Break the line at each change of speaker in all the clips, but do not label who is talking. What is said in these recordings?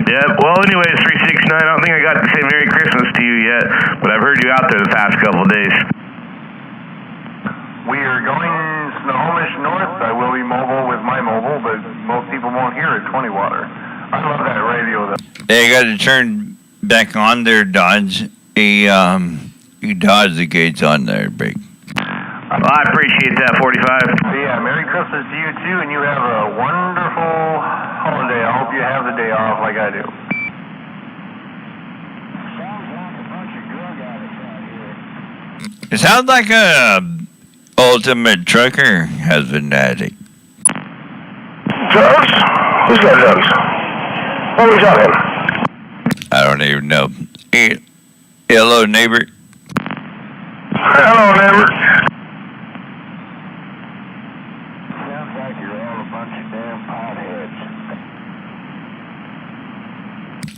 Yep. Well, anyways, 369, I don't think I got to say Merry Christmas to you yet, but I've heard you out there the past couple of days.
We are going Snohomish north. I will be mobile with my mobile, but most people won't hear it, 20 water. I love that radio, though.
They got to turn back on their Dodge. You dodge the gates on there, big.
Well, I appreciate that, 45.
Yeah, Merry Christmas to you, too, and you have a wonderful holiday. I hope you have the day off like I do.
It sounds like a ultimate trucker husband addict.
Drugs? Who's got drugs? What are we talking?
I don't even know. Hey, hello, neighbor.
Hello, neighbor.
Sounds like you're all a bunch of damn potheads.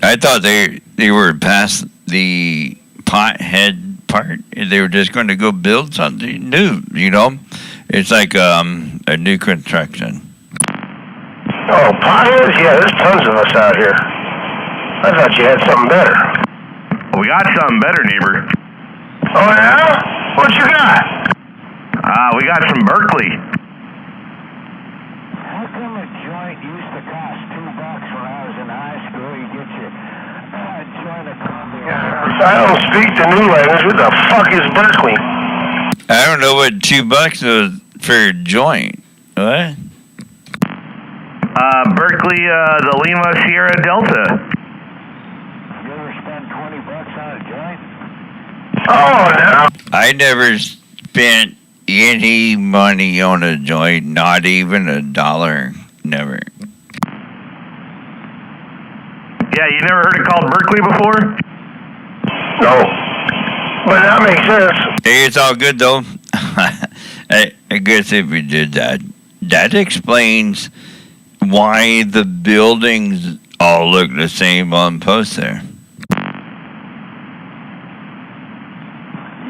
I thought they were past the pothead part. They were just going to go build something new, you know? It's like a new construction.
Oh, potheads? Yeah, there's tons of us out here. I thought you had something better.
We got something better, neighbor.
Oh, yeah? What you got?
We got some Berkeley.
How come a joint used to cost $2 when I was in high school? You get your joint of coffee.
I don't speak the new language. What the fuck is Berkeley?
I don't know what $2 was for a joint. What?
Berkeley, the Lima Sierra Delta.
You ever spend $20 on a joint?
Oh, no.
I never spent any money on a joint, not even $1. Never.
Yeah, you never heard it called Berkeley before?
No. But that makes sense.
Hey, it's all good, though. I guess if we did that, that explains why the buildings all look the same on post there.
You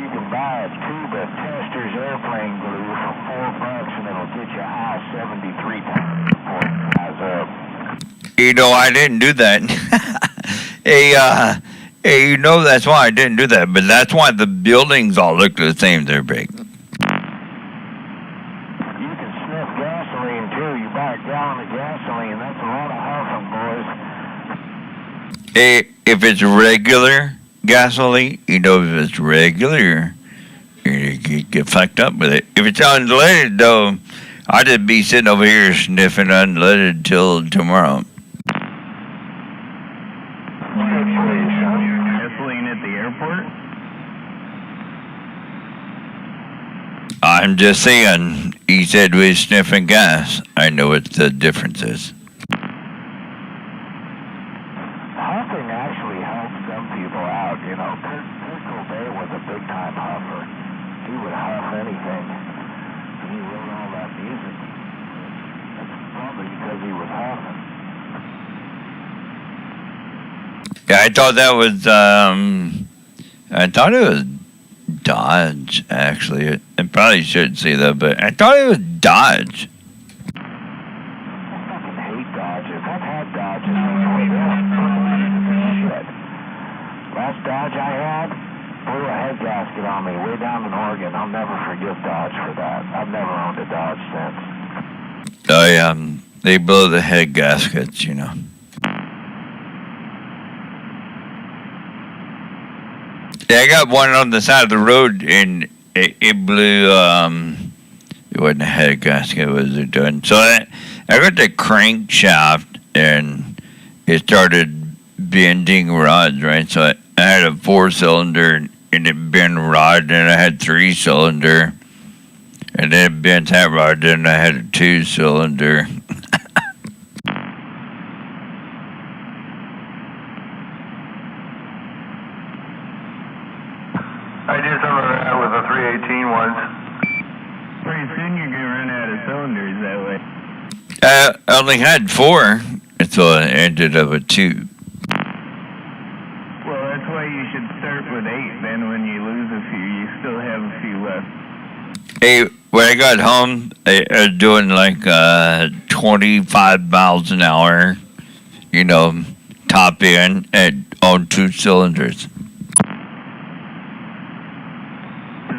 can buy a tube of Tester's airplane glue for $4 and it'll get your eye 73 times before it dries up.
You know, I didn't do that. Hey, you know, that's why I didn't do that. But that's why the buildings all look the same. They're big.
You can sniff gasoline too. You buy a gallon of gasoline, that's a lot of huffing, boys.
Hey, if it's regular gasoline, you know, if it's regular, you get fucked up with it. If it's unleaded, though, I'd just be sitting over here sniffing unleaded till tomorrow.
Gasoline at the airport?
I'm just saying, he said we're sniffing gas. I know what the difference is.
Huffing actually helps some people out, you know. Kurt Cobain was a big-time huffer. He would huff anything. And he wrote all that music. That's probably because he was huffing.
Yeah, I thought it was Dodge, actually. I probably shouldn't say that, but I thought it was Dodge.
I fucking hate Dodges. I've had Dodges. Shit. Last Dodge I had blew a head gasket on me way down in Oregon. I'll never forgive Dodge for that. I've never owned a Dodge since.
Oh, yeah, they blow the head gaskets, you know. Yeah, I got one on the side of the road, and it blew, it wasn't a head gasket, it was done. So I got the crankshaft, and it started bending rods, right? So I had a 4-cylinder, and it bent rod, and I had 3-cylinder, and then it bent that rod, then I had a 2-cylinder.
I did some of that with a 318 once.
Pretty soon you're going to run out of cylinders that way.
I only had 4, so I ended up with 2.
Well, that's why you should start with 8. Then when you lose a few, you still have a few left.
Hey, when I got home, I was doing like 25 miles an hour, you know, top end and on 2 cylinders.
Is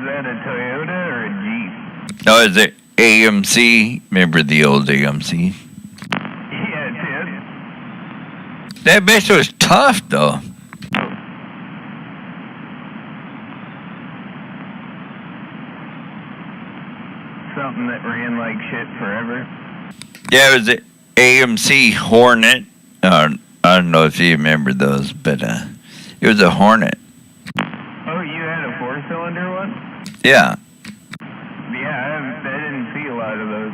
that a Toyota or a Jeep?
No, it's an AMC. Remember the old AMC?
Yeah, it is.
That bitch was tough, though.
Something that ran like shit forever.
Yeah, it was an AMC Hornet. I don't know if you remember those, but it was a Hornet.
Oh, you had a 4-cylinder one?
Yeah.
Yeah, I didn't see a lot of those.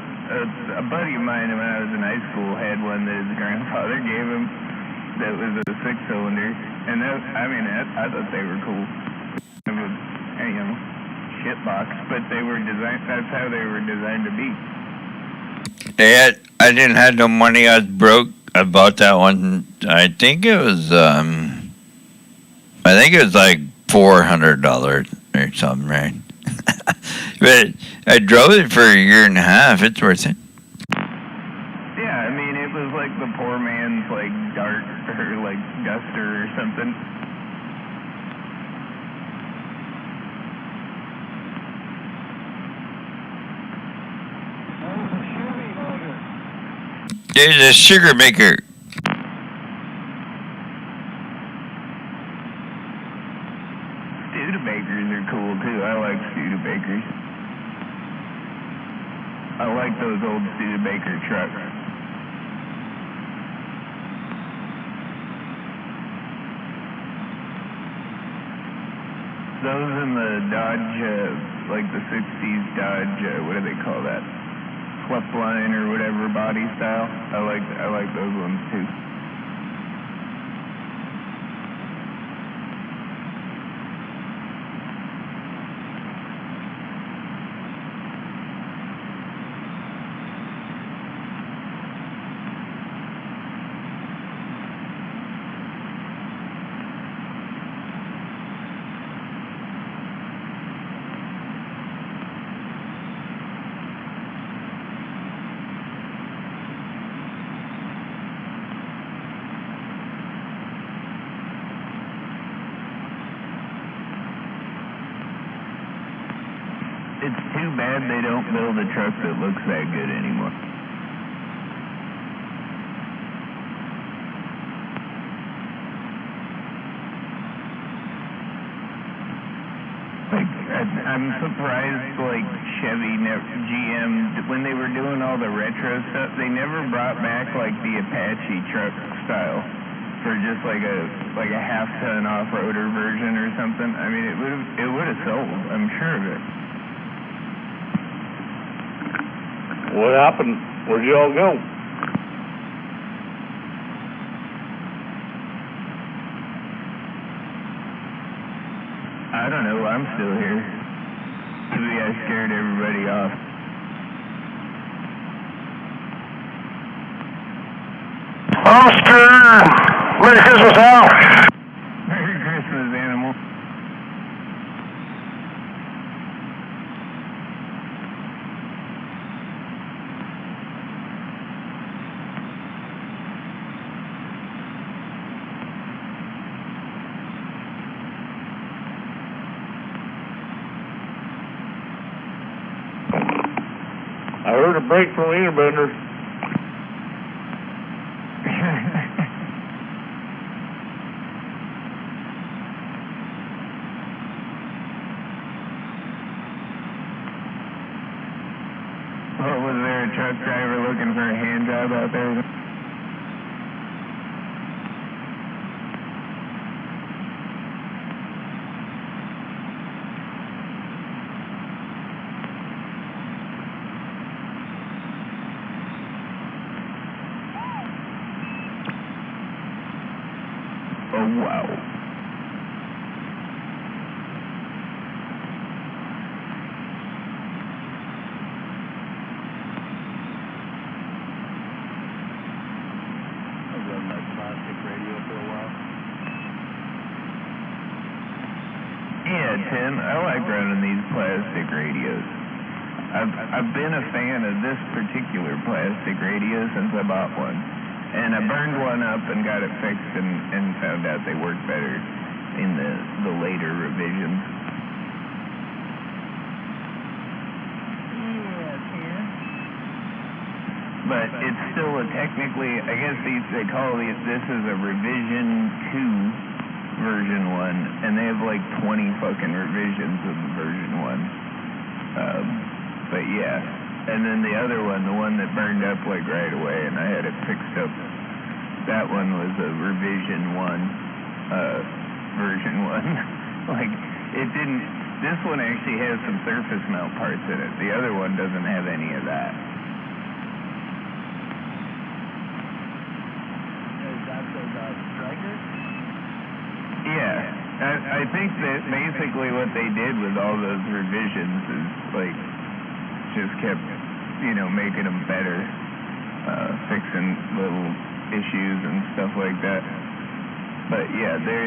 A buddy of mine when I was in high school had one that his grandfather gave him that was a 6-cylinder. And I thought they were cool. It was, shit box, but they were designed, that's how they were designed to be.
I didn't have no money. I was broke. I bought that one. I think it was like $400 or something, right? But I drove it for a year and a half. It's worth it.
Yeah, I mean, it was like the poor man's like Dart or like Duster or something.
There's a sugar maker.
Studebakers are cool too. I like Studebakers. I like those old Studebaker trucks. Those in the Dodge, like the 60s Dodge, what do they call that? Swept line or whatever body style. I like those ones too. It's too bad they don't build a truck that looks that good anymore. Like, I'm surprised, like, GM, when they were doing all the retro stuff, they never brought back, like, the Apache truck style for just, like a half-ton off-roader version or something. I mean, it would have sold, I'm sure of it.
What happened? Where'd you all go?
I don't know, I'm still here. Maybe I scared everybody off.
Oscar! Merry Christmas, Al!
Merry Christmas, animal.
I heard a break from Wienerbender.
What, was there a truck driver looking for a hand job out there? Oh, wow.
I've run my plastic radio for a while.
Yeah, Tim, I like running these plastic radios. I've been a fan of this particular plastic radio since I bought one. And and I burned one up and got it fixed and found out they work better in the later revisions. But it's still technically, I guess they call this is a revision 2 version 1, and they have like 20 fucking revisions of the version 1. But yeah, and then the other one, the one that burned up like right away and I had it fixed up, that one was a revision 1, version 1. Like, it didn't, this one actually has some surface mount parts in it. The other one doesn't have any of that. Yeah, I think that basically what they did with all those revisions is like just kept, making them better, fixing little issues and stuff like that. But yeah, they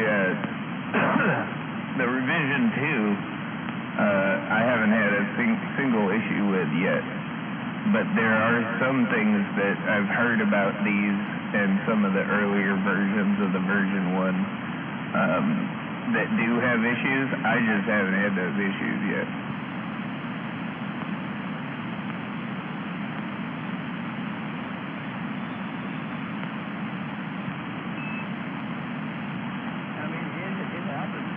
the revision 2, I haven't had a single issue with yet. But there are some things that I've heard about these and some of the earlier versions of the version 1 that do have issues. I just haven't had those issues yet.
I mean, it happens.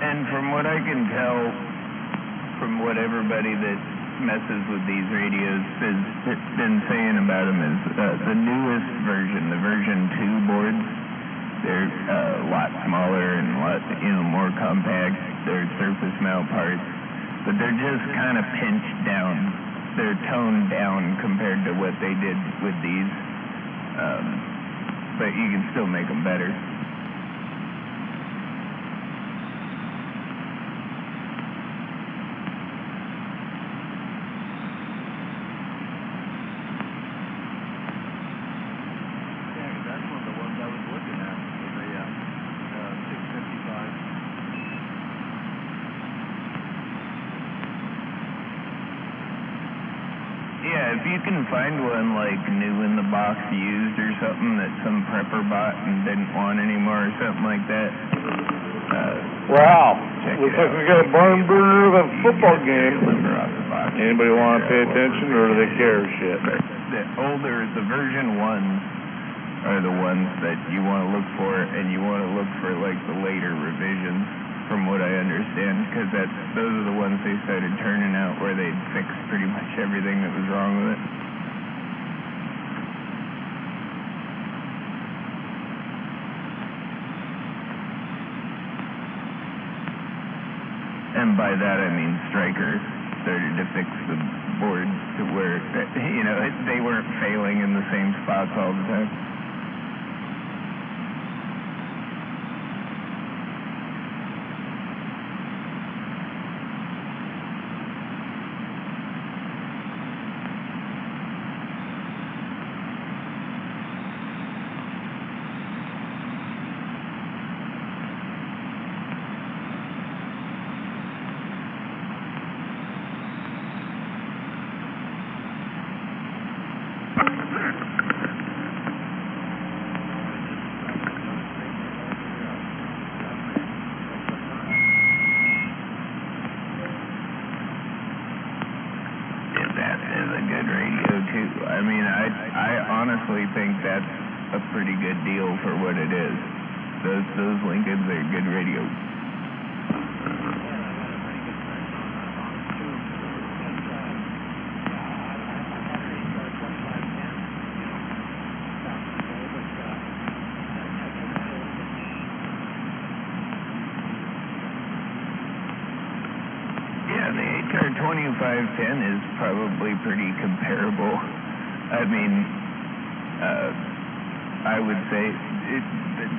And from what I can tell, from what everybody that messes with these radios has been saying about them is the newest version, the version 2 boards, they're a lot smaller and a lot, more compact. They're surface mount parts, but they're just kind of pinched down. They're toned down compared to what they did with these, but you can still make them better. Yeah, if you can find one like new in the box used or something that some prepper bought and didn't want anymore or something like that.
Wow,
check
looks
it
like
out.
we got a barn burner of a
You
football
get
game.
the deliver off the box.
Anybody want to pay
Figure out what
attention or do they care? Shit.
The older, the version 1s are the ones that you want to look for, and you want to look for like the later revisions, from what I understand, because those are the ones they started turning out where they'd fixed pretty much everything that was wrong with it. And by that I mean Stryker started to fix the boards to where, they weren't failing in the same spots all the time. That is a good radio too. I mean, I honestly think that's a pretty good deal for what it is. Those Lincolns are good radio. Yeah, the 8-car 2510 is probably pretty comparable. I mean, I would say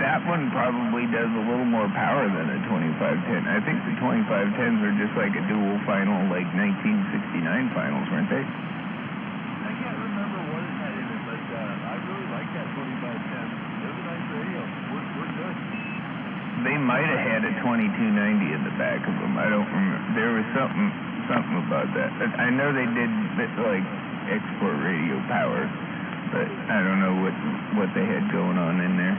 that one probably does a little more power than a 2510. I think the 2510s are just like a dual final, like 1969 finals, weren't they?
I can't remember what it had in it, but I really like that 2510. It was a nice radio. We're good.
they might have had a 2290 in the back of them. I don't remember. There was something about that. I know they did like export radio power, but I don't know what they had going on in there.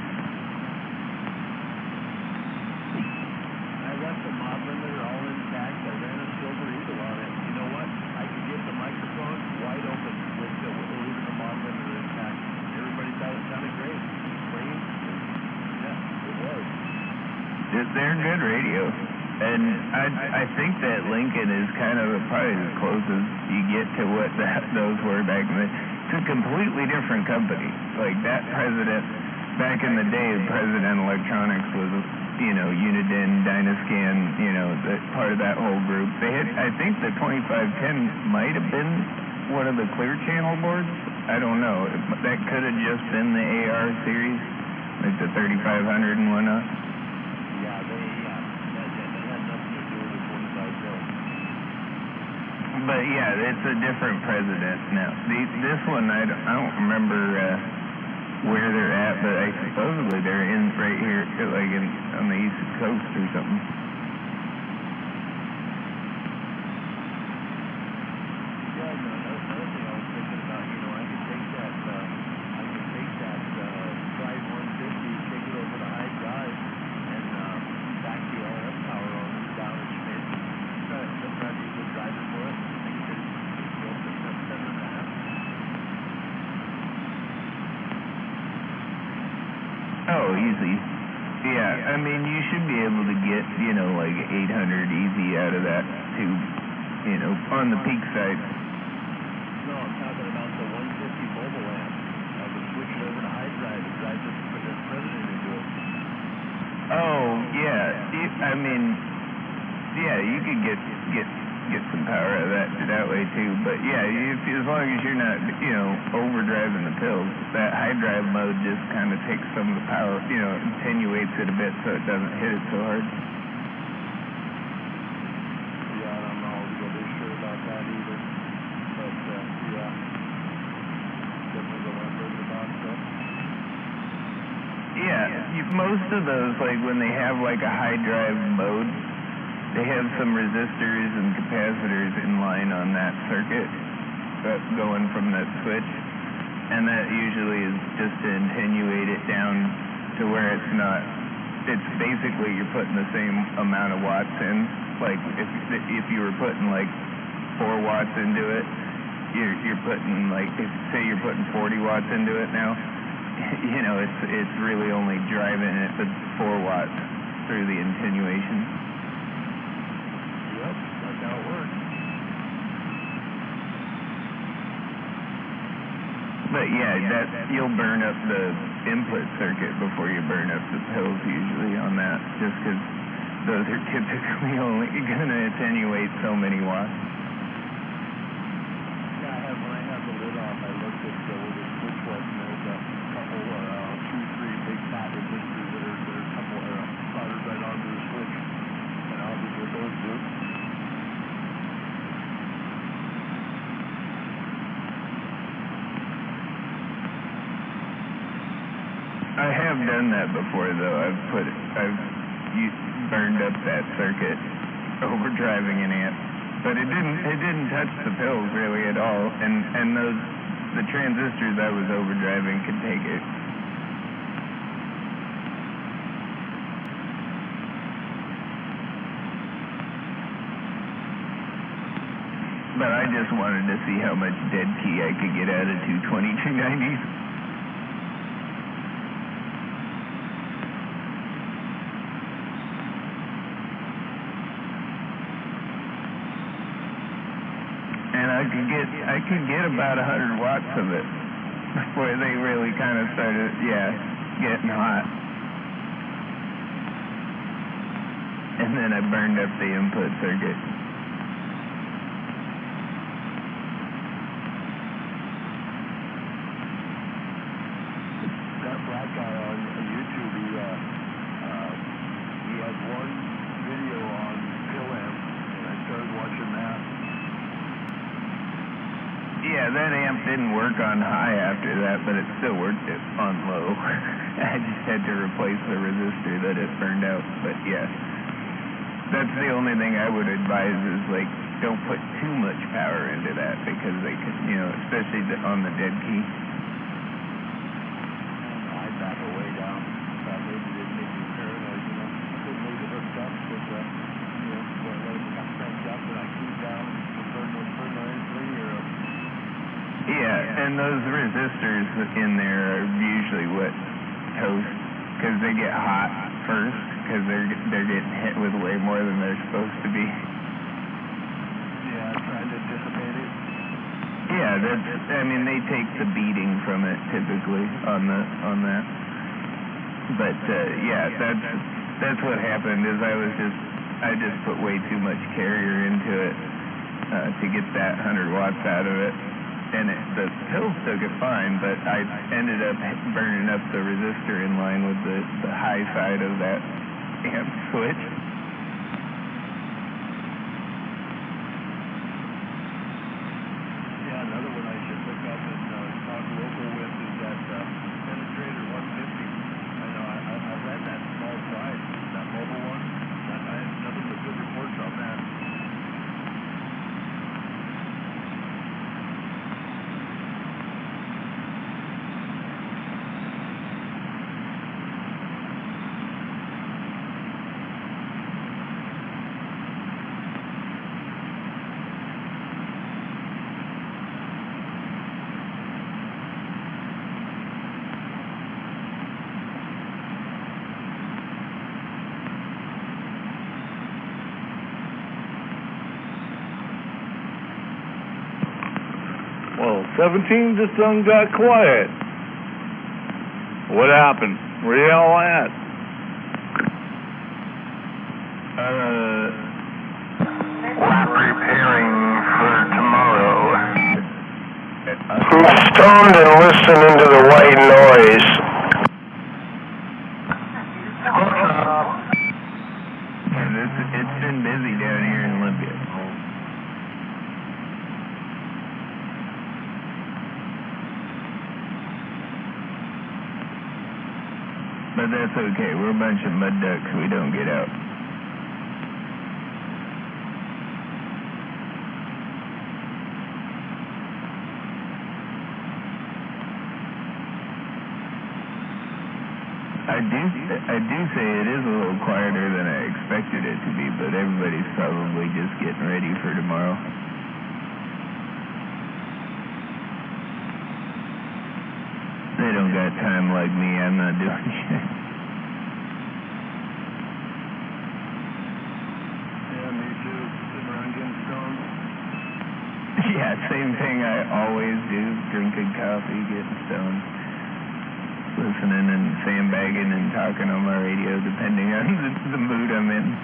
I left the mod limiter all intact. I ran a Silver Eagle on it. You know what? I could get the microphone wide open with leaving the mod limiter intact. Everybody thought it sounded great. Clean. Yeah, it was.
They're good radio. And I think that Lincoln is kind of probably as close as you get to what those were back in the... It's a completely different company. Like that president, back in the day, President Electronics was, you know, Uniden, Dynascan, you know, part of that whole group. They had, I think the 2510 might have been one of the Clear Channel boards. I don't know. That could have just been the AR series, like the 3500 and whatnot.
Yeah, that had nothing to do with the 2510.
But yeah, it's a different president now. This one, I don't remember where they're at, but supposedly they're in right here, like on the East Coast or something.
Yeah, no, another thing I was thinking about, you know, I could take that Drive 150, take it over to high drive, and back the RF power on it down at Schmidt. That's not a good driver for it. I think it's built at 7.5.
Oh, easy. Yeah, I mean, you should be able to get, you know, like 800 easy out of that too, you know, on the peak side.
No, I'm talking about the 150 mobile amp. I could switch it over to high drive and drive the president into it.
Oh, yeah. I mean, yeah, you could get some power out of that way too. But yeah, as long as you're not, you know, overdriving the pills, that high drive mode just kind of takes some of the power, you know, attenuates it a bit so it doesn't hit it so hard.
Yeah, I don't know really sure about that either. But yeah, definitely the one thing about stuff.
Yeah, most of those, like when they have like a high drive mode, they have some resistors and capacitors in line on that circuit going from that switch, and that usually is just to attenuate it down to where it's not, it's basically you're putting the same amount of watts in. Like if you were putting like 4 watts into it, you're putting like, say you're putting 40 watts into it now, you know, it's really only driving it with 4 watts through the attenuation.
Yep, that's how it works.
But yeah, you'll burn up the input circuit before you burn up the pills usually on that, just because those are typically only going to attenuate so many watts.
Yeah, when I had the lid off, I looked at where the switch was, and there's a couple, 2, 3 big fat resistors that are a couple soldered right onto the switch, and I'll do what those do.
I have done that before though. I've burned up that circuit overdriving an amp, but it didn't touch the pills really at all, and the transistors I was overdriving could take it. But I just wanted to see how much dead key I could get out of 22290s. And I could get about 100 watts of it before they really kind of started, getting hot. And then I burned up the input circuit.
That black guy on YouTube, he had one video on PillAmp, and I started watching that.
Yeah, that amp didn't work on high after that, but it still worked it on low. I just had to replace the resistor that it burned out. But yeah, that's the only thing I would advise is like don't put too much power into that because they could, especially on the dead key.
I back it way down. Maybe it didn't make me paranoid, I couldn't leave it hooked up because, when it got cranked up and I keyed down to turn the entry or
Yeah, and those resistors in there are usually what toast because they get hot first because they're getting hit with way more than they're supposed to be.
yeah, trying to dissipate it.
Yeah, they take the beating from it typically on that. But yeah, that's what happened is I just put way too much carrier into it to get that 100 watts out of it. And the pills took it fine, but I ended up burning up the resistor in line with the high side of that amp switch.
Yeah, another one I should look up and talk local with is that Penetrator 150. I know I ran that small size, that mobile one. I had nothing but good reports on that.
Well, 17 just done got quiet. What happened? Where y'all at?
We're preparing for tomorrow. I'm stoned and listening to the white noise.
It's been busy down here in Olympia. But that's okay. We're a bunch of mud ducks. We don't get out. I do say it is a little quieter than I expected it to be, but everybody's probably just getting ready for tomorrow. They don't got time like me. I'm not doing shit.
Yeah, me too. Sitting around getting stoned.
Yeah, same thing I always do. Drinking coffee, getting stoned. Listening and sandbagging and talking on my radio depending on the mood I'm in.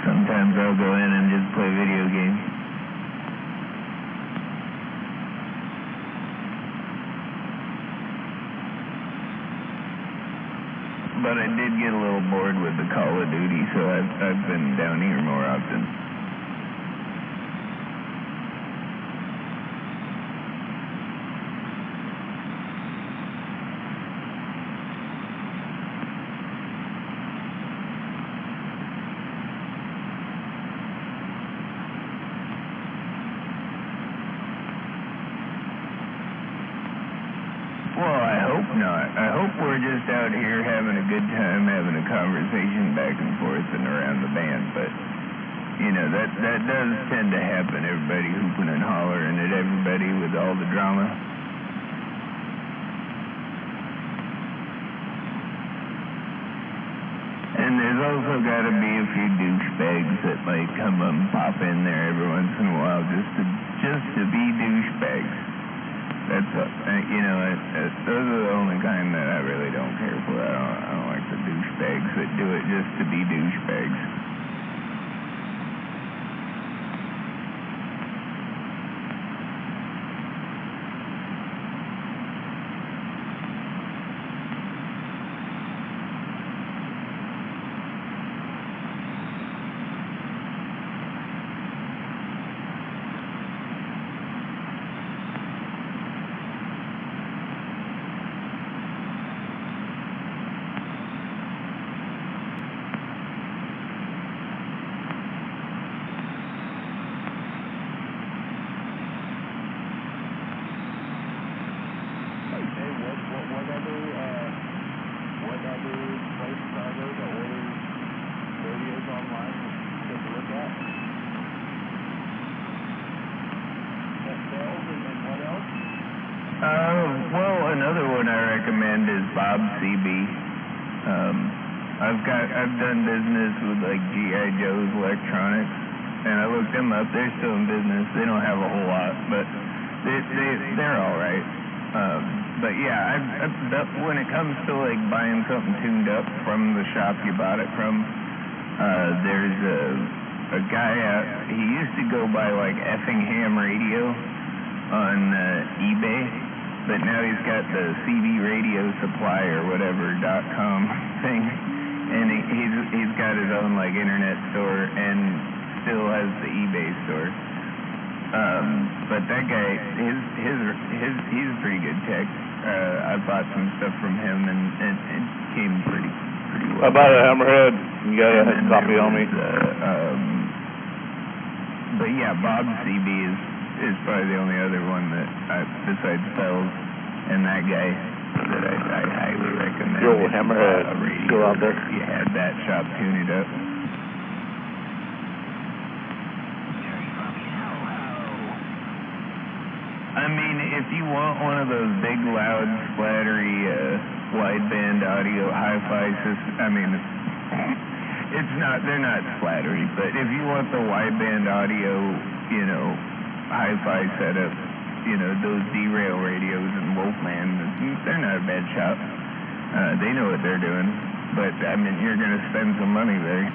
Sometimes I'll go in and just play video games. But I did get a little bored with the Call of Duty, so I've been down here more often. Well, I hope not. I hope we're just out here having a good time, having a conversation back and forth and around the band. But, that does tend to happen. Everybody hooping and hollering at everybody with all the drama. And there's also got to be a few douchebags that might come up and pop in there every once in a while just to be douchebags. That's those are the only kind that I really don't care for. I don't like the douchebags that do it just to be douchebags.
what other places are there to order radios online to take a look at? That bells and what else?
Well, another one I recommend is Bob CB. I've done business with like G.I. Joe's Electronics, and I looked them up. They're still in business. They don't have a whole lot, but they're all right. But yeah, when it comes to like buying something tuned up from the shop you bought it from, there's a guy out. He used to go by like Effingham Radio on eBay, but now he's got the CD Radio Supply or whatever.com thing, and he's got his own like internet store and still has the eBay store. But that guy, he's a pretty good tech. I bought some stuff from him, and it came pretty well.
How about a Hammerhead? You got a copy on me?
But yeah, Bob CB is probably the only other one that besides Bells and that guy that I highly recommend.
Your old Hammerhead still out there?
You had that shop tune it up. I mean, if you want one of those big, loud, splattery, wideband audio hi-fi systems, I mean, they're not splattery, but if you want the wideband audio, hi-fi setup, those derail radios and Wolfman, they're not a bad shop. They know what they're doing, but, I mean, you're going to spend some money there.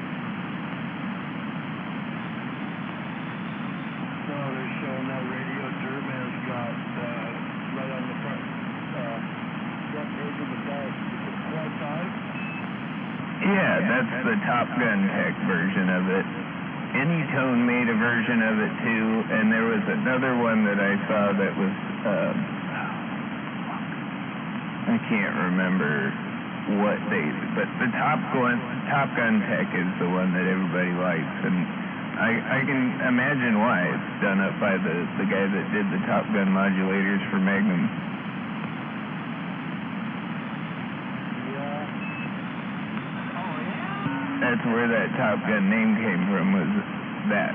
So they're showing that Radio German's got right on the front page of the belt. Is it Quad 5?
Yeah, that's the Top Gun Tech version of it. Anytone made a version of it too, and there was another one that I saw that was, I can't remember but the Top Gun Tech is the one that everybody likes, and I can imagine why. It's done up by the guy that did the Top Gun modulators for Magnum. That's where that Top Gun name came from, was that.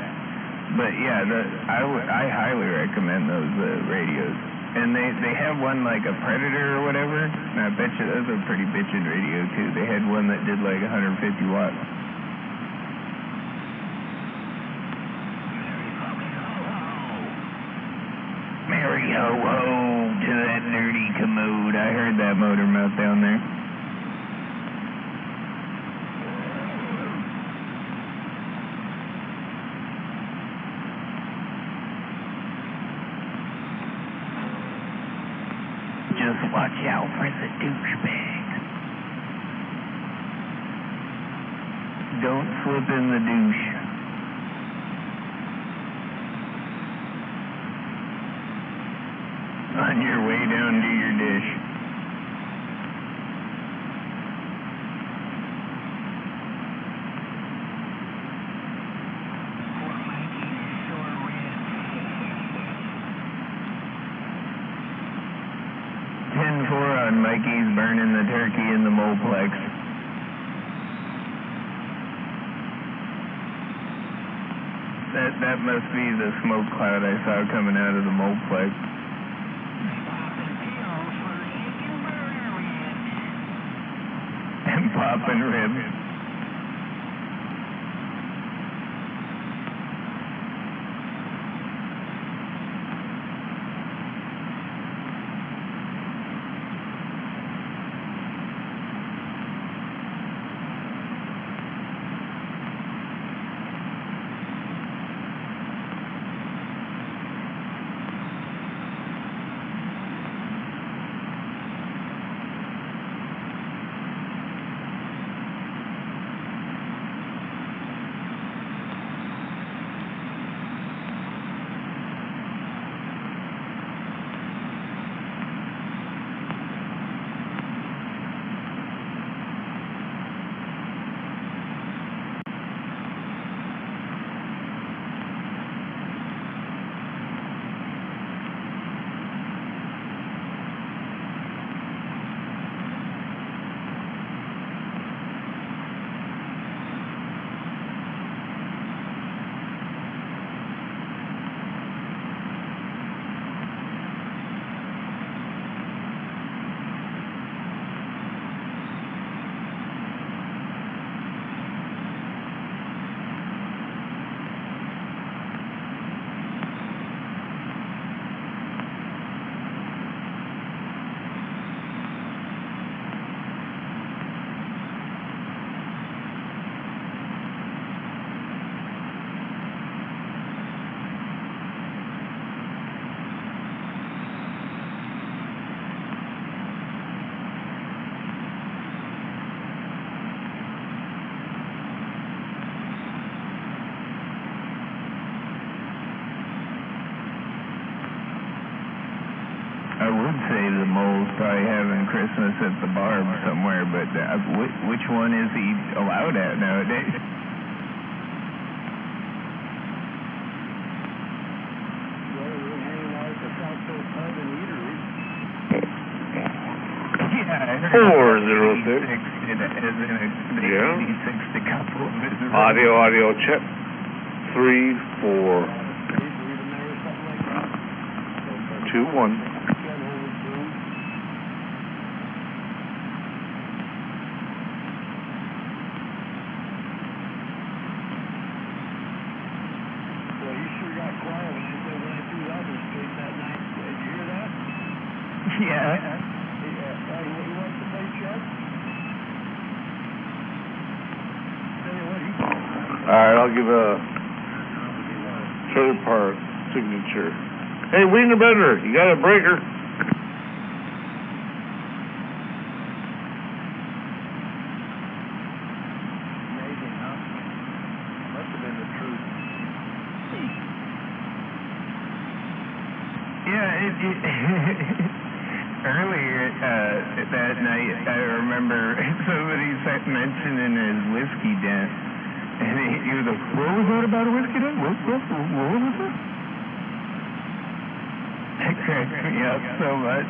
But yeah, I highly recommend those radios. And they have one like a Predator or whatever, and I bet you those are pretty bitchin' radio too. They had one that did like 150 watts. Mary ho ho to that nerdy commode. I heard that motor mouth down there. Just watch out for the douchebags. Don't slip in the douche. On your way down to your dish. On Mikey's burning the turkey in the Molplex. That must be the smoke cloud I saw coming out of the Molplex. And popping ribs. I would say the mole's probably having Christmas at the Barb somewhere, but which one is he allowed at nowadays?
Well, we're hanging out at the South Coast Pub and Eatery.
Yeah, I heard
406.
86 did it, as in a,
Yeah.
86 a couple of his
Audio check. 3, 4,
Leaving there or something like that.
2, 1.
Can't hold it through. Well, you sure got quiet when I threw the other straight that night. Did you hear that?
Yeah.
He wants to play chess? Tell you what,
Alright, I'll give a trailer park signature. Hey, Wiener Bender, you got a breaker?
amazing, huh? Must have been the truth.
Yeah, earlier that night, I remember somebody mentioning his whiskey dent, and he was like, "What was that about a whiskey dent? What was that?" That cracks me up so much.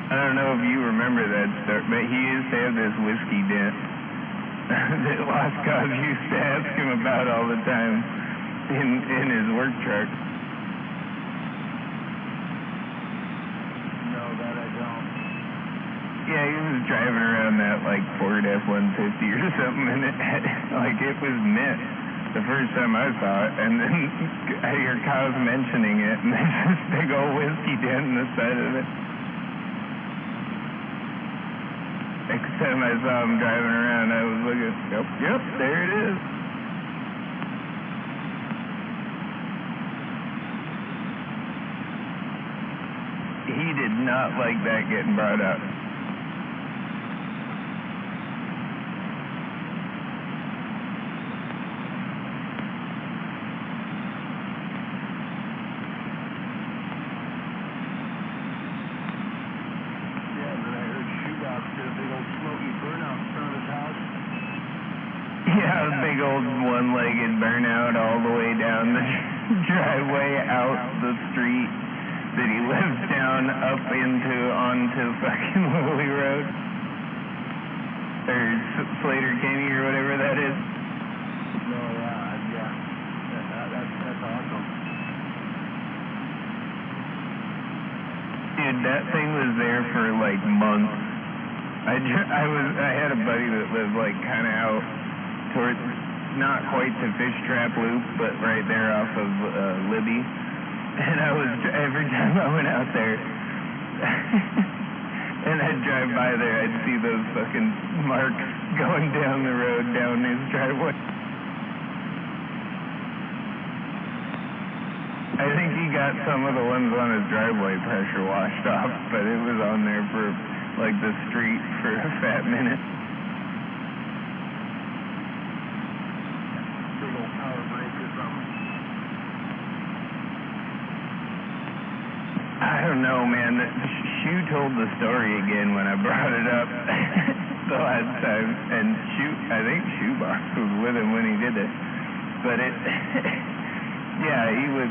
I don't know if you remember that story, but he used to have this whiskey dent that Lost Cause used to ask him about all the time in his work truck.
No, that I don't.
Yeah, he was driving around that like Ford F-150 or something, and it was mint the first time I saw it, and then I hear cows mentioning it, and there's this big old whiskey dent in the side of it. Next time I saw him driving around, I was looking, yep, there it is. He did not like that getting brought up.
Yeah, and then I heard Shoebox did a big old smoky burnout in front of his house.
Yeah, a big old one-legged burnout all the way down the driveway out the street that he lives down up onto fucking Lily Road. Or Slater Kenny or whatever that is.
No, yeah. That's awesome.
Dude, that thing was there for like months. I had a buddy that lived like kind of out towards, not quite to Fish Trap Loop, but right there off of Libby. And every time I went out there, and I'd drive by there, I'd see those fucking marks going down the road, down his driveway. I think he got some of the ones on his driveway pressure washed off, but it was on there for like the street for a fat minute.
Big old power break or something.
I don't know, man. Shu told the story again when I brought it up the last time, and I think Shoebox was with him when he did it. But yeah, he was.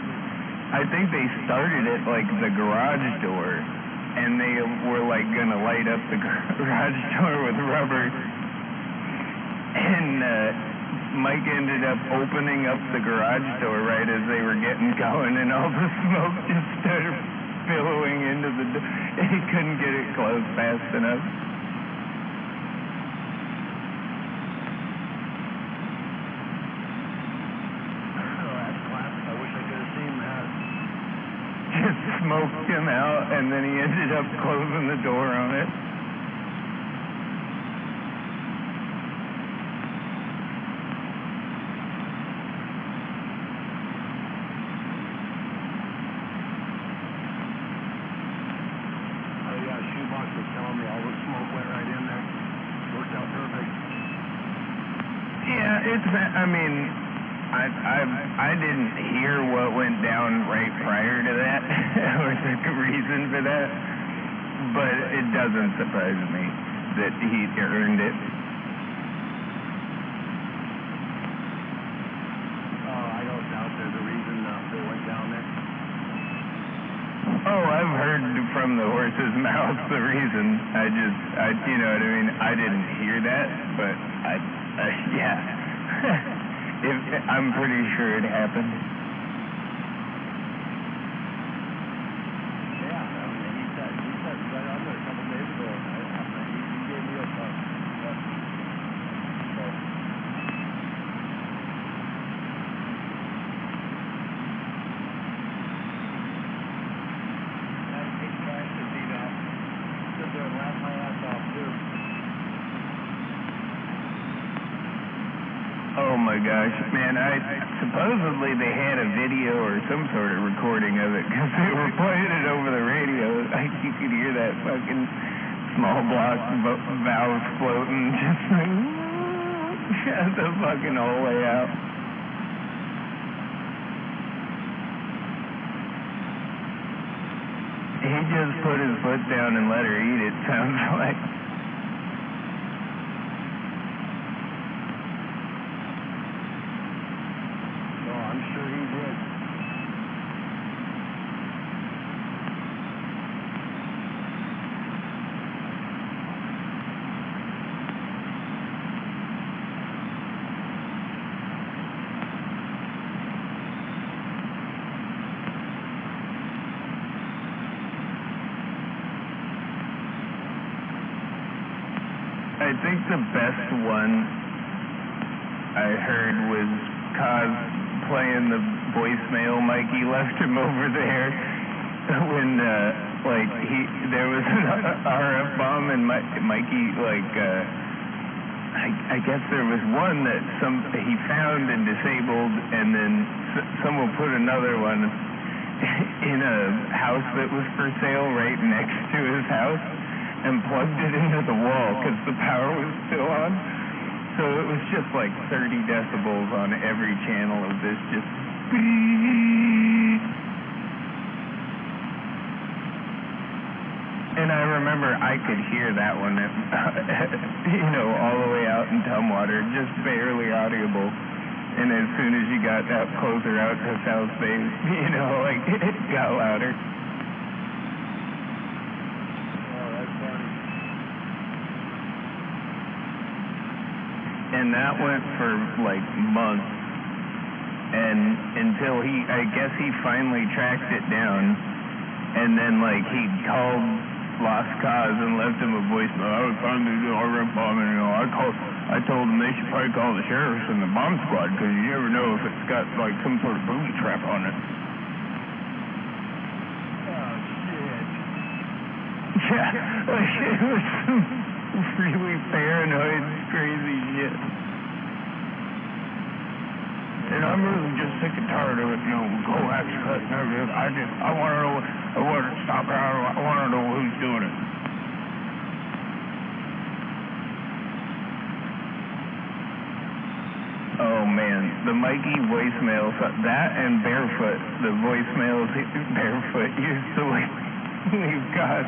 I think they started at like the garage door, and they were like gonna light up the garage door with rubber, and Mike ended up opening up the garage door right as they were getting going, and all the smoke just started billowing into the door. He couldn't get it closed fast enough. Just smoked him out, and then he ended up closing the door on it.
Oh yeah, Shoebox was telling me all the smoke went right in there. Worked out perfect.
Yeah, I mean, I didn't hear what went down right prior to that, or the reason for that, but it doesn't surprise me that he earned it.
I don't doubt there's a reason they went down there.
Oh, I've heard from the horse's mouth the reason. You know what I mean? I didn't hear that, but yeah. I'm pretty sure it happened.
Yeah, I mean, he said right on there a couple days ago. He gave me a so.
Oh my gosh, man, supposedly they had a video or some sort of recording of it because they were playing it over the radio. Like you could hear that fucking small block valves floating just like the fucking whole way out. He just put his foot down and let her eat it, sounds like.
I'm sure he did.
I think the best one I heard was Kaz playing the voicemail Mikey left him over there when there was an RF bomb and Mikey I guess there was one that he found and disabled, and then someone put another one in a house that was for sale right next to his house and plugged it into the wall because the power was still on. So it was just like 30 decibels on every channel of this just and I remember I could hear that one, all the way out in Tumwater, just barely audible. And as soon as you got that closer out to South Bay, it got louder. And that went for like months, and until I guess he finally tracked it down, and then he called Lost Cause and left him a voicemail. I was finally doing RF bombing, I told them they should probably call the sheriffs and the bomb squad because you never know if it's got some sort of booby trap on it.
Oh shit!
Yeah, it was some really paranoid, crazy shit. And I'm really just sick and tired of it, coax cut and everything. I want to know, I want to stop it. I want to know who's doing it. Oh man, the Mikey voicemail, that and Barefoot, the voicemails Barefoot used to leave God.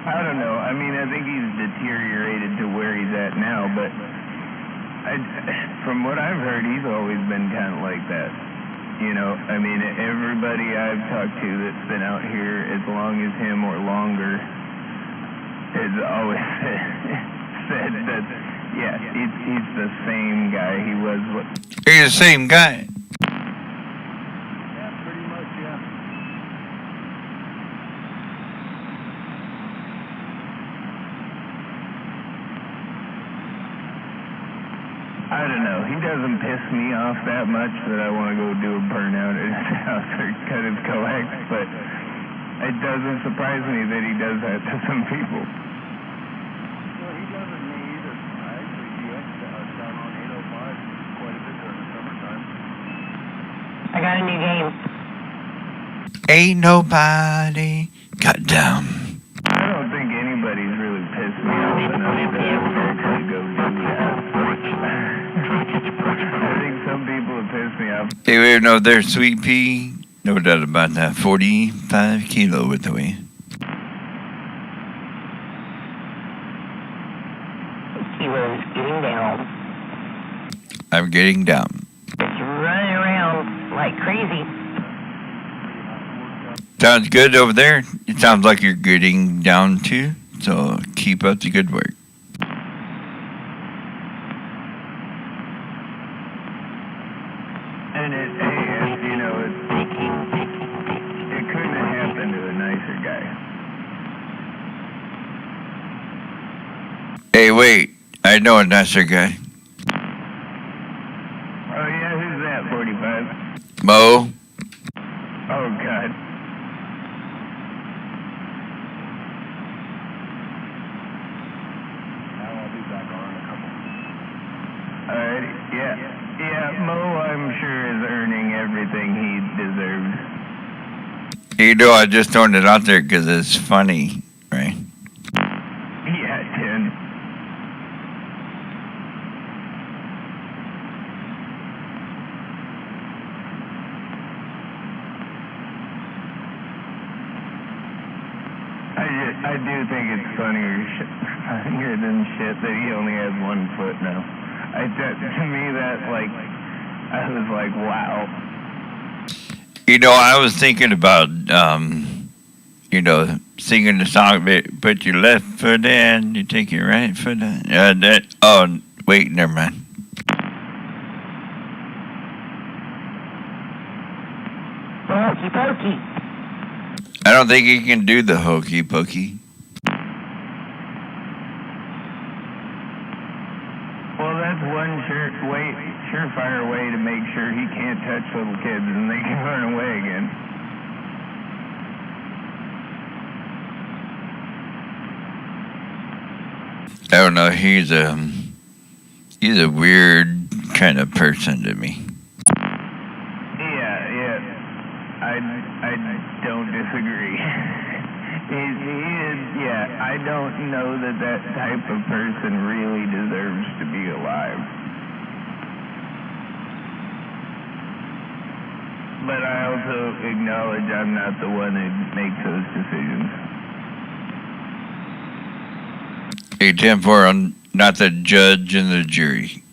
I don't know. I mean, I think he's deteriorated to where he's at now, but from what I've heard, he's always been kind of like that. I mean, everybody I've talked to that's been out here as long as him or longer has always said that, yeah, he's the same guy he was.
He's the same guy.
Yeah, pretty much, yeah.
I don't know. He doesn't piss me off that much that I want to go do a burnout at his house or cut his coax, but it doesn't surprise me that he does that to some people.
Well, he doesn't me either. I actually do down on 805 quite a bit during the summertime.
I got a new game.
Ain't nobody got down.
I don't think anybody's really pissed me off enough to actually go do that. I think some people have pissed me off.
They even know they're Sweet Pea. No doubt about that. 45 kilo with the weight.
He was getting down.
I'm getting down.
It's running around like crazy.
Sounds good over there. It sounds like you're getting down too. So keep up the good work.
And it couldn't have happened to a nicer guy.
Hey, wait. I know a nicer guy.
Oh yeah, who's that, 45?
Mo.
Oh God.
Now I'll be back on in a couple.
Alright, yeah, Mo I'm sure is earning everything he deserves.
You know, I just throwing it out there because it's funny, right?
Yeah, 10. I do think it's funnier than shit that he only has 1 foot now. To me, that, like, I was like, wow.
You know, I was thinking about, singing the song, put your left foot in, you take your right foot in. Wait, never mind.
Hokey pokey.
I don't think you can do the hokey pokey.
Well, that's one surefire way to make sure he can't touch little kids and they can run away again.
I don't know. He's a weird kind of person to me.
Yeah. I don't disagree. I don't know that type of person really deserves to be alive. But I also acknowledge I'm not the one who makes those decisions.
Hey, 10-4, I'm not the judge and the jury.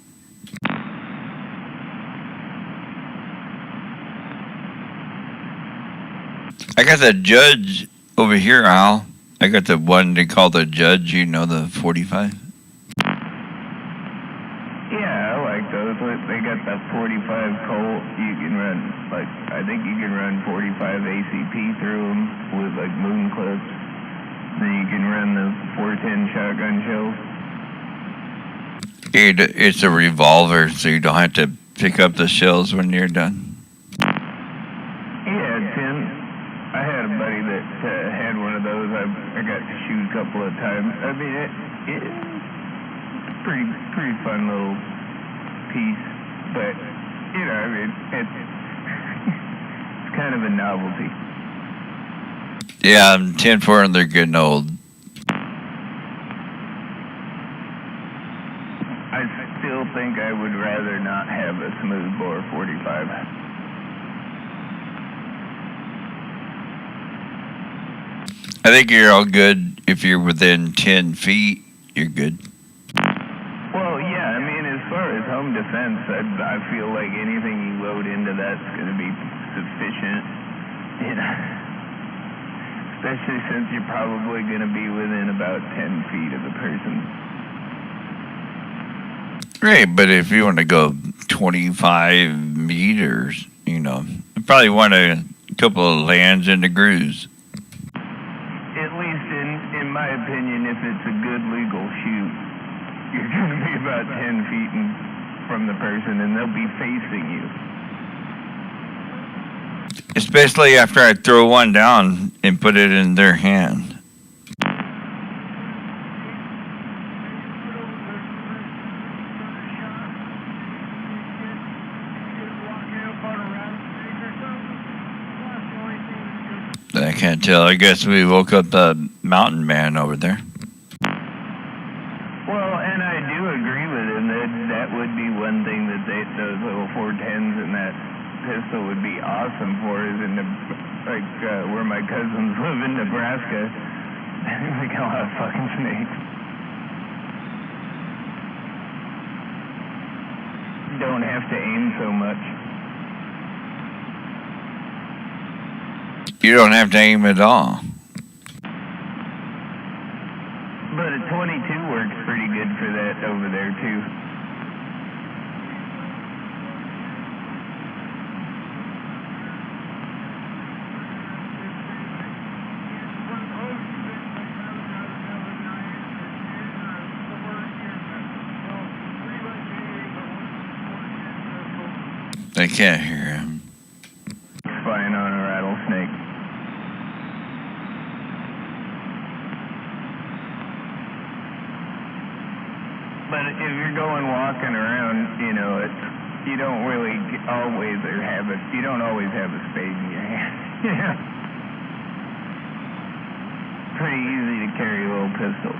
I got the judge over here, Al. I got the one they call the judge, the 45.
Yeah, I like those. They got the 45 Colt. You can run, I think you can run 45 ACP through them with, moon clips. Then you can run the 410 shotgun shells.
It's a revolver, so you don't have to pick up the shells when you're done.
Yeah, Tim. I had a buddy that had one of those. I got to shoot a couple of times. I mean, it's pretty fun little piece, but it's kind of a novelty.
Yeah, I'm 10-4 and they're getting old.
I still think I would rather not have a smoothbore 45.
I think you're all good. If you're within 10 feet, you're good.
Well, yeah, I mean, as far as home defense, I feel like anything you load into that's going to be sufficient, especially since you're probably going to be within about 10 feet of the person.
Right, but if you want to go 25 meters, you probably want a couple of lands in the grooves.
At least in my opinion, if it's a good legal shoot, you're going to be about 10 feet from the person and they'll be facing you.
Especially after I throw one down and put it in their hand. I can't tell. I guess we woke up the mountain man over there.
Well, and I do agree with him that that would be one thing that those little 410s and that pistol would be awesome for is in the, where my cousins live in Nebraska. We got a lot of fucking snakes. Don't have to aim so much.
You don't have to aim at all.
But a 22 works pretty good for that over there, too.
I can't hear him.
Flying on a rattlesnake. But if you're going walking around, you know, you don't really always you don't always have a spade in your hand. Yeah. Pretty easy to carry a little pistol.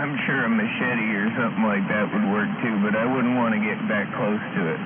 I'm sure a machete or something like that would work too, but I wouldn't want to get that close to it.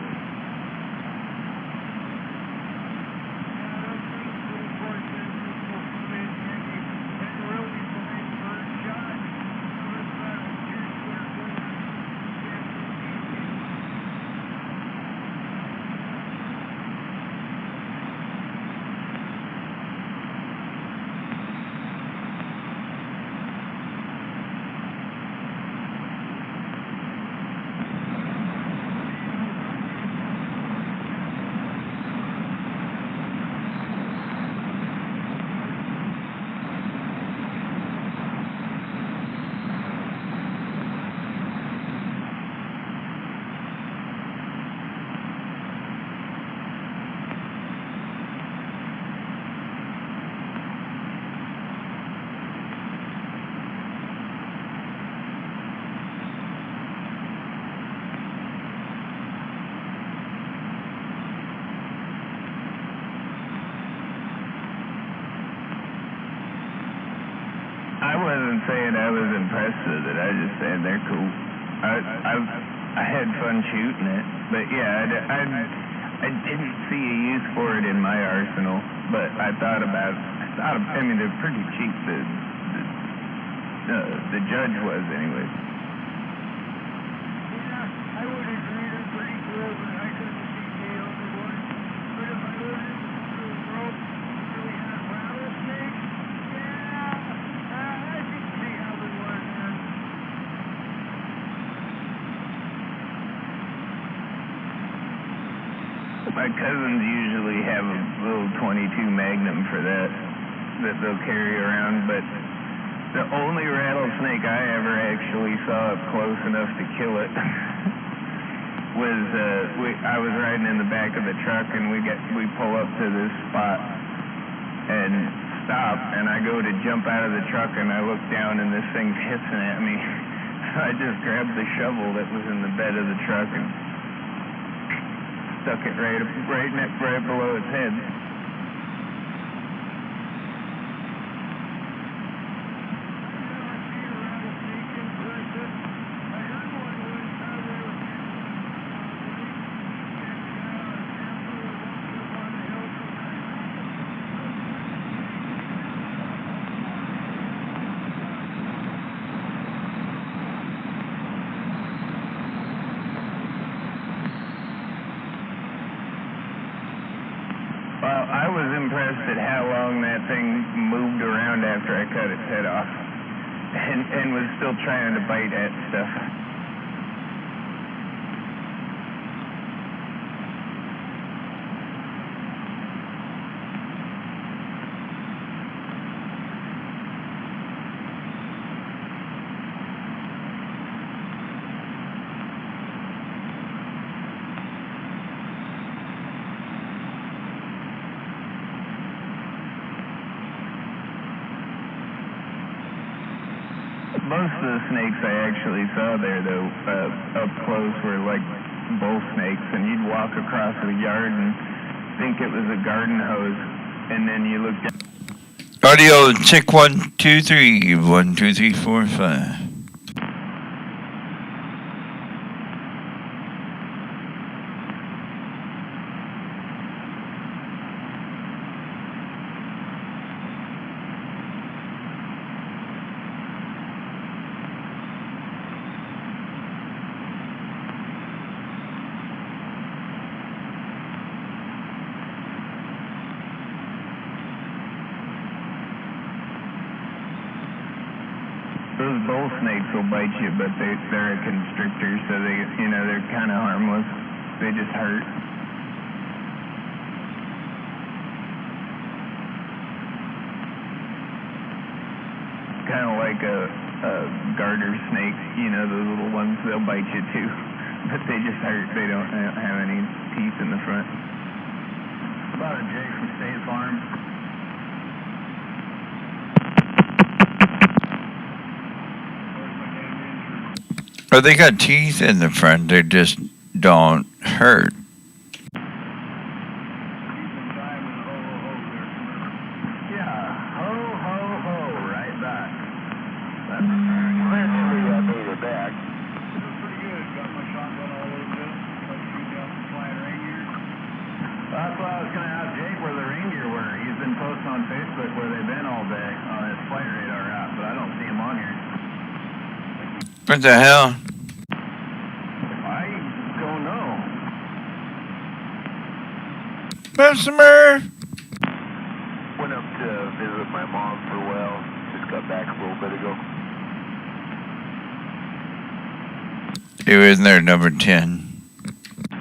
I wasn't saying I was impressed with it. I just said they're cool. I had fun shooting it, but yeah, I didn't see a use for it in my arsenal. But I mean, they're pretty cheap. The judge was anyway.
Yeah, I would agree they're pretty cool, but I couldn't see the other one. But if I was in the world really had rattlesnakes, yeah, I can see how they work there.
My cousins usually have a little 22 Magnum for that they'll carry around, but the only rattlesnake I ever actually saw up close enough to kill it was I was riding in the back of the truck and we pull up to this spot and stop, and I go to jump out of the truck and I look down and this thing's hissing at me. So I just grabbed the shovel that was in the bed of the truck and stuck it right below its head. Well, I was impressed at how long that thing moved around after I cut its head off and was still trying to bite at stuff. Most of the snakes I actually saw there, though, up close were like bull snakes, and you'd walk across the yard and think it was a garden hose, and then you look down.
Audio check 1, 2, 3, 1, 2, 3, 4, 5.
Those bull snakes will bite you, but they're a constrictor, so they're kind of harmless. They just hurt. Kind of like a garter snake, those little ones, they'll bite you too, but they just hurt. They don't have any teeth in the front.
About a Jake from State Farm.
Oh, they got teeth in the front. They just don't hurt.
Yeah, ho, ho, ho, right back.
Eventually I made it back.
This is pretty good. Got my shotgun all over it. Got shoot down some flying reindeer. That's why I was going to ask Jake where the reindeer were. He's been posting on Facebook where they've been all day on his flight radar app, but I don't see him on here.
What the hell?
I don't know.
Bessemer!
Went up to visit my mom for a while. Just got back a little bit ago.
He was in there, number 10.
I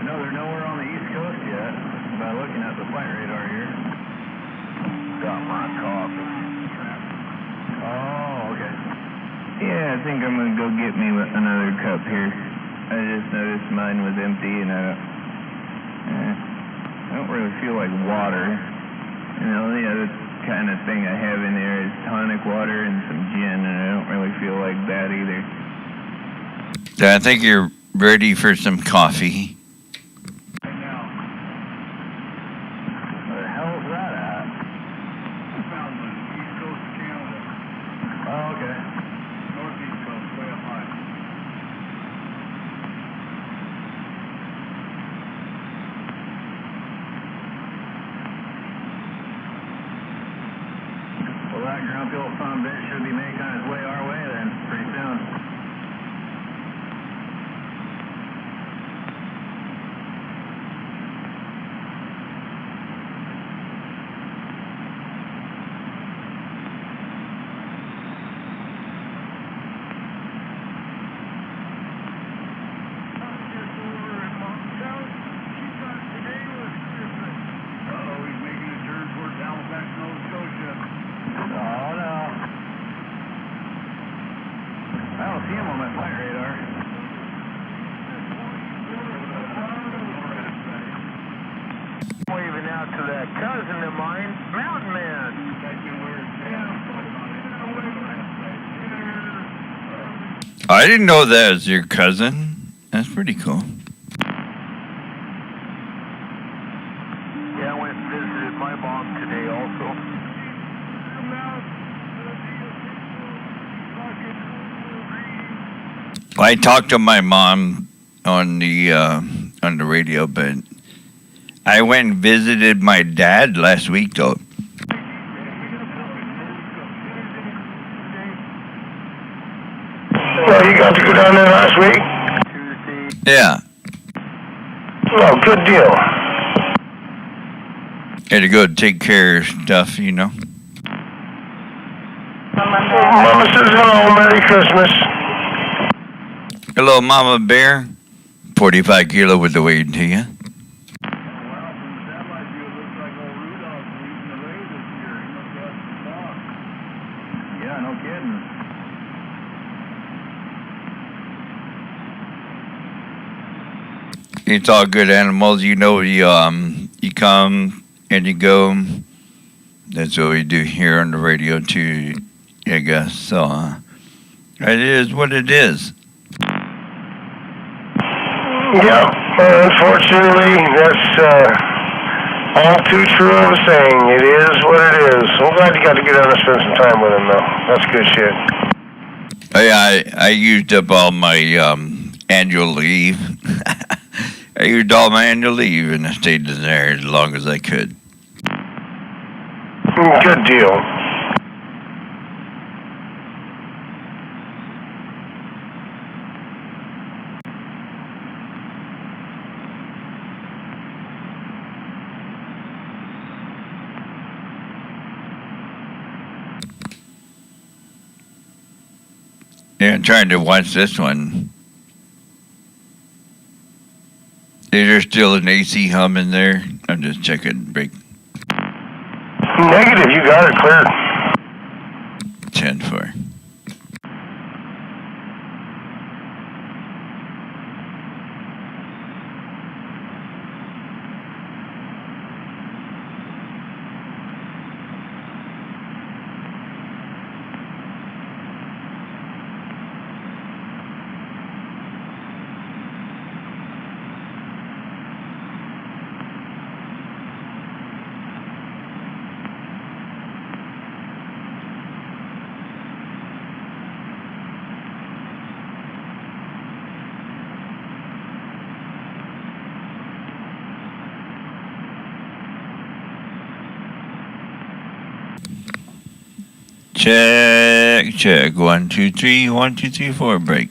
know they're nowhere on the East Coast yet by looking at the flight radar here.
Got my coffee.
Oh, okay.
Yeah, I think I'm gonna go get me another cup here. I just noticed mine was empty, and I don't really feel like water. And the only other kind of thing I have in there is tonic water and some gin, and I don't really feel like that either.
I think you're ready for some coffee.
Right now. Where the hell is that at? Found the East Coast of Canada. Oh, okay. Northeast coast, way up high. Well, that grumpy old son of a bitch should be making his way our way then, pretty soon. Uh-oh, he's making a turn towards Halifax, Nova Scotia. Oh, no. I don't see him on my flight radar.
Waving out to that cousin of mine, Mountain Man.
I didn't know that was your cousin. That's pretty cool.
Yeah, I went and visited my mom today also.
I talked to my mom on the radio, but I went and visited my dad last week, though.
Well, you got to go down there last week?
Tuesday.
Yeah,
Well, good deal.
had to go take care of stuff,
Mama says hello, Merry Christmas.
Hello, Mama Bear. 45 kilo with the weight to you.
Well, from the satellite view, it looks like old Rudolph's leading the way this year. He must have some stock. Yeah, no kidding.
It's all good animals. You come and you go. That's what we do here on the radio too. I guess. So, it is what it is.
Yeah, unfortunately, that's all too true of a saying. It is what it is. I'm glad you got to get out and spend some time with him, though. That's good shit.
I used up all my annual leave. I used all my annual leave and I stayed in there as long as I could.
Good deal.
Yeah, I'm trying to watch this one. Is there still an AC hum in there? I'm just checking. Break
Negative, you got it cleared.
10-4. Check. 1, 2, 3. 1, 2, 3, 4. Break.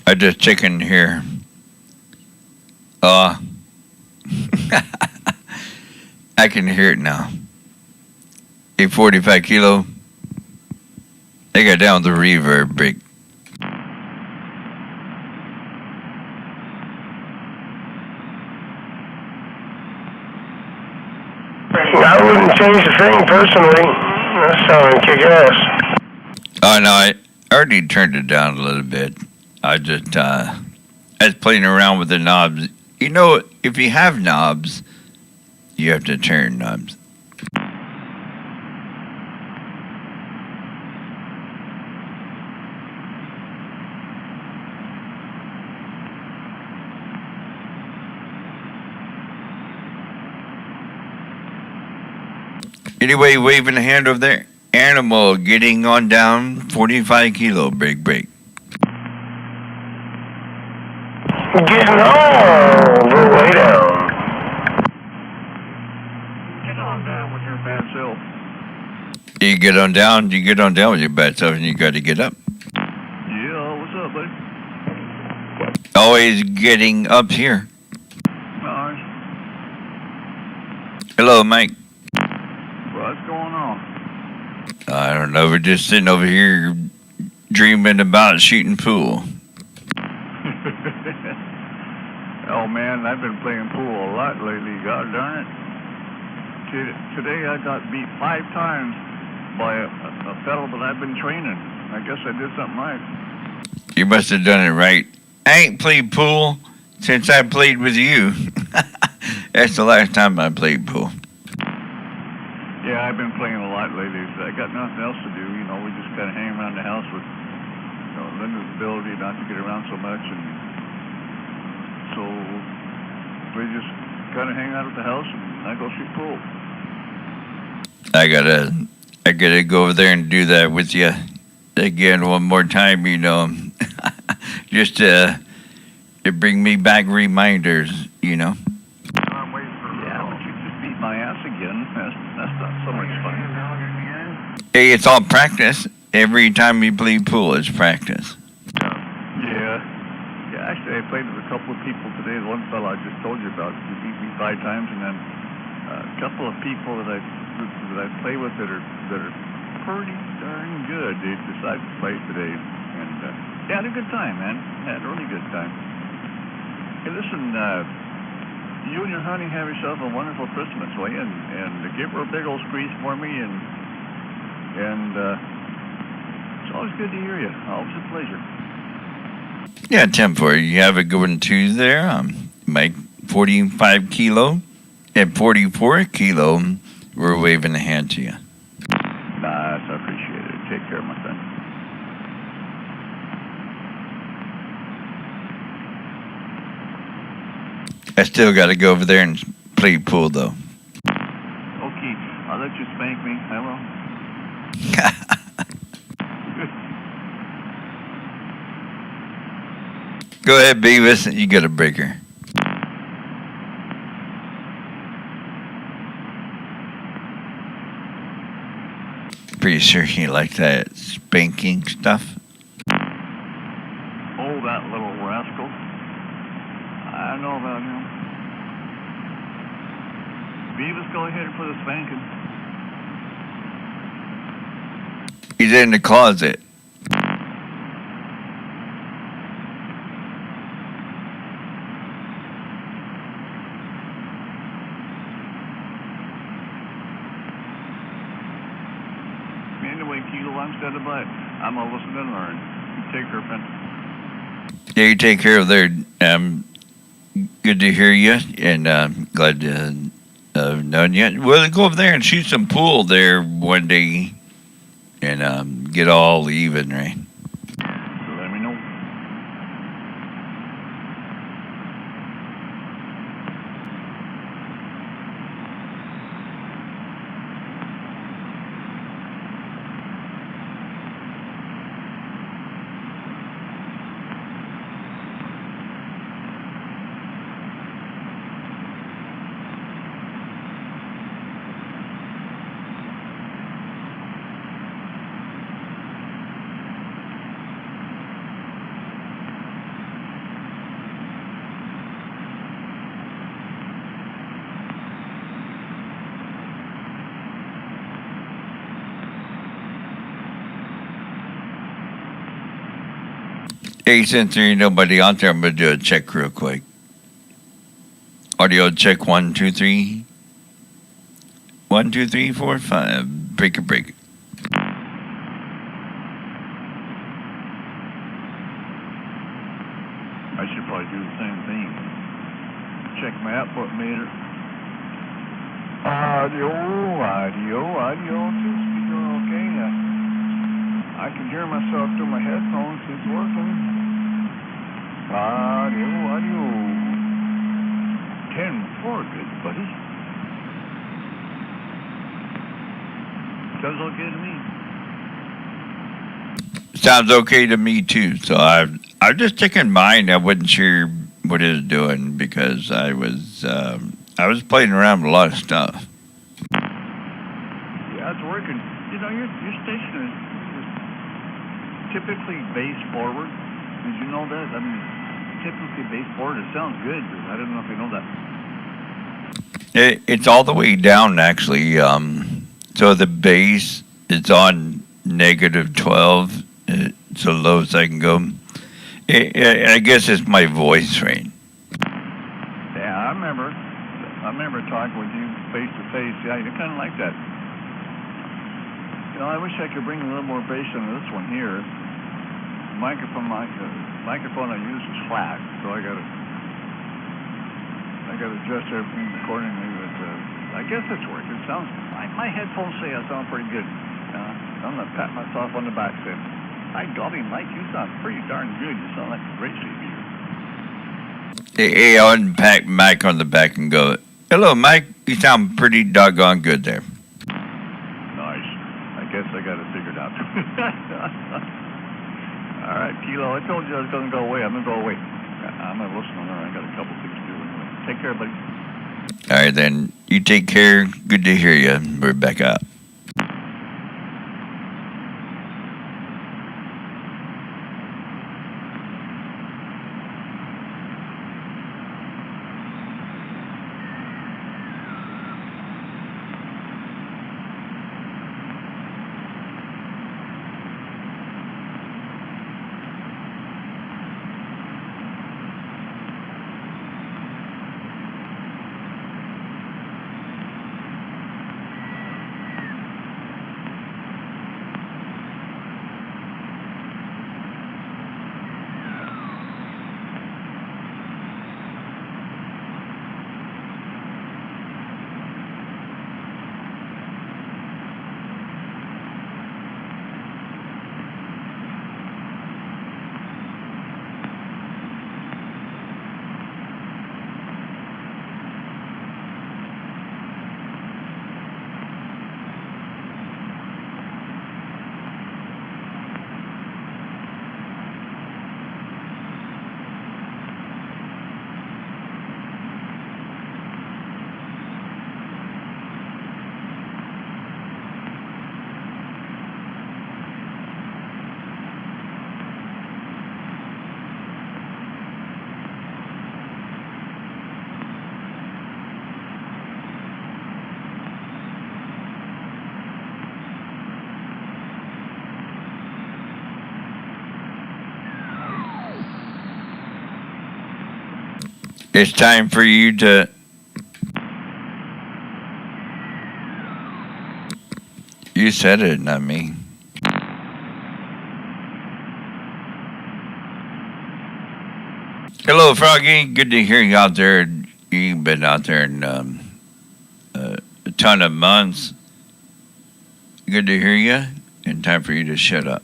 I just checking here. I can hear it now. A 45 kilo. They got down the reverb break.
I wouldn't change a thing personally. That sounded kick ass.
Oh no, I already turned it down a little bit. I was playing around with the knobs. You know, if you have knobs, you have to turn knobs. Anyway, waving a hand over there. Animal getting on down 45 kilo. Break.
Getting all the way down.
Get on down with your bad self.
You get on down with your bad self and you got to get up.
Yeah, what's up, buddy?
Always getting up here.
Nice.
Hello, Mike.
What's going on?
I don't know. We're just sitting over here dreaming about shooting pool.
Oh man, I've been playing pool a lot lately. God darn it! Today I got beat 5 times by a fellow that I've been training. I guess I did something right.
You must have done it right. I ain't played pool since I played with you. That's the last time I played pool.
Yeah, I've been playing a lot lately. I got nothing else to do. You know, we just kind of hang around the house with, you know, limited ability not to get around so much, and so we just kind of hang out at the house, and I go shoot pool.
I gotta go over there and do that with you again one more time. You know, just to bring me back reminders. You know.
I'm waiting for. Yeah, but you just beat my ass again. That's not so much fun.
Hey, it's all practice. Every time you play pool, it's practice.
Yeah. Actually, I played with a couple of people today. The one fellow I just told you about, he beat me 5 times, and then a couple of people that I play with that are pretty darn good. They decided to play today, and had a good time, man. Had a really good time. Hey, listen, you and your honey have yourself a wonderful Christmas, will you? And give her a big old squeeze for me, and it's always good to hear you. Always a pleasure.
Yeah, 10-4. You have a good one too there. Mike, 45 kilo. at 44 Kilo, we're waving a hand to you.
Nice, I appreciate it. Take care, my friend.
I still got to go over there and play pool, though.
Okay, I'll let you spank me. I will.
Go ahead, Beavis. You got a breaker. Pretty sure he liked that spanking stuff.
Oh, that little rascal. I know about him. Beavis, go ahead for the spanking.
He's in the closet.
Anyway, Kilo, I'm standing by. I'm gonna listen and learn. You take care, friend.
Yeah, you take care of there. Good to hear you, and glad to have known you. We'll go over there and shoot some pool there one day, and get all even, right?
Let me know.
Hey, since there ain't nobody out there, I'm gonna do a check real quick. Audio check 1, 2, 3. 1, 2, 3, 4, 5. Breaker, breaker.
I should probably do the same thing. Check my output meter. Audio. Two speaker, okay. I can hear myself through my headphones. It's working. Audio. 10-4, good buddy. Sounds okay to me.
Sounds okay to me too. So I'm just checking mine. I wasn't sure what it was doing because I was playing around with a lot of stuff.
Yeah, it's working. You know, your station is typically base forward. Did you know that? I mean, typically base forward. It sounds good, but I don't know if you know that.
It's all the way down actually. So the bass is on -12. It's the lowest I can go. I guess it's my voice, right?
Yeah, I remember talking with you face to face. Yeah, you're kind of like that. You know, I wish I could bring a little more bass into this one here. The microphone I use is flat, so I gotta adjust everything accordingly. But I guess it's working. It sounds. My headphones say I sound pretty good. I'm gonna pat myself on the back then. By golly, Mike, you sound pretty darn good. You sound like a great speaker.
Hey, I'll unpack Mike on the back and go, "Hello, Mike. You sound pretty doggone good there."
Nice. I guess I got it figured out. All right, Kilo. I told you I was gonna go away. I'm gonna go away. I'm gonna listen to her. I got a couple things to do anyway. Take care, buddy.
All right, then. You take care. Good to hear you. We're back up. It's time for you to. You said it, not me. Hello, Froggy. Good to hear you out there. You've been out there in a ton of months. Good to hear you. And time for you to shut up.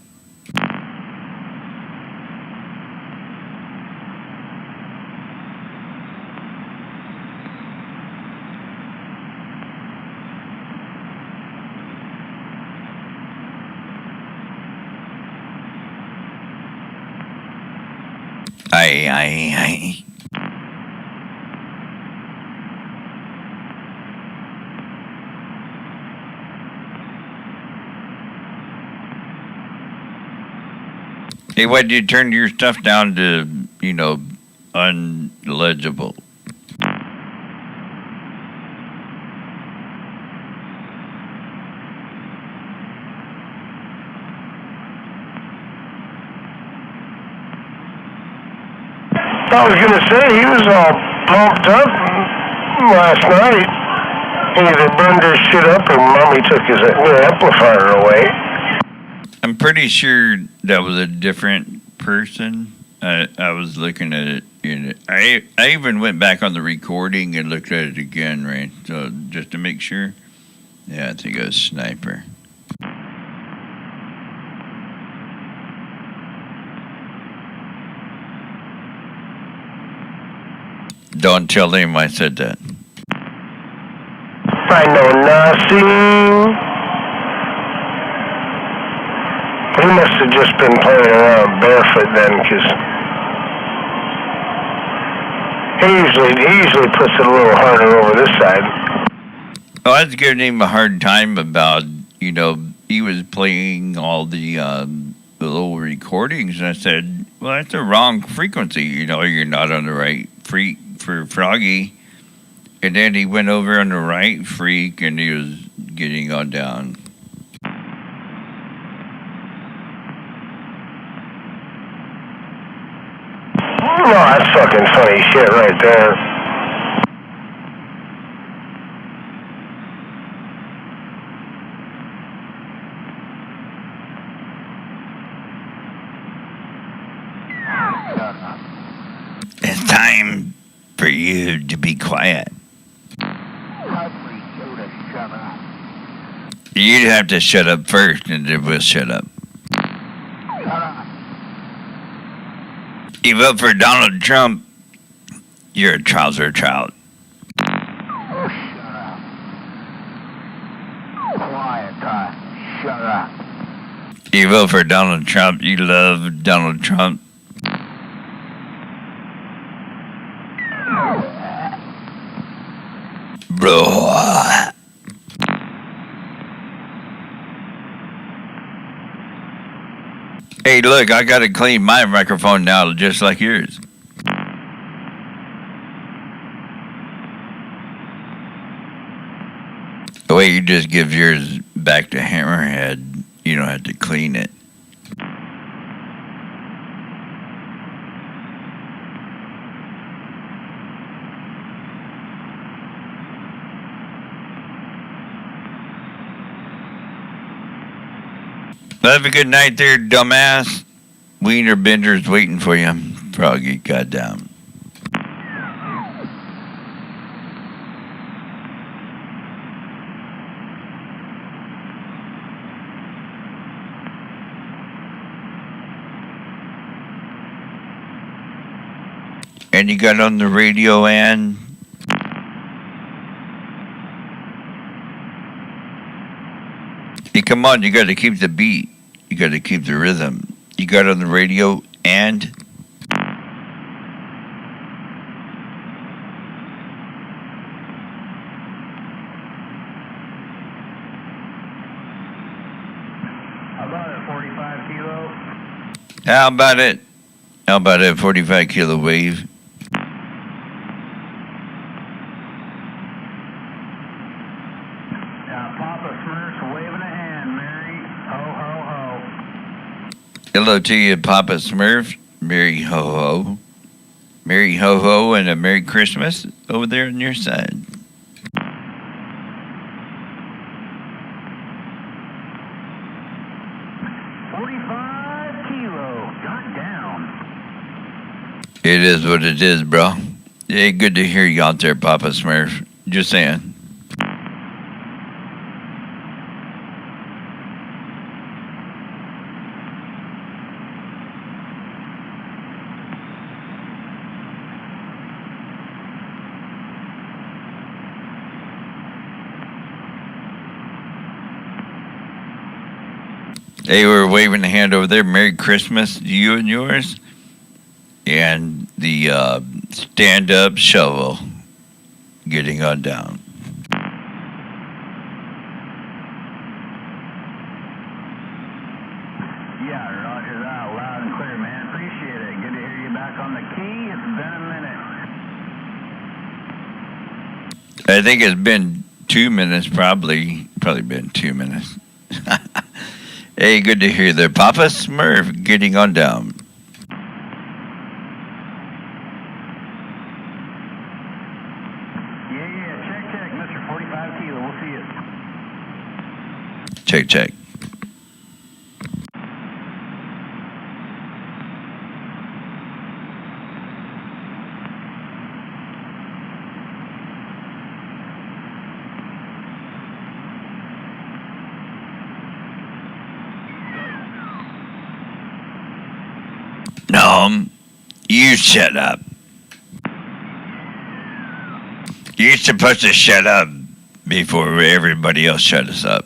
Aye. Hey, why did you turn your stuff down to, unlegible?
I was going to say, he was all pumped up last night. He either burned his shit up or Mommy took his new amplifier away.
I'm pretty sure that was a different person. I was looking at it. I even went back on the recording and looked at it again, right? So just to make sure. Yeah, I think it was Sniper. Don't tell him I said that.
I know nothing. He must have just been playing around barefoot then, because he usually puts it a little harder over this side.
Oh, I was giving him a hard time about, he was playing all the little recordings, and I said, well, that's the wrong frequency. You're not on the right freak for Froggy. And then he went over on the right freak, and he was getting on down.
Oh, that's fucking funny shit right there.
It's time for you to be quiet. You'd have to shut up first, and then we'll shut up. You vote for Donald Trump, you're a trouser child.
Shut up.
You vote for Donald Trump, you love Donald Trump. Bro. Hey, look, I got to clean my microphone now just like yours. The way you just give yours back to Hammerhead, you don't have to clean it. Have a good night there, dumbass. Wiener Bender's waiting for you. Froggy, goddamn. And you got on the radio, Ann? Hey, come on, you got to keep the beat. You got to keep the rhythm. You got on the radio, and
How about it, 45 kilo?
how about it? How about a 45 kilo wave?
Papa Smurf's waving a hand, Mary. Ho, ho, ho.
Hello to you, Papa Smurf. Mary ho ho. Merry ho ho and a Merry Christmas over there on your side.
45 kilo, got down.
It is what it is, bro. Hey, good to hear you out there, Papa Smurf. Just saying. Hey, we're waving a hand over there. Merry Christmas to you and yours. And the stand-up shovel getting on down.
Yeah, roger that. Loud and clear, man. Appreciate it. Good to hear you back on the key. It's been a minute.
I think it's been 2 minutes, probably been 2 minutes. Hey, good to hear there. Papa Smurf getting on down.
Yeah, check, Mr. 45 kilo. We'll see you.
Check. No, you shut up. You're supposed to shut up before everybody else shut us up.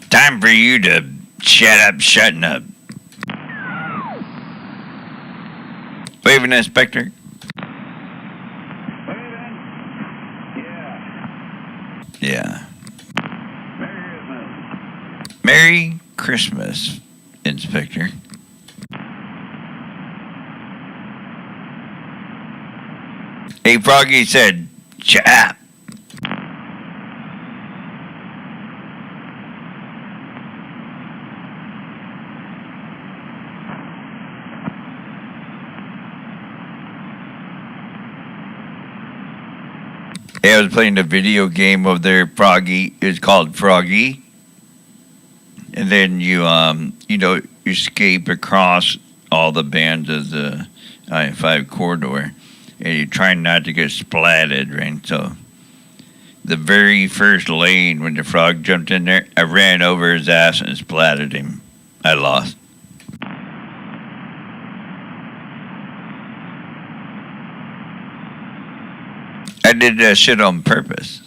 Time for you to shut up, shutting up. Waving, Inspector. Yeah. Merry Christmas, Inspector. Hey, Froggy said, shut up. Hey, I was playing a video game over there, Froggy. It's called Froggy. And then you escape across all the bands of the I-5 corridor. And you're trying not to get splatted, right? So the very first lane, when the frog jumped in there, I ran over his ass and splatted him. I lost. I did that shit on purpose.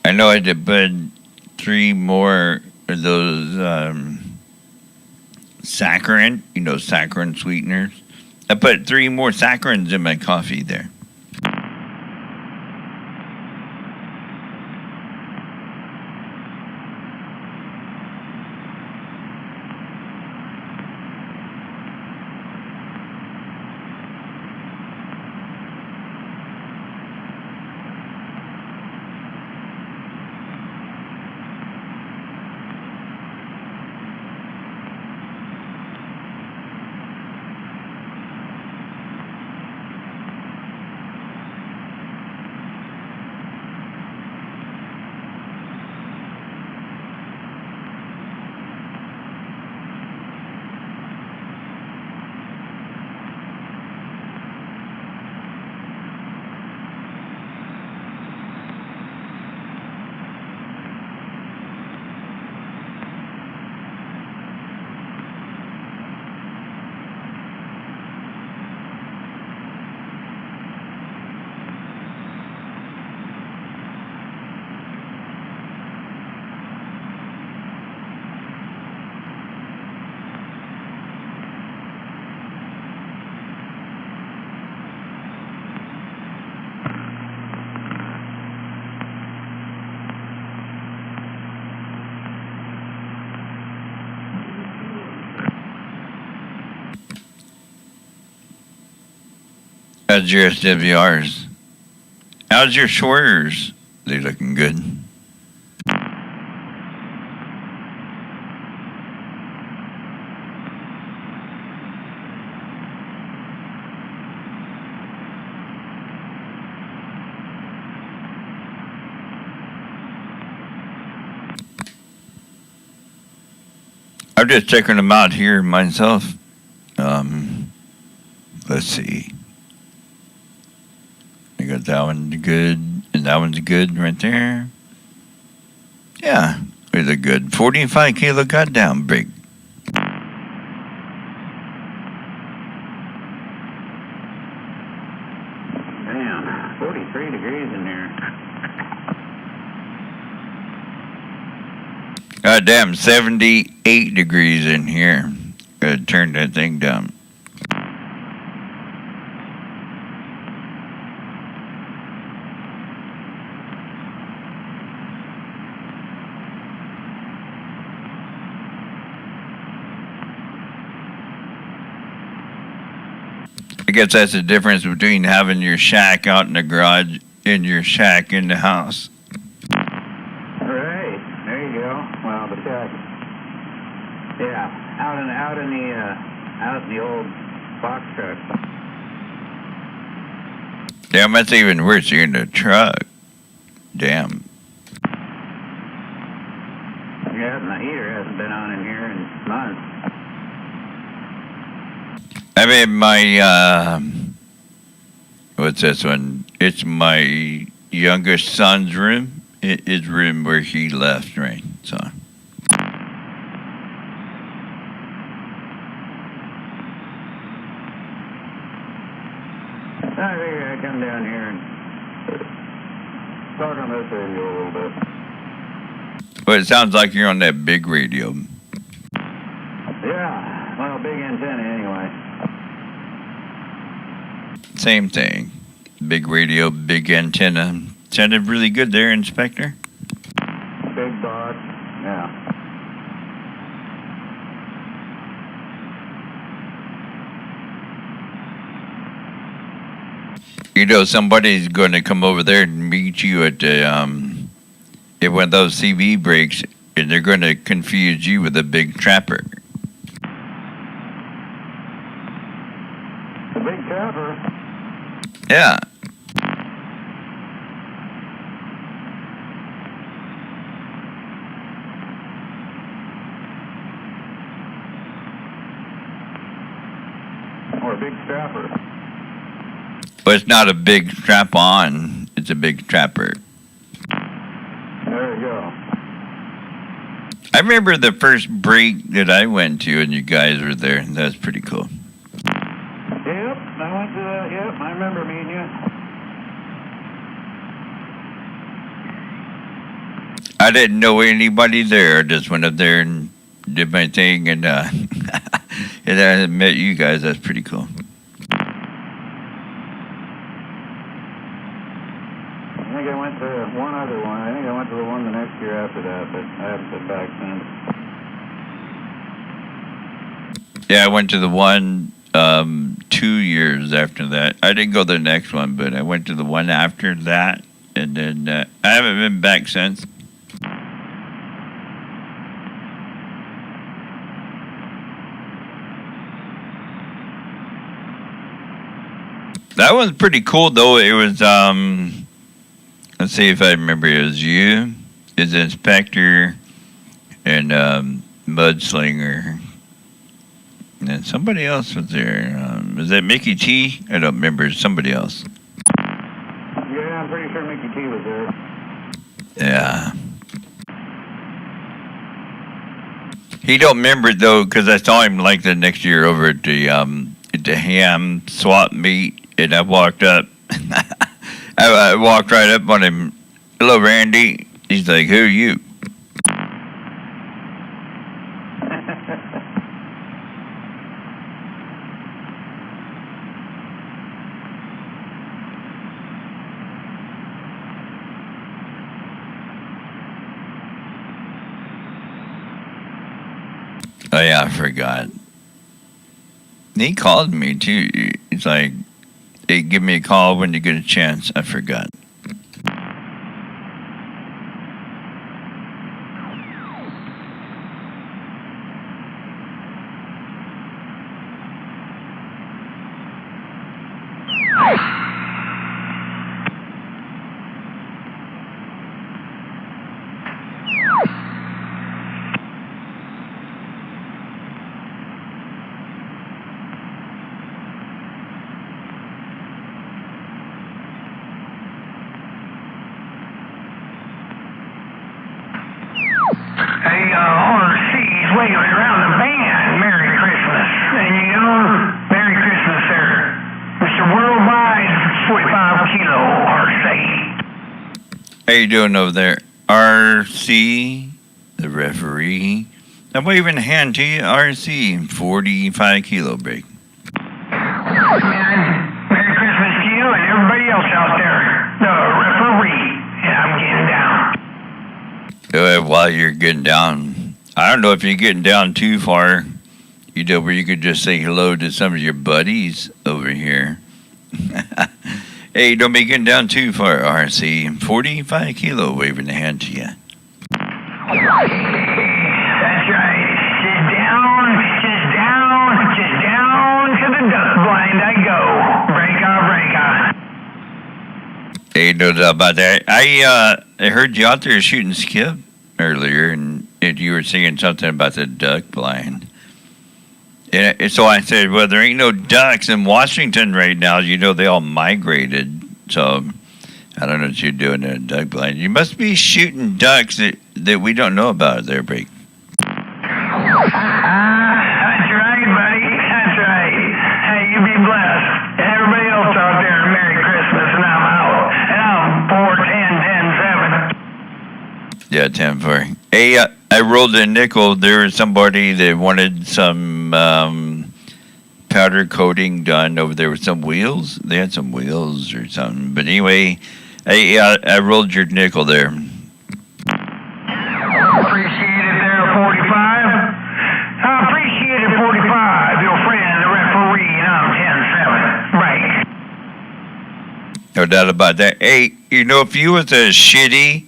I know I had to put 3 more of those saccharin, saccharin sweeteners. I put 3 more saccharins in my coffee there. How's your SWRs? How's your swears? They looking good? I'm just checking them out here myself. Let's see. I got that one good, and that one's good right there. Yeah, really good. 45 kilo got down big.
Damn, 43 degrees in here.
God damn, 78 degrees in here. Gotta turn that thing down. I guess that's the difference between having your shack out in the garage and your shack in the house.
Right, there you go. Well, the shack. Yeah, out in the old box truck.
Damn, that's even worse. You're in the truck. Damn.
Yeah, and the heater hasn't been on in here in months.
I'm in my, what's this one? It's my youngest son's room. His room where he left, right? So.
I figure I'd come down here and talk on this radio a little bit.
Well, it sounds like you're on that big radio.
Yeah, well, big antenna anyway.
Same thing. Big radio, big antenna. Sounded really good there, Inspector.
Big box, yeah.
You know, somebody's going to come over there and meet you at the, at one of those CV breaks, and they're going to confuse you with a big trapper.
The big trapper.
Yeah.
Or a big strapper.
Well, it's not a big strap on, it's a big trapper.
There you go.
I remember the first break that I went to, and you guys were there. That was pretty cool.
Yep, I went to that. Yep, I remember meeting you.
I didn't know anybody there. I just went up there and did my thing, and and I met you guys. That's pretty cool.
I think I went to one other one. I think I went to the one the next year after that, but I haven't been back since.
Yeah, I went to the one 2 years after that. I didn't go to the next one, but I went to the one after that, and then I haven't been back since. That one's pretty cool, though. It was, let's see if I remember. It was you, as Inspector, and Mudslinger. And then somebody else was there. Was that Mickey T? I don't remember. Somebody else.
Yeah, I'm pretty sure Mickey T was there.
Yeah. He don't remember it, though, because I saw him like the next year over at the ham swap meet, and I walked up. I walked right up on him. Hello, Randy. He's like, who are you? Oh, yeah, I forgot. He called me, too. He's like, Hey, give me a call when you get a chance. I forgot.
Hey, RC's waving around the band. Merry Christmas. And you know, Merry Christmas, sir. Mr. Worldwide 45 kilo RC.
How you doing over there? RC, the referee. I'm waving a hand to you. RC, 45 kilo break.
Man, Merry Christmas to you and everybody else out there. The referee. And I'm getting down.
While you're getting down, I don't know if you're getting down too far. You know, where you could just say hello to some of your buddies over here. Hey, don't be getting down too far, RC. 45 kilo waving a hand to you.
That's right. Just down to the duck blind I go. Break off.
Hey, no doubt about that. I heard you out there shooting skip earlier, and you were saying something about the duck blind. And so I said, well, there ain't no ducks in Washington right now. You know, they all migrated. So I don't know what you're doing in a duck blind. You must be shooting ducks that we don't know about there, Break.
That's right, buddy. That's right. Hey, you be blessed. And everybody else out there, Merry Christmas, and I'm out. And I'm 4, 10, 10, 7.
Yeah, 10-4. Hey, I rolled a nickel. There was somebody that wanted some powder coating done over there with some wheels. They had some wheels or something. But anyway, I rolled your nickel there.
Appreciate it there, 45. I appreciate it, 45. Your friend, the referee, and I'm 10-7. Right.
No doubt about that. Hey, you know, if you was a shitty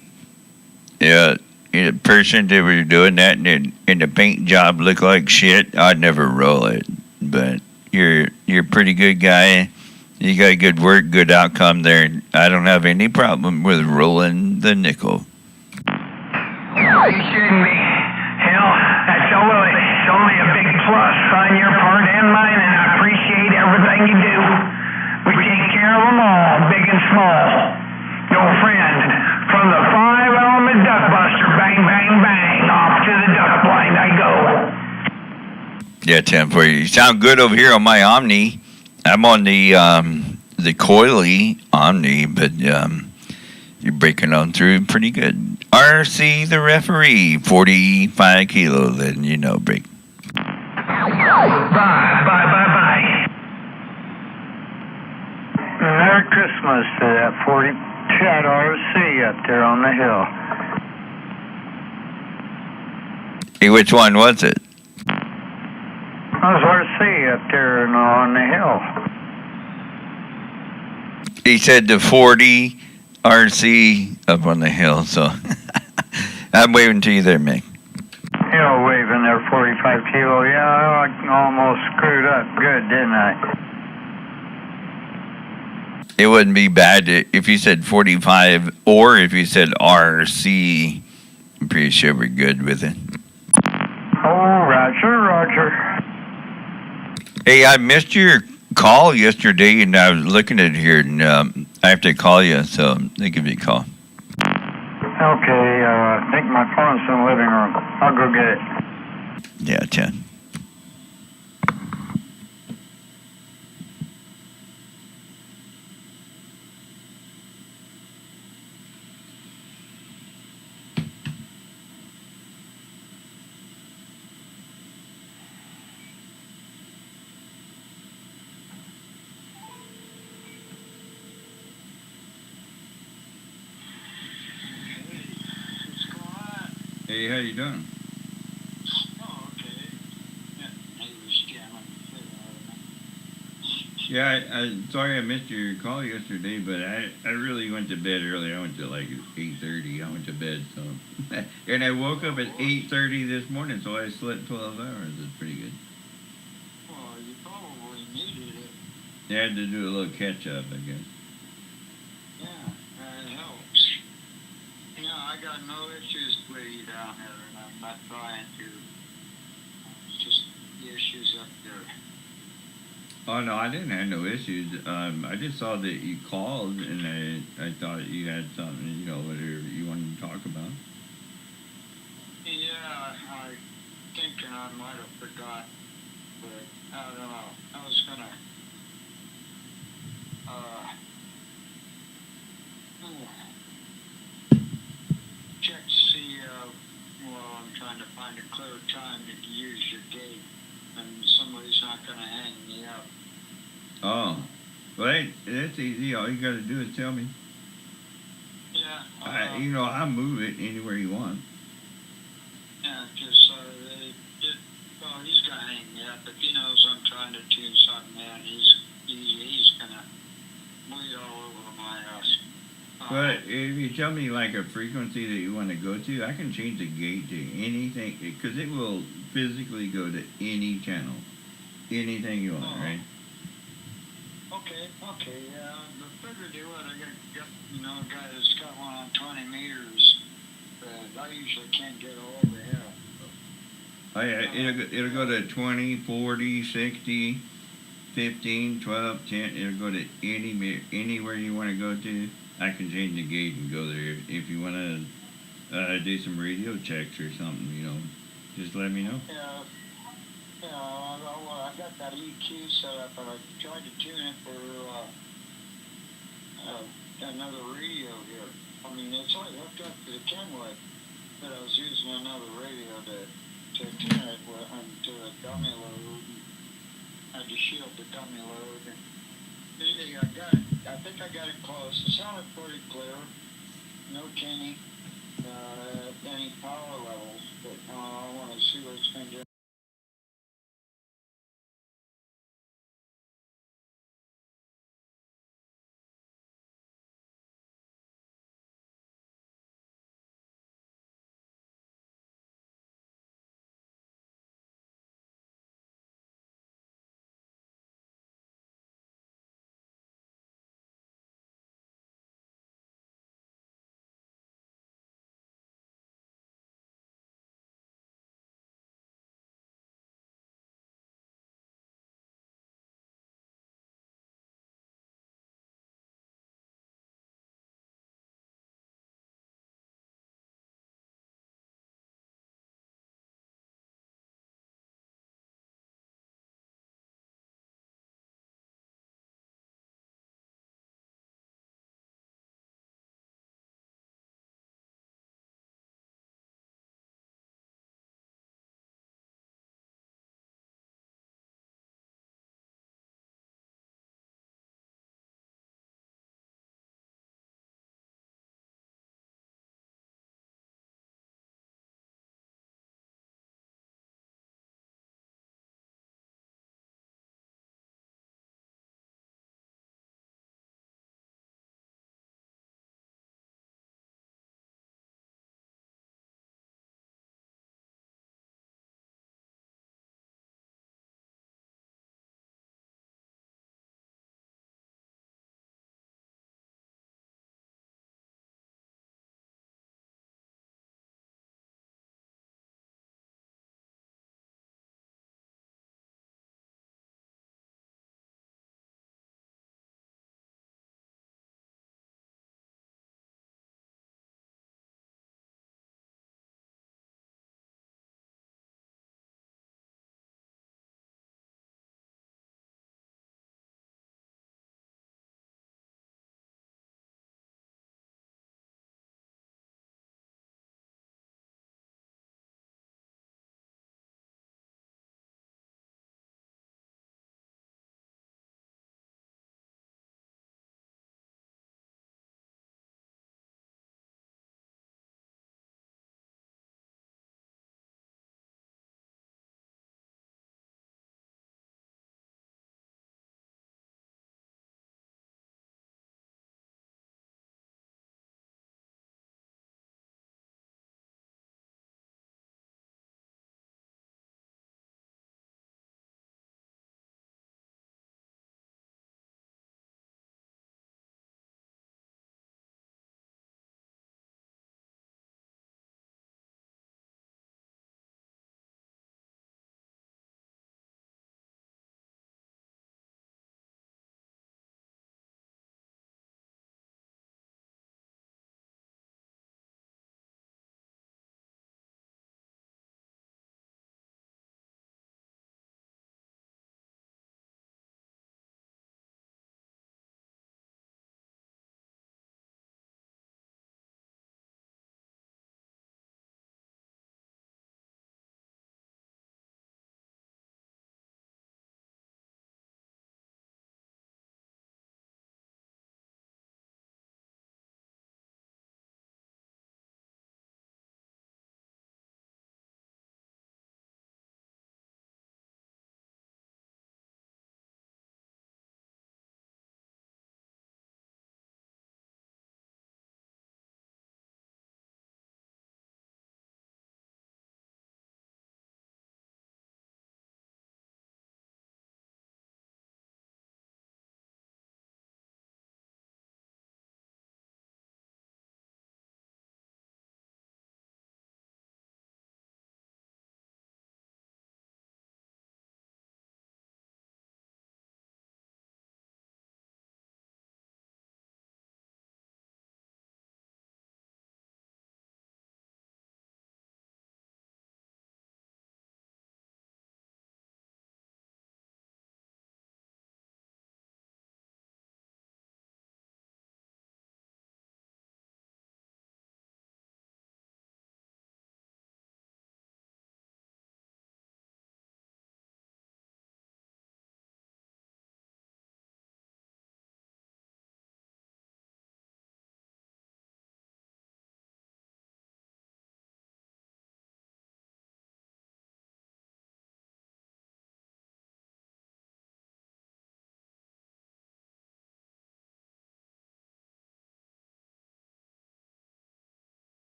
person that was doing that and the paint job looked like shit, I'd never roll it. But you're a pretty good guy. You got good work, good outcome there. I don't have any problem with rolling the nickel.
You shouldn't be. Hell, that's only a big plus on your part and mine, and I appreciate everything you do. We take care of them all, big and small. Your friend, from the 5-element duck buster, bang, bang, bang, off to the duck blind I go.
Yeah, 10-4. You sound good over here on my Omni. I'm on the coily Omni, but you're breaking on through pretty good. RC, the referee, 45 kilo, then you know, break.
Bye.
Merry Christmas to that 40 Chad RC up there on the hill.
Hey, which one was it?
That was RC up there on the hill.
He said the 40 RC up on the hill, so I'm waving to you there, Mick.
Hill waving there, 45 kilo. Yeah, I almost screwed up good, didn't I?
It wouldn't be bad if you said 45 or if you said RC. I'm pretty sure we're good with it.
Oh, Roger.
Hey, I missed your call yesterday, and I was looking at it here, and I have to call you, so they give you a call.
Okay, I think my phone's in the living room. I'll go get it.
Yeah, 10. Hey, how you doing?
Oh, okay. Yeah, he was scamming the shit out of me.
Yeah, sorry I missed your call yesterday, but I really went to bed early. I went to like 8:30. I went to bed, so and I woke up at 8:30 this morning, so I slept 12 hours. It's pretty good.
Well, you probably needed it.
I had to do a little catch up, I guess.
Yeah, it helps. You know, I got no issues with you down there, and I'm not trying to. It's just the issues up there.
Oh no, I didn't have no issues. I just saw that you called, and I thought you had something, whatever you wanted to talk about.
Yeah, I thinking I might have forgot, but I don't know. I was gonna, check to see, well, I'm trying to find a clear time to use your gate, and somebody's not gonna hang me up.
Oh, well, that's easy. All you got to do is tell me.
Yeah,
I'll move it anywhere you want.
yeah, just, well, he's gonna hang me up. If he knows I'm trying to tune something in, he's gonna bleed all over my ass.
But if you tell me like a frequency that you want to go to, I can change the gate to anything because it will physically go to any channel, anything you want, right?
Okay, the figured you would. I got a guy that's got one on 20 meters, but I usually can't get all over here.
Oh yeah, it'll go to 20, 40, 60, 15, 12, 10. It'll go to anywhere you want to go to. I can change the gate and go there. If you want to do some radio checks or something, just let me know.
Yeah, I got that EQ set up, and I tried to tune it for another radio here. I mean, it's only hooked up to the Kenwood, but I was using another radio to tune it to a dummy load. I had to shield the dummy load. And anyway, I think I got it close. It sounded pretty clear. No tinny, any power levels, but I want to see what it's going to do.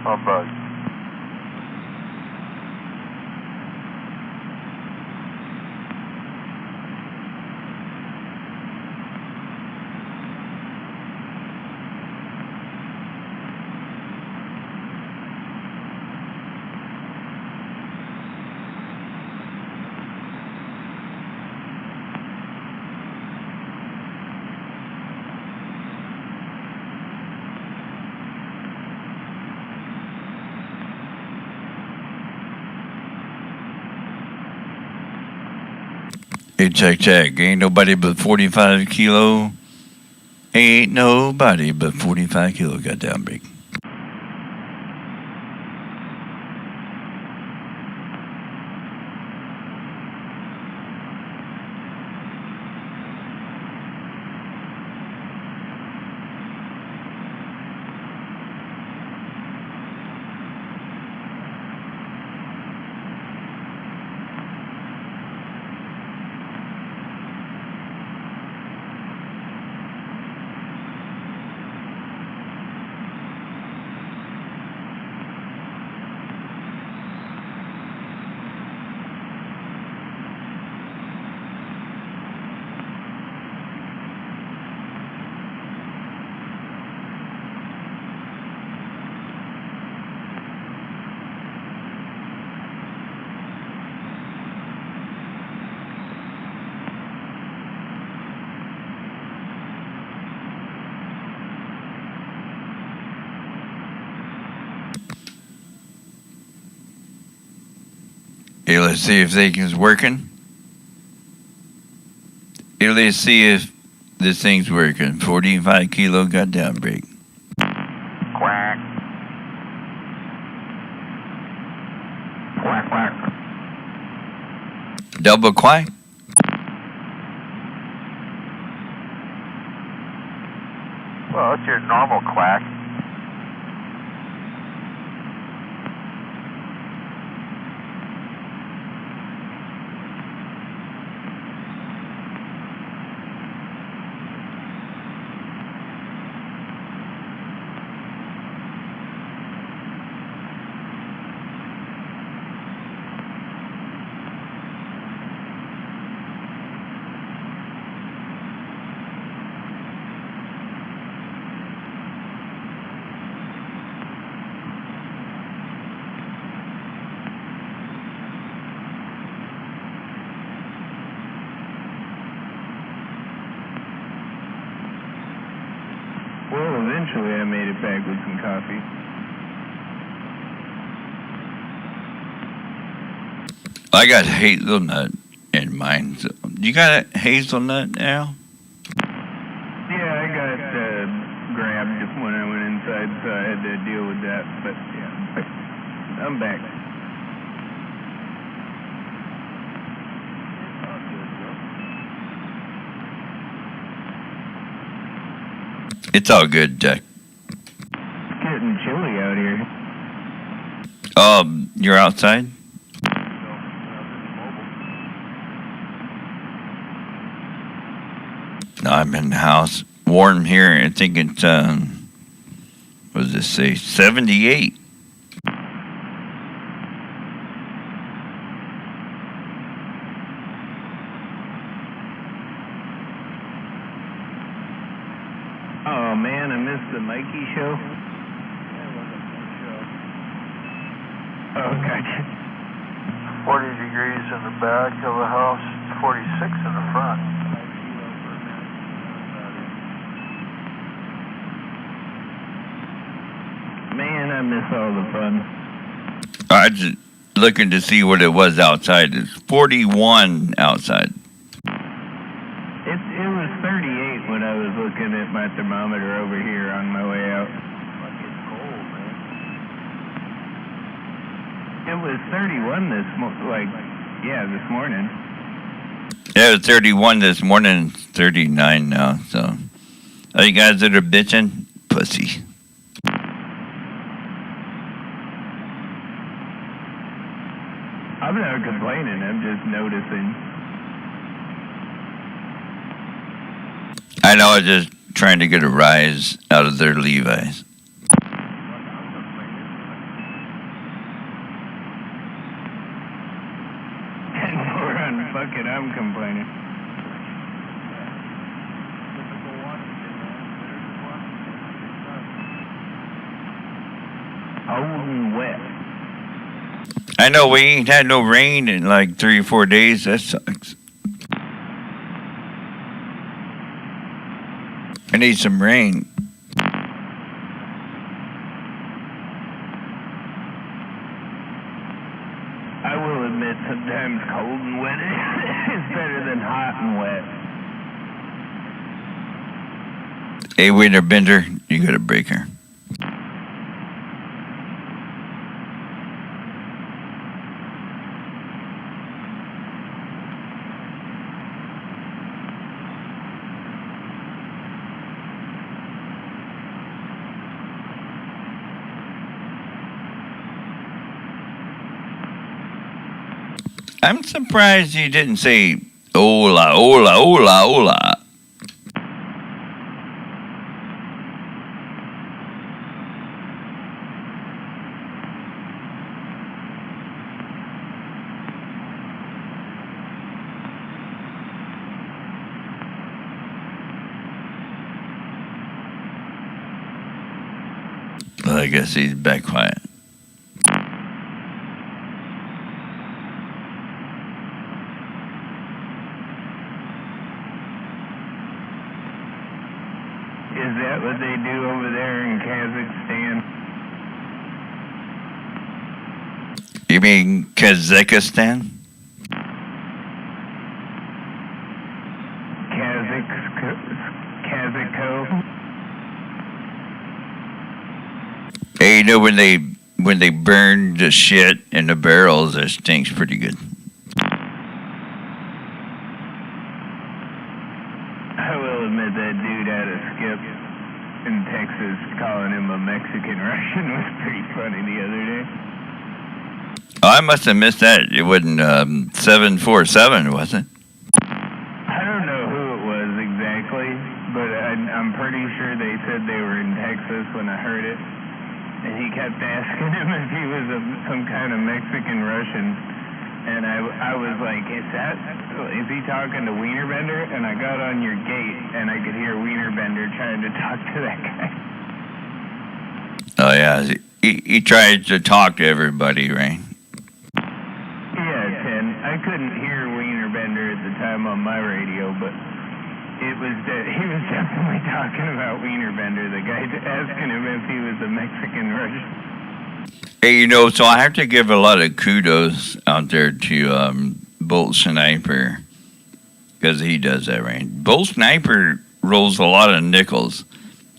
Humbug.
Hey, check. Ain't nobody but 45 kilo. Ain't nobody but 45 kilo. Goddamn big. Hey, let's see if they is working. Hey, let's see if this thing's working. 45 kilo goddamn brake.
Quack. Quack, quack.
Double quack.
Well, it's your normal quack.
Well, eventually I made it back with some coffee.
I got hazelnut in mine. So, you got a hazelnut now?
Yeah, I got grabbed when I went inside, so I had to deal with that. But yeah, I'm back.
It's all good, Jack.
It's getting chilly out here.
You're outside? No, I'm in the house. Warm here. I think it's, what does this say? 78.
Oh man, I missed the Mikey show. Oh, gotcha.
40 degrees in the back of the house, 46 in the front.
Man, I miss all the fun.
I just looking to see what it was outside. It's 41 outside.
It was 38 when I was looking at my thermometer over here on my way out.
Fucking cold, man.
It was 31 this morning.
Yeah, it was 31 this morning. It's 39 now. So, all you guys that are bitching, pussy.
I'm not complaining. I'm just noticing.
I know, I'm just trying to get a rise out of their Levi's.
fuck it, I'm complaining.
Typical Washington, man. There's Washington.
Cold and wet.
I know we ain't had no rain in like 3 or 4 days. That sucks. I need some rain.
I will admit sometimes cold and wet is better than hot and wet.
Hey, Winter Bender, you got a breaker. I'm surprised you didn't say hola, hola, hola, hola. Well, I guess he's back quiet.
Is that what they do over there in Kazakhstan?
You mean Kazakhstan?
Kazakhstan?
Hey, you know when they burn the shit in the barrels, it stinks pretty good.
I will admit that dude out of Skip in Texas calling him a Mexican Russian was pretty funny the other day.
Oh, I must have missed that. It wasn't 747, was it?
I don't know who it was exactly, but I'm pretty sure they said they were in Texas when I heard it. And he kept asking him if he was some kind of Mexican Russian. And I was like, is he talking to Wienerbender? And I got on your gate and I could hear Wienerbender trying to talk to that guy.
Oh, yeah. He tried to talk to everybody, right?
Yeah, Ken. I couldn't hear Wienerbender at the time on my radio, but he was definitely talking about Wienerbender, the guy asking him if he was a Mexican Russian.
Hey, you know, so I have to give a lot of kudos out there to Bolt Sniper, because he does that, right? Bolt Sniper rolls a lot of nickels,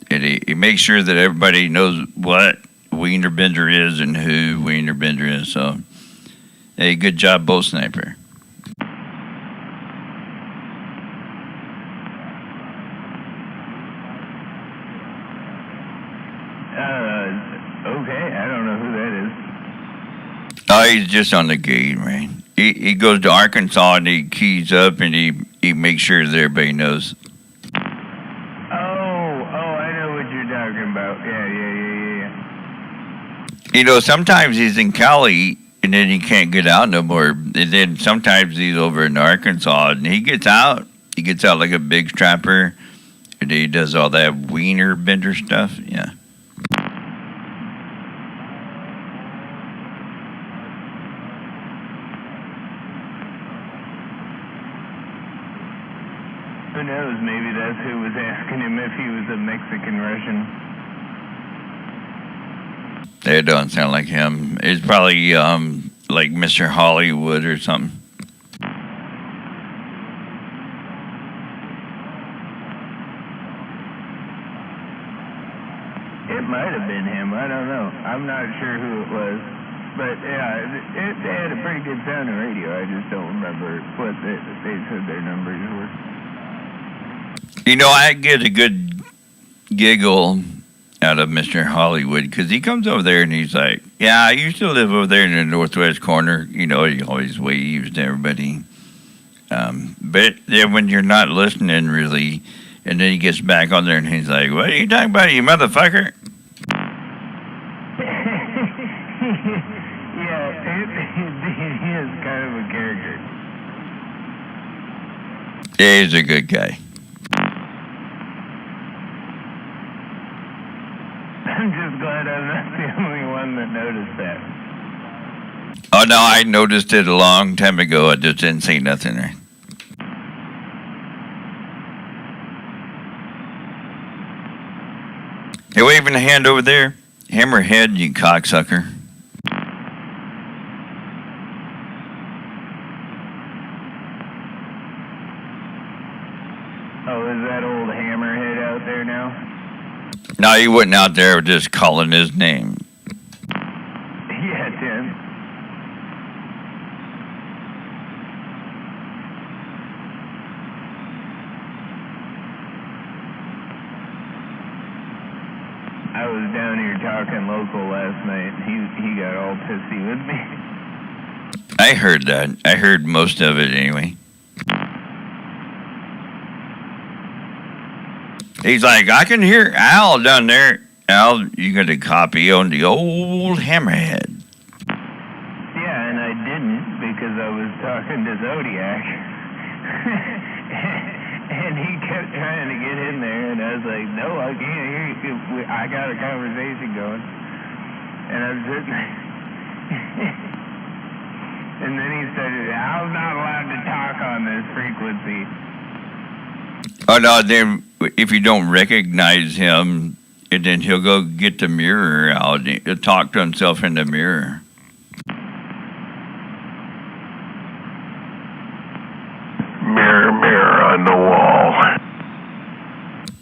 and he makes sure that everybody knows what Wienerbender is and who Wienerbender is. So, hey, good job, Bolt Sniper.
Okay, I don't know who that is.
Oh, he's just on the gate, right? He goes to Arkansas and he keys up and he makes sure that everybody knows.
Oh, I know what you're talking about. Yeah.
You know, sometimes he's in Cali and then he can't get out no more. And then sometimes he's over in Arkansas and he gets out. He gets out like a big strapper and he does all that Wienerbender stuff. Yeah.
Who knows? Maybe that's who was asking him if he was a Mexican Russian.
It doesn't sound like him. It's probably like Mr. Hollywood or something.
It might have been him. I don't know. I'm not sure who it was. But yeah, they had a pretty good sound on radio. I just don't remember what they said their numbers were.
You know, I get a good giggle out of Mr. Hollywood because he comes over there and he's like, yeah, I used to live over there in the northwest corner. You know, he always waves to everybody. But then when you're not listening really, and then he gets back on there and he's like, what are you talking about, you motherfucker?
Yeah, he is kind of a character.
Yeah, he's a good guy.
I'm just glad I'm not the only one that noticed that.
Oh, no, I noticed it a long time ago. I just didn't say nothing there. Hey, waving a hand over there. Hammerhead, you cocksucker.
Oh, is that old Hammerhead out there now?
No, he wasn't out there just calling his name.
Yeah, Tim. I was down here talking local last night. He got all pissy with me.
I heard that. I heard most of it anyway. He's like, I can hear Al down there. Al, you got a copy on the old Hammerhead.
Yeah, and I didn't because I was talking to Zodiac. And he kept trying to get in there, and I was like, no, I can't hear you. I got a conversation going. And I'm sitting there. And then he started, I'm not allowed to talk on this frequency.
Oh, no, then if you don't recognize him, and then he'll go get the mirror out and he'll talk to himself in the mirror.
Mirror, mirror on the wall.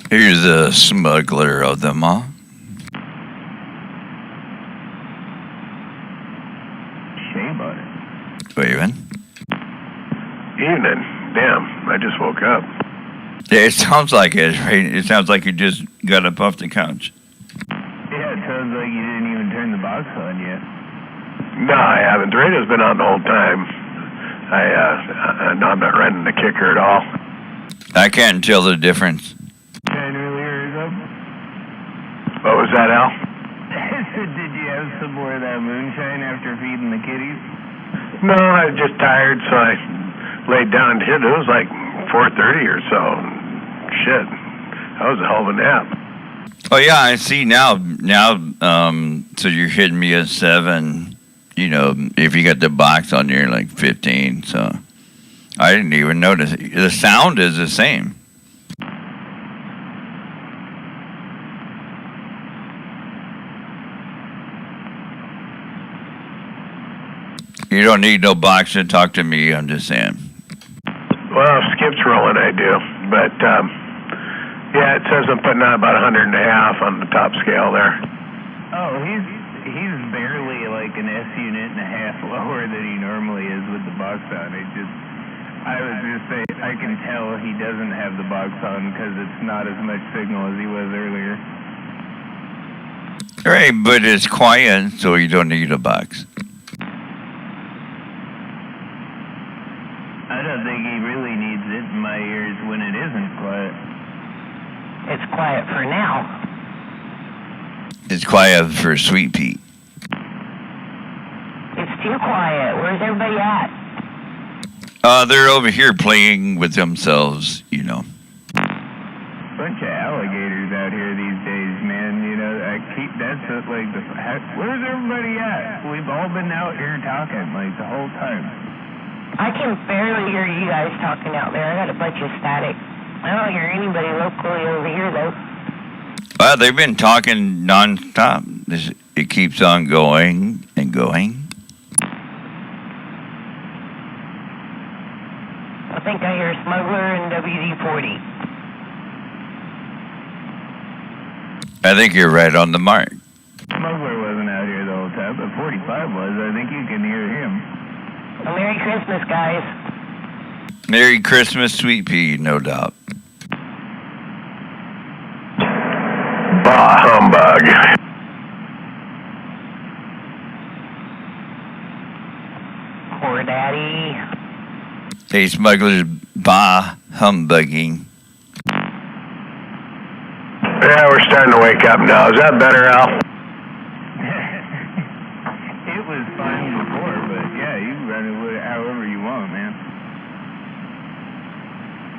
Here's the smuggler of them all.
Shea butter.
Waving.
Evening. Damn, I just woke up.
Yeah, it sounds like it, right? It sounds like you just got up off the couch.
Yeah, it sounds like you didn't even turn the box on yet.
No, I haven't. The radio's been on the whole time. I'm not running the kicker at all.
I can't tell the difference.
Turn earlier or something?
What was that, Al?
I said, did you have some more of that moonshine after feeding the kitties?
No, I was just tired, so I laid down to hit. It was like 4:30 or so. Shit, that was a hell of a nap.
Oh yeah, I see now. So you're hitting me at 7. You know, if you got the box on, you're like 15. So I didn't even notice it. The sound is the same. You don't need no box to talk to me. I'm just saying.
Well, if Skip's rolling, I do. But, yeah, it says I'm putting out about 100.5 on the top scale there.
Oh, he's barely like an S unit and a half lower than he normally is with the box on. I was just saying, I can tell he doesn't have the box on because it's not as much signal as he was earlier.
Right, but it's quiet, so you don't need a box.
I don't think he really needs it in my ears when it isn't quiet.
It's quiet for now.
It's quiet for Sweet Pete.
It's too quiet. Where's everybody at?
They're over here playing with themselves, you know.
Bunch of alligators out here these days, man. You know, where's everybody at? We've all been out here talking like the whole time.
I can barely hear you guys talking out there. I got a bunch of static. I don't hear anybody locally over here, though.
Well, they've been talking nonstop. It keeps on going and going.
I think I hear Smuggler and WD-40.
I think you're right on the mark.
Smuggler wasn't out here the whole time, but 45 was. I think you can hear him.
Well, Merry Christmas, guys.
Merry Christmas, Sweet Pea, no doubt.
Bah humbug.
Poor Daddy.
Hey, smugglers, bah humbugging.
Yeah, we're starting to wake up now. Is that better, Al?
It was fine before, but yeah, you can run it however you want, man.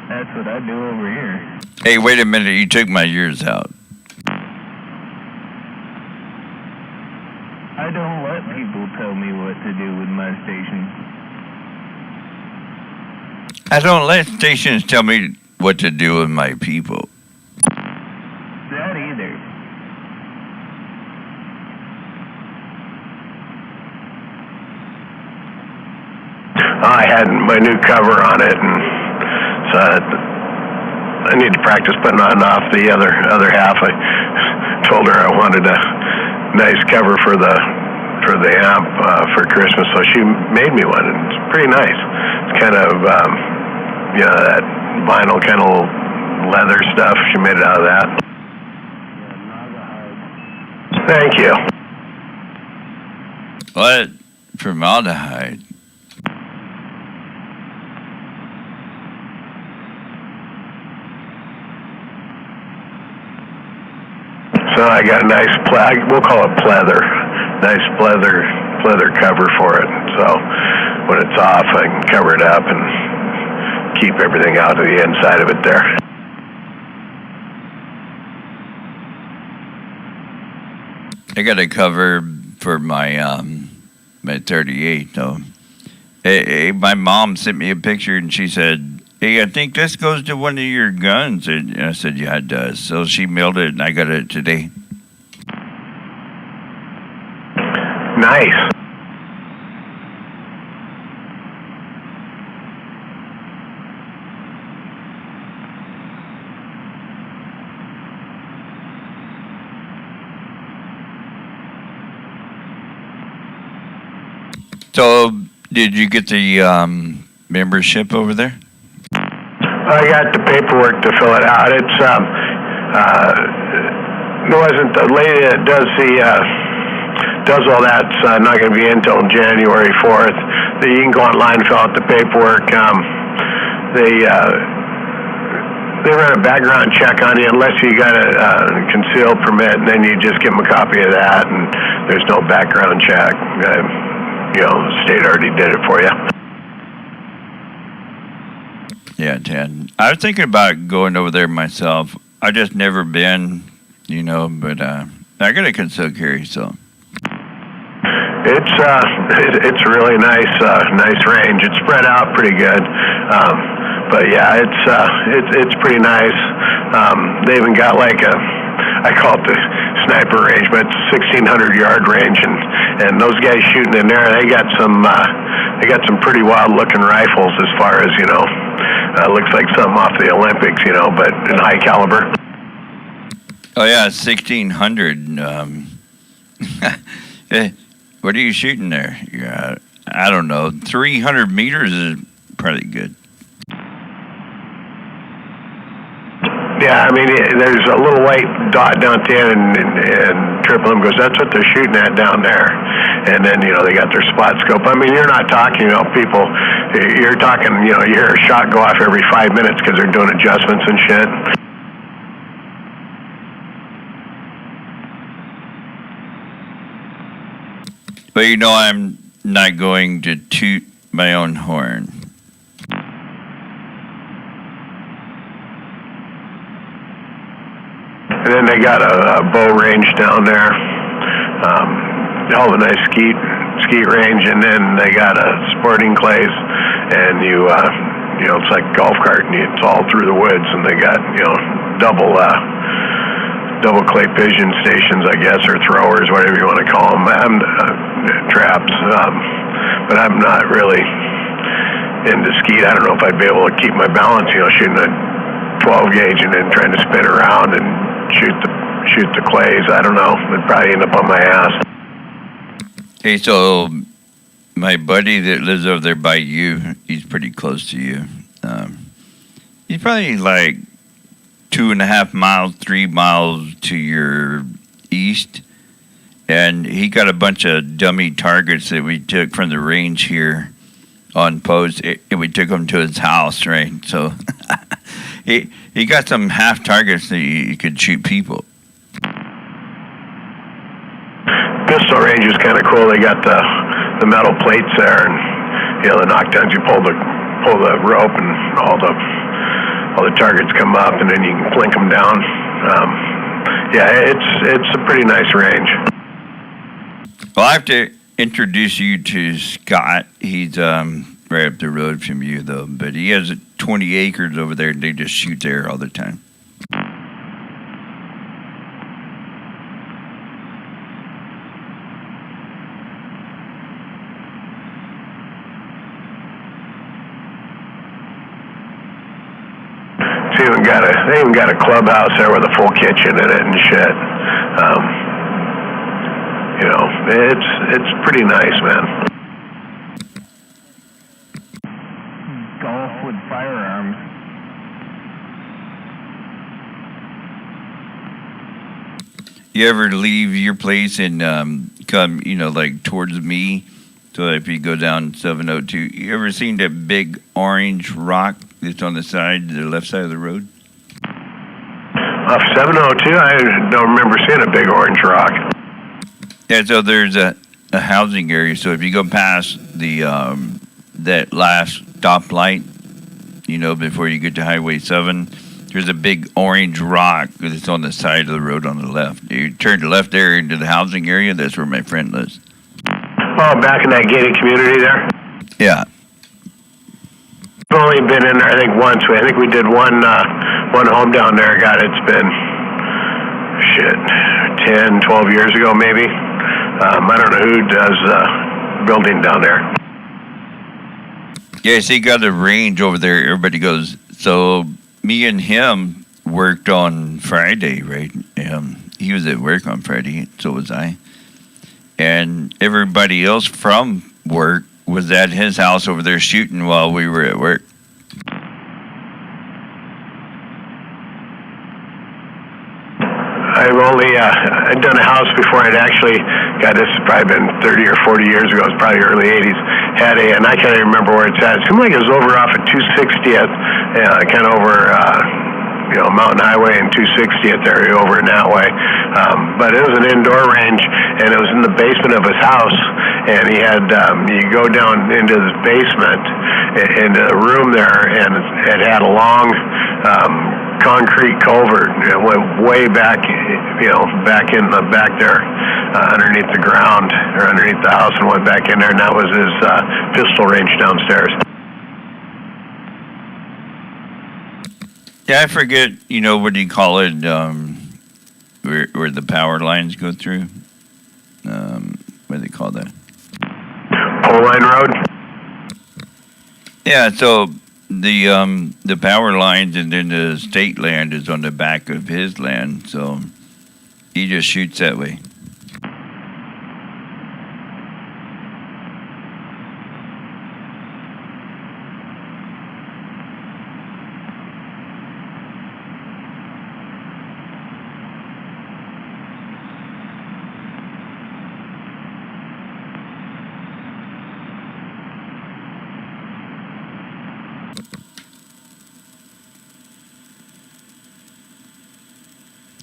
That's what I do over here.
Hey, wait a minute. You took my ears out.
I don't let people tell me what to do with my station.
I don't let stations tell me what to do with my people.
That either.
I had my new cover on it, and so I need to practice putting on off the other half. I told her I wanted a nice cover for the amp for Christmas, so she made me one, and it's pretty nice. It's kind of that vinyl kind of leather stuff. She made it out of that. Thank you.
What? Formaldehyde?
So I got a nice we'll call it pleather. Nice pleather cover for it. So when it's off, I can cover it up and keep everything out of the inside of it there.
I got a cover for my my 38 though. Hey, my mom sent me a picture and she said, "Hey, I think this goes to one of your guns." And I said, "Yeah, it does." So she mailed it and I got it today.
Nice.
So, did you get the membership over there?
I got the paperwork to fill it out. It's there wasn't the lady that does all that's not going to be in until January 4th. You can go online and fill out the paperwork. They run a background check on you unless you got a concealed permit, and then you just give them a copy of that, and there's no background check. The state already did it for you.
Yeah, Ted. I was thinking about going over there myself. I just never been, but I got a concealed carry, so.
It's really nice range. It's spread out pretty good, but yeah, it's pretty nice. They even got I call it the sniper range, but it's 1,600-yard range, and those guys shooting in there, they got some pretty wild-looking rifles as far as looks like something off the Olympics, but in high caliber.
Oh yeah, 1,600. What are you shooting there? I don't know. 300 meters is probably good.
Yeah, I mean, there's a little white dot down at the end, and Triple M goes, "That's what they're shooting at down there." And then, they got their spot scope. I mean, you're not talking, people, you're talking, you hear a shot go off every 5 minutes because they're doing adjustments and shit.
But I'm not going to toot my own horn.
And then they got a bow range down there, all the nice skeet range, and then they got a sporting clays, and it's like a golf cart, and it's all through the woods, and they got double clay pigeon stations, I guess, or throwers, whatever you want to call them, traps. But I'm not really into skeet. I don't know if I'd be able to keep my balance, shooting a 12 gauge and then trying to spin around and shoot the clays. I don't know. It'd probably end up on my ass.
Hey, so my buddy that lives over there by you, he's pretty close to you. He's probably like 2.5 miles, 3 miles to your east. And he got a bunch of dummy targets that we took from the range here on post, and we took them to his house, right? So he got some half targets that you could shoot people.
Pistol range is kind of cool. They got the metal plates there, and the knockdowns. You pull the rope, and all the all the targets come up, and then you can blink them down. Yeah, it's a pretty nice range.
Well, I have to introduce you to Scott. He's right up the road from you, though, but he has 20 acres over there, and they just shoot there all the time.
They even got a clubhouse there with a full kitchen in it and shit. You know, it's pretty nice, man.
Golf with firearms.
You ever leave your place and come, like towards me? So if you go down 702, you ever seen that big orange rock that's on the left side of the road?
Off 702, I don't remember seeing a big orange rock.
Yeah, so there's a housing area. So if you go past the that last stoplight, before you get to Highway 7, there's a big orange rock that's on the side of the road on the left. You turn left there into the housing area. That's where my friend lives.
Oh, back in that gated community there?
Yeah.
I've only been in there, I think, once. I think we did one home down there. God, it's been, 10, 12 years ago, maybe. I don't know who does building down there.
Yeah, so you got a range over there. Everybody goes, so me and him worked on Friday, right? He was at work on Friday, so was I. And everybody else from work was at his house over there shooting while we were at work.
I've only I'd done a house before. I'd actually, God, this has probably been 30 or 40 years ago. It's probably early 80s. Had and I can't even remember where it's at. It seemed like it was over off at 260th, kind of over, Mountain Highway and 260th area over in that way. But it was an indoor range, and it was in the basement of his house. And he had, you go down into the basement, into the room there, and it had a long concrete culvert. It went way back, back in the back there, underneath the ground, or underneath the house, and went back in there, and that was his pistol range downstairs.
Yeah, I forget, what do you call it, where the power lines go through? What do they call that?
Pole line road?
Yeah, so the power lines and then the state land is on the back of his land, so he just shoots that way.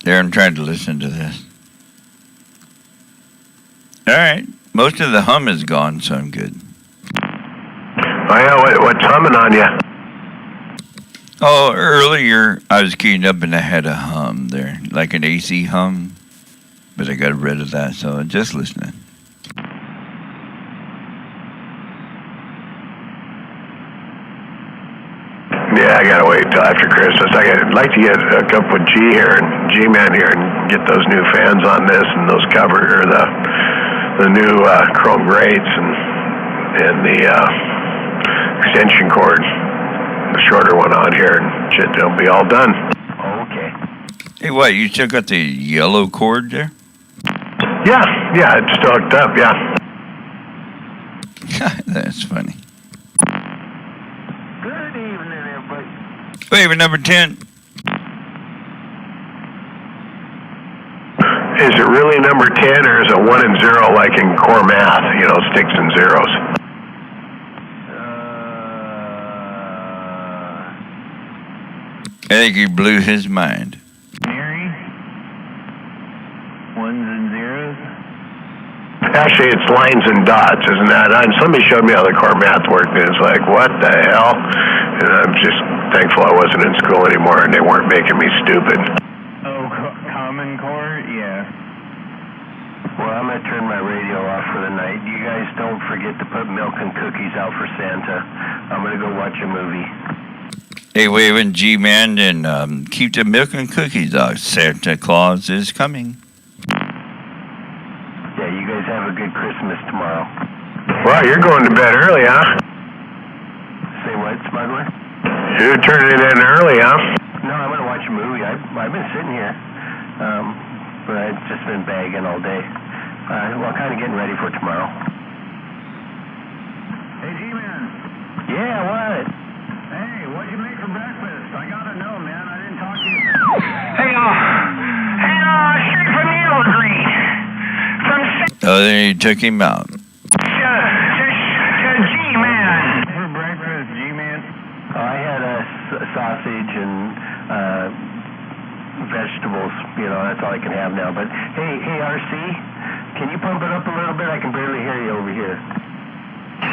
There, I'm trying to listen to this. All right. Most of the hum is gone, so I'm good.
Oh, yeah, what's humming on you?
Oh, earlier I was keying up and I had a hum there, like an AC hum, but I got rid of that, so I'm just listening.
Yeah, I gotta wait till after Christmas. I'd like to get hooked up with G-Man here, and get those new fans on this, and those the new chrome grates, and the extension cord, the shorter one on here, and shit, they'll be all done.
Okay.
Hey, what, you still got the yellow cord there?
Yeah, it's still hooked up, yeah.
That's funny.
Good evening, everybody.
Wait, but number 10.
Is it really number 10, or is it 1 and 0 like in core math, sticks and zeros?
I think he blew his mind.
Mary? Ones and zeros?
Actually, it's lines and dots, isn't that? And somebody showed me how the core math worked, and it's like, what the hell? And I'm just thankful I wasn't in school anymore and they weren't making me stupid.
Oh, Common Core? Yeah.
Well, I'm going to turn my radio off for the night. You guys don't forget to put milk and cookies out for Santa. I'm going to go watch a movie.
Hey, Waving G-Man, and keep the milk and cookies out. Santa Claus is coming.
Yeah, you guys have a good Christmas tomorrow.
Well, you're going to bed early, huh?
Say what, Smuggler?
You're turning it in early, huh?
No, I'm going to watch a movie. I've been sitting here, but I've just been bagging all day. Well, kind of getting ready for tomorrow.
Hey, G-Man.
Yeah, what?
Hey, what'd you make for breakfast? I gotta know, man. I didn't talk to you.
Hey, straight from Yellow Green. From
Oh, then he took him out.
to G-Man.
For breakfast, G-Man?
I had a sausage and vegetables. You know, that's all I can have now. But hey, RC, can you pump it up a little bit? I can barely hear you over here.
I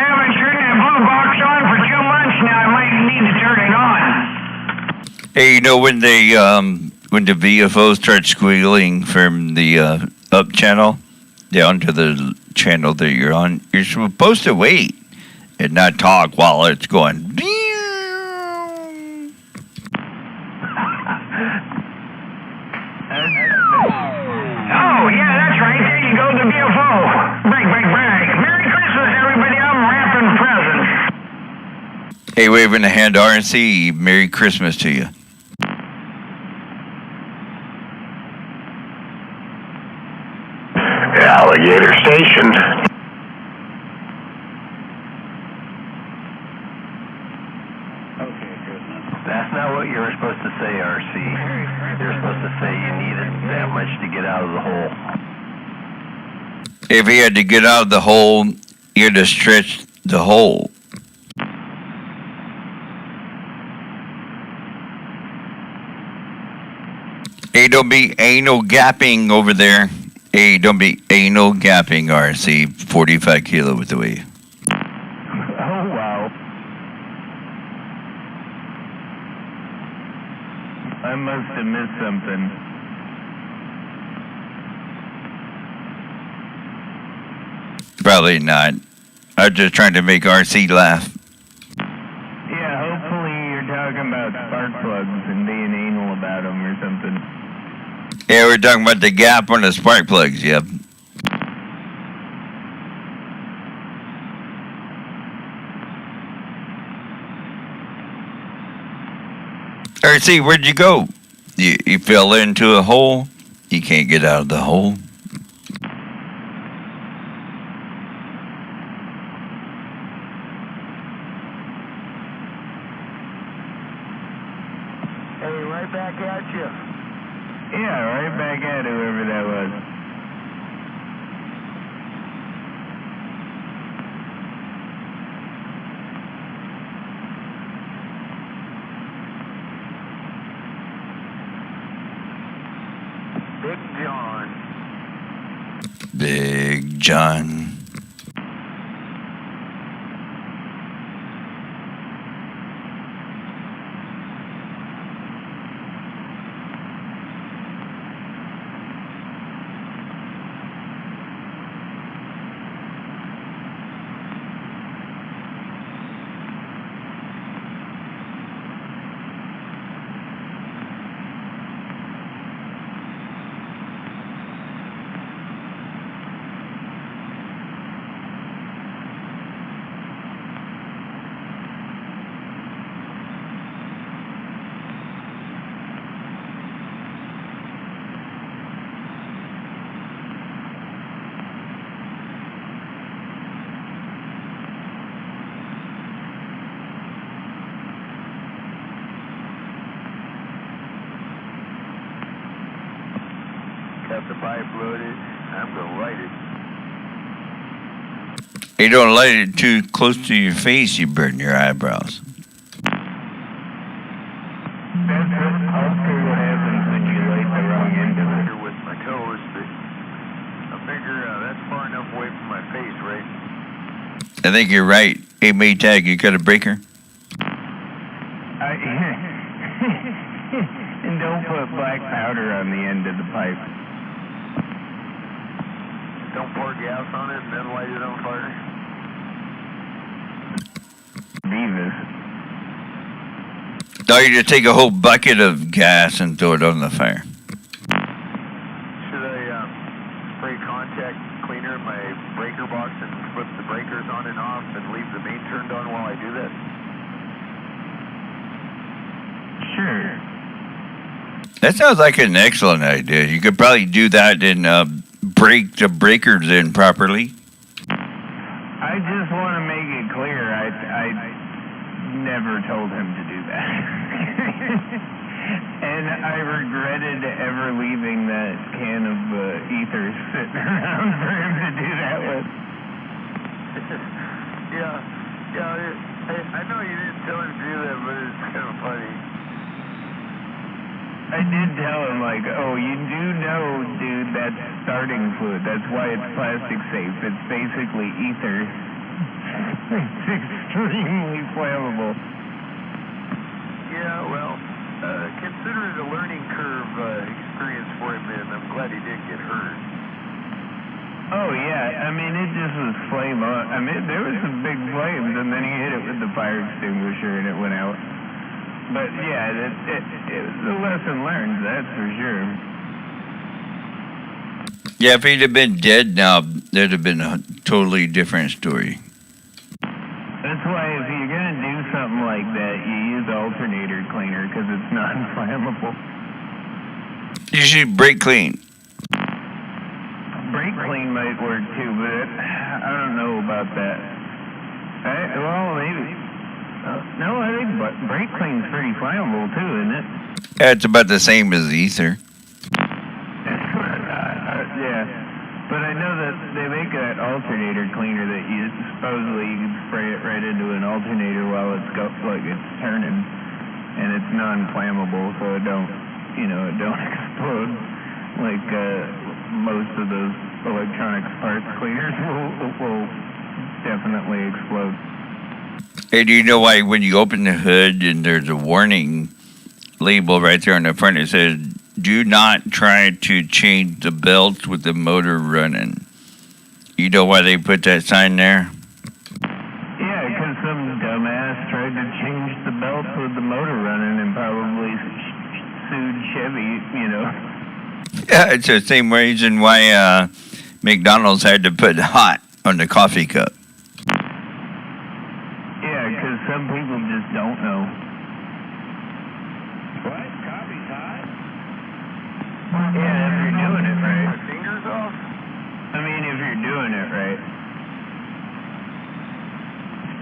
haven't turned that blue box on for 2 months now. I might need to turn it on.
Hey, you know when the VFO starts squealing from the up channel down to the channel that you're on, you're supposed to wait and not talk while it's going.
Oh, yeah, that's right. There you go, the BFO. Break. Merry Christmas, everybody. I'm wrapping presents.
Hey, waving a hand to RC. Merry Christmas to you.
Alligator Station.
Okay, Christmas.
That's not what you were supposed to say, RC. You're supposed to say you needed that much to get out of the hole.
If he had to get out of the hole, he had to stretch the hole. Hey, don't be anal gapping over there. Hey, don't be anal gapping, RC. 45 kilo with the wave.
Oh, wow. I must have missed something.
Probably not. I was just trying to make RC laugh.
Yeah, hopefully you're talking about spark plugs and being anal about them or something.
Yeah, we're talking about the gap on the spark plugs, yep. RC, where'd you go? You fell into a hole? You can't get out of the hole.
Hey, right back at you.
Yeah, right back at whoever that was.
Big John.
Big John.
Got the pipe loaded. I'm going to light it.
You don't light it too close to your face, you burn your eyebrows.
That's what happens when you light the wrong end of it.
With my toes, but I figure that's far enough away from my face, right?
I think you're right. Hey, Maytag, you got a breaker?
And don't put black powder on the end of the pipe.
Don't pour gas on it and then light it on fire.
Beavis.
No, you just take a whole bucket of gas and throw it on the fire.
Should I spray contact cleaner in my breaker box and flip the breakers on and off and leave the main turned on while I do that?
Sure.
That sounds like an excellent idea. You could probably do that and break the breakers in properly.
I just want to make it clear, I never told him to do that. And I regretted ever leaving that can of ether sitting around for him to do that with.
I know you didn't tell him to do that, but it's kind of funny.
I did tell him, like, oh, you do know, dude, that's starting fluid. That's why it's plastic safe. It's basically ether. It's extremely flammable.
Yeah, well, consider it a learning curve experience for him, and I'm glad he didn't get hurt.
Oh, yeah. I mean, it just was flame on. I mean, there was some big flames, and then he hit it with the fire extinguisher, and it went out. But, yeah, it was a lesson learned, that's for sure.
Yeah, if he'd have been dead now, there'd have been a totally different story.
That's why if you're going to do something like that, you use alternator cleaner, because it's non-flammable.
You should brake clean.
Brake clean might work too, but I don't know about that. Well, maybe. No, I think brake clean's pretty flammable too, isn't it?
Yeah, it's about the same as ether.
Yeah, but I know that they make that alternator cleaner that you supposedly you can spray it right into an alternator while it's it's turning, and it's non-flammable, so it don't explode like most of those electronics parts cleaners will definitely explode.
Hey, do you know why when you open the hood and there's a warning label right there on the front, it says, do not try to change the belts with the motor running? You know why they put that sign there?
Yeah, because some dumbass tried to change the belts with the motor running and probably sued Chevy,
Yeah, it's the same reason why McDonald's had to put hot on the coffee cup.
Yeah, because some people just don't know.
What? Coffee's hot?
Yeah, if you're doing it right.
My fingers off?
I mean, if you're doing it right.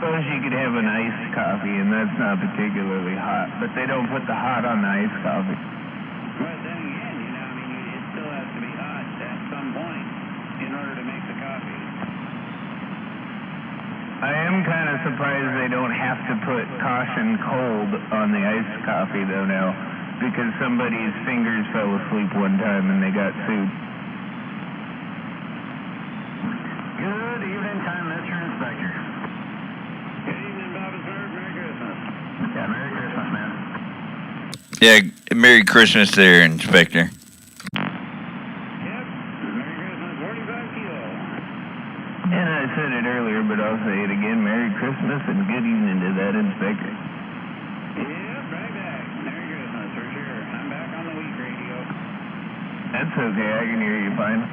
Suppose you could have an iced coffee, and that's not particularly hot, but they don't put the hot on the iced coffee.
But then again, it still has to be hot at some point in order to make the coffee.
I am kind of surprised they don't have to put caution cold on the iced coffee, though, now, because somebody's fingers fell asleep one time and they got sued.
Good evening, Time Mr. Inspector.
Good evening, Bob and Sir. Merry Christmas.
Yeah, Merry Christmas, man.
Yeah, Merry Christmas there, Inspector.
Yep. Merry Christmas, 45 kilo.
And I said it earlier, but I'll say it again. Merry Christmas and good evening to that inspector.
Yep, right back. Merry Christmas, for sure. I'm back on the week radio.
That's okay. I can hear you fine.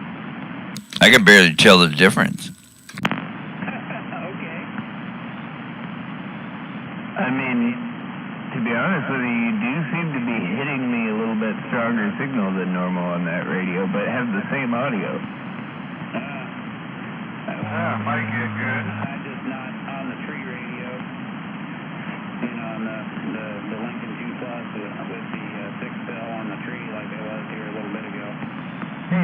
I can barely tell the difference.
Okay.
I mean, to be honest with you do seem to be hitting me a little bit stronger signal than normal on that radio, but have the same audio.
Might get good.
I'm just not on the tree radio. On the Lincoln 2 Plus with the 6-cell on the tree like I was here a little bit ago.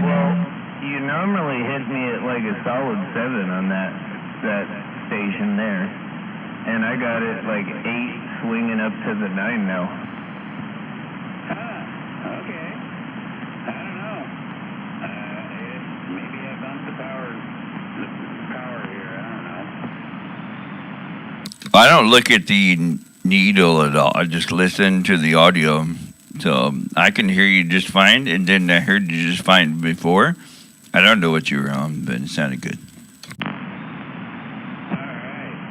Well, you normally hit me at like a solid 7 on that station there. And I got it like 8 swinging up to the 9 now.
Okay. I don't know. Maybe I bumped the power here. I don't know.
I don't look at the needle at all. I just listen to the audio. So I can hear you just fine, and then I heard you just fine before. I don't know what you were on, but it sounded good.
All right.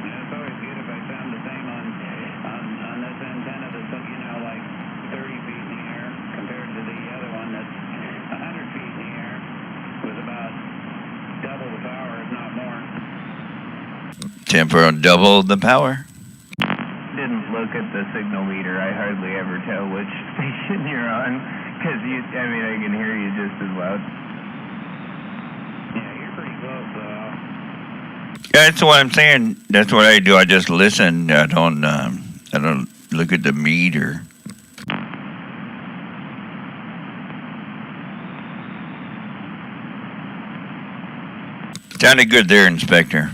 It's always good if I sound the same on this antenna that's, like 30 feet in the air compared to the other one that's 100 feet in the air with about double the power, if not more.
Temper on double the power.
Didn't look at the signal meter. I hardly ever tell which station you're on because I can hear you just as loud.
Yeah, you're pretty close, though.
Yeah, that's what I'm saying. That's what I do. I just listen. I don't look at the meter. Sounded good there, Inspector.
All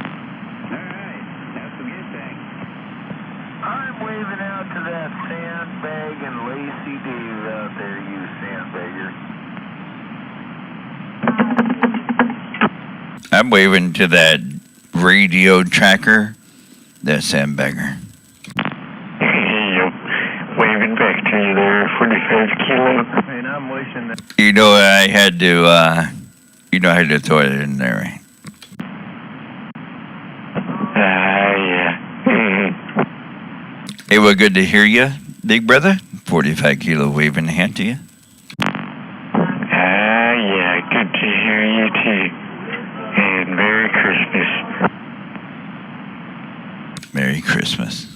right. That's a good thing.
I'm waving out to that sandbag and Lacey Dave out there, you sandbagger.
I'm waving to that radio tracker, that sandbagger.
Waving back to you there, 45 kilo.
And I'm wishing that.
You know, I had to, I had to throw it in there, right?
Yeah.
It was good to hear you, big brother. 45 kilo waving hand to you.
Yeah, good to hear you too. And Merry Christmas.
Merry Christmas.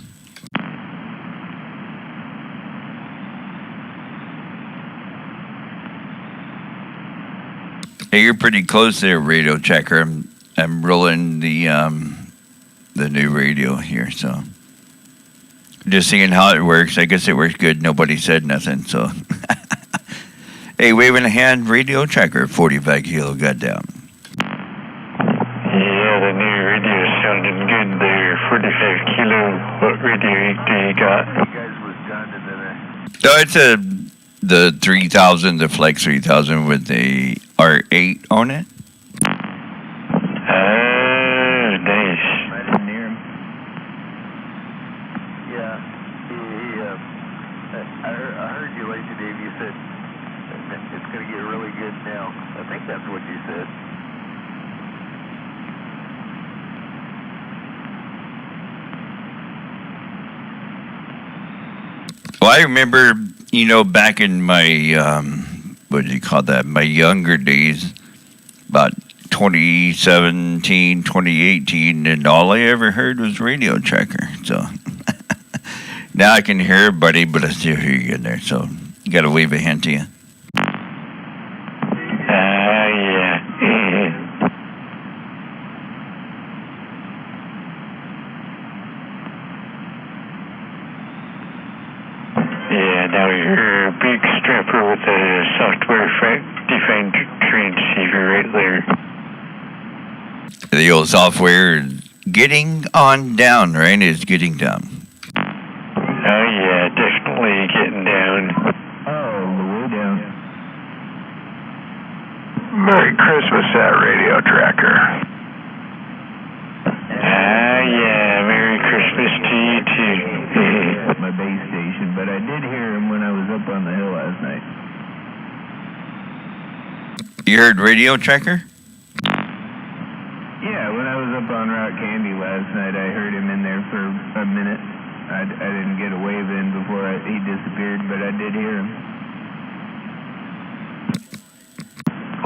Hey, you're pretty close there, radio checker. I'm rolling the new radio here, so just seeing how it works. I guess it works good. Nobody said nothing, so hey, waving a hand, radio checker, 45 kilo, goddamn.
Yeah, the new radio sounding good there. 45 kilo. What radio do you got? You guys was done today.
No, it's the 3000, the Flex 3000 with the R8 on it.
Oh, nice.
I didn't hear him.
Yeah, I heard you, Lacey Dave. You said it's going to get really good now. I think that's what you said.
Well, I remember, back in my, what do you call that, my younger days, about 2017, 2018, and all I ever heard was radio checker. So now I can hear everybody, but I still hear you in there. So you got to wave a hand to you.
Yeah. Yeah, now you're a big strapper with a software-defined transceiver right there.
The old software is getting on down, right? It's getting down.
Oh, yeah, definitely getting down.
Oh, way down.
Merry Christmas, that radio tracker.
Yeah, Merry Christmas to you, too.
At my base station, but I did hear him when I was up on the hill last night.
You heard radio checker?
Yeah, when I was up on Rock Candy last night, I heard him in there for a minute. I didn't get a wave in before he disappeared, but I did hear him.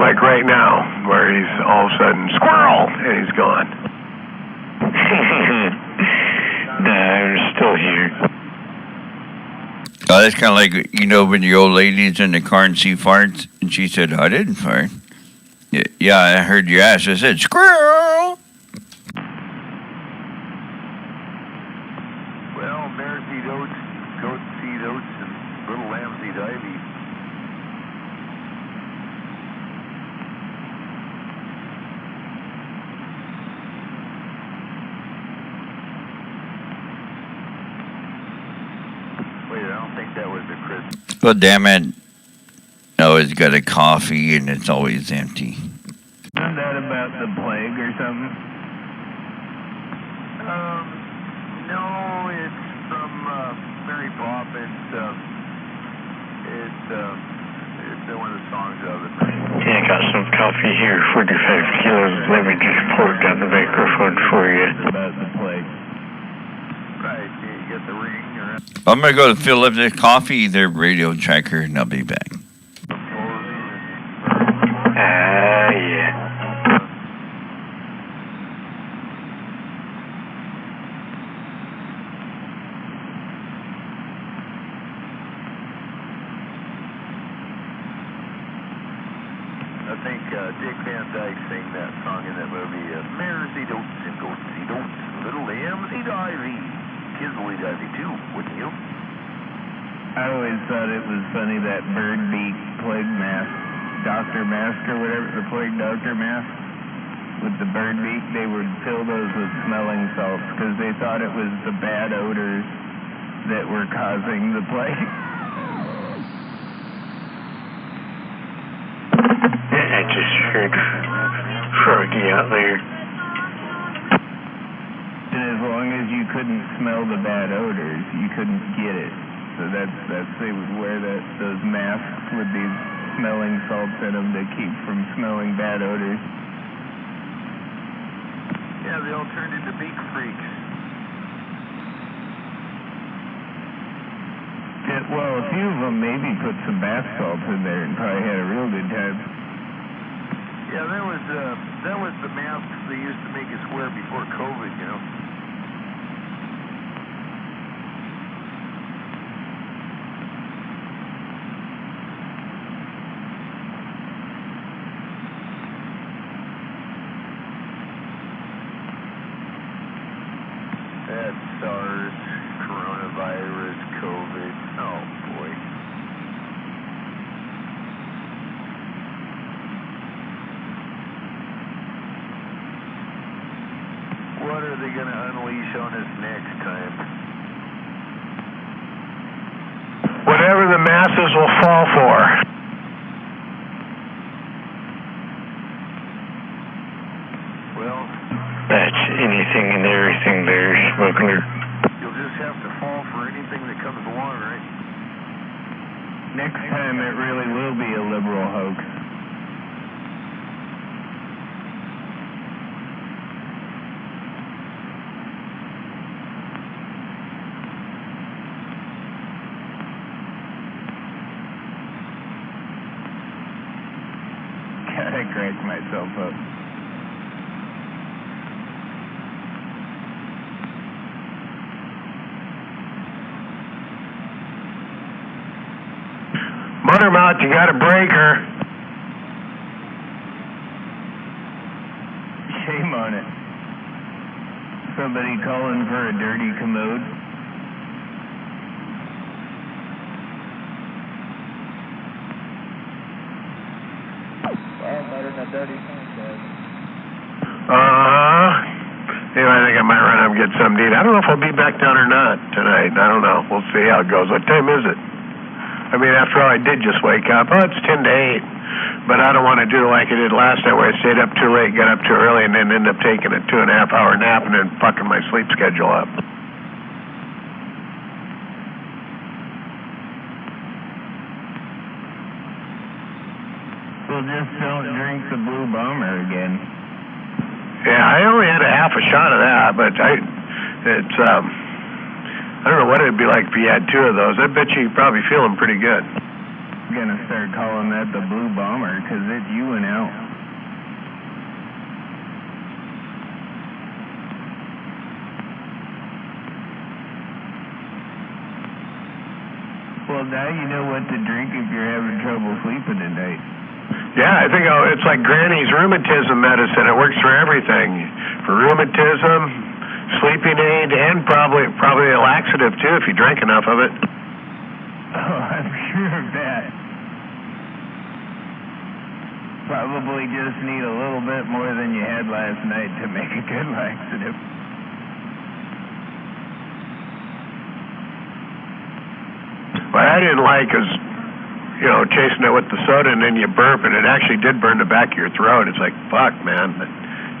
Like right now, where he's all of a sudden, squirrel, and he's gone.
No, I'm still here.
Oh, that's kind of like, when your old lady's in the car and she farts, and she said, I didn't fart. Yeah, I heard your ass. I said, squirrel!
Well, mares eat oats, goats eat oats, and little lambs eat ivy. Wait, I don't think that was the Christmas.
Well, damn it. Oh, it's got a coffee and it's always empty.
Isn't that about the plague or something?
Coffee here, 45 kilos. Let me just pour down the microphone for you.
About the place.
Right, you get the ring or...
I'm going to go to Philadelphia Coffee, their radio tracker, and I'll be back.
Yeah.
I think Dick Van Dyke sang that song in that movie, Maresy Dotes and Goatsy Dotes, Little Lambsy Divey, Kisley Divey too, wouldn't you?
I always thought it was funny that bird beak plague mask, Dr. Mask or whatever, the plague doctor mask with the bird beak. They would fill those with smelling salts because they thought it was the bad odors that were causing the plague.
I just heard Froggy out there.
And as long as you couldn't smell the bad odors, you couldn't get it. So that's they would wear those masks with these smelling salts in them to keep from smelling bad odors.
Yeah, they all turned into beak freaks.
Well, a few of them maybe put some bath salts in there and probably had a real good time.
Yeah, that was the masks they used to make us wear before COVID, you know. That SARS, coronavirus, COVID, oh boy. What are they going to unleash on us next time?
Whatever the masses will fall for.
Well,
That's anything and everything there, Smuggler.
you'll just have to fall for anything that comes along, right?
Next time it really will be a liberal hoax. God, I cracked myself up.
Buttermouth, you got a breaker.
Shame on it. Somebody calling for a dirty commode.
Well, better than a dirty sunset.
Anyway, I think I might run up and get something to eat. I don't know if I'll be back down or not tonight. I don't know. We'll see how it goes. What time is it? I mean, after all, I did just wake up. Oh, it's 10 to 8. But I don't want to do like I did last night where I stayed up too late, got up too early, and then end up taking a 2.5-hour nap and then fucking my sleep schedule up.
Well, just don't drink the Blue Bomber again.
Yeah, I only had a half a shot of that, but I don't know what it'd be like if you had 2 of those. I bet you'd probably feel them pretty good.
I'm gonna start calling that the Blue Bomber because it's you and out. Well, now you know what to drink if you're having trouble sleeping at night.
Yeah, I think it's like Granny's rheumatism medicine. It works for everything. For rheumatism, sleeping aid, and probably a laxative too if you drink enough of it.
Oh, I'm sure of that. Probably just need a little bit more than you had last night to make a good laxative.
What I didn't like is, chasing it with the soda and then you burp and it actually did burn the back of your throat. It's like, fuck, man, that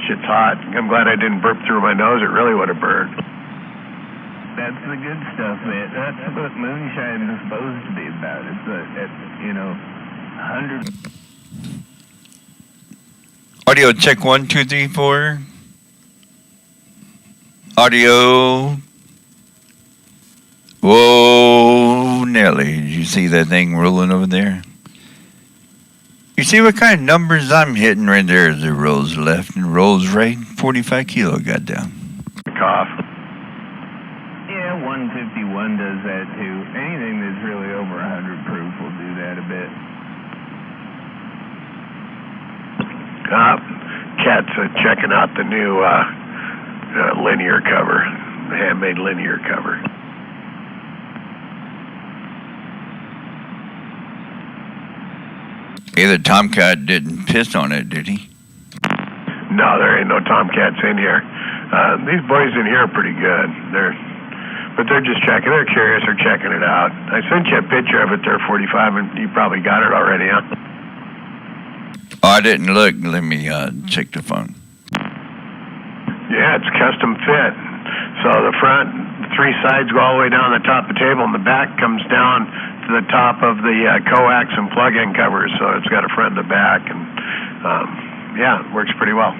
shit's hot. I'm glad I didn't burp through my nose. It really would have burned.
That's the good stuff, man. That's what moonshine is supposed to be about. It's 100.
Audio check 1, 2, 3, 4. Audio. Whoa, Nelly. Did you see that thing rolling over there? You see what kind of numbers I'm hitting right there as it rolls left and rolls right? 45 kilo, goddamn.
Cough.
Yeah, 151 does that too. Anything that's really over 100 proof will do that a bit.
Cat's checking out the new linear cover, handmade linear cover.
Either Tomcat didn't piss on it, did he?
No, there ain't no Tomcats in here. These boys in here are pretty good. But they're just checking. They're curious. They're checking it out. I sent you a picture of it there, 45, and you probably got it already, huh?
Oh, I didn't look. Let me check the phone.
Yeah, it's custom fit. So the front, the three sides go all the way down the top of the table, and the back comes down to the top of the coax and plug-in covers. So it's got a front and a back, and yeah, it works pretty well.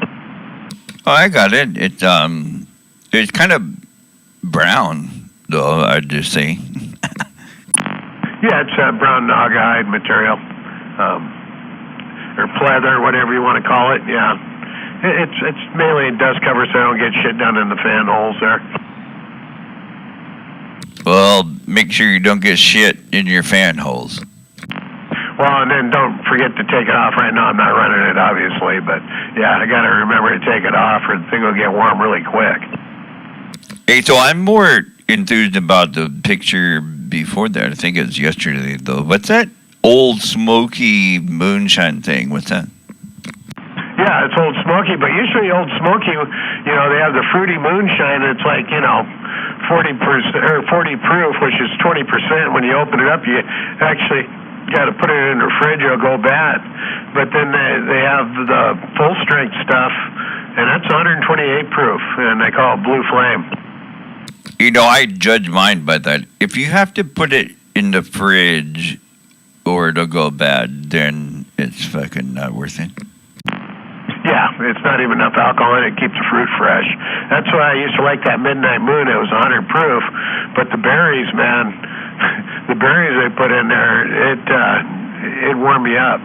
Oh, I got it. It's kind of brown, though, I'd just say.
Yeah, it's brown naugahyde material, or pleather, whatever you want to call it. Yeah, it's mainly a dust cover, so I don't get shit down in the fan holes there.
Well, make sure you don't get shit in your fan holes.
Well, and then don't forget to take it off. Right now, I'm not running it, obviously, but yeah, I got to remember to take it off, or the thing will get warm really quick.
Hey, so I'm more enthused about the picture before that. I think it was yesterday, though. What's that Old Smoky moonshine thing? What's that?
Yeah, it's Old Smoky, but usually Old Smoky, they have the fruity moonshine. It's like 40% or 40 proof, which is 20%. When you open it up, you actually got to put it in the fridge, it'll go bad. But then they have the full strength stuff, and that's 128 proof, and they call it Blue Flame.
I judge mine by that. If you have to put it in the fridge or it'll go bad, then it's fucking not worth it.
Yeah, it's not even enough alcohol in it. It keeps the fruit fresh. That's why I used to like that Midnight Moon. It was 100 proof, but the berries, man, the berries they put in there, it warmed me up.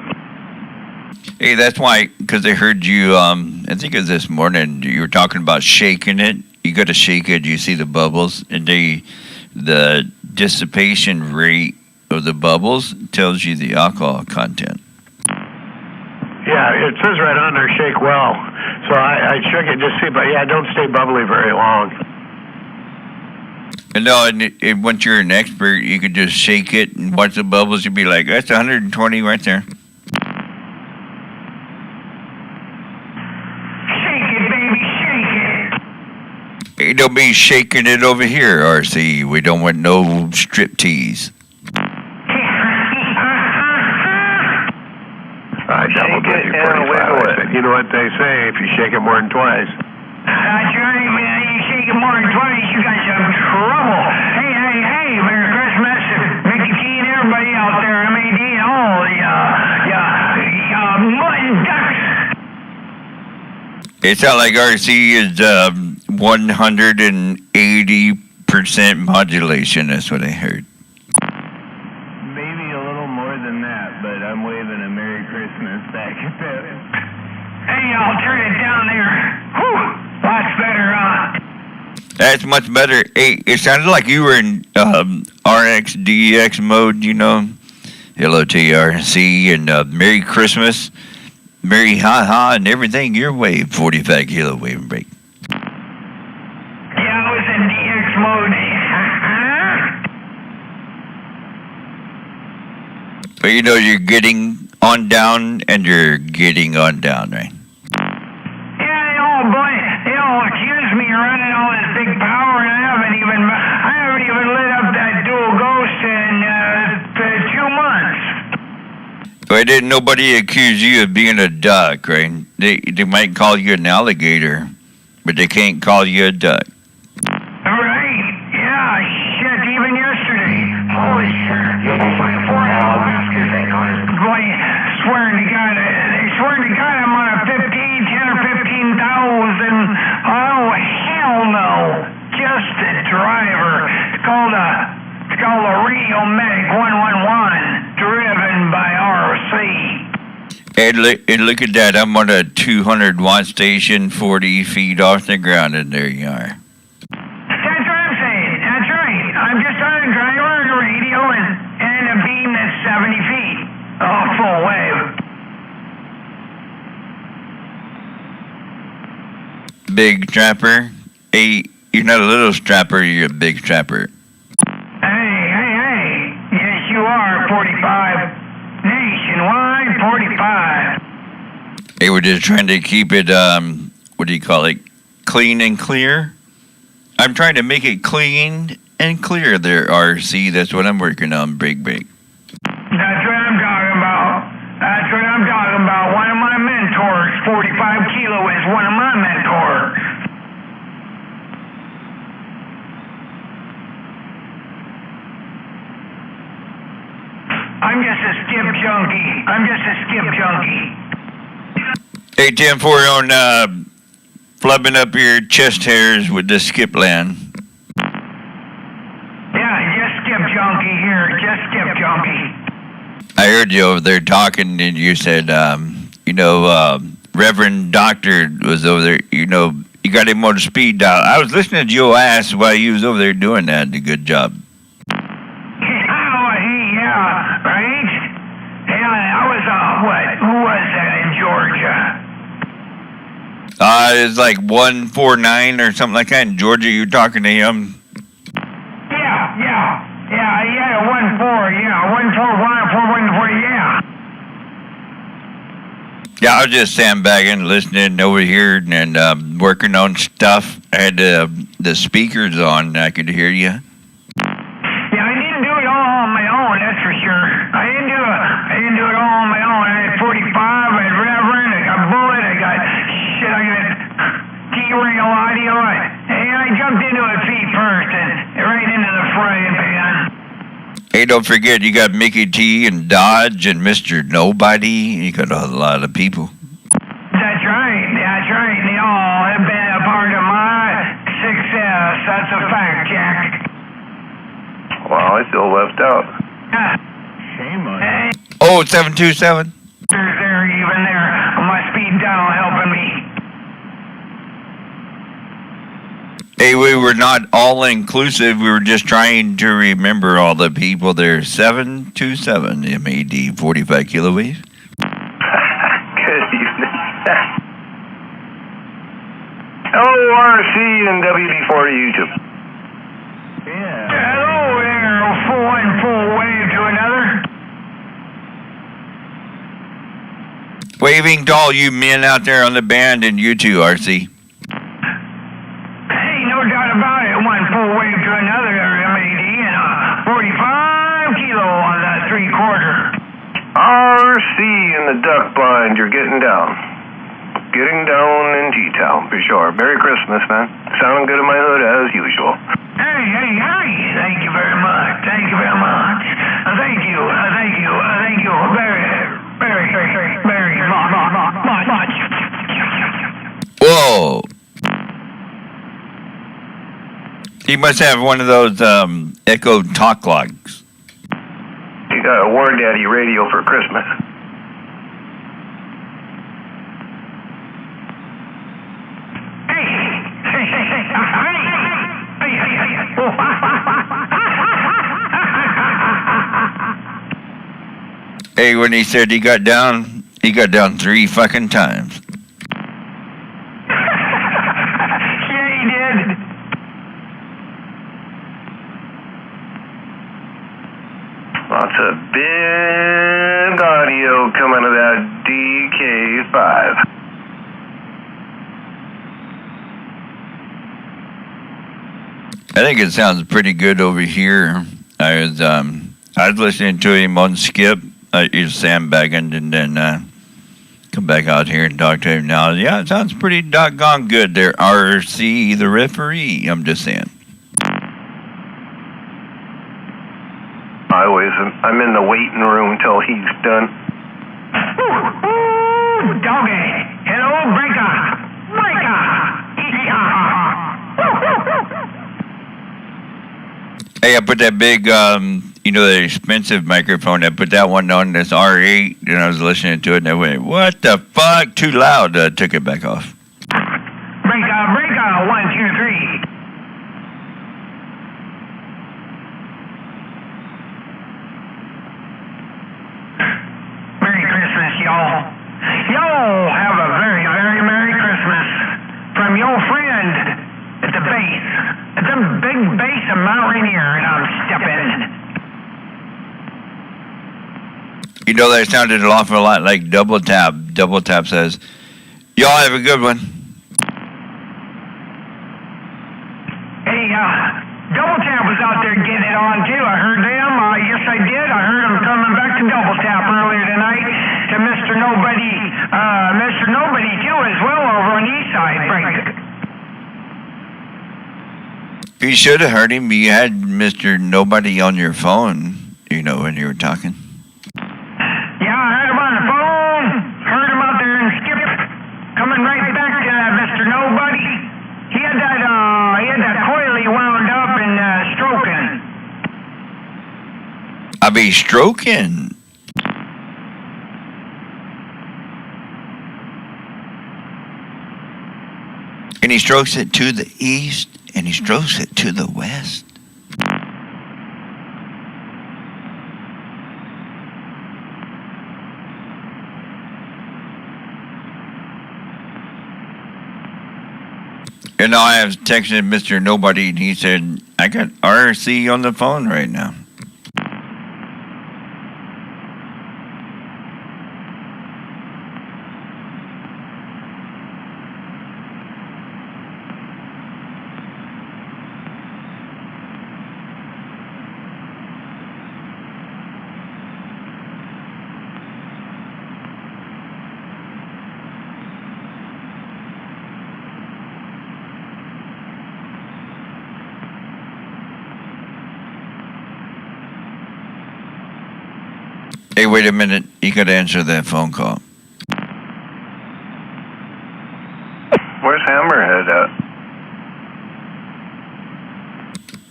Hey, that's why, because I heard you, I think it was this morning, you were talking about shaking it. You got to shake it, you see the bubbles, and the dissipation rate of the bubbles tells you the alcohol content.
Yeah, it says right on there, shake well. So I shook it just see, but yeah, don't stay bubbly very long.
And no, and once you're an expert, you could just shake it and watch the bubbles. You'd be like, that's 120 right there.
Shake it, baby, shake it.
Hey, don't be shaking it over here, RC. We don't want no strip tease.
I doubled with you 45. You know what they say, if you shake it more than twice.
That's right, man. You shake it more than twice, you got some trouble. Hey, Merry Christmas. Mickey T and everybody out there. MAD and all the mutton ducks.
It sounds like RC is 180% modulation. That's what I heard.
Maybe a little more than that, but I'm waving a Merry Christmas back at that.
Hey, I'll turn it down there. Whew, lots better,
That's much better. Hey, it sounded like you were in RX DX mode, Hello to you, RC, and Merry Christmas, Merry Ha-Ha, and everything your way, 45 kilo wave and break.
Yeah, I was in DX mode.
But you're getting on down, and you're getting on down, right?
Yeah, boy, they all accuse me of running all this big power, and I haven't even lit up that dual ghost in 2 months.
Why didn't nobody accuse you of being a duck, right? They might call you an alligator, but they can't call you a duck.
All right, yeah, shit, even yesterday. Holy shit, you almost like a 4-hour basket thing on it. Boy, swearing to God, I'm on a 15 Radio Medic 111, driven by RC.
And look at that. I'm on a 200-watt station, 40 feet off the ground, and there you are.
That's what I'm saying. That's right. I'm just on a driver on the radio and a beam that's 70 feet. Oh, full wave.
Big strapper. Hey, you're not a little strapper, you're a big strapper.
Hey. Yes, you are. 45. Nationwide 45.
Hey, we're just trying to keep it, what do you call it? Clean and clear? I'm trying to make it clean and clear there, RC. That's what I'm working on, Big.
That's what I'm talking about. That's what I'm talking about. One of my mentors, 45 Kilo, is one of my mentors. I'm just a skip junkie.
Hey, Tim, for on flubbing up your chest hairs with the skip land.
Yeah, just skip junkie here. Just skip junkie.
I heard you over there talking, and you said, Reverend Doctor was over there. You got him on the speed dial. I was listening to Joe ask while you was over there doing that. A good job.
Yeah, right? Yeah, I was, who was that in Georgia?
It's like 149 or something like that in Georgia. You're talking to him.
Yeah, 14114, yeah.
Yeah, I was just sandbagging, listening over here, and working on stuff. I had the speakers on, and I could hear you.
Yeah, I didn't do it all on my own, that's for sure. I didn't do it all on my own. I had 45, I had Reverend, I got Bullet, I got T-Rail audio. I jumped into it feet first and right into the frying pan.
Hey, don't forget, you got Mickey T and Dodge and Mr. Nobody. You got a lot of people.
That's right. They all have been a part of my success. That's a fact, Jack.
Wow, I feel left out.
Shame on
Hey,
Oh, 727.
they're even there on my speed dial helping me.
Hey, we were not all-inclusive. We were just trying to remember all the people there. 727 MAD 45 kilowatts.
Good evening. LRC and WD40 YouTube.
Yeah.
Hello there, full wave to another.
Waving to all you men out there on the band and you too, RC.
Hey, no doubt about it. One full wave to another, MAD, and 45 Kilo on that 3/4.
RC in the duck blind, you're getting down. Getting down in T-Town, for sure. Merry Christmas, man. Sounding good in my hood as usual.
Hey. Thank you very much. Thank you. Very much.
Whoa. You must have one of those Echo talk logs.
You got a War Daddy radio for Christmas.
Hey, when he said he got down 3 fucking times.
Yeah, he did.
Lots of big audio coming to that DK5.
I think it sounds pretty good over here. I was listening to him on Skip. He's sandbagging, and then come back out here and talk to him now. Yeah, it sounds pretty doggone good there, RC, the referee. I'm just saying.
I'm in the waiting room till he's done.
Ooh, doggy. Hello, breaker.
Hey, I put that big the expensive microphone. I put that one on this R8, and I was listening to it, and I went, "What the fuck? Too loud." Took it back off.
Break 1, 2, 3. Merry Christmas, y'all. Y'all have a very, very Merry Christmas from your friend at the base, at the big base of Mount Rainier, and I'm stepping.
That sounded an awful lot like Double Tap. Double Tap says, "Y'all have a good one."
Hey, Double Tap was out there getting it on, too. I heard them. Yes, I did. I heard them coming back to Double Tap earlier tonight to Mr. Nobody, too, as well, over on the east side, Frank.
You should have heard him. You had Mr. Nobody on your phone, when you were talking.
Yeah, I heard him on the phone. Heard him out there in Skip. Coming right back to Mr. Nobody. He had that coily wound up and stroking.
I be stroking. And he strokes it to the east, and he strokes it to the west. And I have texted Mr. Nobody, and he said, "I got RC on the phone right now." Hey, wait a minute. You could answer that phone call.
Where's Hammerhead at?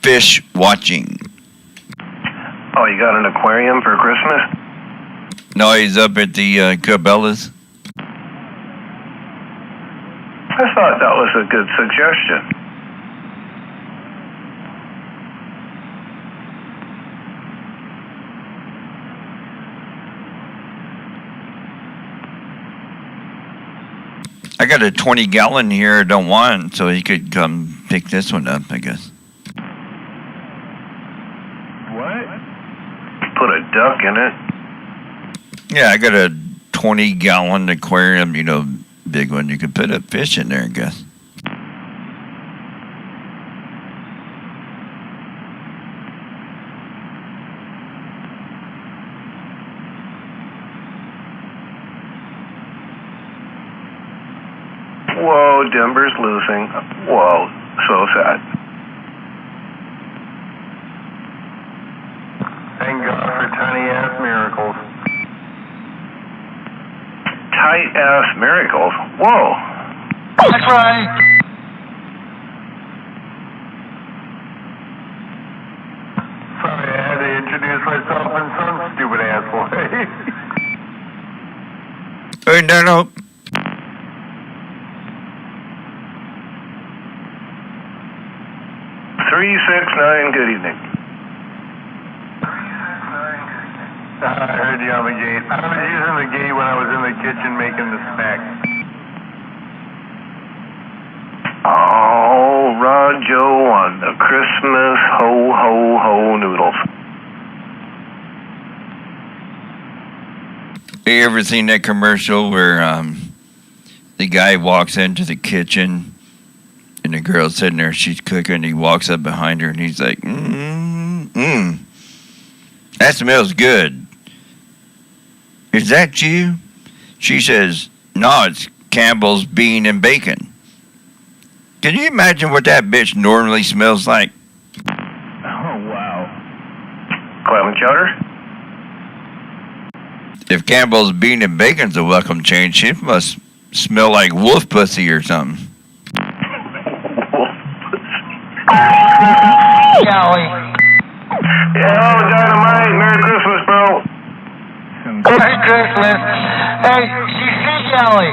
Fish watching.
Oh, you got an aquarium for Christmas?
No, he's up at the Cabela's.
I thought that was a good suggestion.
I got a 20-gallon here I don't want, so he could come pick this one up, I guess.
What?
Put a duck in it.
Yeah, I got a 20-gallon aquarium, big one. You could put a fish in there, I guess.
Whoa, Denver's losing. Whoa, so sad.
Thank God for tiny-ass miracles.
Tight-ass miracles? Whoa.
That's right.
Sorry, I had to introduce myself in some stupid-ass way.
Hey, no.
369, good evening.
I heard you on the gate. I was using the gate when I was in the kitchen making the snack.
Oh, Rojo on the Christmas ho noodles.
You ever seen that commercial where the guy walks into the kitchen and the girl's sitting there, she's cooking, and he walks up behind her and he's like, that smells good. Is that you? She says, no, it's Campbell's bean and bacon. Can you imagine what that bitch normally smells like?
Oh, wow.
Clam chowder?
If Campbell's bean and bacon's a welcome change, she must smell like wolf pussy or something.
Golly.
Yo, Dynamite.
Christmas. Hey, you see Kelly?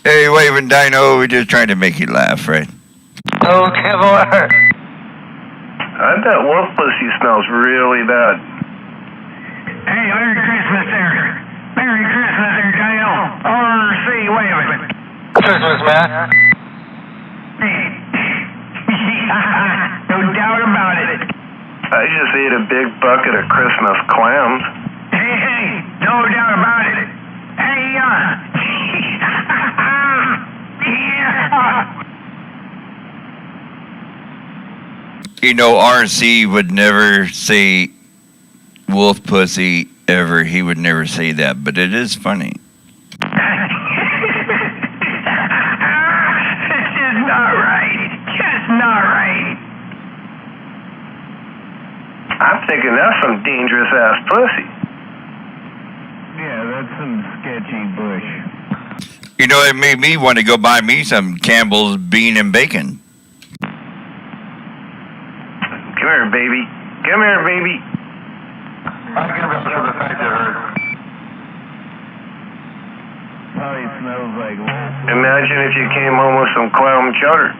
Hey, waving Dino, we're just trying to make you laugh, right?
Oh, Kevlar.
I bet wolf pussy smells really bad.
Hey, Merry Christmas there. Merry Christmas there, Dale. RC, wait a minute.
Christmas, man.
No doubt about it.
I just ate a big bucket of Christmas clams.
Hey, no doubt about it. Hey, yeah.
You know, RC would never say wolf pussy ever. He would never say that, but it is funny.
It's just not right. Just not right.
I'm thinking that's some dangerous ass pussy.
Yeah, that's some sketchy bush.
You know, it made me want to go buy me some Campbell's bean and bacon.
Come here, baby. Come here, baby.
I can remember the fact that hurt.
Probably smells like wolf.
Imagine if you came home with some clam chowder.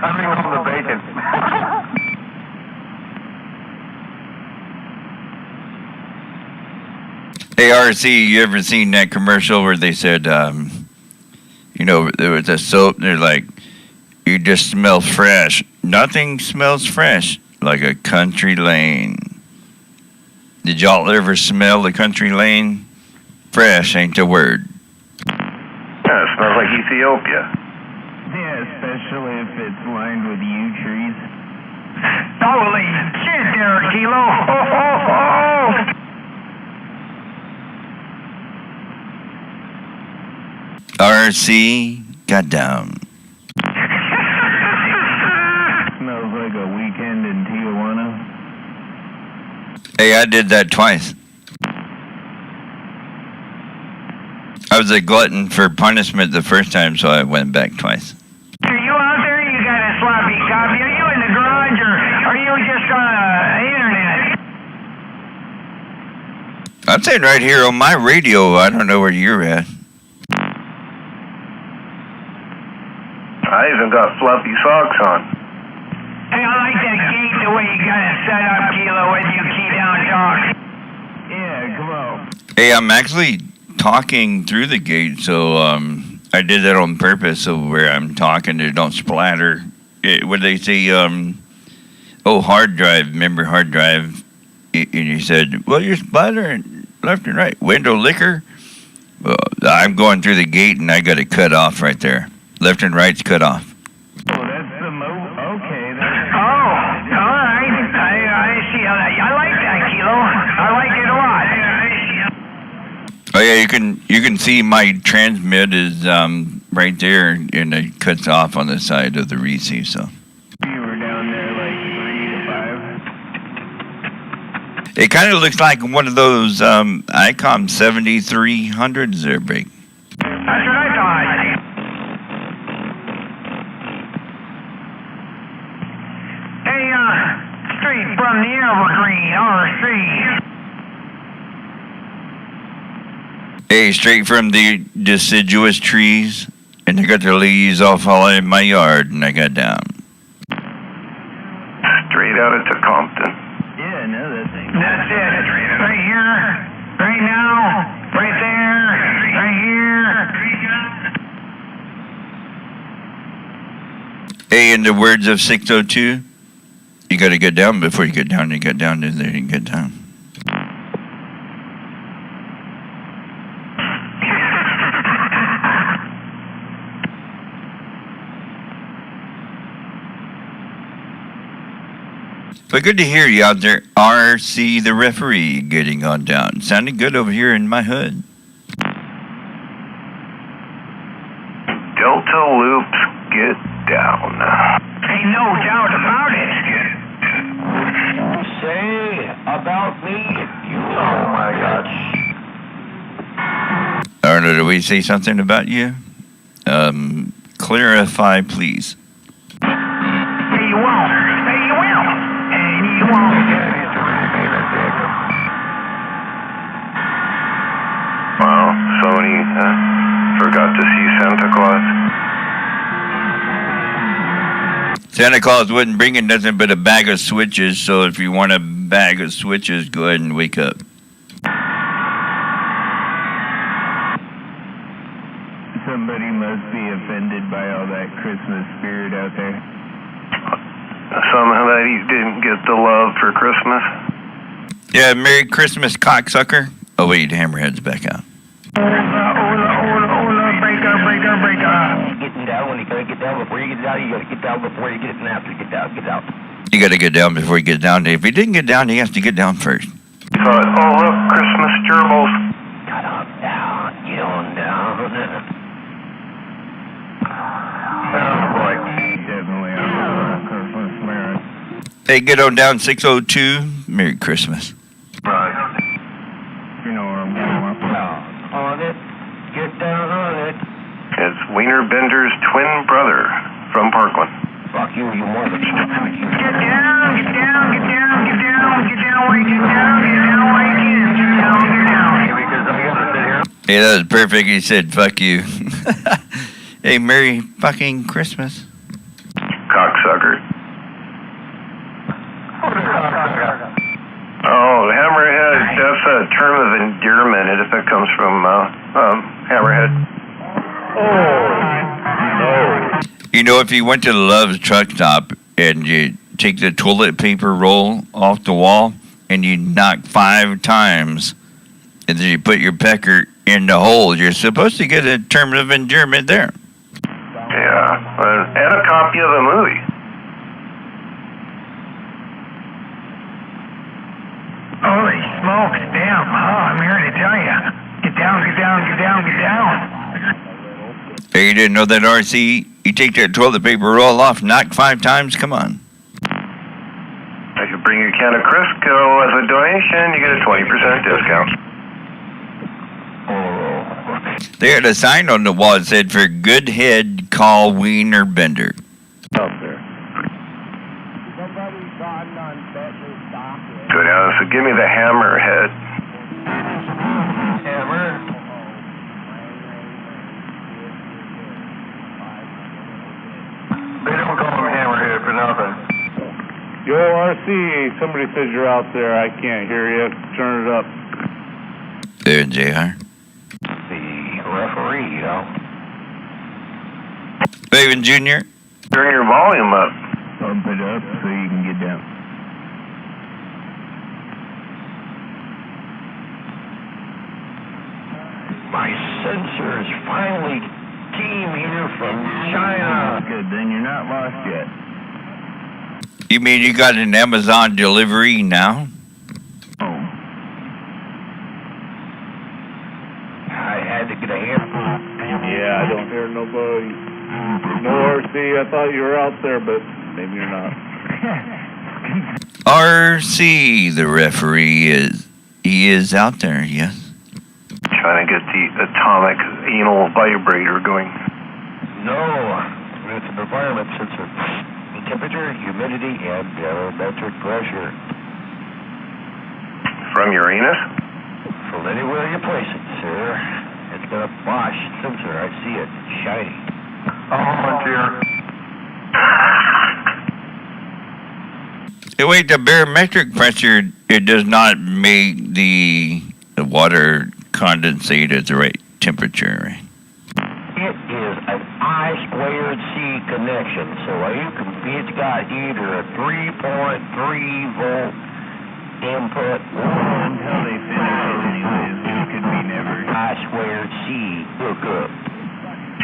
I bring home the bacon.
Hey, RC, you ever seen that commercial where they said, you know, there was a soap, and they're like, you just smell fresh. Nothing smells fresh like a country lane. Did y'all ever smell the country lane? Fresh ain't the word.
Yeah, it smells like Ethiopia.
Yeah, especially if it's lined with yew trees.
Holy shit there, Kilo. Ho, ho, ho.
RC got down.
Smells like a weekend in Tijuana.
Hey, I did that twice. I was a glutton for punishment the first time, so I went back twice.
Are you out there? You got a sloppy copy? Are you in the garage or are you just on the internet?
I'm saying right here on my radio. I don't know where you're at.
I even got fluffy socks on.
Hey, I like that gate the way you got it set up, Kilo, as you key down talk.
Yeah, come on.
Hey, I'm actually talking through the gate, so I did that on purpose, so where I'm talking, it don't splatter. What they say, hard drive, remember hard drive? And you said, well, you're splattering left and right. Window liquor? Well, I'm going through the gate, and I got it cut off right there. Left and right's cut off.
Oh, that's the okay. That's
Oh, all right. I see how that. I like that, Kilo. I like it a lot.
Oh yeah, you can see my transmit is right there, and it cuts off on the side of the receive. So
you were down there like 3 to 5.
it kind of looks like one of those ICOM 7300s there, big.
That's what I thought. Hey, straight from the Evergreen, RC.
Hey, straight from the deciduous trees, and they got their leaves all falling in my yard, and I got down.
Straight out of Compton.
Yeah, no, that thing.
That's it. Right here, right now, right there, right here.
Hey, in the words of 602, you got to get down before you get down. You get down, and then you get down. But good to hear you out there, RC the referee, getting on down. Sounding good over here in my hood.
Delta Loops, get down.
Ain't no doubt about it.
Say about me, you oh my gosh.
Arnold, did we say something about you? Clarify, please.
Hey, you won't. Hey, you will. And you won't.
Santa Claus.
Santa Claus wasn't bringing nothing but a bag of switches, so if you want a bag of switches, go ahead and wake up.
Somebody must be offended by all that Christmas spirit out there.
Somebody didn't get the love for Christmas.
Yeah, Merry Christmas, cocksucker. Oh, wait, Hammerhead's back out.
Hola, breaker.
Getting down when you gotta get down before you get down. You gotta get down before you get after you get down. Get out.
You got to get down before you get down. If he didn't get down, he has to get down first.
Oh, look, Christmas gerbils.
Got on down. Get on down.
Oh, boy.
Definitely on Christmas spirit.
Hey, get on down 602. Merry Christmas.
Right.
You know where I'm going.
On it. Get down on it.
It's Wiener Bender's twin brother from Parkland.
Fuck you more than
Get down where you get down. Get down where you get down.
Because I gotta sit here.
Hey, that was perfect. He said, fuck you. Hey, Merry fucking Christmas.
Cocksucker. Oh, Hammerhead, that's a term of endearment if it comes from Hammerhead.
You know, if you went to the Love's truck stop and you take the toilet paper roll off the wall and you knock 5 times and then you put your pecker in the hole, you're supposed to get a term of endearment there.
Yeah, and a copy of the movie.
Holy smokes, damn. I'm here to tell you. Get down.
Hey, you didn't know that, RC? You take that toilet paper roll off, knock 5 times, come on.
If you bring a can of Crisco as a donation, you get a 20% discount.
They had a sign on the wall that said, for good head, call Wiener Bender.
Out there.
Go down, so give me the Hammerhead.
Hammer. They don't call him Hammerhead for nothing.
Yo, RC, somebody says you're out there. I can't hear you. Turn it up.
There, JR.
The referee, you know.
Raven Jr.
Turn your volume up.
Bump it up so you can get down.
My sensors finally came here from China.
Good, then you're not lost yet.
You mean you got an Amazon delivery now?
Oh.
I had to get a hand.
Yeah, I don't hear nobody. No, RC, I thought you were out there, but maybe you're not.
RC, the referee, is out there, yes.
Trying to get the atomic anal vibrator going.
No, it's an environment sensor. Temperature, humidity, and barometric pressure.
From Uranus?
From anywhere you place it, sir. It's got a Bosch sensor. I see it. It's shiny.
Oh, dear.
Hey, wait, the barometric pressure, it does not make the water condensate at the right temperature, right?
It is an I2C connection, so it's got either a 3.3 volt input
Until they finish it anyways, which could be never.
I2C hookup.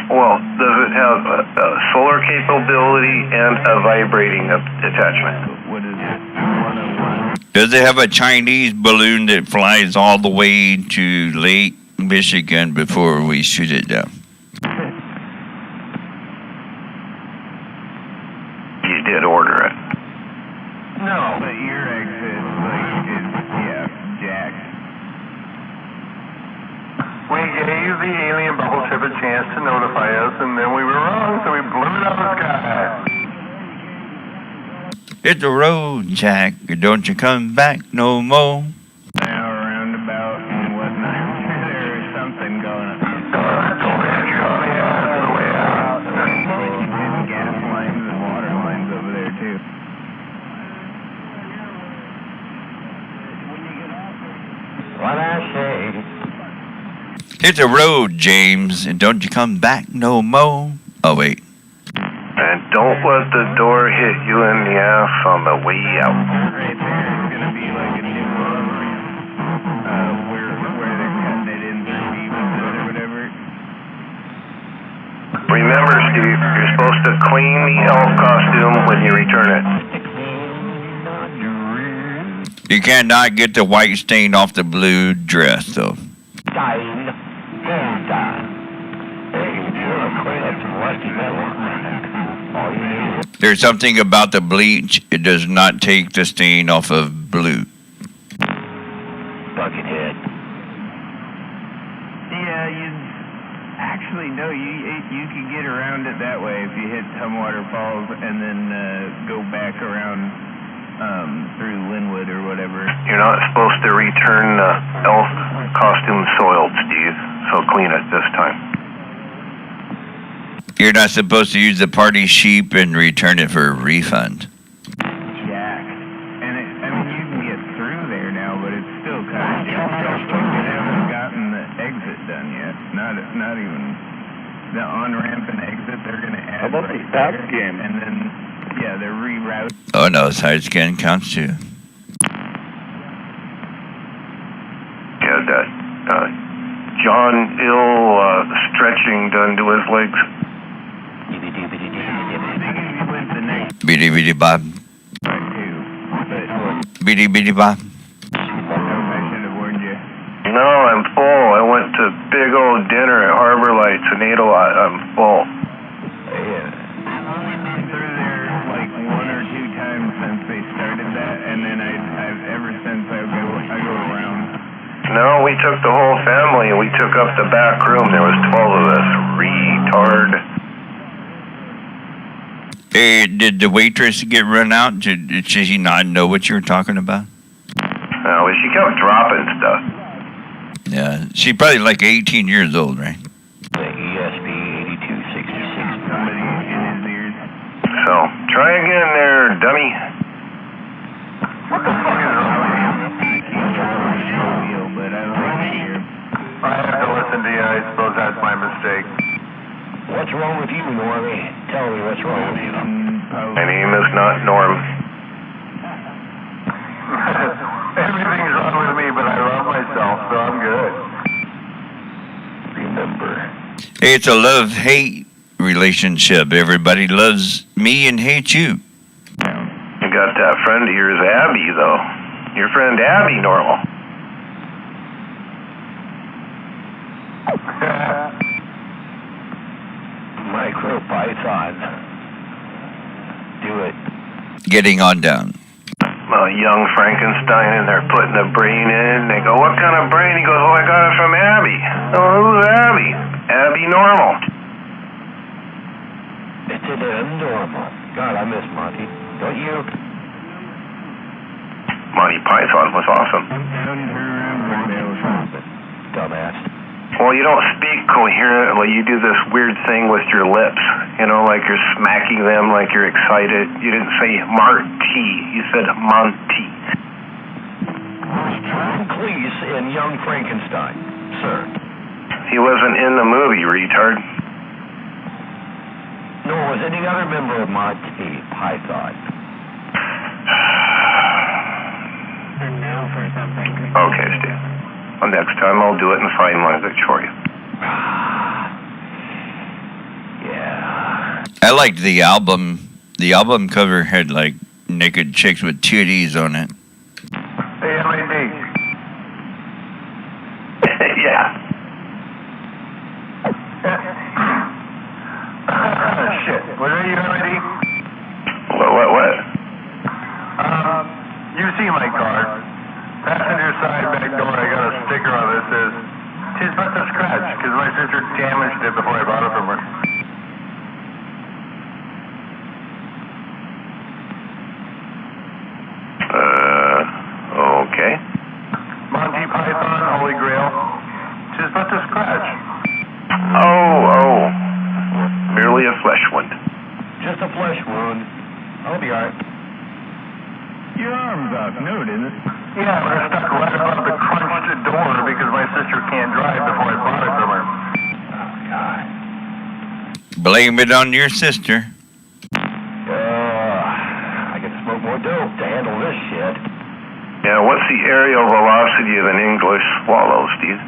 Well, does it have a solar capability and a vibrating attachment?
What is it? 101?
Does it have a Chinese balloon that flies all the way to Lake Michigan before we shoot it down?
You did order it.
No.
But your exit, jacked.
We gave the alien bubble ship a chance to notify us, and then we were wrong, so we blew it out of the sky.
Hit the road, Jack, or don't you come back no more.
Now roundabout and whatnot. There is something going on.
Go ahead, Charlie.
Hit the road, James, and don't you come back no more. Oh, wait.
And don't let the door hit you in the ass on the way out.
Right there is going to be like a new on-ramp where they're cutting it in through Beavis or whatever.
Remember, Steve, you're supposed to clean the elf costume when you return it.
You cannot get the white stain off the blue dress, though. There's something about the bleach, it does not take the stain off of blue.
Buckethead.
Yeah, actually, no, you could get around it that way if you hit Tumwater Falls and then go back around through Linwood or whatever.
You're not supposed to return the elf costume soiled, Steve, so clean it this time.
You're not supposed to use the party sheep and return it for a refund.
Jack. And I mean, you can get through there now, but it's still kind of difficult. They haven't gotten the exit done yet. Not even the on-ramp and exit. They're going to add.
How about the stop game?
And then, yeah, they're rerouting.
Oh no, side scan counts too.
Yeah, that John Ill stretching done to his legs.
Bitty bitty bob. Bitty bitty bob.
No, I'm full. I went to big old dinner at Harbor Lights and ate a lot. I'm full.
I've only been through there like one or two times since they started that, and then I've ever since I go around.
No, we took the whole family and we took up the back room. There was 12 of us. Retard.
Hey, did the waitress get run out? Did she not know what you were talking about?
No, she kept dropping stuff.
Yeah, she's probably like 18 years old, right?
The ESP 8266.
Somebody in his ears.
So, try again there, dummy.
What the fuck is wrong with you?
But I like to hear.
I have to listen to you. I suppose that's my mistake.
What's wrong with you, Normie? Tell me what's wrong with you.
My
name is not Norm.
Everything's wrong with me, but I love myself, so I'm good.
Remember.
Hey, it's a love-hate relationship. Everybody loves me and hates you.
You got that friend of yours, Abby, though. Your friend Abby, Normal. MicroPython. Do it.
Getting on down.
Young Frankenstein, and they're putting a brain in. They go, what kind of brain? He goes, oh, I got it from Abby. Oh, who's Abby? Abby Normal. It's an Normal. God, I miss Monty. Don't you? Monty Python was awesome. Dumbass. Well, you don't speak coherently. You do this weird thing with your lips. You know, like you're smacking them like you're excited. You didn't say Marty. You said Monty. Please, in Young Frankenstein, sir. He wasn't in the movie, retard. Nor was any other member of Monty Python. Okay, Steve. Well, next time I'll do it in sign language for you. Yeah.
I liked the album. The album cover had like naked chicks with titties on it.
Hey, MID.
Yeah.
Shit. Was that you, MID?
What?
You see my card. Passenger side back door, I got a sticker on it that says, "'Tis but a scratch," because my sister damaged it before I bought it from her.
Okay.
Monty Python, Holy Grail. "'Tis but a scratch."
Oh. Merely a flesh wound.
Just a flesh wound. I'll be alright.
Your arm's off, no, didn't it?
Yeah, but it's stuck right above the crunched a door because my sister can't drive before I bought it from her.
Blame it on your sister.
I can smoke more dope to handle this shit.
Yeah, what's the aerial velocity of an English swallow, Steve?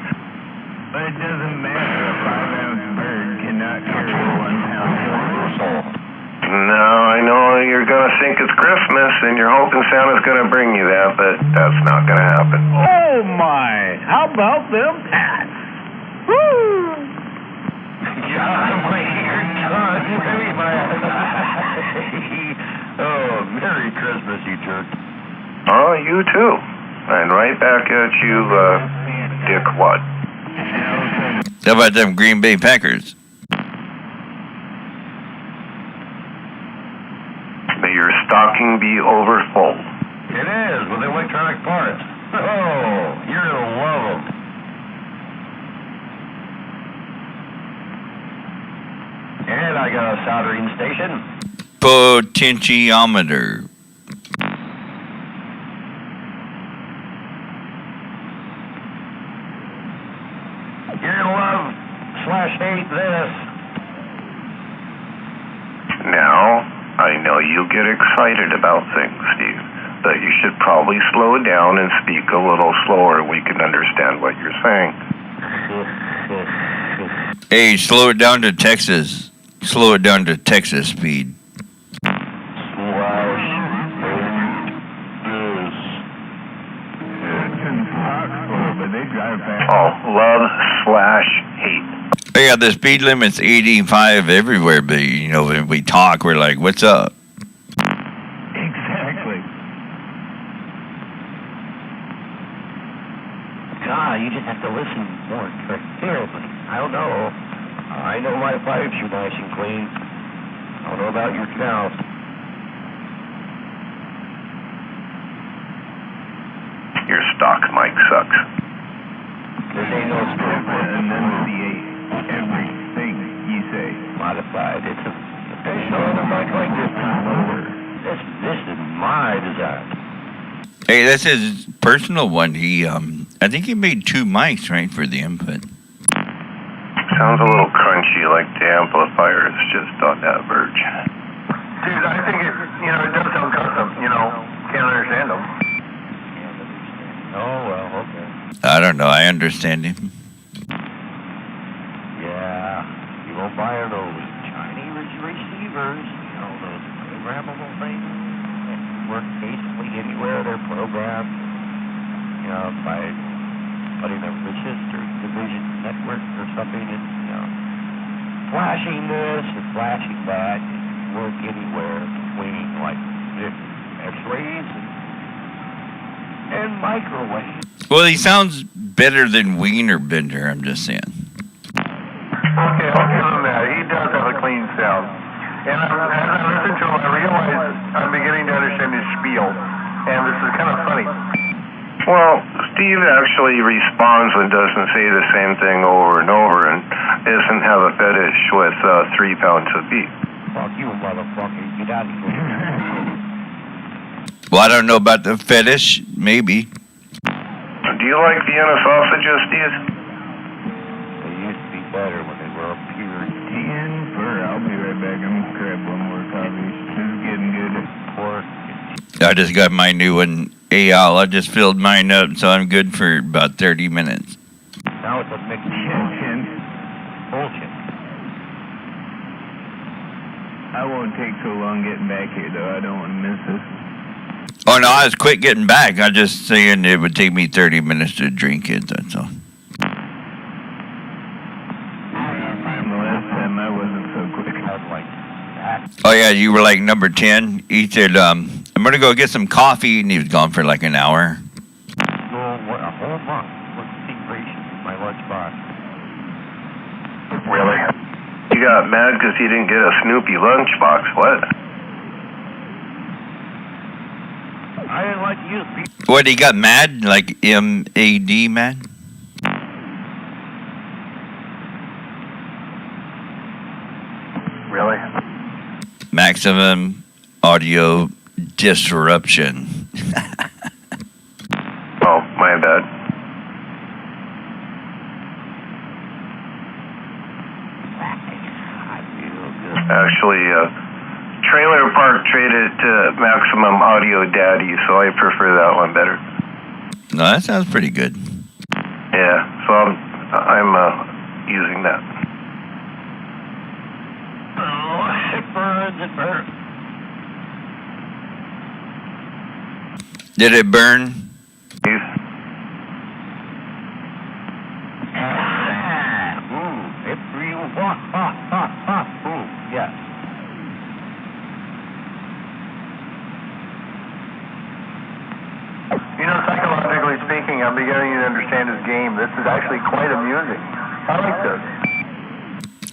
But it doesn't matter. A 5-ounce bird cannot carry a 1-pound swallow.
No, I know you're going to think it's Christmas and you're hoping Santa's going to bring you that, but that's not going to happen.
Oh my! How about them pats? Woo!
God, my ear done. Oh, Merry Christmas, you jerk.
Oh, you too. And right back at you, dickwad.
How about them Green Bay Packers?
May your stocking be overfull.
It is, with electronic parts. Oh, you're gonna love them. And I got a soldering station.
Potentiometer.
You're gonna love /hate this.
Now, I know you get excited about things, Steve, but you should probably slow down and speak a little slower and we can understand what you're saying.
Hey, slow it down to Texas. Slow it down to Texas speed.
Oh, love/hate.
Yeah, the speed limit's 85 everywhere, but you know, when we talk, we're like, what's up?
Exactly.
God, you just have to listen more carefully. I don't know. I know my pipes are nice and clean. I don't know about your mouth.
Your stock mic sucks.
This ain't no
Enunciate everything you say.
modified. It's a on a mic like this. This is my design.
Hey, that's his personal one. He, I think he made 2 mics, right, for the input.
Sounds a little crunchy, like the amplifier is just on that verge.
Dude, I think it does sound custom, can't understand them.
Oh, well, okay.
I don't know. I understand him.
Yeah, you won't buy those Chinese receivers, those programmable things that work basically anywhere they're programmed, by putting a resistor division network or something and, flashing this and flashing that, and work anywhere between, like, X-rays and microwaves.
Well, he sounds better than Wiener Bender, I'm just saying.
Okay, I'll give him that. He does have a clean sound. And as I listen to him, I realize I'm beginning to understand his spiel. And this is kind of funny.
Well, Steve actually responds and doesn't say the same thing over and over and doesn't have a fetish with 3 pounds of beef.
Fuck you, motherfucker. Get out of here.
Well, I don't know about the fetish. Maybe.
Do you like Vienna sausages, Steve?
They used to be better when they were up here.
I'll be right back. I'm gonna grab one more coffee. This is getting good.
Pork.
I just got my new one. Al, I just filled mine up, so I'm good for about 30 minutes.
Now it's a mixed bullshit.
I won't take so long getting back here, though. I don't want to miss this.
Oh, no, I was quick getting back. I was just saying it would take me 30 minutes to drink it, that's all.
The last time I wasn't so quick.
I was like that.
Oh, yeah, you were like number 10. He said, I'm going to go get some coffee, and he was gone for like an hour.
Well, a whole month. What's the ration in my lunchbox?
Really? You got mad because you didn't get a Snoopy lunchbox. What?
I didn't like to use people.
What, he got mad? Like M-A-D mad?
Really?
Maximum audio disruption.
Oh, my bad. actually Trailer Park traded to Maximum Audio Daddy, so I prefer that one better.
No, that sounds pretty good.
Yeah, so I'm using that.
Oh, it burns, it burns.
Did it burn?
It's real hot. Ooh, yes.
You know, psychologically speaking, I'm beginning to understand his game. This is actually quite amusing. I like this.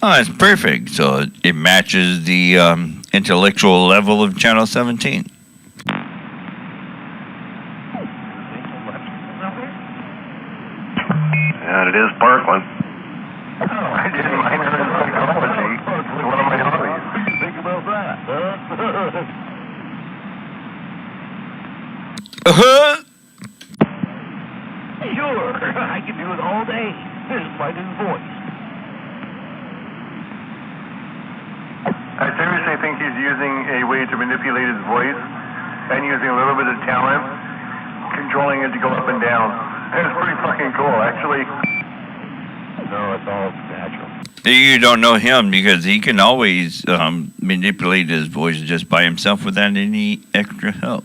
Oh, it's perfect. So it matches the intellectual level of Channel 17.
And it is Parkland.
I didn't mind her in psychology. It's one of my hobbies.
Think about that, huh? Sure, I can do it all day. This is my new voice.
I seriously think he's using a way to manipulate his voice and using a little bit of talent, controlling it to go up and down. It's pretty fucking cool, actually.
No, it's all natural.
You don't know him because he can always manipulate his voice just by himself without any extra help.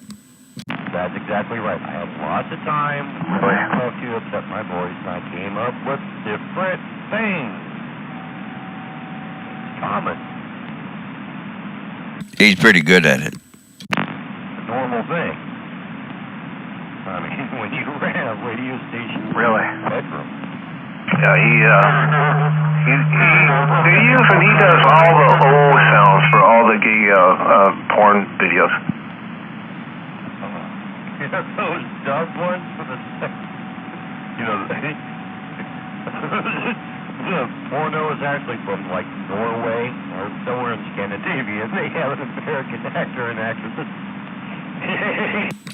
That's exactly right. I have lots of time to talk to you, upset my voice, and I came up with different things. Common.
He's pretty good at it.
A normal thing. I mean, when you ran a radio station
Really?
bedroom.
Yeah, he does all the O sounds for all the gay porn videos.
You know those dub ones for the the porno is actually from like Norway or somewhere in Scandinavia. They have an American actor and actress.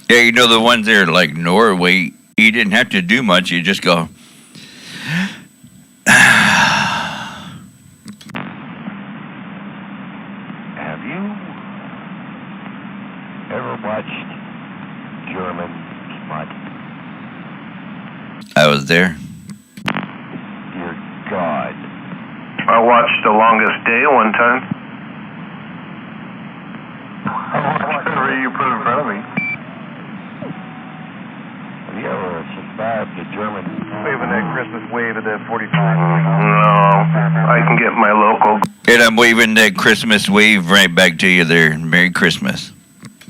Yeah, you know the ones there like Norway, you didn't have to do much, you just go.
Have you ever watched German smut?
I was there.
Dear God.
I watched The Longest Day one time.
I watched whatever you put in front of me.
Have you ever subscribed to German?
Waving that Christmas wave at that 45.
No, I can get my local.
And I'm waving that Christmas wave right back to you there. Merry Christmas.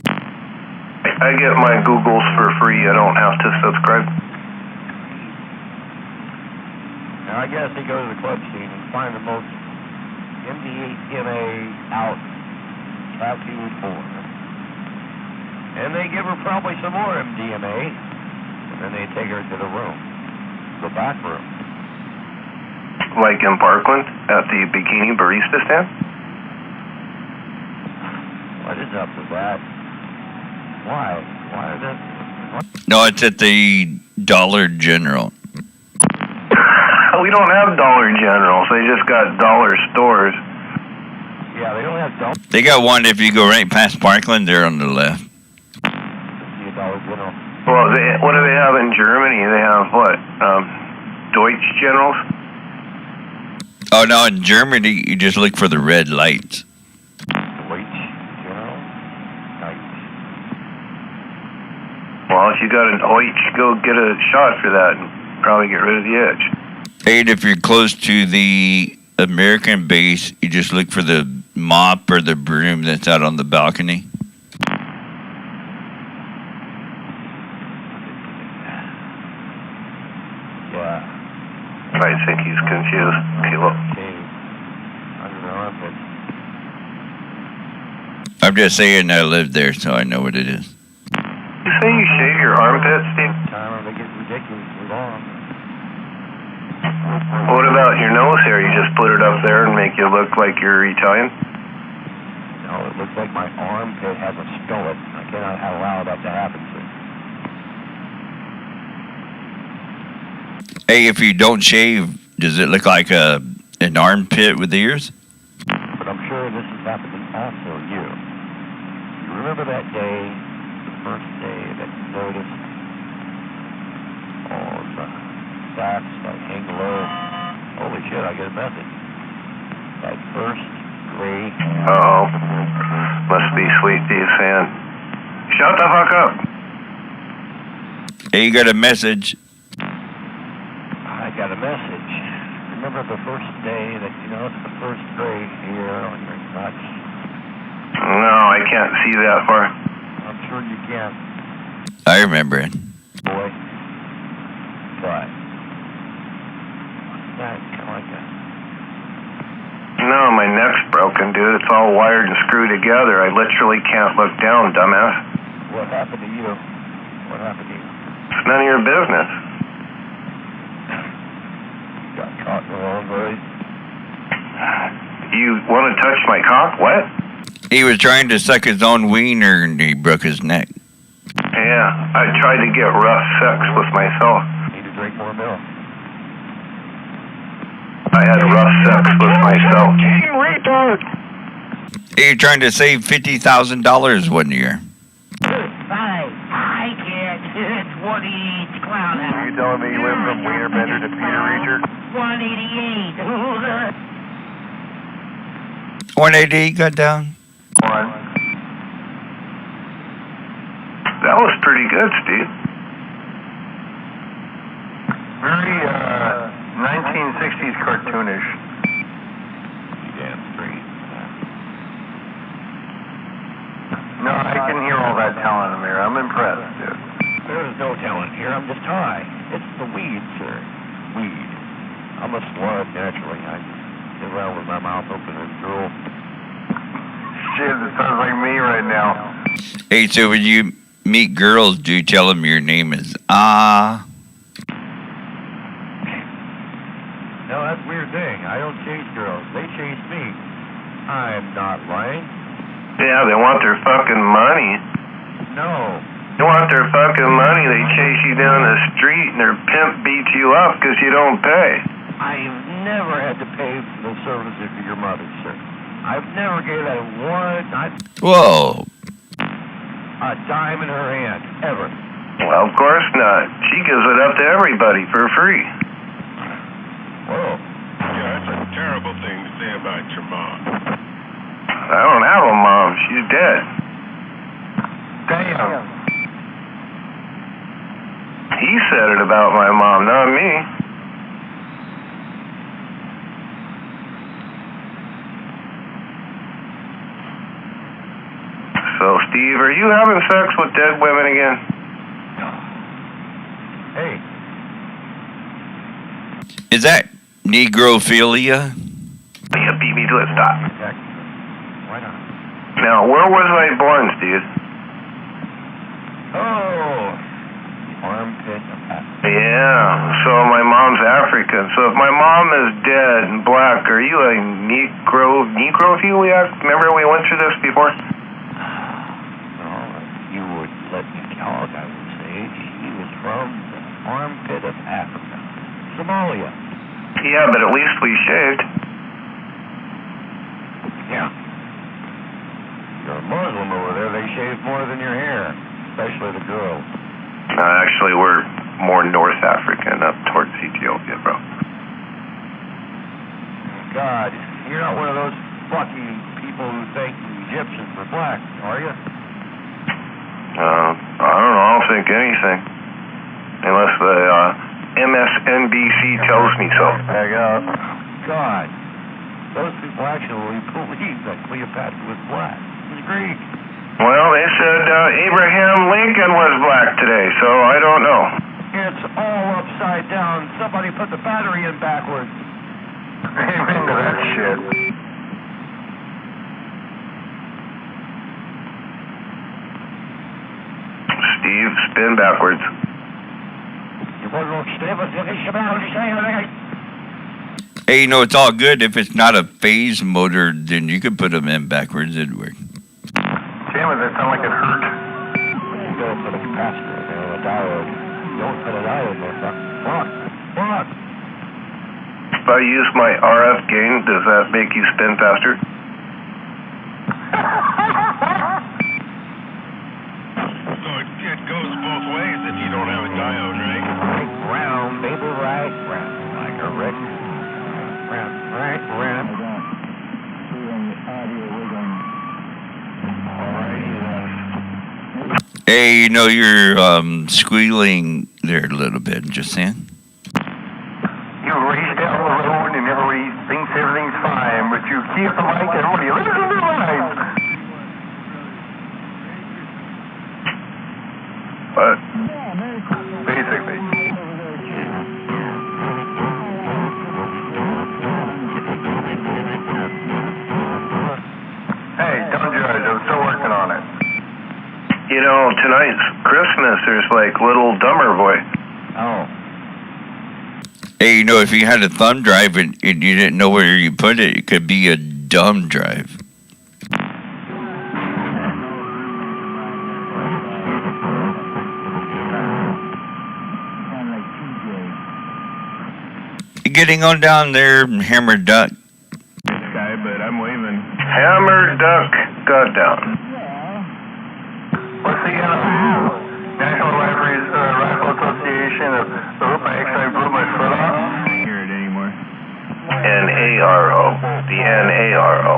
I get my Googles for free. I don't have to subscribe.
Now, I guess they go to the club scene and find the most MDMA out tattooed for her. And they give her probably some more MDMA, and then they take her to the room, the back room.
Like in Parkland at the Bikini Barista stand?
What is up with that? Why? Why is that?
No, it's at the Dollar General.
We don't have Dollar Generals. They just got dollar stores.
Yeah, they don't have Dollar
They got one if you go right past Parkland, there on the left.
General.
Well, what do they have in Germany? They have what? Deutsche Generals?
Oh, no, in Germany, you just look for the red lights.
Deutsche General? Nice.
Well, if you got an Deutsch, go get a shot for that and probably get rid of the itch.
And if you're close to the American base, you just look for the mop or the broom that's out on the balcony.
Yeah.
I think he's confused. Okay, look.
Okay. Under the armpit.
I'm just saying I lived there, so I know what it is.
You say you shave your armpits, Steve?
Time they get ridiculously long.
What about your nose hair? You just put it up there and make you look like you're Italian?
No, it looks like my armpit has a skillet. I cannot allow that to happen, sir.
Hey, if you don't shave, does it look like an armpit with ears?
But I'm sure this has happened to
that day, the first day that you noticed all the stats like hang low? Holy shit, I get a message. That first gray.
Uh-oh. Must be Sweet Pea saying, shut the fuck up.
Hey, you got a message.
I got a message. Remember the first day that you noticed the first gray hair on your nuts?
No, I can't see that far.
I'm sure you can,
I remember it.
boy. But that kind of like a...
No, my neck's broken, dude. It's all wired and screwed together. I literally can't look down, dumbass.
What happened to you? What happened to you?
It's none of your business.
Got caught in the wrong way.
You want to touch my cock? What?
He was trying to suck his own wiener and he broke his neck.
Yeah, I tried to get rough sex with myself.
Need to drink more milk.
I had rough sex with myself.
He was trying to save $50,000 one year.
I can't. It's 1 each clown
Are
house.
you telling me you went from wiener bender to Peter Reacher?
188.
180 got down.
One.
That was pretty good, Steve.
Very, 1960s cartoonish.
Damn straight.
No, I can hear all that talent in there. I'm impressed, dude.
There's no talent here. I'm just high. It's the weed, sir. Weed. I'm a slug, naturally. I sit around with my mouth open and drool.
Shit, it sounds like me right now.
Hey, so when you meet girls, do you tell them your name is
No, that's a weird thing. I don't chase girls. They chase me. I'm not lying.
Yeah, they want their fucking money.
No.
They want their fucking money. They chase you down the street and their pimp beats you up because you don't pay.
I've never had to pay for the services of your mother, sir. I've never gave that
Whoa.
a dime in her hand, ever.
Well, of course not. She gives it up to everybody for free.
Whoa.
Yeah, that's a terrible thing to say about your mom.
I don't have a mom. She's dead.
Damn.
He said it about my mom, not me. So, Steve, are you having sex with dead women again?
Hey.
Is that negrophilia?
You beat me to it. Stop.
Why not?
Now, where was I born, Steve?
Oh. Armpit.
Yeah, so my mom's African. So if my mom is dead and black, are you a necrophiliac? Remember we went through this before?
No, you would let me talk, I would say. He was from the armpit of Africa. Somalia.
Yeah, but at least we shaved.
Yeah. You're a Muslim over there. They shave more than your hair, especially the girls.
Actually, we're more North African, up towards Ethiopia, bro.
God, you're not one of those fucking people who think the Egyptians were black, are you?
I don't know. I don't think anything. Unless the MSNBC tells me so.
Back up.
God, those people actually believe that Cleopatra was black. It was Greek.
Well, they said Abraham Lincoln was black today, so I don't know.
It's all upside down. Somebody put the battery in backwards.
Amen to that shit.
Steve, spin backwards.
Hey, you know, it's all good. If it's not a phase motor, then you could put them in backwards. It'd work.
Damn it, that sounded like it hurt.
You go for the capacitor, a diode. You don't put a diode there, fuck.
If I use my RF gain, does that make you spin faster?
goes both ways if you don't have a diode, right?
Right round, baby, right round. Like a record. Round, right round.
Hey, you know, you're squealing there a little bit, just saying.
You race down the road and everybody thinks everything's fine, but you key up the mic and everybody listen to the line. But basically. Hey, don't judge. I'm still working on it.
You know, tonight's Christmas, there's like Little Dumber Boy.
Oh.
Hey, you know, if you had a thumb drive and you didn't know where you put it, it could be a dumb drive. Getting on down there, Hammer Duck.
Sky, but I'm waving.
Hammer Duck got down.
What's the National Rifle Association of the hoop I actually blew my foot off?
I can't hear it anymore.
NARO. The NARO.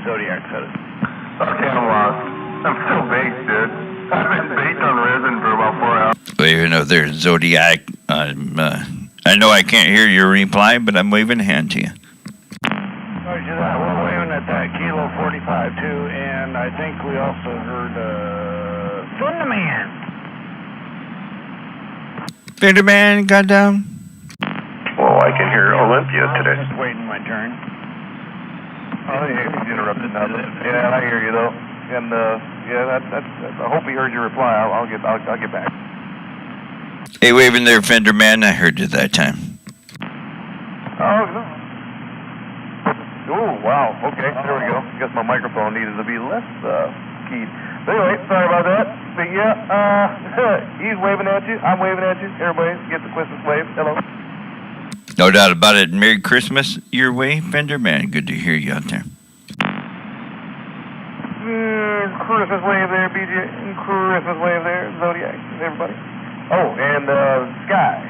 Zodiac said it. Okay, I'm lost. I'm still baked, dude. I've been baked on resin for about 4 hours.
Well, you know, there's Zodiac. I know I can't hear your reply, but I'm waving a hand to you.
Roger that. We're waving at that Kilo 45 too, and I think we also heard Thunderman.
Thunderman got down.
Well, I can hear Olympia today.
Just waiting my turn.
Oh, yeah, he's interrupted nothing. Yeah, I hear you though. And yeah, that's. I hope he heard your reply. I'll get back.
Hey, waving there, Fenderman. I heard you that time.
Oh, no. Oh, wow. Okay, there we go. Guess my microphone needed to be less keyed. But anyway, sorry about that. But yeah, he's waving at you. I'm waving at you. Everybody get the Christmas wave. Hello.
No doubt about it. Merry Christmas your way, Fenderman. Good to hear you out there.
Christmas wave there, BJ. Christmas wave there, Zodiac. Everybody. Oh, and Sky.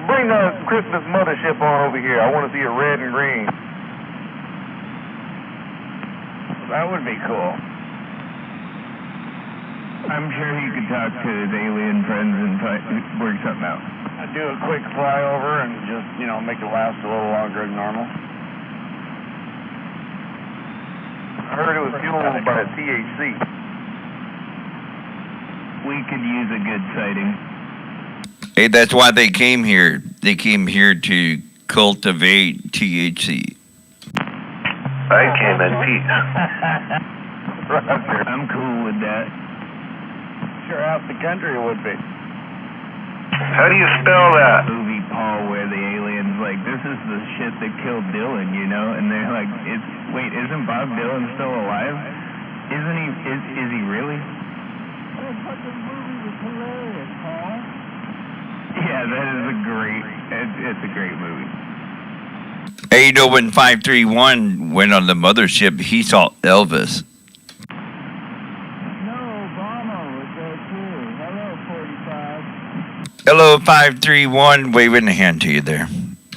Bring the Christmas mothership on over here. I want to see it red and green.
That would be cool. I'm sure he could talk to his alien friends and work something out.
I'd do a quick flyover and just, make it last a little longer than normal.
I heard it was fueled by THC.
We could use a good sighting.
Hey, that's why they came here. They came here to cultivate THC.
I came in peace.
Roger.
I'm cool with that.
Sure, out the country it would be.
How do you spell that?
Movie Paul, where the aliens this is the shit that killed Dylan, and they're like, wait, isn't Bob Dylan still alive? Isn't he? Is he really?
That fucking movie was hilarious, Paul.
Yeah, that is it's a great movie.
Hey, when 531 went on the mothership, he saw Elvis.
No, Obama was there too. Hello, 45.
Hello, 531, waving a hand to you there.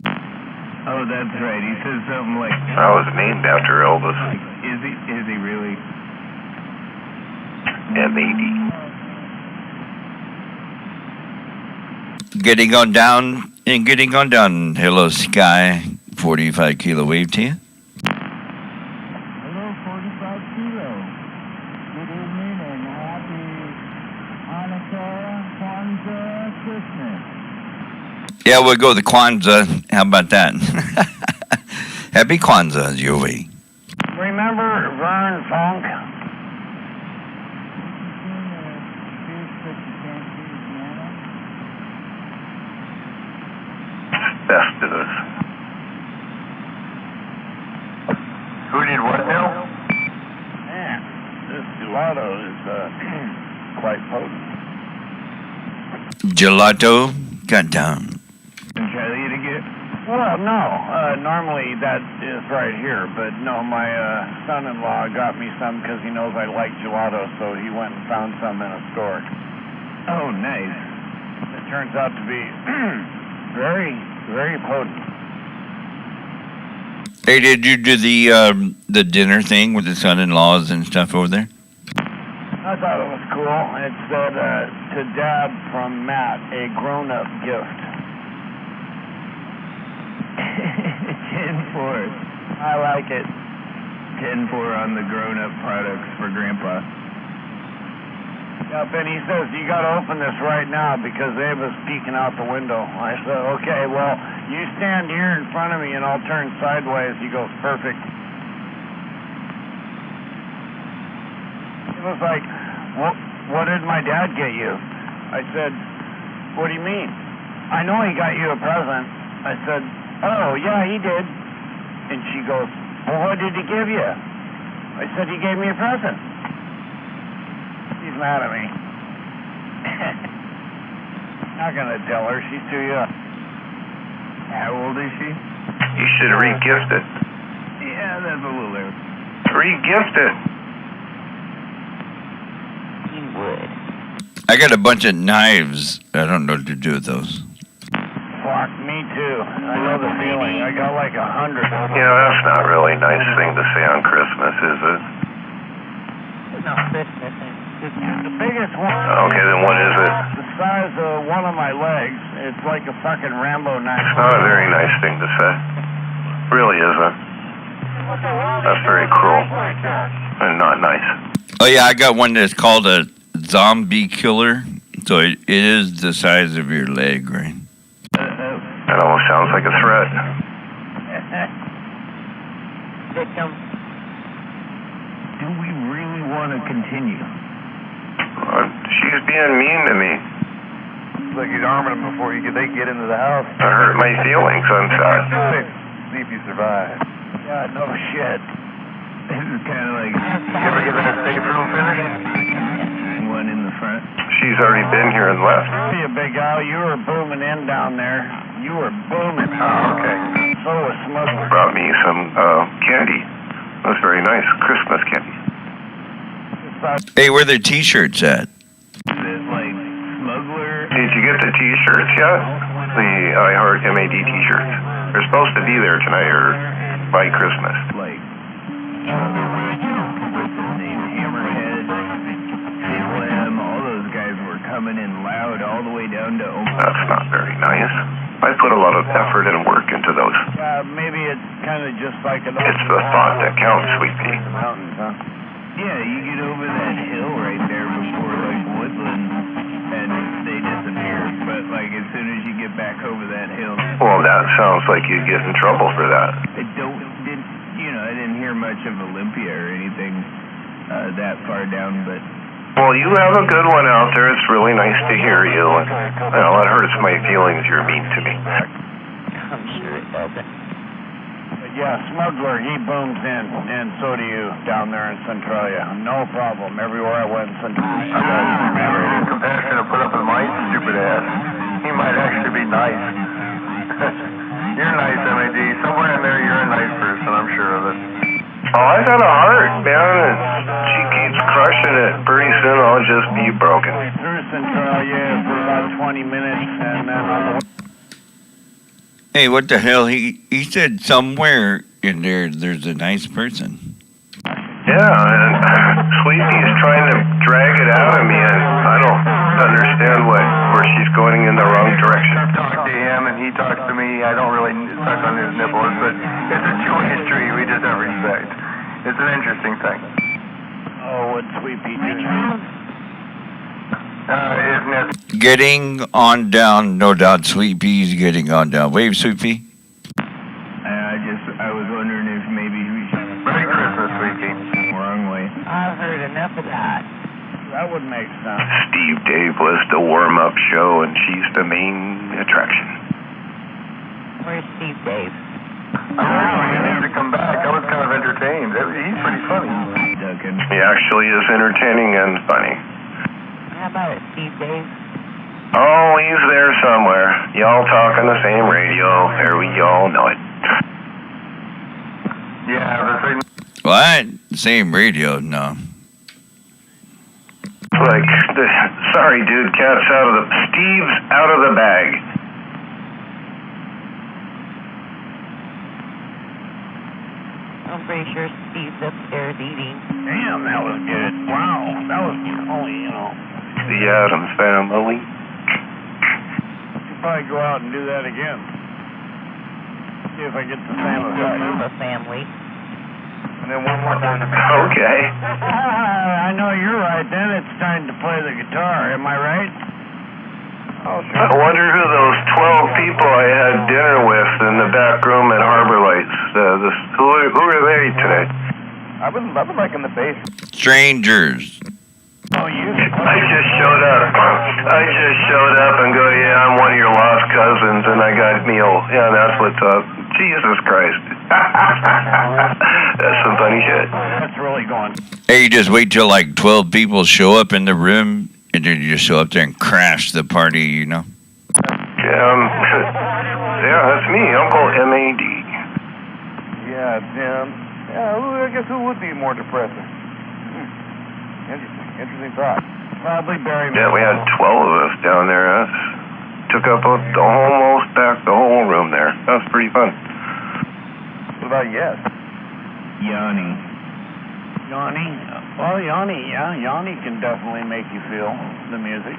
Oh, that's right. He says something like,
I was named after Elvis.
Is he really?
M80.
Getting on down and getting on down. Hello, Sky. 45 kilo wave to you.
Hello, 45 Kilo. Good evening and happy Hanukkah, Kwanzaa, Christmas.
Yeah, we'll go to Kwanzaa. How about that? Happy Kwanzaa, Joey.
Remember Vern Funk?
Best of us.
Who did what now?
Man, this gelato is quite potent.
Gelato got down.
And Charlie to get?
Well, no. Normally that is right here, but no, my son-in-law got me some because he knows I like gelato, so he went and found some in a store.
Oh, nice.
It turns out to be very, very potent.
Hey, did you do the dinner thing with the son-in-laws and stuff over there?
I thought it was cool. It said, to Dad from Matt, a grown-up gift.
10-4.
I like it.
10-4 on the grown-up products for Grandpa.
Yep, and he says, you got to open this right now because Ava's peeking out the window. I said, okay, well, you stand here in front of me and I'll turn sideways. He goes, perfect. It was like, what did my dad get you? I said, what do you mean? I know he got you a present. I said, oh, yeah, he did. And she goes, well, what did he give you? I said, he gave me a present. She's mad at me. Not gonna tell her, she's too young.
How old is she?
You should re-gift it.
Yeah, that's a little early.
Re-gift it.
He would.
I got a bunch of knives. I don't know what to do with those.
Fuck, me too. I know the feeling. I got like 100.
You know, that's not really a nice thing to say on Christmas, is it?
No, Christmas.
The biggest one.
Okay, then what is it?
The size of one of my legs. It's like a fucking Rambo knife.
It's not a very nice thing to say. Really isn't. That's very cruel. And not nice.
Oh, yeah, I got one that's called a zombie killer. So it is the size of your leg, right?
That almost sounds like a threat.
Victim.
Do we really want to continue?
She's being mean to me.
It's like he's arming them before they get into the house.
It hurt my feelings. I'm sad.
See if you survive.
Yeah, no shit.
This is kind of like
You ever get that safe room finished?
one in the front.
She's already been here and left.
See you, Big Al. You were booming in down there. You were booming.
Oh, okay.
So was Smuggler.
Brought me some candy. That was very nice. Christmas candy.
Hey, where are the T-shirts at?
Is it like Smuggler?
Did you get the T-shirts yet? The I Heart MAD T-shirts. They're supposed to be there tonight or by Christmas.
Like, what's his name? Hammerhead, Slim, all those guys were coming in loud all the way down to Omaha.
That's not very nice. I put a lot of effort and work into those.
Maybe it's kind of just like an...
It's the thought that counts, Sweet Pea.
Mountains, huh?
Yeah, you get over that hill right there before like Woodland, and they disappear. But like as soon as you get back over that hill,
Well, that sounds like you'd get in trouble for that.
I didn't hear much of Olympia or anything that far down, but
Well, you have a good one out there. It's really nice to hear you. And, well, it hurts my feelings you're mean to me.
I'm sure it doesn't.
Yeah, Smuggler, he booms in, and so do you down there in Centralia. No problem. Everywhere I went in Centralia.
I'm compassion to put up with my stupid ass. He might actually be nice. You're nice, MAD. Somewhere in there, you're a nice person. I'm sure of it.
Oh, I got a heart, man. She keeps crushing it. Pretty soon I'll just be broken.
Through Centralia for about 20 minutes, and then on the way.
Hey, what the hell? He said somewhere in there's a nice person.
Yeah, and Sweetie's trying to drag it out of me, and I don't understand where she's going in the wrong direction.
I've talked to him, and he talks to me. I don't really suck on his nipples, but it's a two-way street. We just have respect. It's an interesting thing.
Oh, what's Sweet Pea doing?
Isn't it?
Getting on down, no doubt. Sweet Pea's getting on down. Wave, Sweet Pea.
I was wondering if maybe we should
Merry Christmas, Sweetie.
wrong way.
I've heard enough of that.
That would make sense.
Steve Dave was the warm-up show, and she's the main attraction.
Where's Steve Dave?
I wanted him to come back. I was kind of entertained. He's pretty funny.
Duncan.
He actually is entertaining and funny.
How about it, Steve Dave?
Oh, he's there somewhere. Y'all talk on the same radio. There we all know it.
Yeah, the thing.
What? Same radio? No.
Like, sorry, dude, Steve's out of the bag.
I'm pretty sure Steve's upstairs eating.
Damn, that was good. Wow, that was only,
The Addams Family.
Should probably go out and do that again. See if I get the same effect.
The family.
And then one more time.
Okay.
I know you're right. Then it's time to play the guitar. Am I right? Oh, sure.
I wonder who those 12 people I had dinner with in the back room at Harbor Lights. Who are they today?
I've been like in the basement.
Strangers.
Oh, you?
I just showed up and go, yeah, I'm one of your lost cousins, and I got meal. Yeah, that's what's up. Jesus Christ. That's some funny shit.
That's really going.
Hey, you just wait till like 12 people show up in the room, and then you just show up there and crash the party, you know?
Yeah, that's me, Uncle M.A.D.
Yeah, I guess who would be more depressing? Interesting thought. Probably Barry.
Yeah, we had 12 of us down there. That took up almost back the whole room there. That was pretty fun.
What about Yes?
Yanni.
Well, Yanni can definitely make you feel the music.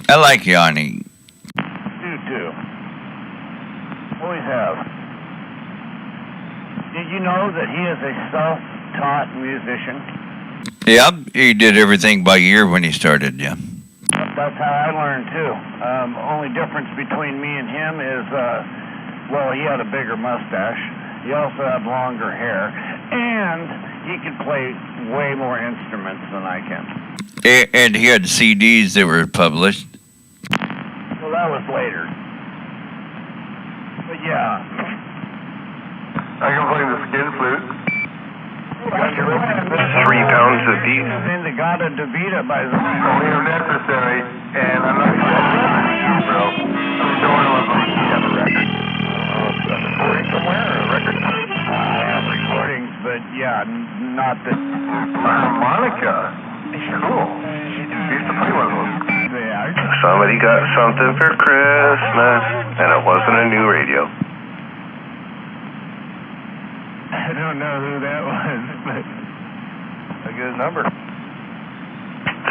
I like Yanni.
Do too. Always have. Did you know that he is a self-taught musician?
Yep, he did everything by ear when he started, yeah.
That's how I learned too. Only difference between me and him is, he had a bigger mustache. He also had longer hair, and he could play way more instruments than I can.
And he had CDs that were published.
Well, that was later. But yeah.
I can play the skin flute.
3 pounds of beef.
In the Gata de Vida by the
Only if necessary, and I'm not going to bro. I'm showing them a record.
Recording somewhere, a record? I have recordings, but yeah, not that.
Harmonica. Cool. He used to play one of those.
Yeah.
Somebody got something for Christmas, and it wasn't a new radio.
I don't know who that was, but
A good number.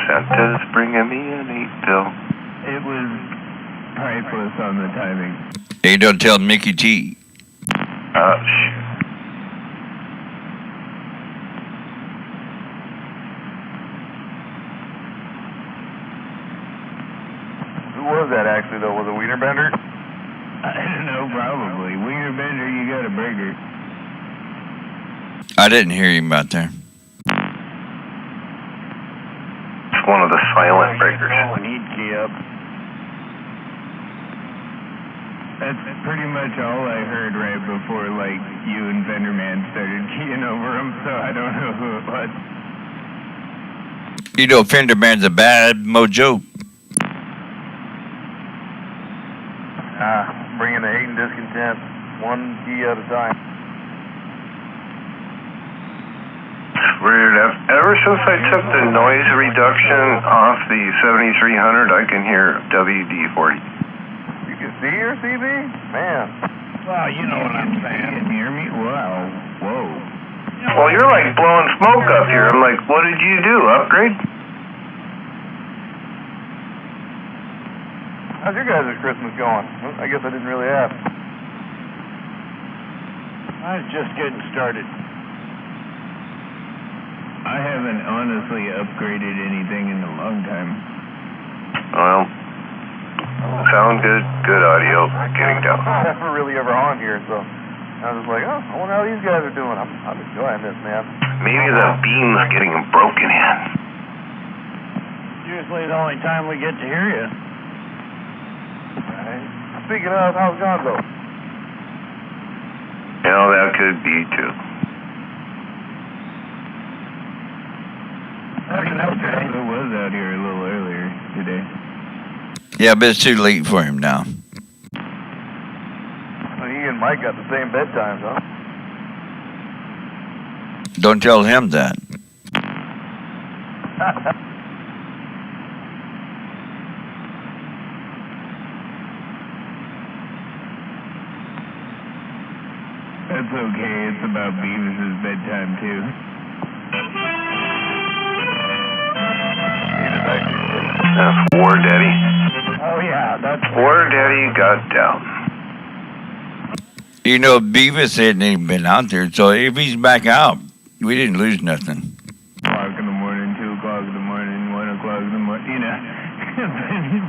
Santa's bringing me an 8-bill.
it was priceless on the timing.
Hey, don't tell Mickey T.
Shoot.
Who was that actually though? Was it Wienerbender?
I don't know, probably. Wiener Bender, you got a burger.
I didn't hear him out there.
It's one of the silent breakers.
Oh, and he'd key up.
That's pretty much all I heard right before, like, you and Benderman started keying over him, so I don't know who it was.
You know, Fenderman's a bad mojo.
Bringing the hate and discontent, one key at a time.
Weird. Ever since I took the noise reduction off the 7300, I can hear WD-40.
You can see your CB? Man. Well, you know what I'm saying.
You can hear me? Wow. Whoa.
Well, you're like blowing smoke up here. I'm like, what did you do? Upgrade?
How's your guys' Christmas going? I guess I didn't really ask. I was just getting started.
I haven't honestly upgraded anything in a long time.
Well, sound good. Good audio. Getting down.
I'm never really ever on here, so I was just like, I wonder how these guys are doing. I'm enjoying this, man.
Maybe the beam's getting broken in.
Usually the only time we get to hear you. Speaking of, how's Gonzo?
Yeah, that could be too.
It was out here a little earlier today.
Yeah, but it's too late for him now.
Well, he and Mike got the same bedtimes, huh?
Don't tell him that.
That's okay. It's about Beavis's bedtime, too.
That's War Daddy.
Oh, yeah, that's...
War Daddy got down.
You know, Beavis hadn't even been out there, so if he's back out, we didn't lose nothing.
o'clock in the morning, 2 o'clock in the morning, 1 o'clock in the morning, you know.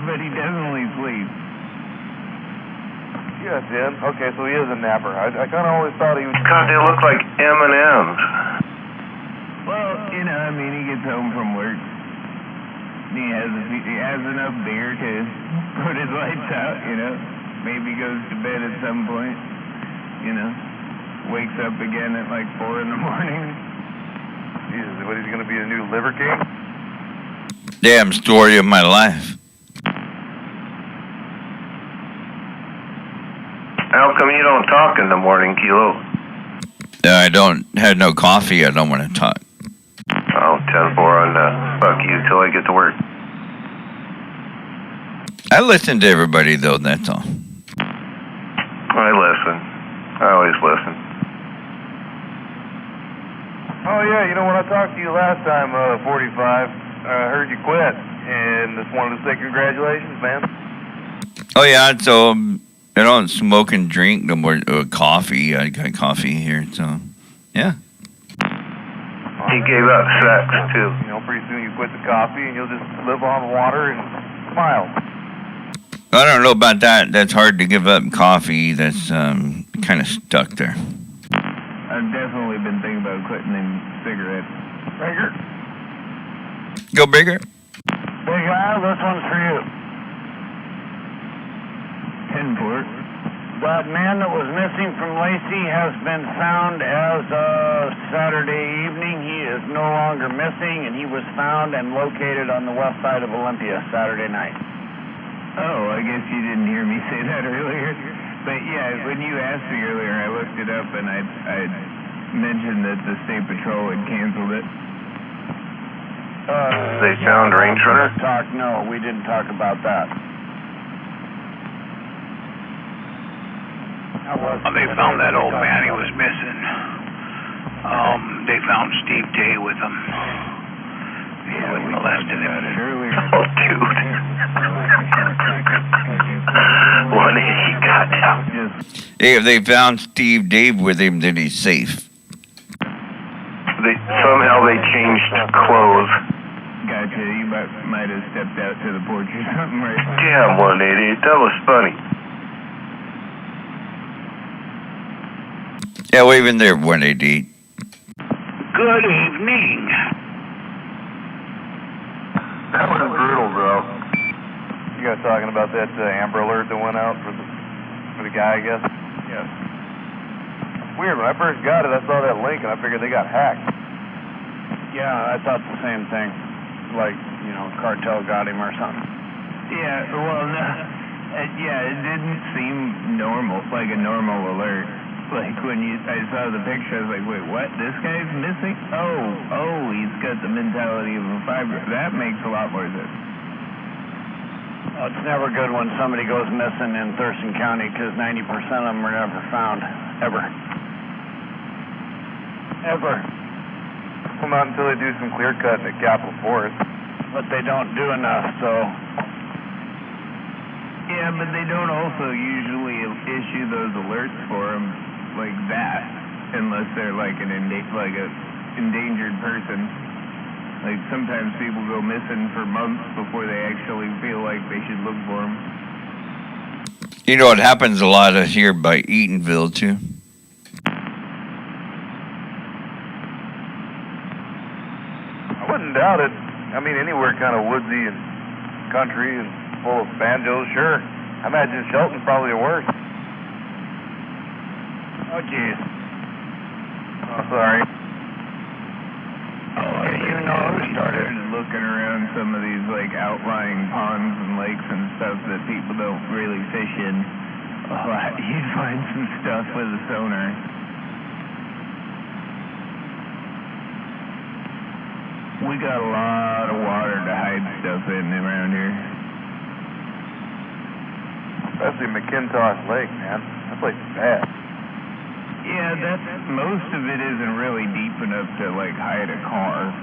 But he definitely sleeps.
Yeah, Jim. Okay, so he is a napper. I kind of always thought he was...
God, they look like M&M's.
Well, you know, I mean, he gets home from work. He has enough beer to put his lights out, you know. Maybe goes to bed at some point, you know. Wakes up again at like 4 in the morning.
Jesus, what, he's going to be a new Liver King?
Damn story of my life.
How come you don't talk in the morning, Kilo?
I don't have no coffee. I don't want to talk.
Oh, 10-4 on fuck you till I get to work.
I listen to everybody, though, that's all.
I listen. I always listen.
Oh, yeah, you know, when I talked to you last time, 45, I heard you quit, and just wanted to say congratulations, man.
Oh, yeah, so I don't smoke and drink no more coffee. I got coffee here, so, yeah.
He gave up sex, too.
You know, pretty soon you quit the coffee, and you'll just live on water and smile.
I don't know about that. That's hard to give up coffee. That's kind of stuck there.
I've definitely been thinking about quitting them cigarettes.
Bigger.
Go bigger.
Big Al, this one's for you.
10-4.
That man that was missing from Lacey has been found as of Saturday evening. He is no longer missing, and he was found and located on the west side of Olympia Saturday night.
Oh, I guess you didn't hear me say that earlier. But yeah, when you asked me earlier, I looked it up and I mentioned that the State Patrol had canceled it.
They found Range Runner?
No, we didn't talk about that.
They found that old man he was missing. They found Steve Day with him. He was molesting him.
Oh, dude. One he got down.
Hey, if they found Steve Dave with him, then he's safe.
Somehow they changed clothes.
Gotcha. You might have stepped out to the porch or something, right?
Damn, 188. That was funny.
Yeah, wave in there, 188.
Good evening.
That was brutal, bro. You guys talking about that Amber Alert that went out for the guy, I guess? Yeah. Weird, when I first got it, I saw that link and I figured they got hacked.
Yeah, I thought the same thing. Like, you know, cartel got him or something.
Yeah, well, no. Yeah, it didn't seem normal, like a normal alert. Like when I saw the picture, I was like, wait, what? This guy's missing? Oh, he's got the mentality of a 5-year-old. That makes a lot more sense.
Well, it's never good when somebody goes missing in Thurston County because 90% of them are never found. Ever.
Well, not until they do some clear cutting at Capitol Forest.
But they don't do enough, so...
Yeah, but they don't also usually issue those alerts for them like that, unless they're like a endangered person. Like sometimes people go missing for months before they actually feel like they should look for them.
You know, it happens a lot here by Eatonville, too.
I wouldn't doubt it. I mean, anywhere kind of woodsy and country and full of banjos, sure. I imagine Shelton's probably the worst. Oh, jeez. Oh, sorry.
Oh, you know, I started looking around some of these like outlying ponds and lakes and stuff that people don't really fish in. Oh, you'd find some stuff with a sonar. We got a lot of water to hide stuff in around here.
Especially McIntosh Lake, man. That place is bad.
Yeah, most of it isn't really deep enough to like hide a car,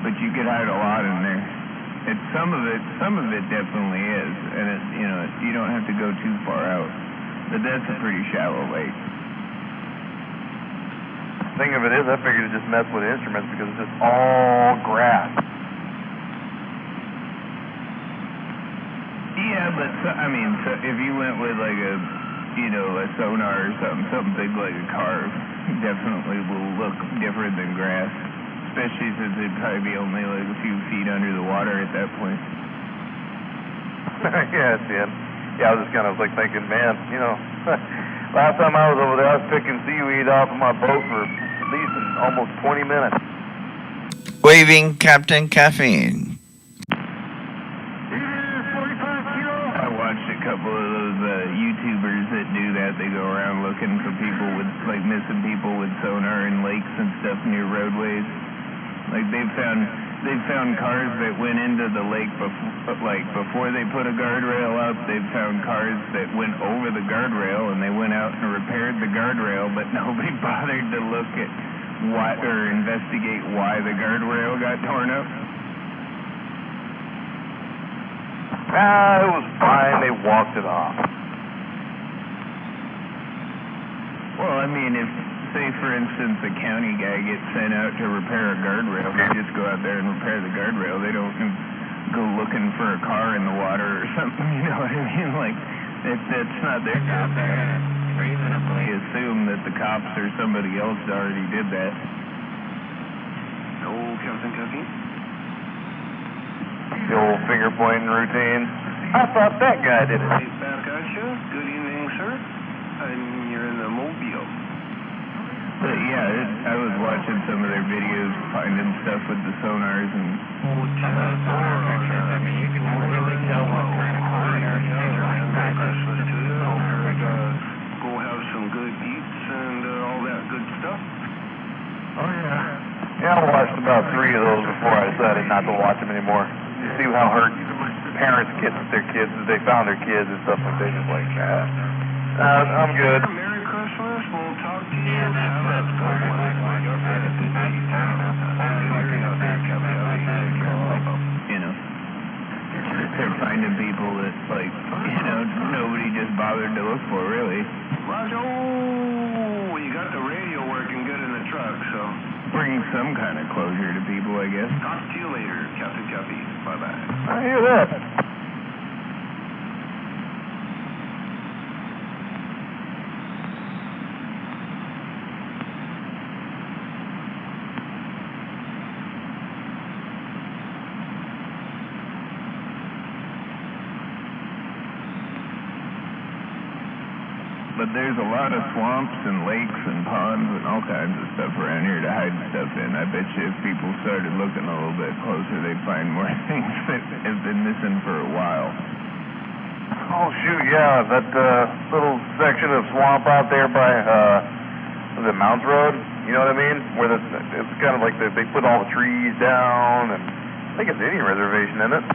but you could hide a lot in there. Some of it definitely is, and you don't have to go too far out. But that's a pretty shallow lake.
Thing of it is, I figured to just mess with instruments because it's just all grass.
Yeah, but if you went with like a sonar or something big like a car, definitely will look different than grass, especially since it'd probably be only like a few feet under the water at that point.
Yeah, it did. Yeah, I was just kind of like thinking, man, last time I was over there, I was picking seaweed off of my boat for at least almost 20 minutes.
Waving Captain Caffeine.
I watched a couple of those YouTubers that do that. They go around looking for people with, like, missing people with sonar in lakes and stuff near roadways. Like, they've found cars that went into the lake before they put a guardrail up. They've found cars that went over the guardrail and they went out and repaired the guardrail, but nobody bothered to look at or investigate why the guardrail got torn up.
It was fine. They walked it off.
Well, if, say, for instance, a county guy gets sent out to repair a guardrail, they just go out there and repair the guardrail. They don't go looking for a car in the water or something, you know what I mean? Like, that's not their job. They assume that the cops or somebody else already did that.
Oh, Captain Cookie?
The old finger pointing routine. I thought that guy did it.
Hey, back at you. Good evening, sir. And you're in the Mobile.
But yeah, I was watching some of their videos, finding stuff with the sonars and...
You can really tell what kind of foreigners go have some good eats and all that good stuff.
Oh, yeah. Yeah, I watched about 3 of those before I decided not to watch them anymore. You see how hurt parents get with their kids as they found their kids and stuff like that. Just like that. I'm good.
Merry Christmas. We'll talk to you. Have a good one.
They're finding people that, like, nobody just bothered to look for, really.
Roger. You got the radio working good in the truck, so...
Bring some kind of closure to people, I guess.
Talk to you later, Captain Cuppy. Bye-bye.
I hear that.
But there's a lot of swamps and lakes and ponds and all kinds of stuff around here to hide stuff in. I bet you if people started looking a little bit closer, they'd find more things that have been missing for a while.
Oh, shoot, yeah. That little section of swamp out there by, was it Mounds Road? You know what I mean? Where it's kind of like they put all the trees down, and I think it's Indian reservation, isn't it?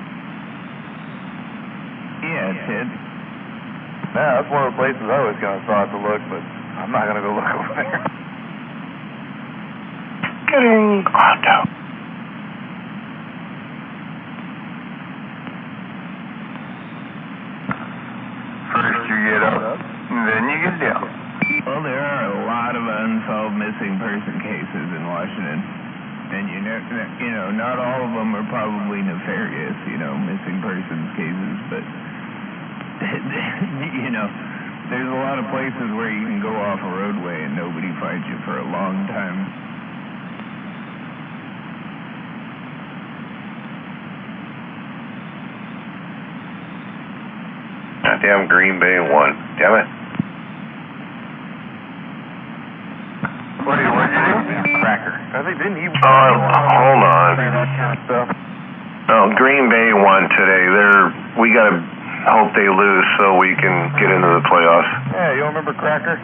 Yeah, it's it.
Yeah, that's one of the places I always kind of thought to look, but I'm not going to go look over there. Getting Quanto.
First you get up, then you get down.
Well, there are a lot of unsolved missing person cases in Washington. And not all of them are probably nefarious, missing persons cases, but... there's a lot of places where you can go off a roadway and nobody finds you for a long time.
Goddamn Green Bay 1. Damn it.
What did you do? Cracker. I think, didn't he...
Hold on. Oh, Green Bay won today. We got to hope they lose so we can get into the playoffs.
Yeah, you don't remember Cracker?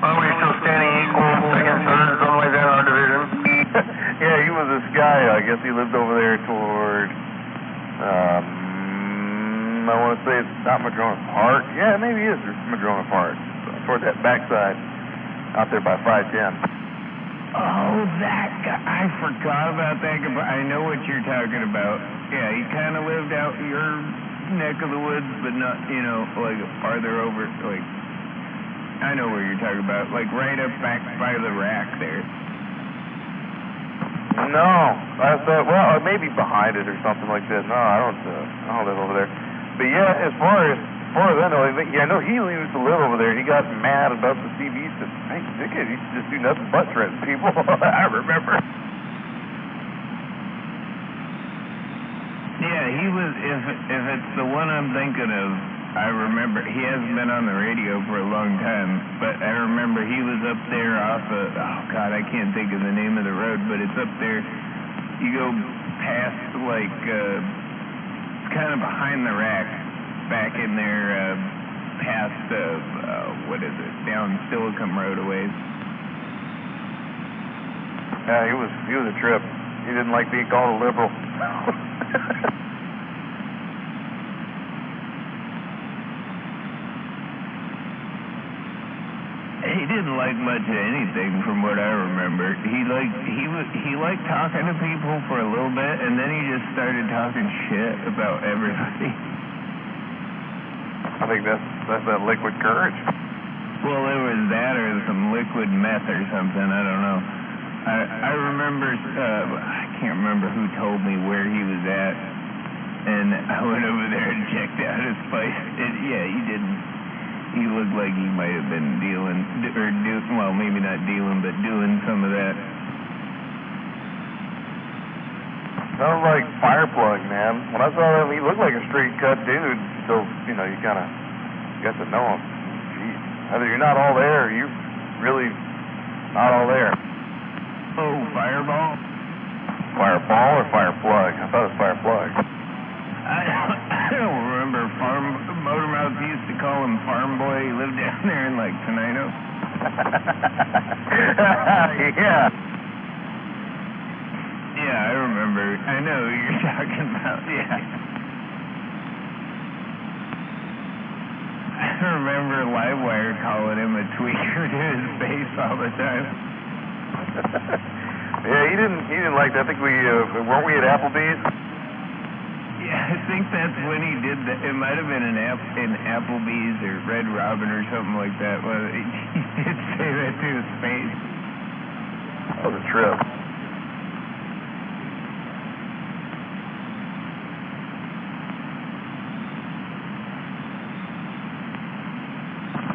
Are we still standing equal, second, third, something like that in our division?
Yeah, he was this guy. I guess he lived over there toward, I want to say it's not Madrona Park. Yeah, maybe it is Madrona Park. So, toward that backside out there by 510.
Oh, that guy. I forgot about that guy. I know what you're talking about. Yeah, he kind of lived out your neck of the woods, but not, you know, like farther over, like, I know where you're talking about, like right up back by the rack there.
No, I thought, well, maybe behind it or something like that. No, I don't live over there. But yeah, as far as I know, I know he used to live over there. He got mad about the TV. He said, "Hey, dickhead, he used to just do nothing but threaten people." I remember.
Yeah, he was. If it's the one I'm thinking of, I remember he hasn't been on the radio for a long time, but I remember he was up there off of, oh God, I can't think of the name of the road, but it's up there. You go past like it's kind of behind the rack, back in there, past what is it, down Silicon Road a ways.
Yeah, he was a trip. He didn't like being called a liberal.
He didn't like much of anything from what I remember. He liked talking to people for a little bit, and then he just started talking shit about everybody.
I think that's that liquid courage.
Well, it was that or some liquid meth or something. I don't know. I remember, I can't remember who told me where he was at, and I went over there and checked out his place. Yeah, he didn't. He looked like he might have been dealing, well, maybe not dealing, but doing some of that.
Sounds like Fireplug, man. When I saw him, he looked like a straight cut dude. So, you know, you kind of got to know him. Jeez. Either you're not all there, or you're really not all there.
Oh, Fireball?
Fireball or Fireplug? I thought it was Fireplug.
I don't remember. Motormouth used to call him Farm Boy. He lived down there in, like, Tenino.
Yeah.
Yeah, I remember. I know who you're talking about, yeah. I remember Livewire calling him a tweaker to his face all the time.
Yeah, he didn't like that. I think weren't we at Applebee's?
Yeah, I think that's when he did that. It might have been in Applebee's or Red Robin or something like that. Well, he did say that to his face.
That was a trip.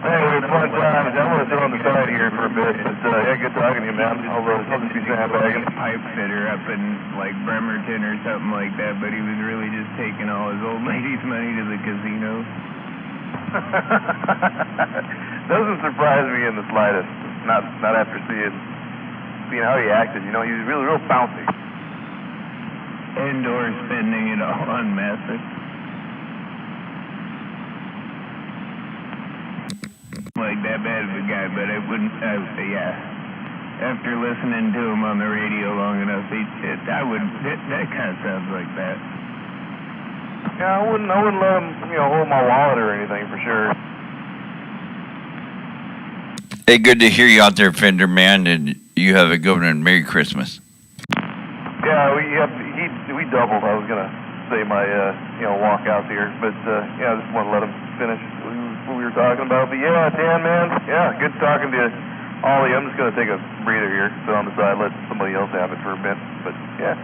Hey, we had fun times. I'm going to sit on the side here for a bit, but yeah, good talking to you, man. I'll just be sandbagging.
Pipe fitter up in like Bremerton or something like that, but he was really just taking all his old lady's money to the casino.
Doesn't surprise me in the slightest. Not after seeing how he acted. You know, he was really real bouncy.
And/or spending it all on meth. Like that bad of a guy, but I wouldn't. Yeah. After listening to him on the radio long enough, that kind of sounds like that.
Yeah, I wouldn't let him, hold my wallet or anything for sure.
Hey, good to hear you out there, Fender man, and you have a good one and Merry Christmas.
Yeah, we doubled. I was gonna say my walk out here, but yeah, I just want to let him finish what we were talking about. But yeah, Dan, man, yeah, good talking to you. Ollie, I'm just gonna take a breather here, sit on the side, let somebody else have it for a bit. But yeah.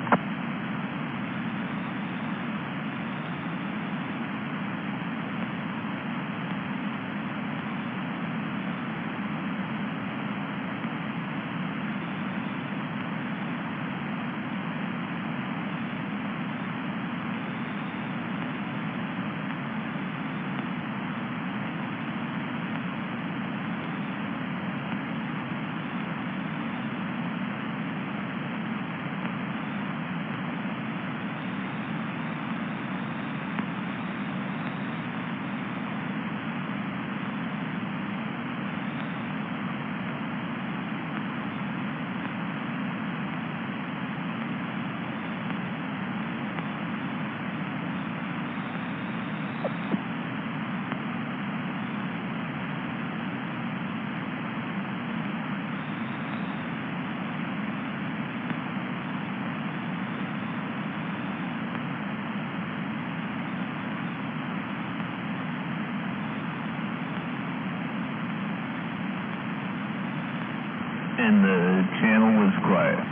and the channel was quiet.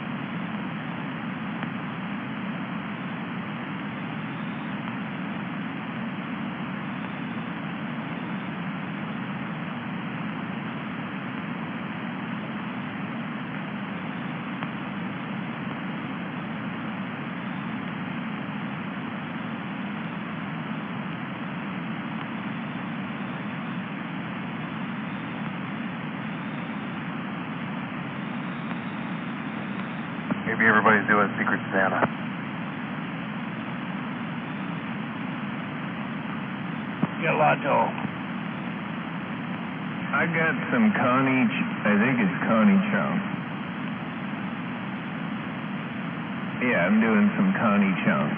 Maybe everybody's doing Secret Santa.
Gelato. I got some Coney, I think it's Coney Chung. Yeah, I'm doing some Coney Chung.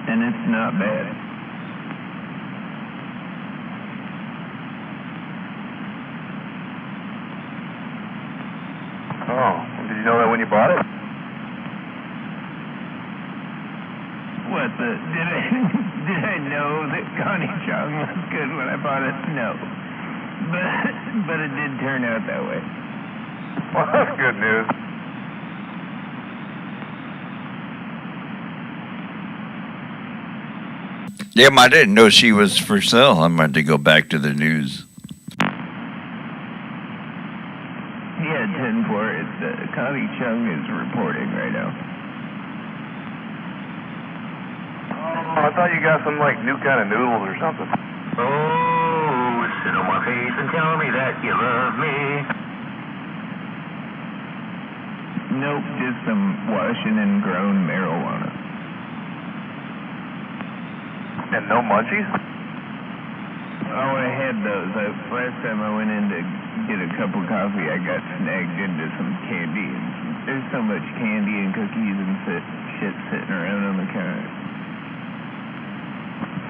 And it's not bad.
Oh, did you know that when you bought it?
What the, did I know that Coney Chung was good when I bought it? No. But it did turn out that way.
Well, that's good news.
Yeah, I didn't know she was for sale. I'm going to go back to the news.
Yeah, 10-4. It's Coney Chung is reporting right now.
Oh, I thought you got some, like, new kind of noodles or something.
Oh, sit on my face and tell me that you love me.
Nope, just some Washington grown marijuana.
And no munchies?
Oh, I had those. Last time I went in to get a cup of coffee, I got snagged into some candy. And there's so much candy and cookies and shit sitting around on the counter.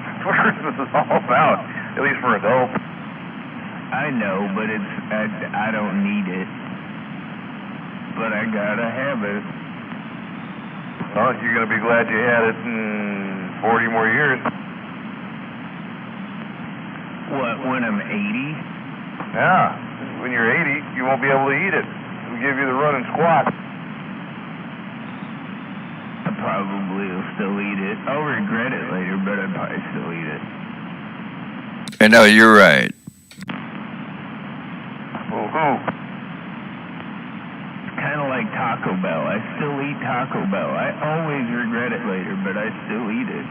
That's what Christmas is all about, at least for adults.
I know, but I don't need it. But I gotta have it.
Well, you're going to be glad you had it in 40 more years.
What, when I'm 80?
Yeah, when you're 80, you won't be able to eat it. It'll give you the running squat.
I probably will still eat it. I'll regret it later, but I'd probably still eat it.
I know, you're right.
Woohoo.
It's kind of like Taco Bell. I still eat Taco Bell. I always regret it later, but I still eat it.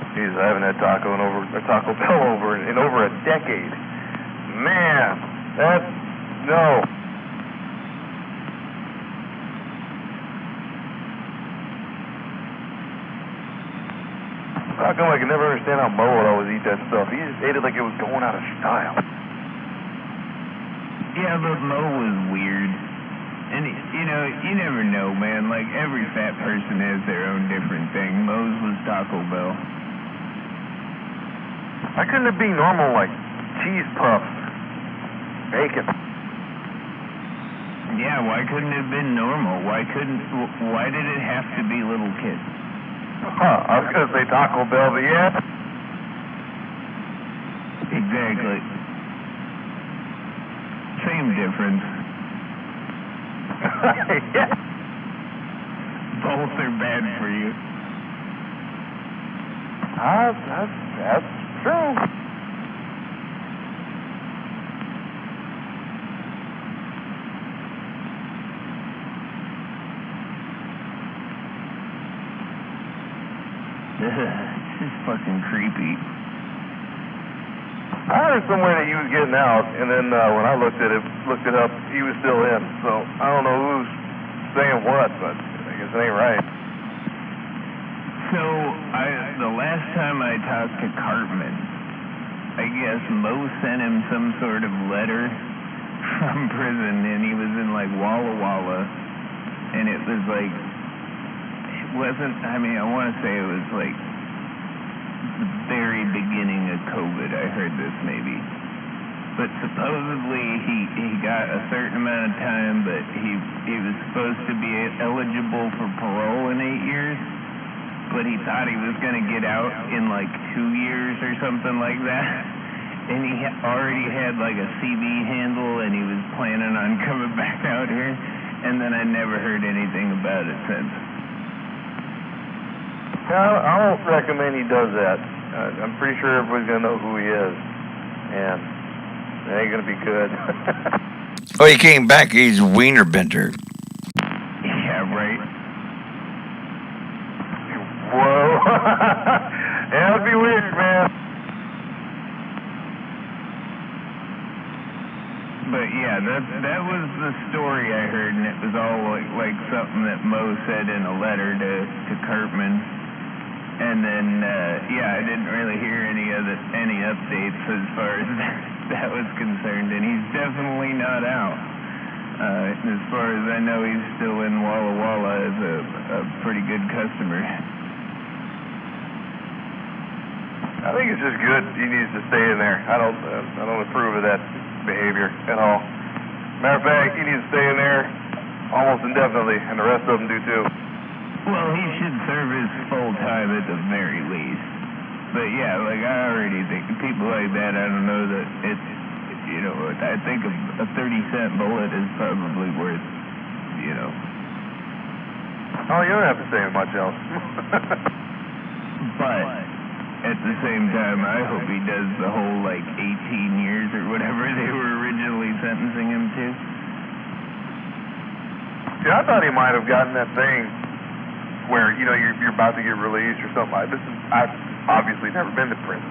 Jeez, I haven't had Taco Bell in over a decade. Man, no. How come I can never understand how Mo would always eat that stuff? He just ate it like it was going out of style.
Yeah, but Mo was weird. And, you never know, man. Like, every fat person has their own different thing. Mo's was Taco Bell.
Why couldn't it be normal, like cheese puffs, bacon?
Yeah, why couldn't it have been normal? Why did it have to be little kids?
I was going to say Taco Bell, but yeah.
Exactly. Same difference.
Yeah.
Both are bad for you.
That's true.
It's just fucking creepy.
I heard somewhere that he was getting out, and then when I looked it up, he was still in. So I don't know who's saying what, but I guess it ain't right.
So, the last time I talked to Cartman, I guess Mo sent him some sort of letter from prison, and he was in, like, Walla Walla, and it was, like, I want to say it was, like, the very beginning of COVID. I heard this, maybe. But supposedly, he got a certain amount of time, but he was supposed to be eligible for parole in 8 years. but he thought he was going to get out in like 2 years or something like that. And he already had like a CB handle, and he was planning on coming back out here. And then I never heard anything about it since.
I don't recommend he does that. I'm pretty sure everybody's going to know who he is. And it ain't going to be good.
Oh, he came back. He's Wiener Bender.
Yeah, right.
Whoa. That'd be weird, man.
But yeah, that was the story I heard, and it was all like something that Mo said in a letter to Kurtman. And then yeah, I didn't really hear any updates as far as that was concerned, and he's definitely not out. As far as I know, he's still in Walla Walla as a pretty good customer.
I think it's just good. He needs to stay in there. I don't approve of that behavior at all. Matter of fact, he needs to stay in there almost indefinitely, and the rest of them do too.
Well, he should serve his full time at the very least. But yeah, like I already think people like that, I don't know that it's, you know, I think a 30-cent bullet is probably worth, you know.
Oh, you don't have to say much else.
But at the same time, I hope he does the whole, like, 18 years or whatever they were originally sentencing him to.
See, I thought he might have gotten that thing where, you know, you're about to get released or something. I've obviously never been to prison.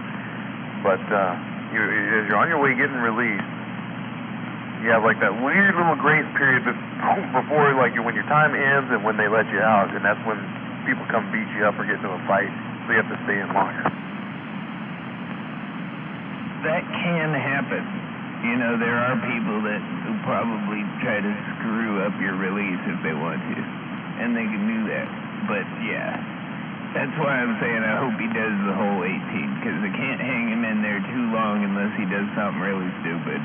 But as you're on your way getting released, you have, like, that weird little grace period before, like, when your time ends and when they let you out. And that's when people come beat you up or get into a fight. So you have to stay in longer.
That can happen. You know, there are people that who probably try to screw up your release if they want to. And they can do that. But, yeah. That's why I'm saying I hope he does the whole 18. Because they can't hang him in there too long unless he does something really stupid.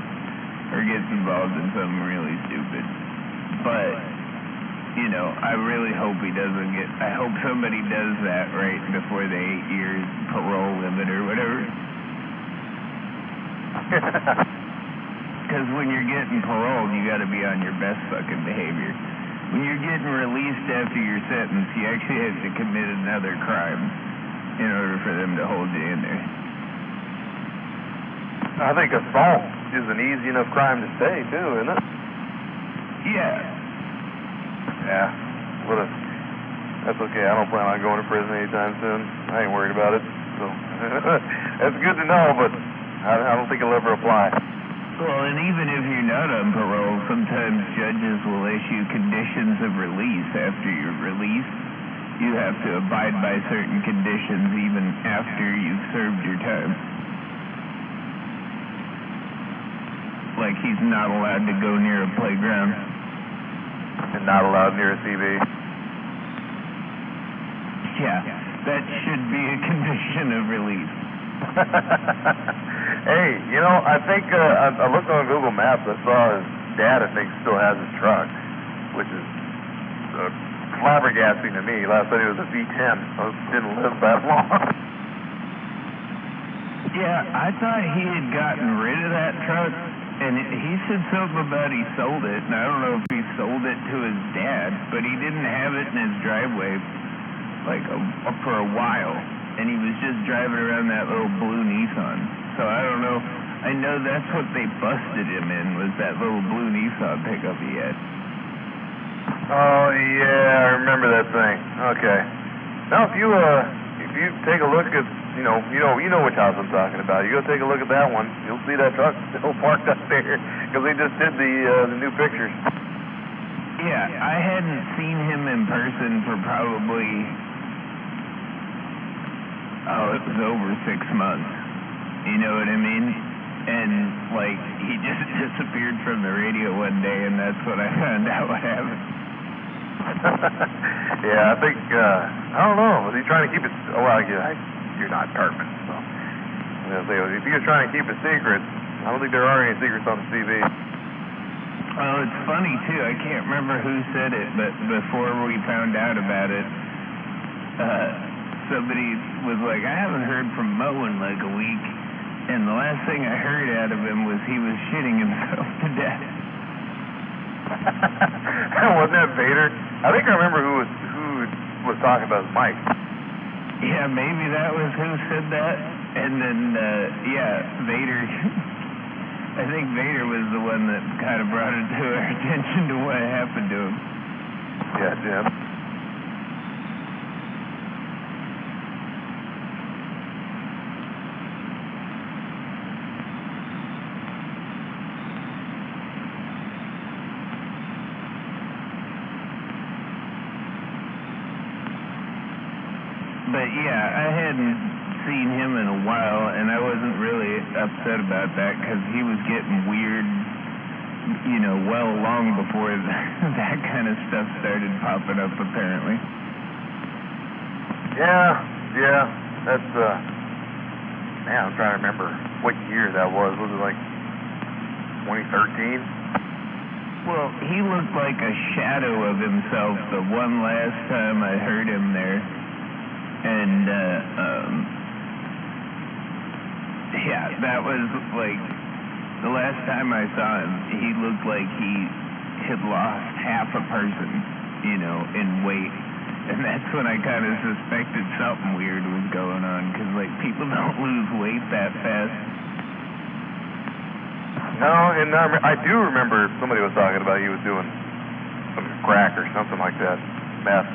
Or gets involved in something really stupid. But, you know, I really hope he doesn't get... I hope somebody does that right before the 8 years parole limit or whatever. Because when you're getting paroled, you got to be on your best fucking behavior. When you're getting released after your sentence, you actually have to commit another crime in order for them to hold you in there.
I think assault is an easy enough crime to stay, too, isn't it?
Yeah.
Yeah. That's okay. I don't plan on going to prison anytime soon. I ain't worried about it. So that's good to know, but I don't think it'll ever apply.
Well, and even if you're not on parole, sometimes judges will issue conditions of release after you're released. You have to abide by certain conditions even after you've served your time. Like he's not allowed to go near a playground.
And not allowed near a CB.
Yeah, that should be a condition of release.
Hey, you know, I think I looked on Google Maps. I saw his dad, I think, still has his truck, which is flabbergasting to me. Last night it was a V10, so it didn't live that long.
Yeah, I thought he had gotten rid of that truck, and he said something about he sold it, and I don't know if he sold it to his dad, but he didn't have it in his driveway, like, for a while, and he was just driving around that little blue Nissan. So I don't know. I know that's what they busted him in, was that little blue Nissan pickup he had.
Oh, yeah, I remember that thing. Okay. Now, if you take a look at, you know which house I'm talking about. You go take a look at that one. You'll see that truck still parked up there because they just did the new pictures.
Yeah, I hadn't seen him in person for probably, it was over 6 months. You know what I mean? And, like, he just disappeared from the radio one day, and that's when I found out what happened.
Yeah, I think, I don't know. Was he trying to keep it, you're not Kurtman, so. I was gonna say, if you're trying to keep a secret, I don't think there are any secrets on the TV.
Well, it's funny, too. I can't remember who said it, but before we found out about it, somebody was like, I haven't heard from Mo in like a week, and the last thing I heard out of him was he was shitting himself to death.
Wasn't that Vader? I think I remember who was talking about his mic.
Yeah, maybe that was who said that. And then, Vader. I think Vader was the one that kind of brought it to our attention to what happened to him.
Yeah, Jim.
But yeah, I hadn't seen him in a while, and I wasn't really upset about that because he was getting weird, long before that kind of stuff started popping up, apparently.
Yeah, that's, man, I'm trying to remember what year that was. Was it like 2013?
Well, he looked like a shadow of himself the one last time I heard him there. And, that was like, the last time I saw him, he looked like he had lost half a person, in weight. And that's when I kind of suspected something weird was going on, because, people don't lose weight that fast.
No, and I do remember somebody was talking about he was doing some crack or something like that, meth.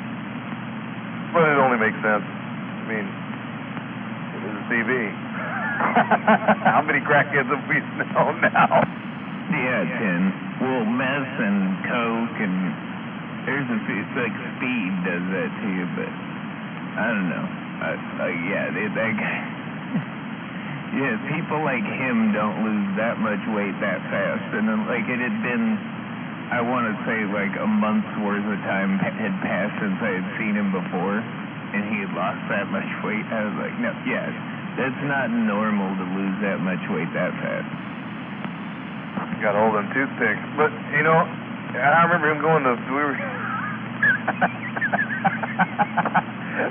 But it only makes sense. I mean, it is a TV. How many crackheads have we known now?
Yeah, Tim. Well, meth and coke and it's like speed does that to you, but I don't know. That guy. Yeah, people like him don't lose that much weight that fast. And then, it had been, I want to say, a month's worth of time had passed since I had seen him before, and he had lost that much weight. I was like, no, that's not normal to lose that much weight that fast.
Got all them toothpicks. But, I remember him going to,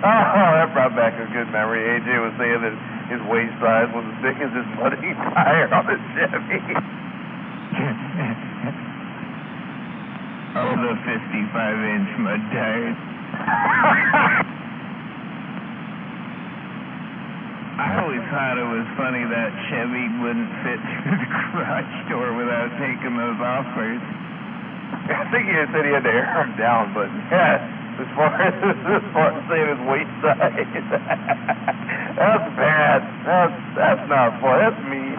oh, that brought back a good memory. AJ was saying that his waist size was as big as his muddy tire on his Chevy.
Oh, the 55-inch mud tires. I always thought it was funny that Chevy wouldn't fit through the garage door without taking those off first.
I think he said he had to air them down, but as far as saying his waist size, that's bad. That's not fun. That's mean.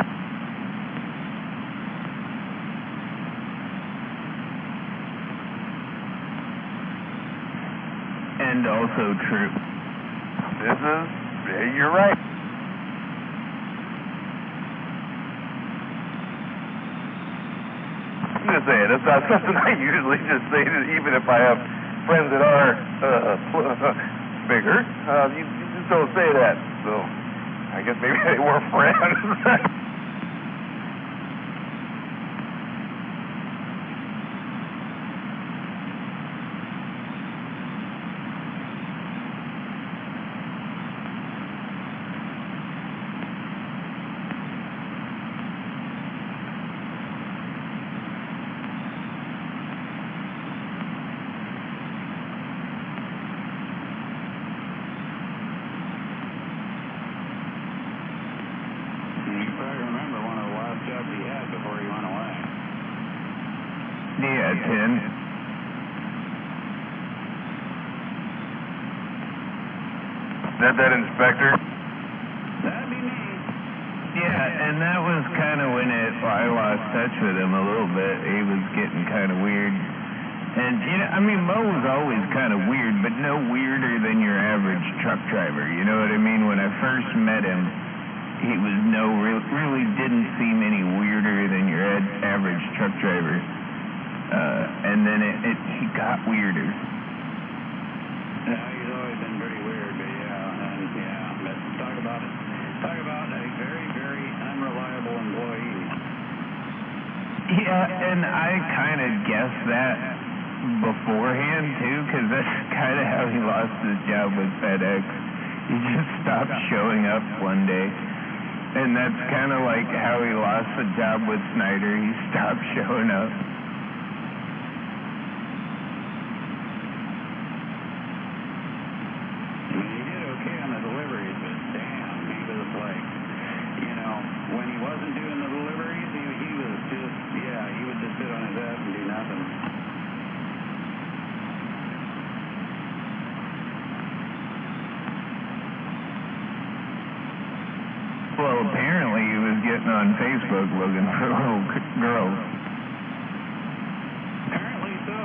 And also true.
You're right. I'm just saying, it's not something I usually just say, even if I have friends that are bigger. You just don't say that. So I guess maybe they were friends.
Yeah, Tim.
That inspector?
That'd be me.
Yeah, and that was kind of when I lost touch with him a little bit. He was getting kind of weird. And, Mo was always kind of weird, but no weirder than your average truck driver. You know what I mean? When I first met him, he was really didn't seem any weirder than your average truck driver. And then he got weirder.
Yeah, he's always been pretty weird, but talk about a very, very unreliable employee.
Yeah, and I kind of guessed that beforehand, too, because that's kind of how he lost his job with FedEx. He just stopped showing up one day. And that's kind of like how he lost the job with Snyder. He stopped showing up.
He did okay on the deliveries, but damn, he was like, you know, when he wasn't doing the deliveries, he was just, yeah, he would just sit on his ass and do nothing.
Well, apparently he was getting on Facebook looking for little girls.
Apparently so.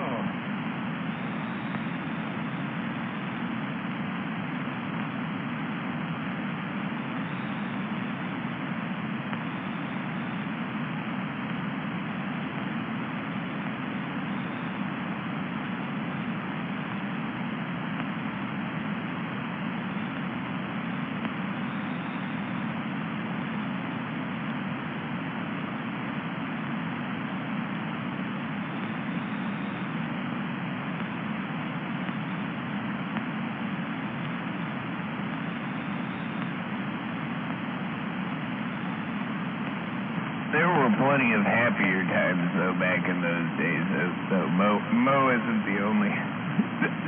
There were plenty of happier times, though, back in those days. So Mo isn't the only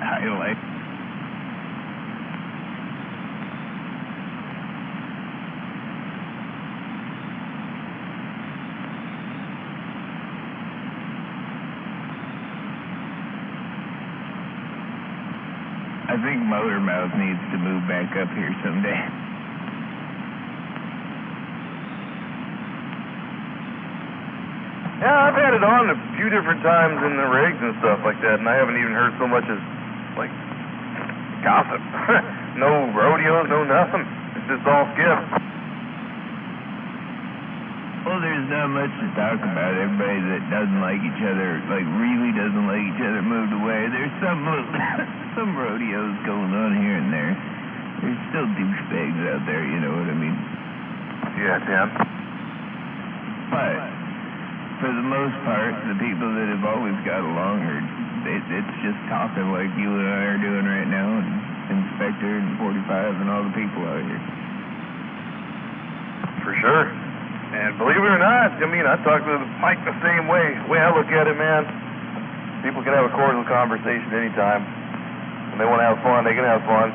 highlight. I think Motormouth needs to move back up here someday.
Yeah, I've had it on a few different times in the rigs and stuff like that, and I haven't even heard so much as, like, gossip. No rodeos, no nothing. It's just all skip.
Well, there's not much to talk about. Everybody that doesn't like each other, like really doesn't like each other, moved away. There's some rodeos going on here and there. There's still douchebags out there, you know what I mean?
Yeah, Tim.
But for the most part, the people that have always got along it's just talking like you and I are doing right now, and Inspector and 45 and all the people out here.
For sure. And believe it or not, I mean, I talk to Mike the same way. The way I look at it, man, people can have a cordial conversation anytime. When they want to have fun, they can have fun.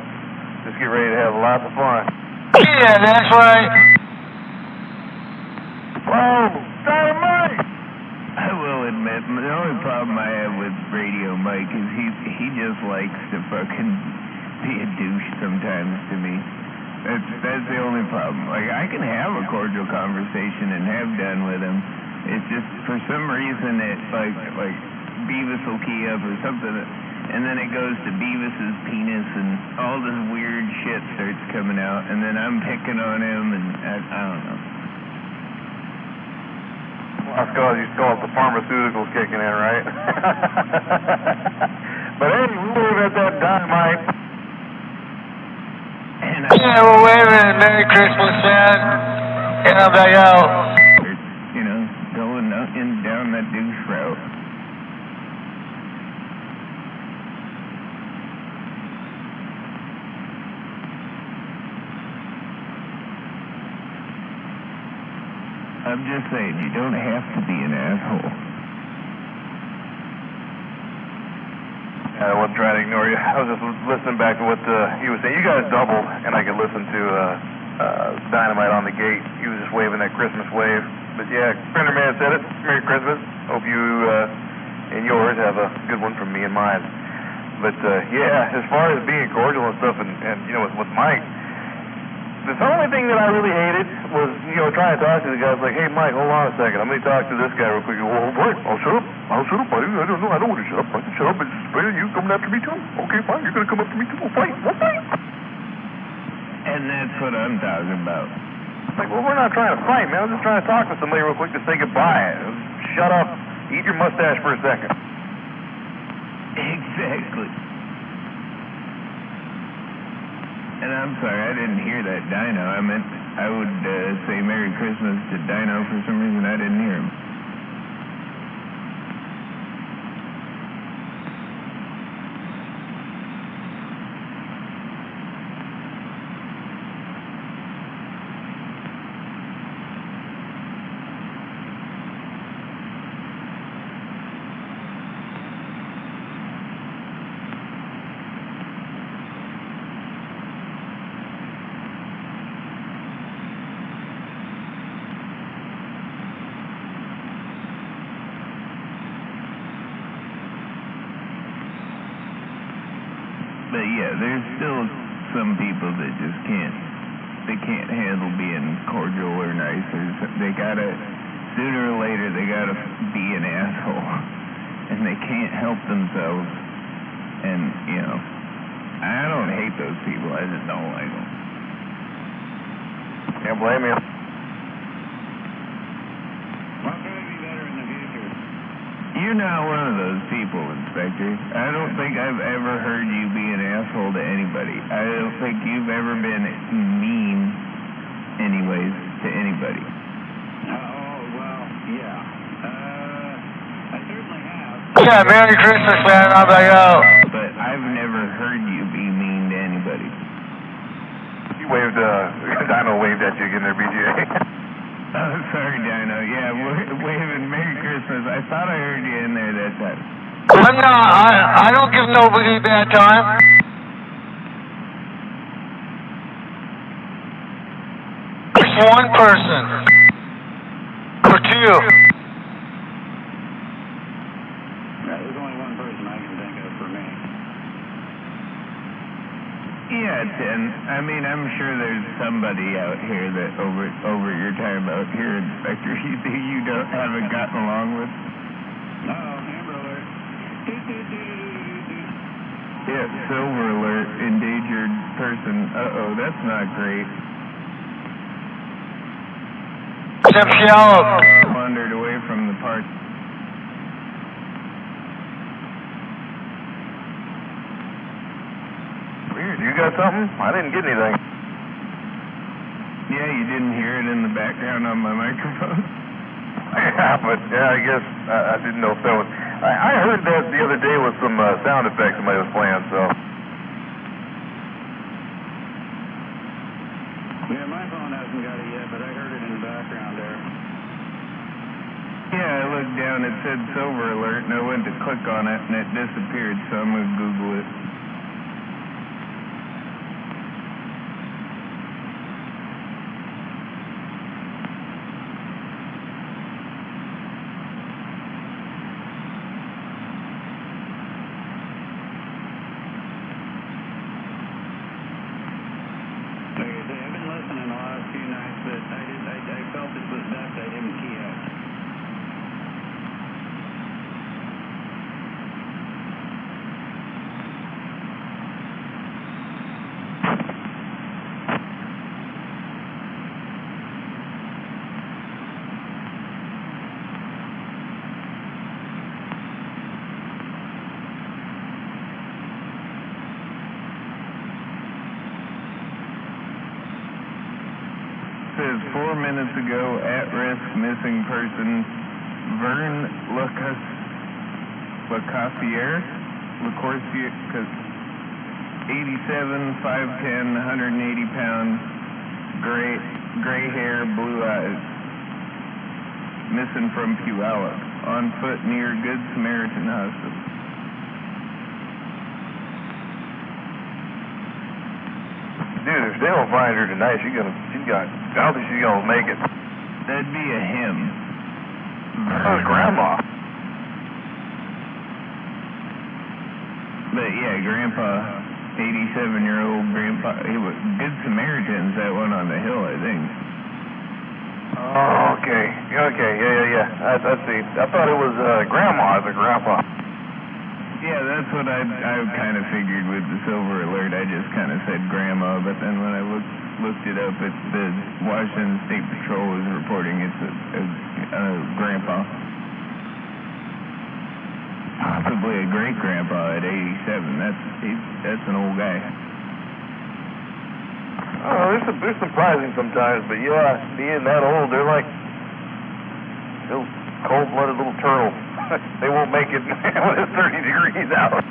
Just get ready to have lots of fun.
Yeah, that's right.
Whoa, Dynamite!
I will admit, the only problem I have with Radio Mike is he just likes to fucking be a douche sometimes to me. That's the only problem. Like, I can have a cordial conversation and have done with him. It's just for some reason it like Beavis will key up or something, and then it goes to Beavis's penis and all this weird shit starts coming out, and then I'm picking on him, and I don't know.
That's because you still have the pharmaceuticals kicking in, right? But hey, we live at that Dynamite.
And
Yeah, well, wait a minute. Merry Christmas, man. And I'm back out.
you know, going down that douche route. I'm just saying, you don't have to be an asshole.
I wasn't trying to ignore you. I was just listening back to what he was saying. You guys doubled, and I could listen to Dynamite on the gate. He was just waving that Christmas wave. But yeah, Printer Man said it. Merry Christmas. Hope you and yours have a good one from me and mine. But yeah, as far as being cordial and stuff, and you know, with Mike, the only thing that I really hated was, you know, trying to talk to the guys like, hey, Mike, hold on a second. I'm going to talk to this guy real quick. Well, Mike, I'll shut up, buddy. I don't know. I don't want to shut up. I can shut up. It's you coming after me, too. Okay, fine. You're going to come up to me, too. We'll fight.
And that's what I'm talking about.
Like, well, we're not trying to fight, man. I'm just trying to talk to somebody real quick to say goodbye. Shut up. Eat your mustache for a second.
Exactly. And I'm sorry, I didn't hear that Dino. I meant I would say Merry Christmas to Dino. For some reason, I didn't hear him. But yeah, there's still some people that just can't handle being cordial or nice. They gotta, sooner or later, they gotta be an asshole. And they can't help themselves. And, you know, I don't hate those people, I just don't like them.
Can't blame you.
I'll try to be better in the future.
You're not one of those people, Inspector. I don't think I've ever heard you be an asshole to anybody. I don't think you've ever been mean, anyways, to anybody.
Oh, well, yeah. I certainly have.
Yeah, Merry Christmas, man. How'd that go?
But I've never heard you be mean to anybody.
He waved, Dino waved at you again there, BJ.
Oh, sorry, Dino. Yeah, waving Merry Christmas. I thought I heard you in there that time.
I'm not, I don't give nobody a bad time. Just one person. Or two.
Yeah, there's only one person I can think of for me.
Yeah, Tim. I mean, I'm sure there's somebody out here that over your time out here, Inspector, you haven't gotten along with.
Uh-oh, Amber Alert.
Yeah, Silver Alert, endangered person. Uh-oh, that's not great.
Jim Shallow.
Wandered away from the park.
Weird, you got something? I didn't get anything.
Yeah, you didn't hear it in the background on my microphone?
Yeah, but yeah, I guess I didn't know if that was... I heard that the other day with some sound effects somebody was playing, so...
Yeah, my phone hasn't got it yet, but I heard it in the background there.
Yeah, I looked down, it said Silver Alert, and I went to click on it, and it disappeared, so I'm going to Google it.
Like I say, I've been listening the last few nights, but I felt it was best I didn't key out.
Says 4 minutes ago, at-risk missing person, Vern Lacourcier, 87, 5'10", 180 pounds, gray hair, blue eyes, missing from Puyallup, on foot near Good Samaritan Hospital.
Dude, if they don't find her tonight, I don't think she's gonna make it.
That'd be a him.
That was Grandma.
But yeah, Grandpa, 87-year-old Grandpa, he was Good Samaritans, that one on the hill, I think.
Oh, okay, yeah. I see. I thought it was Grandma as a Grandpa.
Yeah, that's what I kind of figured with the Silver Alert. I just kind of said Grandma, but then when I looked it up, the Washington State Patrol is reporting it's a Grandpa. Possibly a great-grandpa at 87. That's an old guy.
Oh, they're surprising sometimes, but yeah, being that old, they're like little cold-blooded little turtles. They won't make it when it's 30 degrees out.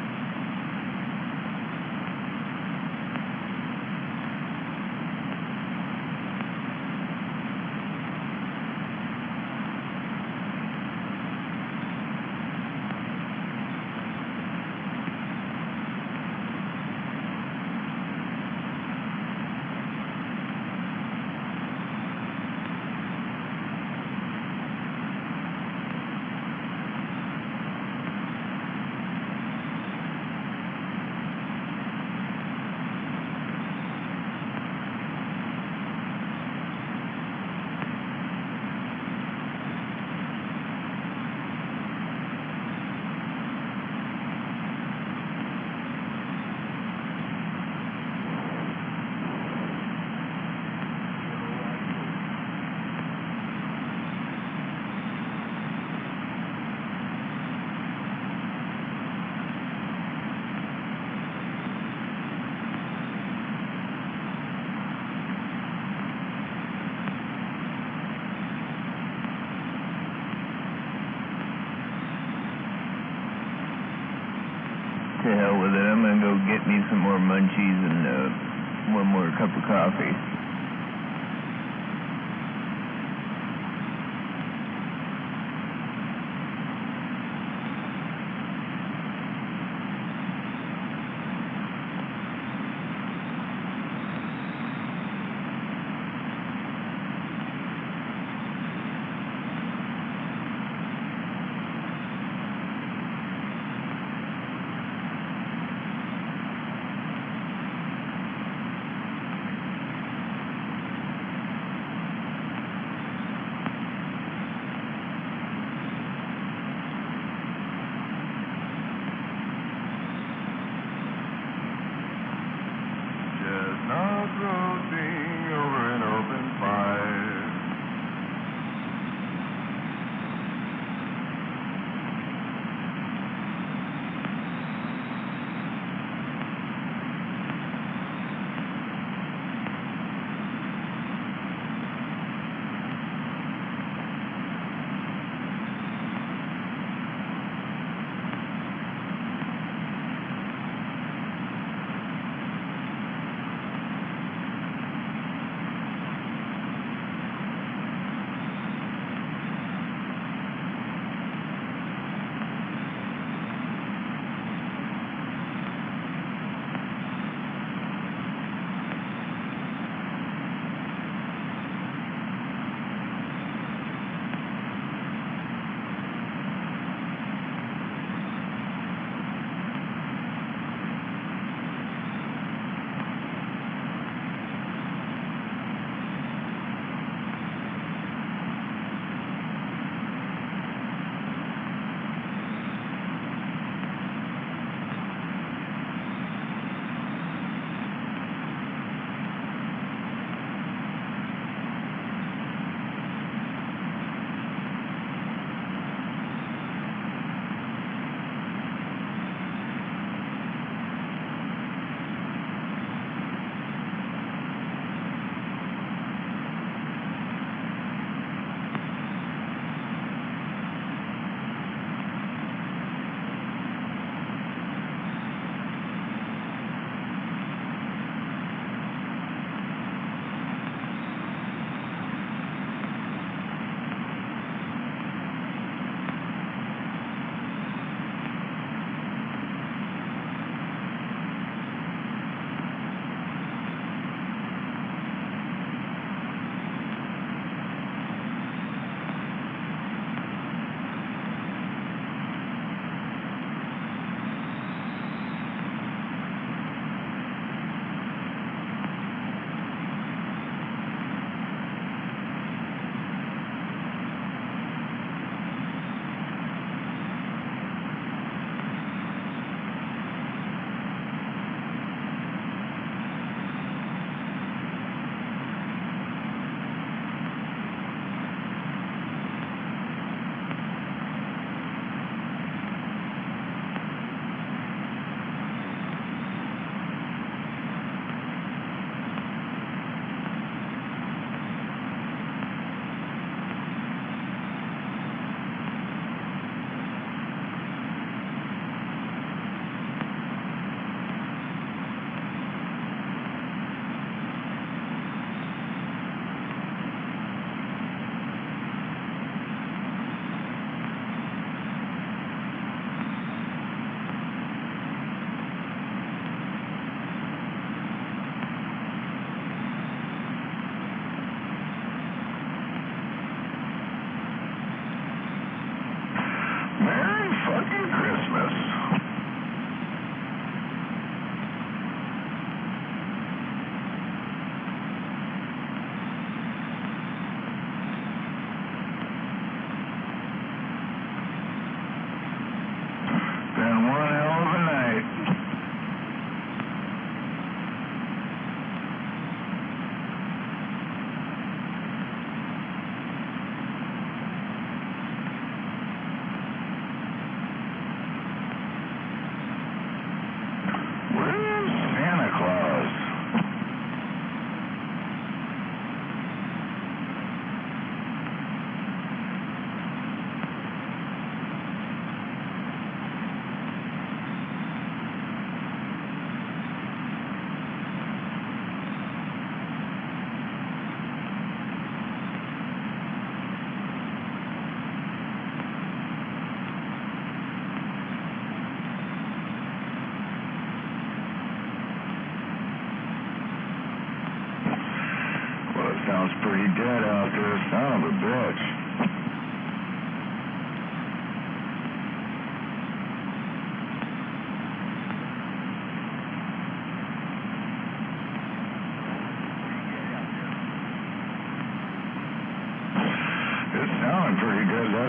to hell with it. I'm gonna go get me some more munchies and one more cup of coffee.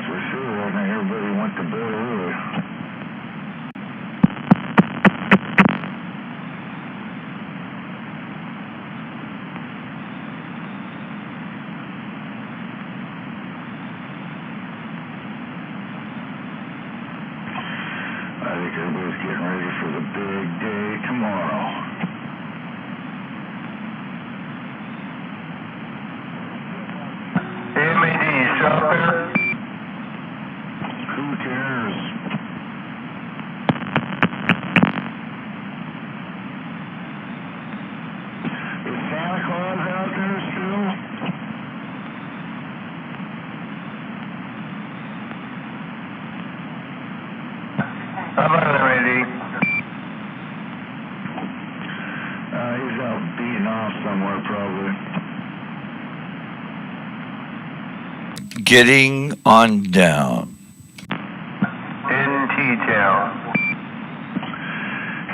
that's for sure. I think everybody went to bed early. I think everybody's getting ready for the big day tomorrow.
MAD, you still out there?
Who cares? Is Santa Claus out there still?
I'm out there, MAD.
He's out beating off somewhere probably.
Getting on down.
In T-Town.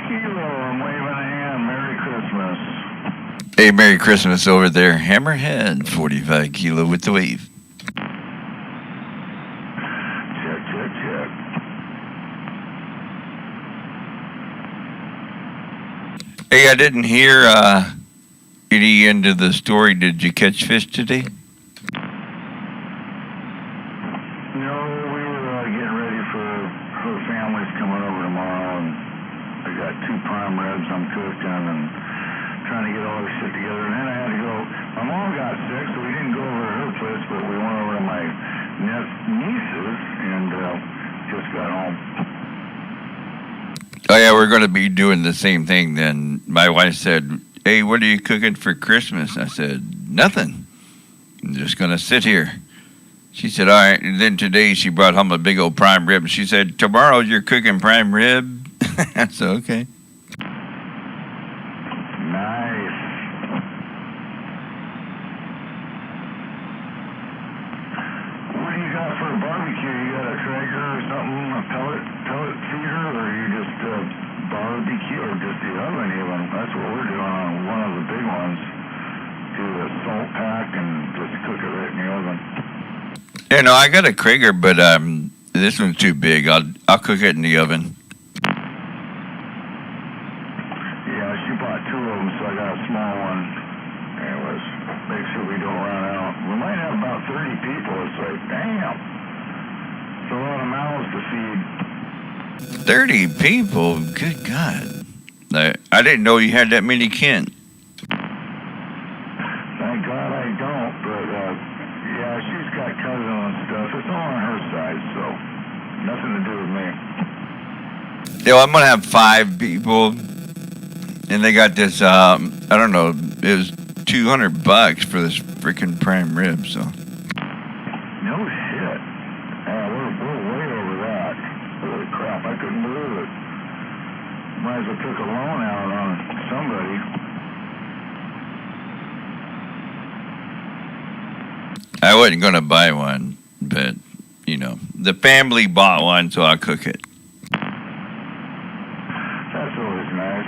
Kilo, I'm waving a hand. Merry Christmas.
Hey, Merry Christmas over there. Hammerhead, 45 kilo with the wave.
Check, check, check.
Hey, I didn't hear any end of the story. Did you catch fish today?
No, we were getting ready for her family's coming over tomorrow, and I got 2 prime ribs I'm cooking and trying to get all this shit together. And then I had to go. My mom got sick, so we didn't go over to her place, but we went over to my niece's and just got home.
Oh, yeah, we're going to be doing the same thing then. My wife said, hey, what are you cooking for Christmas? I said, nothing. I'm just going to sit here. She said, all right. And then today she brought home a big old prime rib. She said, tomorrow you're cooking prime rib? I said, okay.
Nice. What do you got for a barbecue? You got a Traeger or something, a pellet feeder, or you just barbecue, or just the oven even? That's what we're doing on one of the big ones. Do the salt pack and just cook it right in the oven.
Yeah, no, I got a Krager, but this one's too big. I'll cook it in the oven.
Yeah, she bought 2 of them, so I got a small one. Anyways, make sure we don't run out. We might have about 30 people. It's like, damn. It's a lot of mouths to feed.
30 people? Good God. I didn't know you had that many kin.
Thank God I don't, but yeah, she's got cousins and stuff. It's all on her side, so nothing to do with me.
Yeah, I'm going to have 5 people, and they got this, I don't know, it was $200 for this freaking prime rib, so.
No shit. We're way over that. Holy crap, I couldn't believe it. Might as well took a loan out on somebody.
I wasn't going to buy one, but, you know, the family bought one, so I'll cook it.
That's always nice.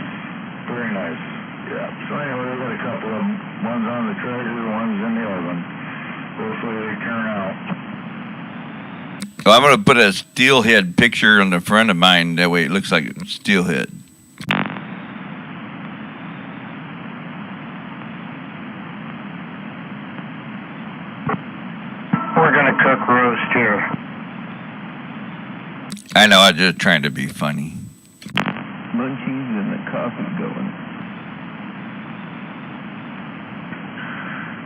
Very nice. Yeah. So anyway, we got a couple of them. One's on the Traeger, one's in the oven. Hopefully they turn out.
So I'm going to put a steelhead picture on the front of mine. That way it looks like a steelhead.
We're going to cook roast here.
I know, I'm just trying to be funny.
Munchies and the coffee going.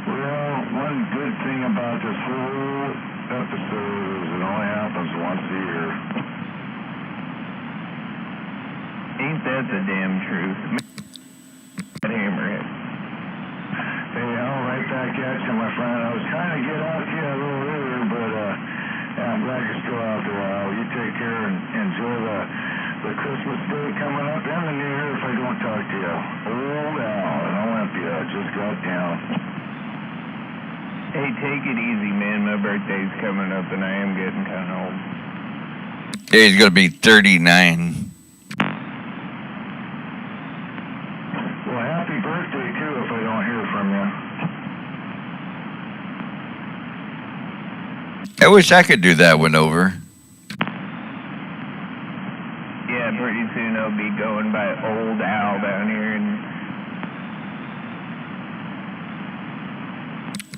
Well, one good thing about this whole episode is it only happens once a year.
Ain't that the damn truth? That Hammerhead.
Hey, I'll right back at you, my friend. I was trying to get out to you a little earlier, but yeah, I'm glad you're still out there, Al. You take care and enjoy the Christmas day coming up and the New Year if I don't talk to you. Old Al in Olympia just got down.
Hey, take it easy, man. My birthday's coming up, and I am getting kind of old.
Yeah, he's going to be 39.
Well, happy birthday, too, if I don't hear from you.
I wish I could do that one over.
Yeah, pretty soon I'll be going by Old Al down here and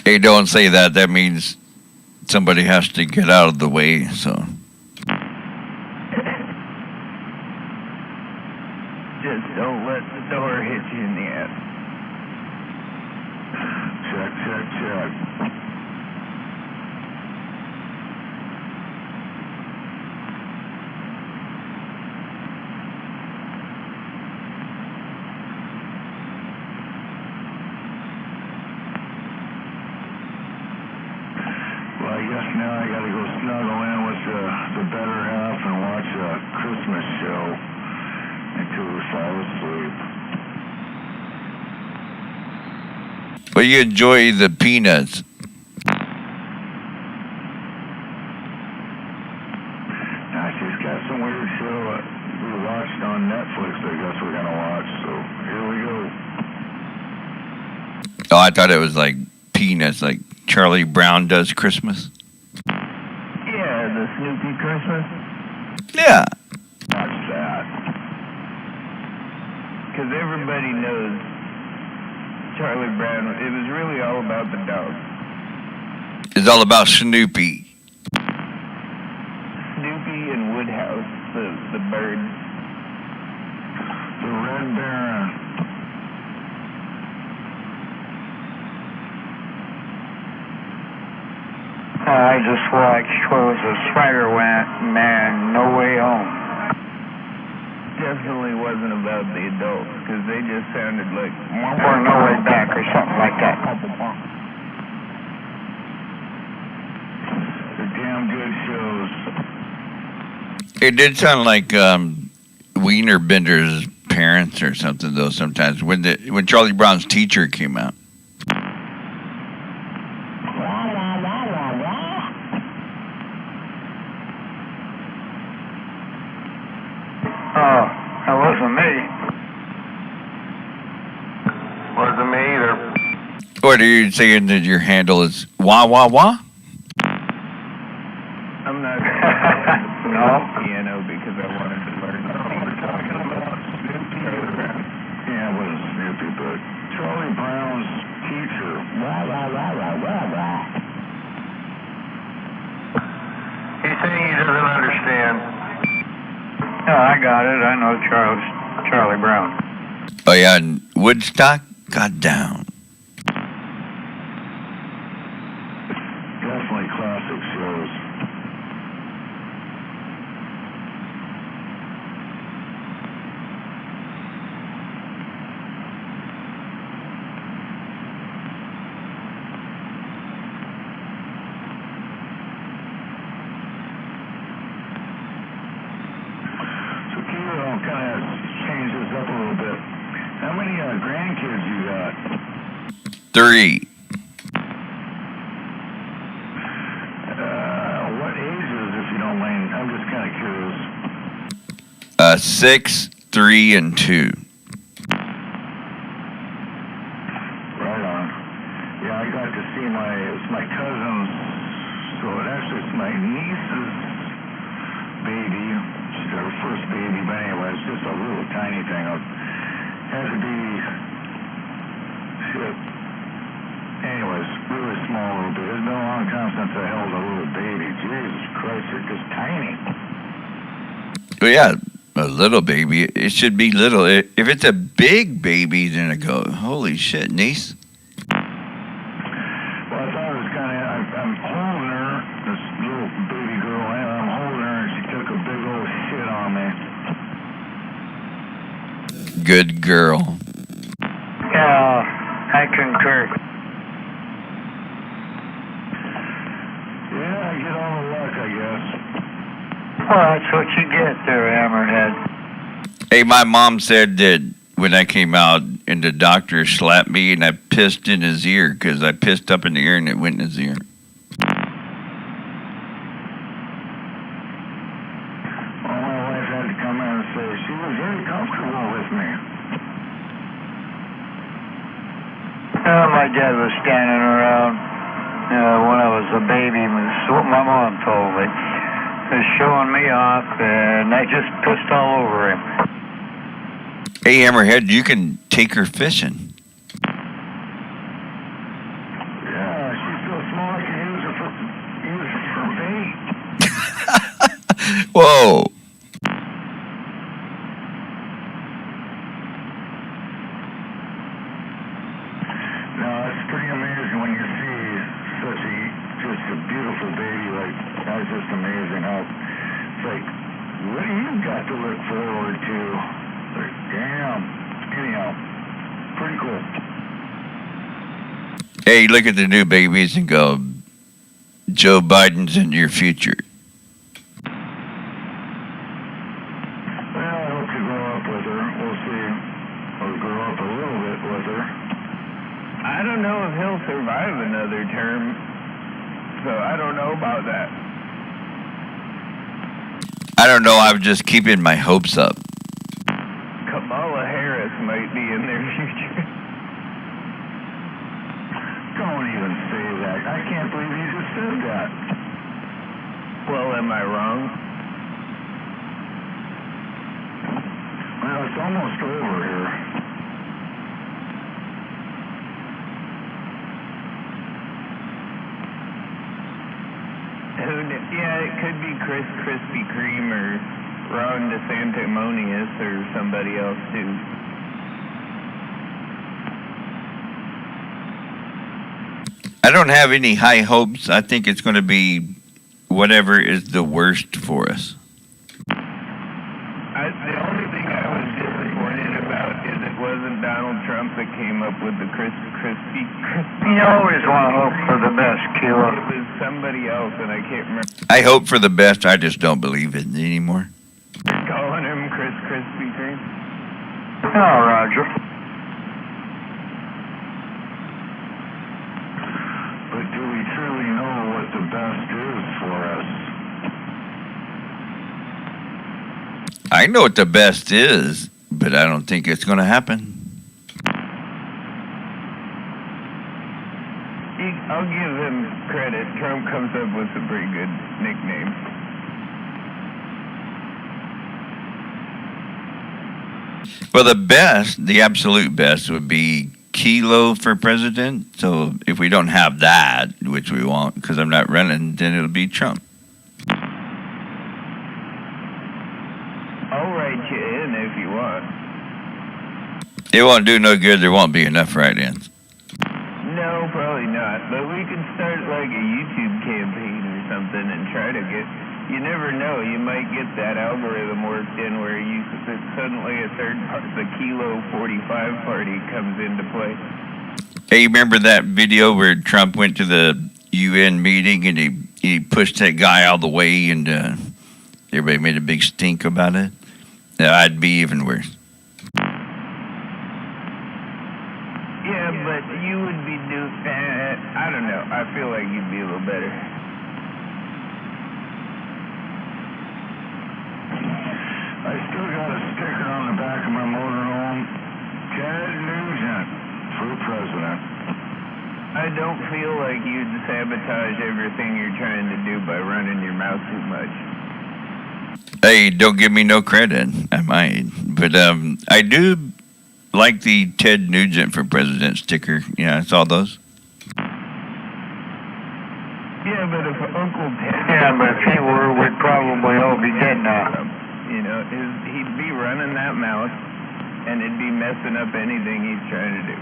Hey, don't say that. That means somebody has to get out of the way, so.
just don't let the door hit you in the ass.
Check, check, check. Well, I guess now I gotta go snuggle in with the better half and watch a Christmas show until we fall asleep.
Well, you enjoy the peanuts.
Now, she's got some weird show we watched on Netflix that I guess we're gonna watch, so here we go.
Oh, I thought it was like peanuts, like Charlie Brown does Christmas.
Yeah, the Snoopy Christmas.
Yeah.
Watch that.
Because everybody knows Charlie Brown, it was really all about the dog.
It's all about Snoopy.
Snoopy and Woodhouse, the bird.
The Red Baron.
I just watched, what was it, Spider-Man, No Way Home.
Definitely wasn't about the adults, because they just sounded like...
Or No Way Back or something like that.
They're damn good shows.
It did sound like Wiener Bender's parents or something, though, sometimes, when Charlie Brown's teacher came out.
Oh, that wasn't me.
Wasn't me either.
What, are you saying that your handle is wah, wah, wah?
I'm not
No.
piano because I wanted to learn.
We're talking about Snoopy. Yeah, it was Snoopy, but Charlie Brown's teacher. Wah, wah, wah, wah, wah, wah.
He's saying he doesn't understand.
No, I got it. I know Charlie Brown.
Oh, yeah, and Woodstock got down.
Definitely classic shows. So Kiro kind of changed this up a little bit. How many grandkids you got?
3.
What ages, if you don't mind? I'm just kind of curious.
6, 3, and 2.
Right on. Yeah, I got to see it's my cousin's, so it's my niece's baby. She's her first baby, but anyway, it's just a little tiny thing. It had to be, shit. Anyways, really small little bit. It's been a long time since I held a little baby. Jesus Christ, they're just tiny.
Well, yeah, a little baby. It should be little. If it's a big baby, then I go, holy shit, niece.
Well, I thought it was kind of, I'm holding her, this little baby girl, and I'm holding her, and she took a big old shit on me.
Good girl.
Yeah, I concur.
Yeah, I get all the luck, I guess.
Well, that's what you get there, Hammerhead.
Hey, my mom said that when I came out and the doctor slapped me and I pissed in his ear because I pissed up in the ear and it went in his ear.
Well, my wife had to come in and say she was very comfortable with me.
Oh, my dad was standing around. when I was a baby. That's what my mom told me. He was showing me off, and I just pissed all over him.
Hey, Hammerhead, you can take her fishing.
Yeah, she's so small I can use her for bait.
Whoa.
No, it's pretty amazing when you see just a beautiful baby like that's just amazing how it's like, what do you got to look forward to? Like, damn. Anyhow, pretty cool.
Hey, look at the new babies and go, Joe Biden's in your future.
Well, I hope to grow up with her. We'll see. Or grow up a little bit with her.
I don't know if he'll survive another term, so I don't know about that.
I don't know. I'm just keeping my hopes up.
Kamala Harris might be in their future.
Don't even say that. I can't believe you just said that.
Well, am I wrong?
Well, it's almost over here.
Yeah, it could be Chris Krispy Kreme or Ron DeSantimonious or somebody else too.
I don't have any high hopes. I think it's going to be whatever is the worst for us.
The only thing I was disappointed about is it wasn't Donald Trump that came up with the Krispy Kreme.
You always want to hope for the best, Kilo.
It was somebody else, and I can't remember.
I hope for the best. I just don't believe it anymore.
Calling him Krispy Kreme.
Oh, Roger.
But do we truly know what the best is for us?
I know what the best is, but I don't think it's going to happen.
I'll give him credit. Trump comes up with some pretty good nicknames.
Well, the absolute best would be Kilo for president. So if we don't have that, which we won't because I'm not running, then it'll be Trump.
I'll write you in if you want.
It won't do no good. There won't be enough write-ins.
No, probably not. But we can start like a YouTube campaign or something and try to get. You never know. You might get that algorithm worked in where you suddenly a third part, the Kilo 45 party comes into play.
Hey, you remember that video where Trump went to the UN meeting and he pushed that guy all the way and everybody made a big stink about it? I'd be even worse.
Yeah, but you would be I don't know. I feel like you'd be a little better.
I still got a sticker on the back of my motorhome. Ted Nugent for president.
I don't feel like you'd sabotage everything you're trying to do by running your mouth too much.
Hey, don't give me no credit. I might. But I do like the Ted Nugent for president sticker. Yeah, I saw those.
Yeah, but if Uncle Ted...
Yeah, but if he were, we'd probably all be dead now.
You know, he'd be running that mouth, and it'd be messing up anything he's trying to do.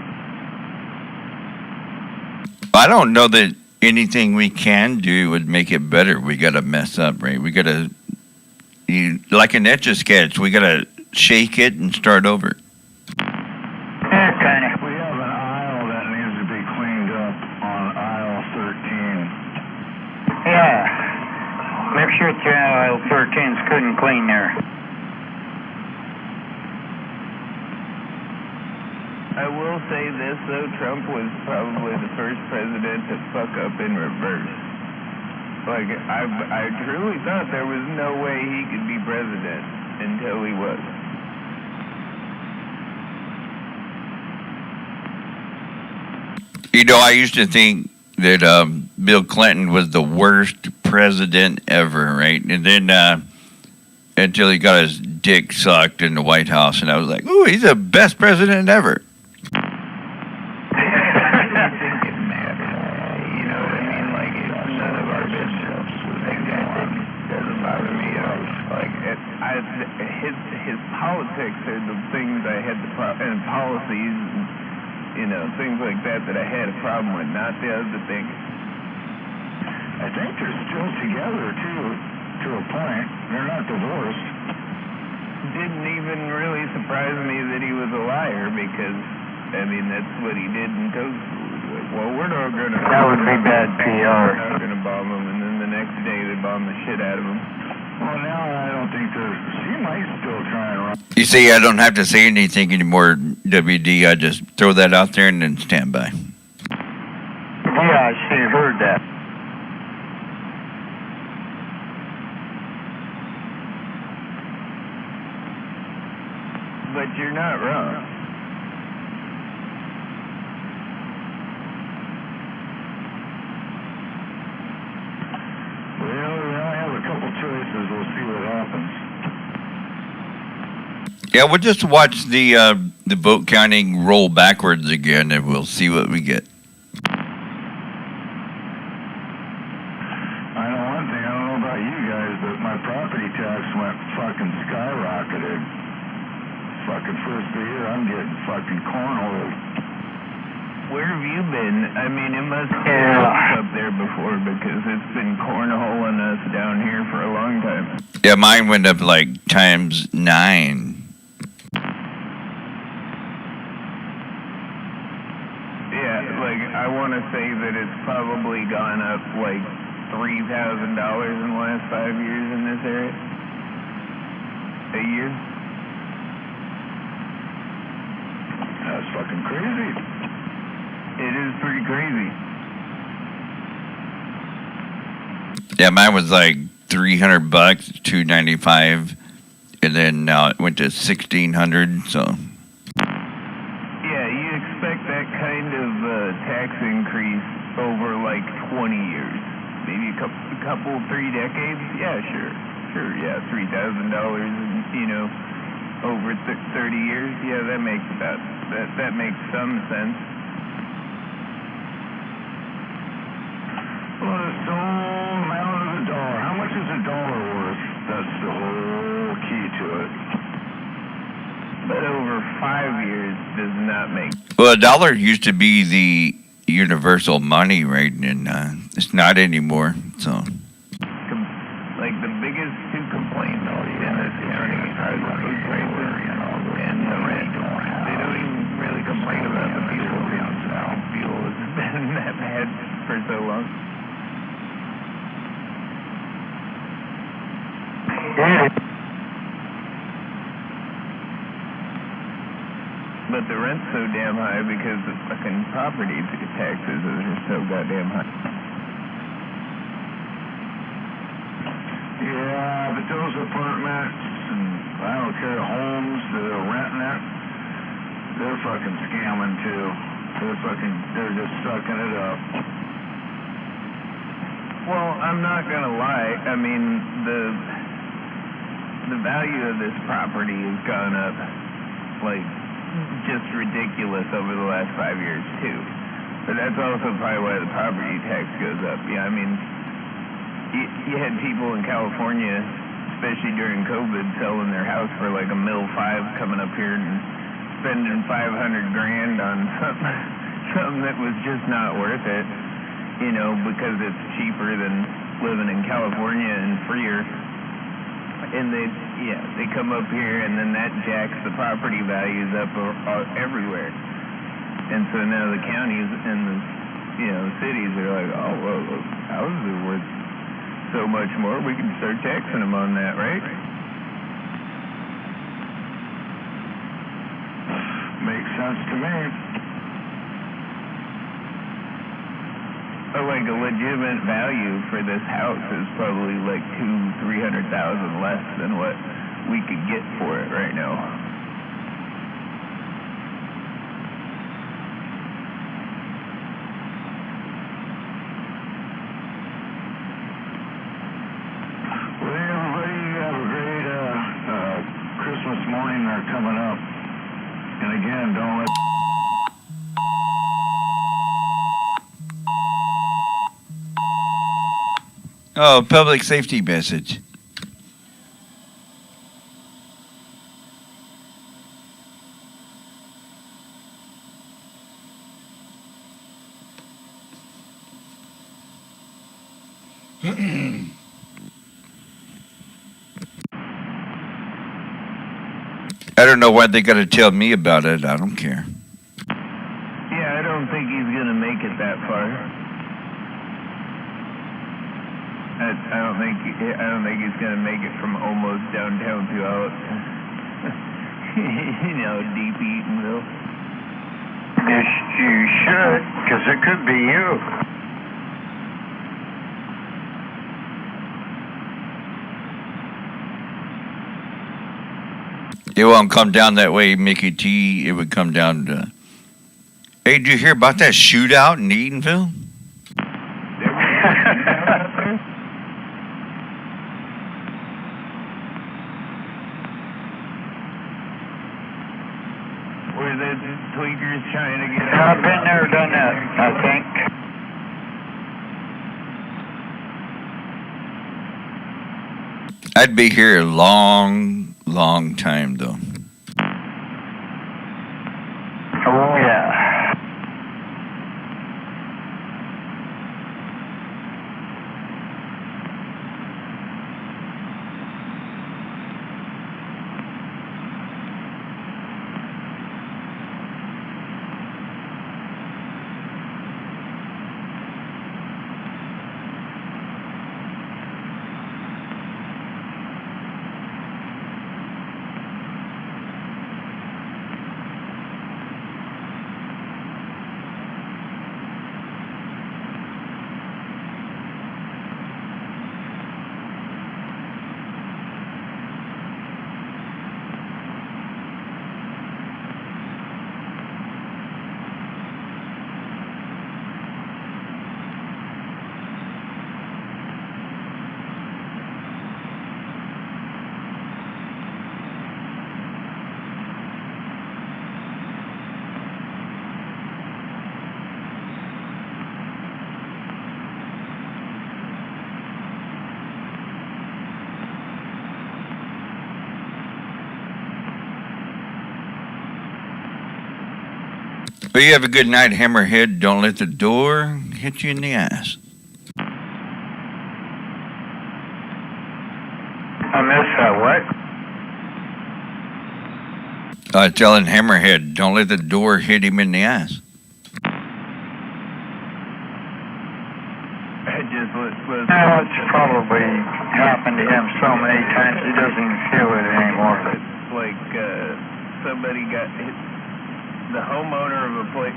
I don't know that anything we can do would make it better. We got to mess up, right? We got to, like an Etch-a-Sketch, we got to shake it and start over.
Kind of.
We have an aisle that needs to be cleaned up on aisle 13.
Yeah. Make sure aisle 13's good and clean there.
I will say this, though. Trump was probably the first president to fuck up in reverse. Like, I truly thought there was no way he could be president until he was.
You know, I used to think that Bill Clinton was the worst president ever, right? And then until he got his dick sucked in the White House, and I was like, ooh, he's the best president ever.
His politics are the things I had and policies, things like that I had a problem with, not the other things.
I think they're still together, too, to a point. They're not divorced.
Didn't even really surprise me that he was a liar because, that's what he did in Toast. Well, we're not going to...
That would be bad PR.
We're not going to bomb him, and then the next day they bomb the shit out of him.
Well, now I don't think she might still try and run.
You see, I don't have to say anything anymore, WD. I just throw that out there and then stand by.
Yeah, she heard that.
But you're not wrong.
Well, we only have a couple choices. We'll see what happens.
Yeah, we'll just watch the vote counting roll backwards again, and we'll see what we get.
I know one thing. I don't know about you guys, but my property tax went fucking skyrocketed. Fucking first of the year, I'm getting fucking cornholed.
Where have you been? It must have been up there before because it's been cornholing us down here for a long time.
Yeah, mine went up like times 9.
I want to say that it's probably gone up like $3,000 in the last 5 years in this area. A year.
That's fucking crazy.
It is pretty crazy.
Yeah, mine was like $300, $295, and then now it went to $1,600. So.
Yeah, you expect that kind of tax increase over like 20 years, maybe a couple, 3 decades. Yeah, sure. Yeah, $3,000, over 30 years. Yeah, that makes some sense.
Well, it's the whole amount of the dollar. How much is a dollar worth? That's the whole key to it.
But over 5 years does not make.
Well, a dollar used to be the universal money, right? And it's not anymore. So.
Like the biggest two complaints in this county are the food prices and the rent. They don't even really complain about the fuel. Fuel has been that bad for so long. But the rent's so damn high because the fucking property taxes are so goddamn high.
Yeah, but those apartments and I don't care, homes that are renting it, they're fucking scamming too. They're just sucking it up.
Well, I'm not gonna lie. The value of this property has gone up like just ridiculous over the last 5 years too. But that's also probably why the property tax goes up. Yeah, you had people in California, especially during COVID, selling their house for like $1.5 million, coming up here and spending $500,000 on something that was just not worth it, because it's cheaper than living in California and freer. And they come up here and then that jacks the property values up everywhere. And so now the counties and the cities are like, oh, well, houses are worth so much more, we can start taxing them on that, right?
Makes sense to me.
But like a legitimate value for this house is probably like $200,000-300,000 less than what we could get for it right now.
coming up. And again, don't let...
Oh, public safety message. I don't know why they got to tell me about it. I don't care.
Yeah, I don't think he's gonna make it that far. I don't think he's gonna make it from almost downtown to out. Deep Eatonville.
Yes, you should, because it could be you.
It won't come down that way, Mickey T. It would come down to... Hey, did you hear about that shootout in Eatonville?
Where the tweakers trying to get
I've been there, done that, I think.
I'd be here a long, long time, though.
Oh, yeah.
Well, you have a good night, Hammerhead. Don't let the door hit you in the ass.
I missed that, what?
Telling Hammerhead, don't let the door hit him in the ass.
It's probably happened to him so many times he doesn't even feel it anymore.
It's like somebody got hit. The homeowner of a place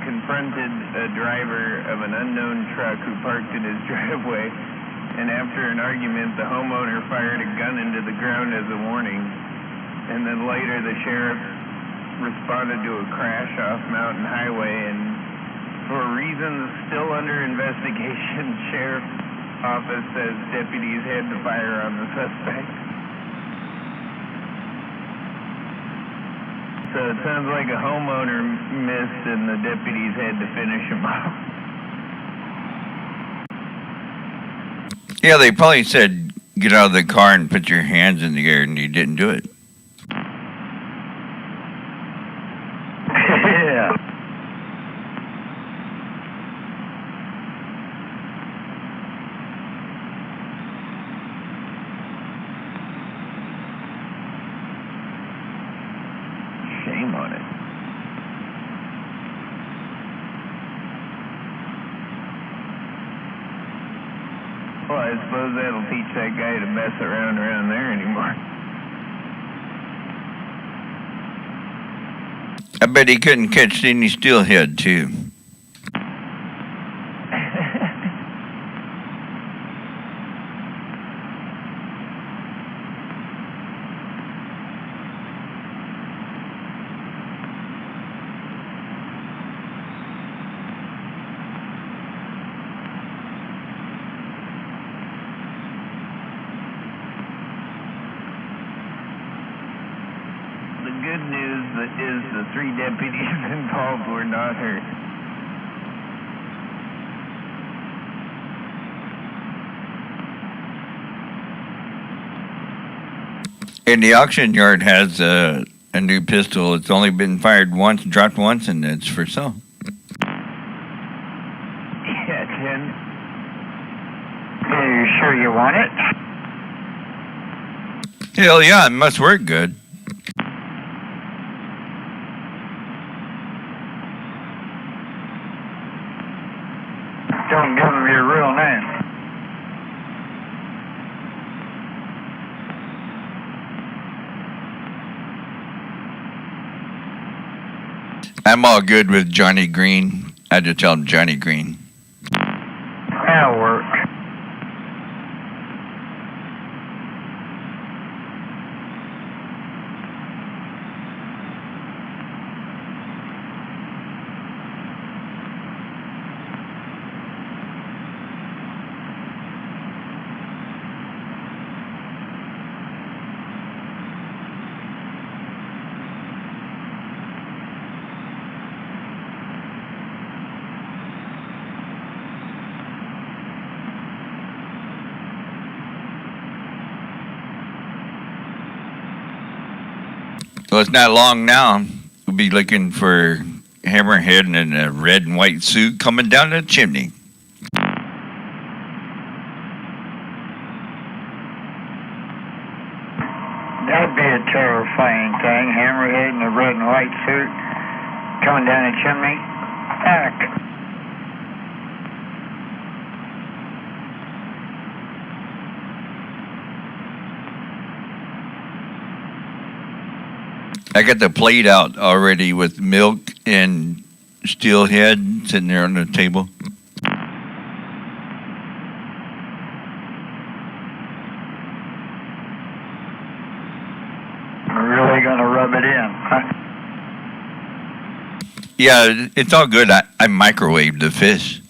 confronted a driver of an unknown truck who parked in his driveway, and after an argument, the homeowner fired a gun into the ground as a warning. And then later, the sheriff responded to a crash off Mountain Highway, and for reasons still under investigation, sheriff's office says deputies had to fire on the suspect. So it sounds like a homeowner missed and the deputies had to finish him off.
Yeah, they probably said, get out of the car and put your hands in the air, and you didn't do it.
Yeah.
Shame on it. Well, I suppose that'll teach that guy to mess around there anymore.
I bet he couldn't catch any steelhead, too.
good news is the 3 deputies involved were not hurt.
And the auction yard has a new pistol. It's only been fired once, dropped once, and it's for sale.
Yeah, Ken.
Are you sure you want it?
Hell yeah, it must work good.
Don't give them your real name.
I'm all good with Johnny Green. I just tell him Johnny Green.
That'll work.
Well, it's not long now. We'll be looking for Hammerhead in a red and white suit coming down the chimney.
That'd be a terrifying thing. Hammerhead in a red and white suit coming down a chimney. Heck.
I got the plate out already with milk and steelhead sitting there on the table.
We're really going to rub it in, huh?
Yeah, it's all good. I microwaved the fish.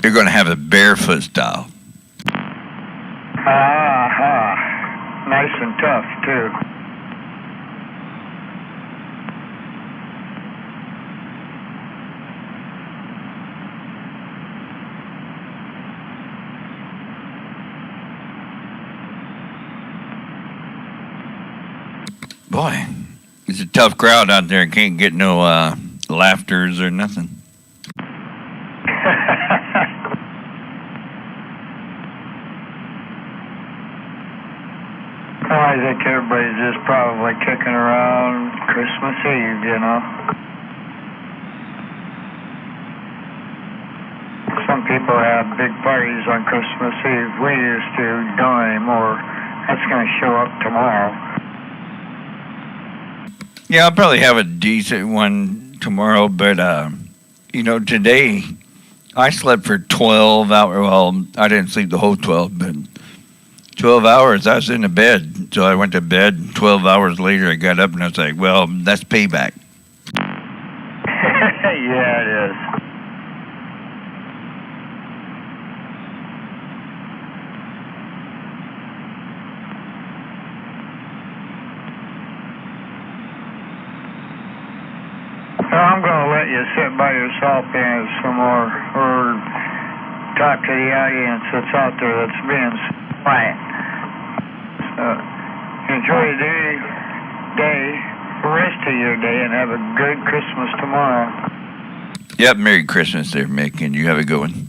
You're going to have a barefoot style.
Nice and tough, too.
Boy, it's a tough crowd out there. Can't get no laughters or nothing.
I think everybody's just probably kicking around Christmas Eve, you know. Some people have big parties on Christmas Eve. We used to, don't anymore. That's going to show up tomorrow.
Yeah, I'll probably have a decent one tomorrow, but, today I slept for 12 hours. Well, I didn't sleep the whole 12, but 12 hours I was in the bed. So I went to bed, and 12 hours later I got up and I was like, well, that's payback.
Yeah, it is. I'm going to let you sit by yourself and some more, or talk to the audience that's out there that's being quiet. So, enjoy the rest of your day, and have a good Christmas tomorrow.
Yep, Merry Christmas there, Mick, and you have a good one.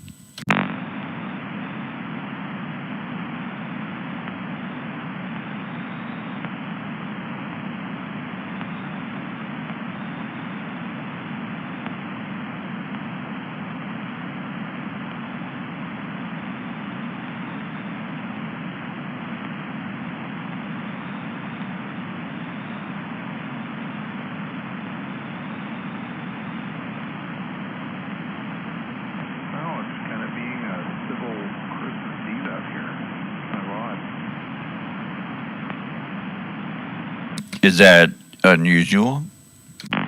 Is that unusual?
Yeah,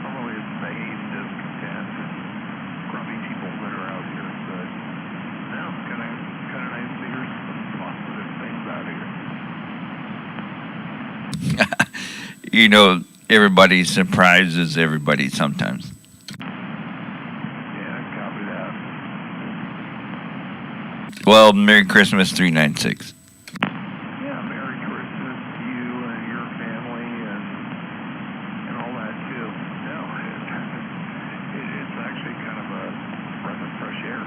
probably it's behaved as content and grumpy people that are out here, but
you know, everybody surprises everybody sometimes.
Yeah, copy that.
Well, Merry Christmas 396.
Yeah, Merry Christmas to you and your family and all that too. No, it's actually kind of a breath of fresh air.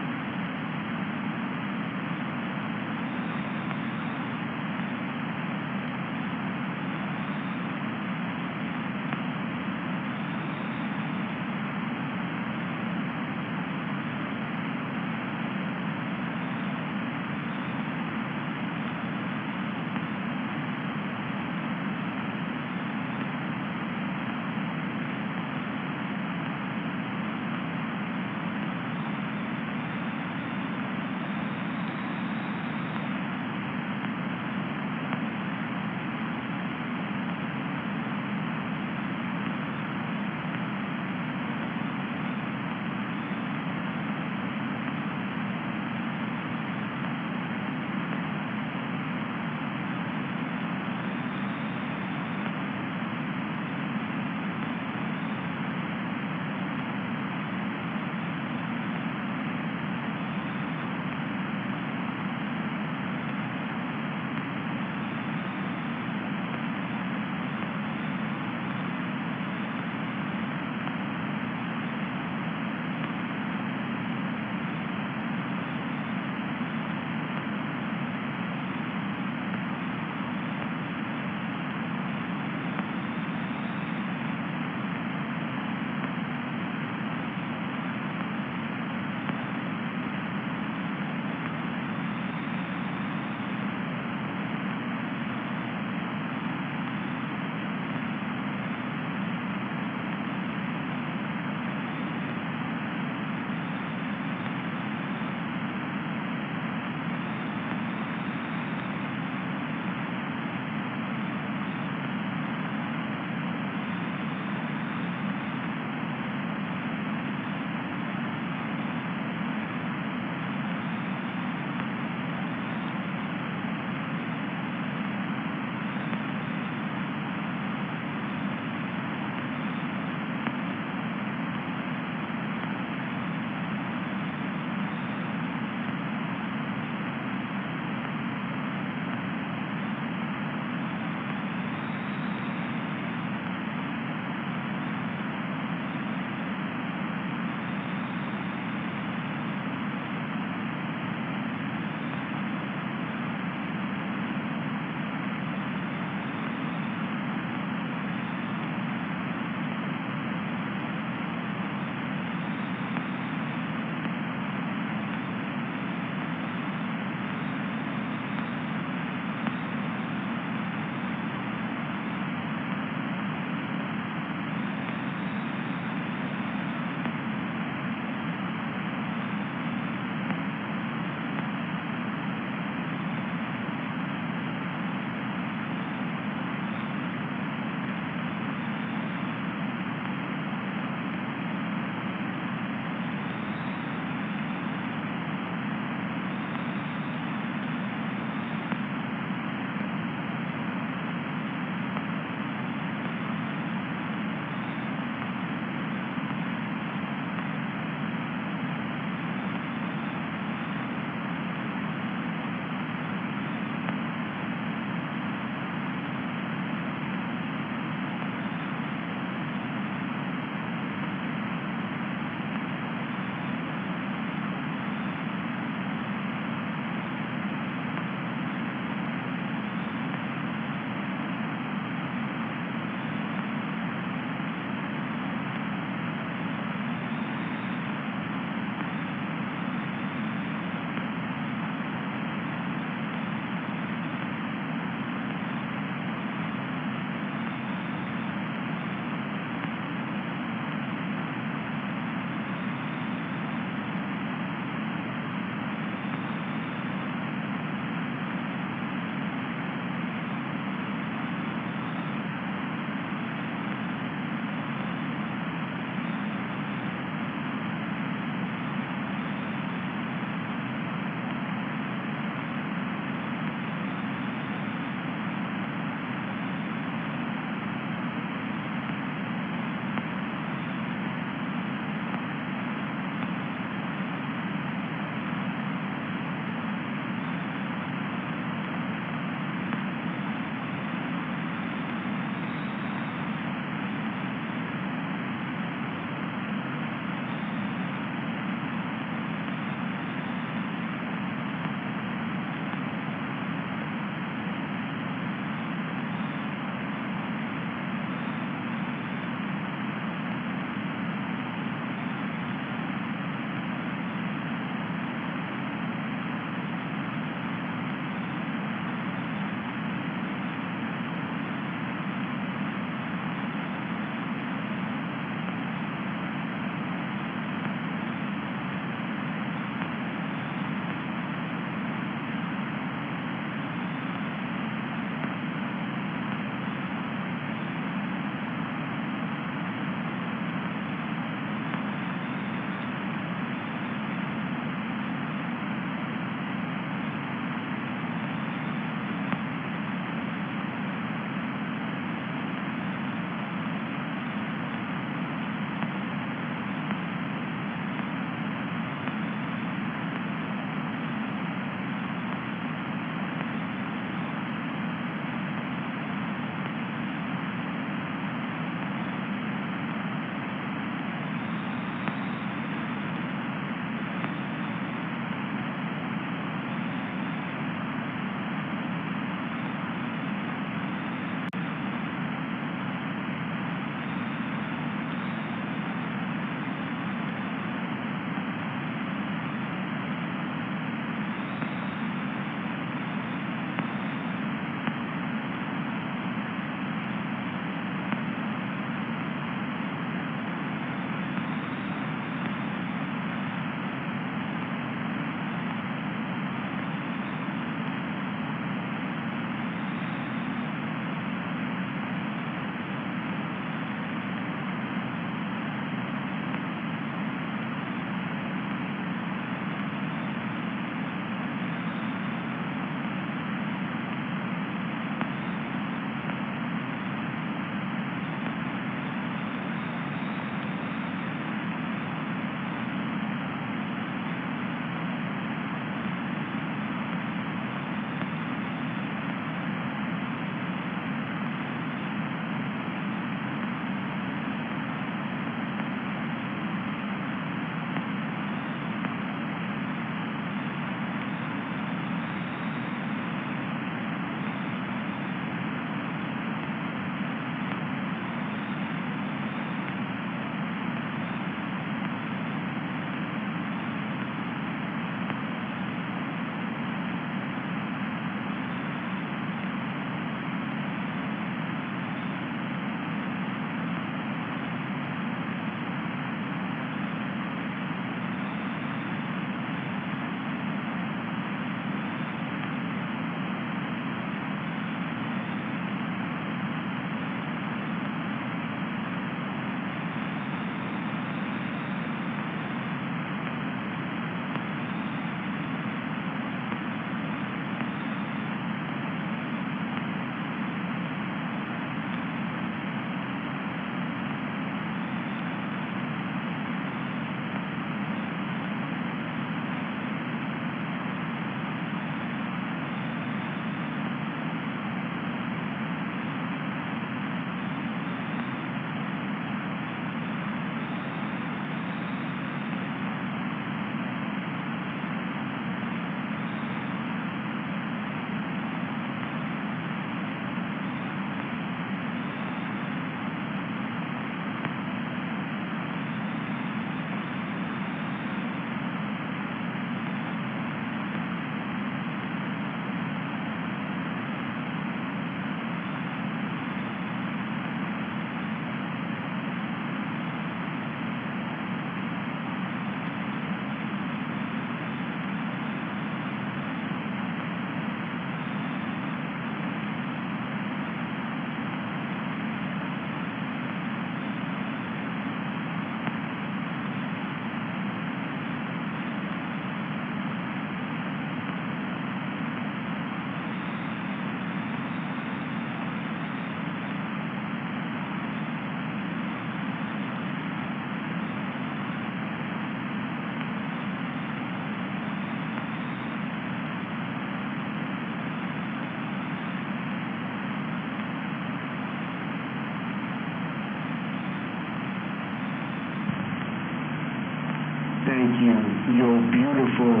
You're beautiful.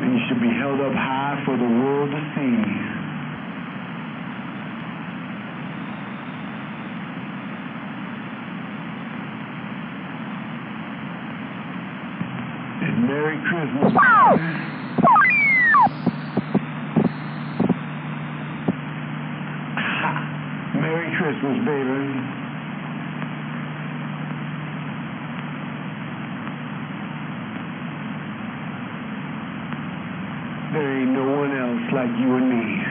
And you should be held up high for the world to see. And Merry Christmas. Merry Christmas, baby. There ain't no one else like you and me.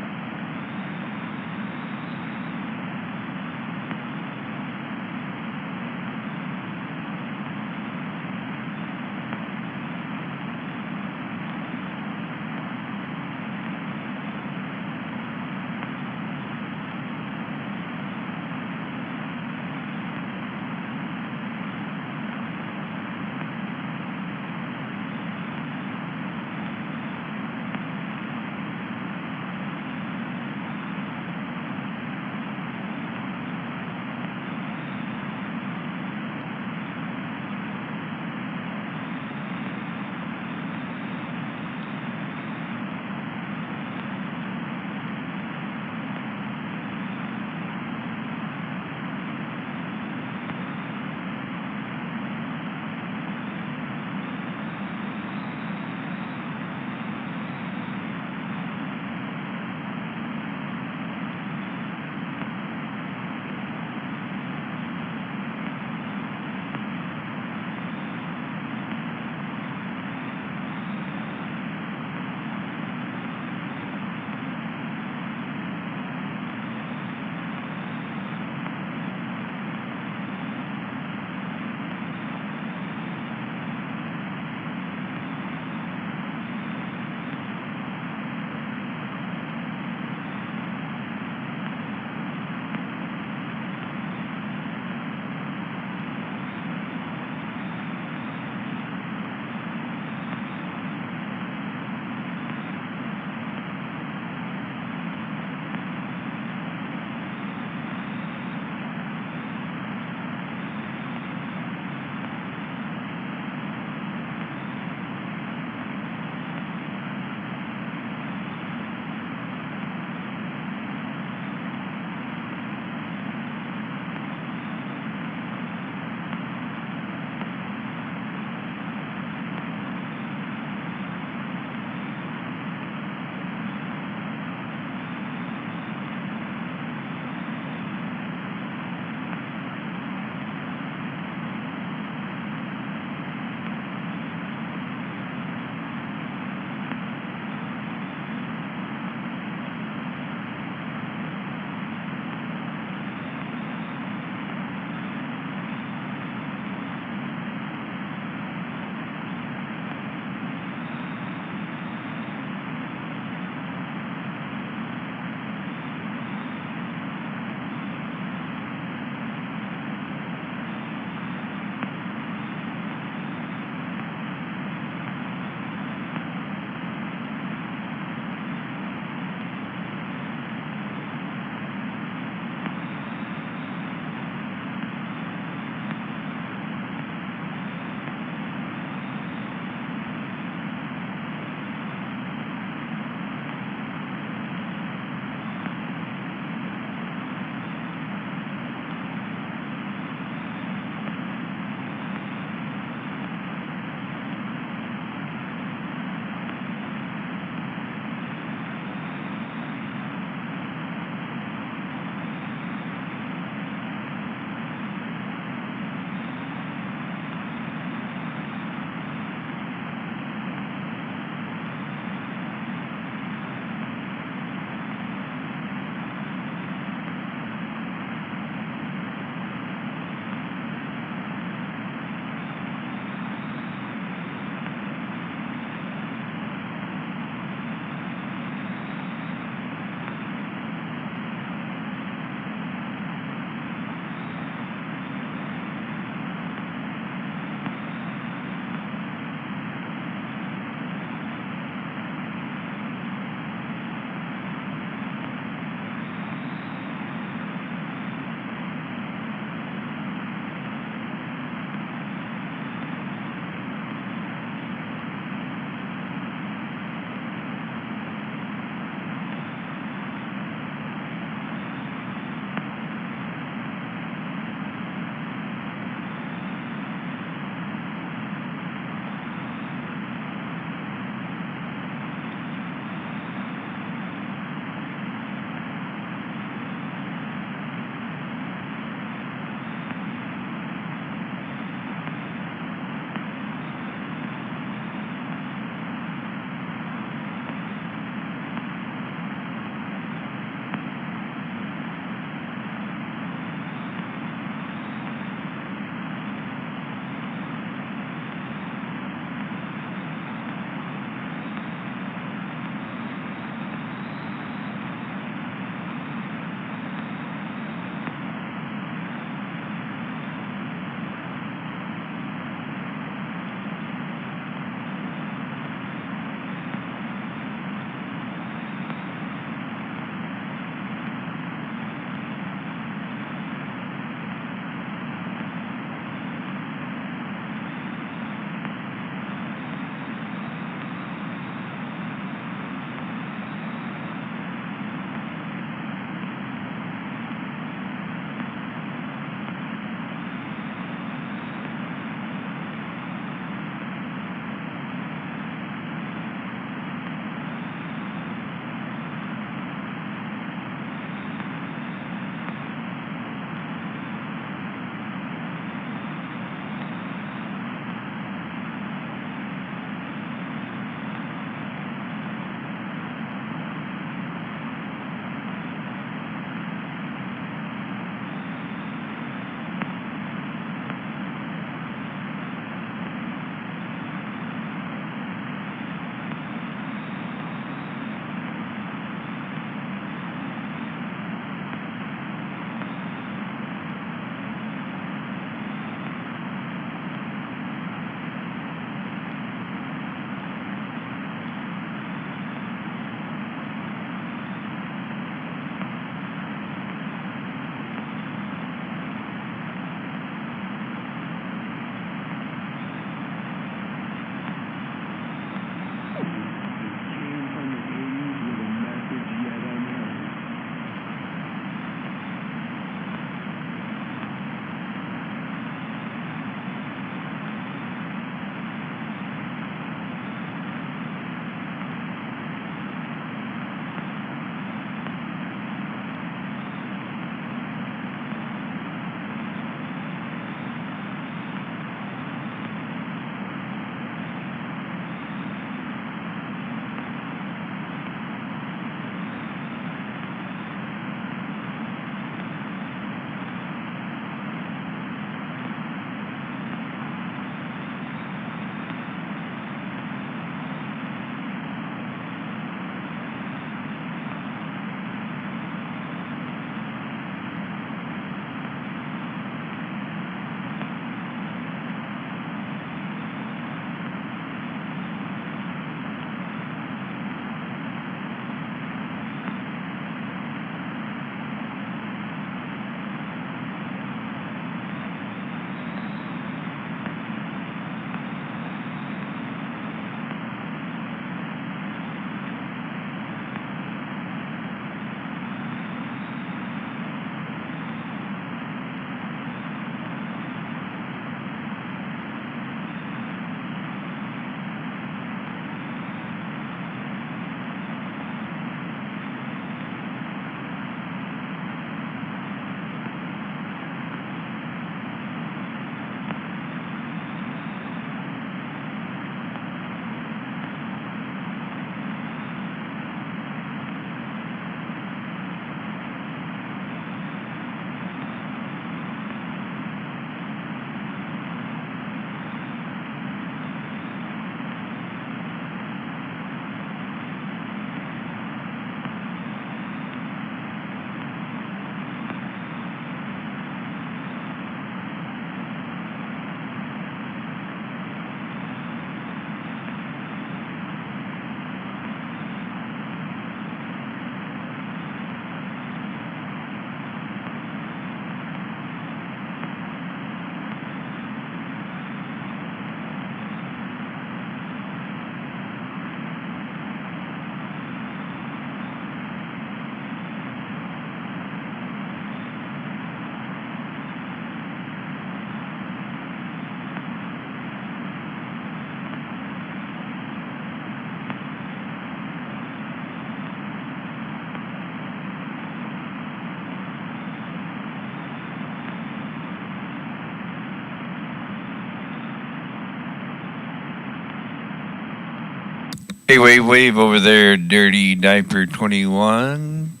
Hey, wave over there, Dirty Diaper 21,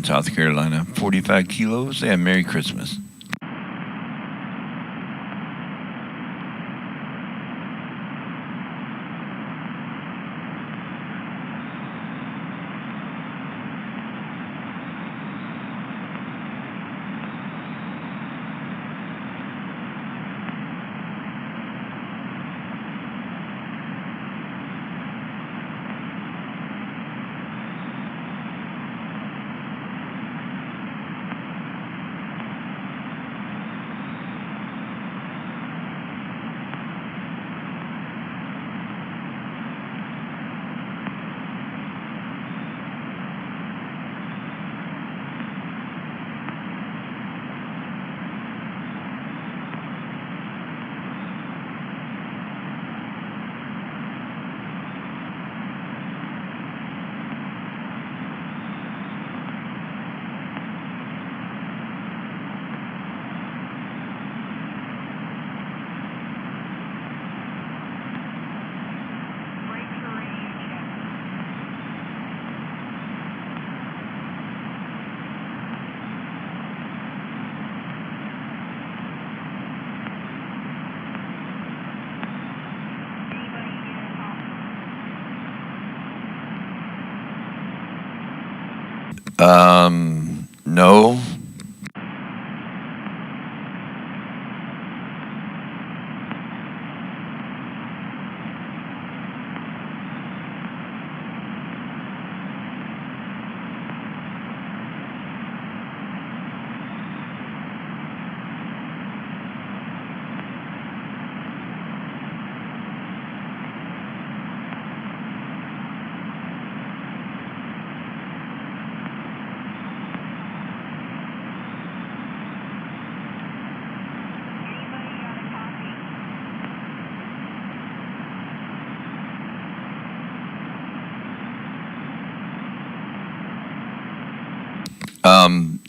South Carolina, 45 kilos, and Merry Christmas. No.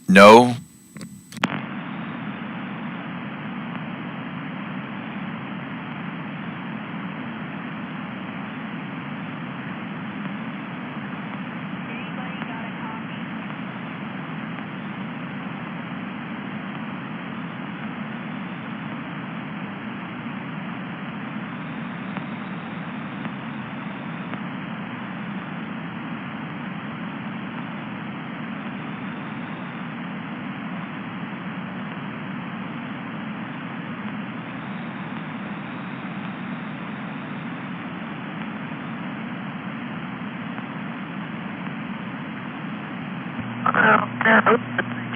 No.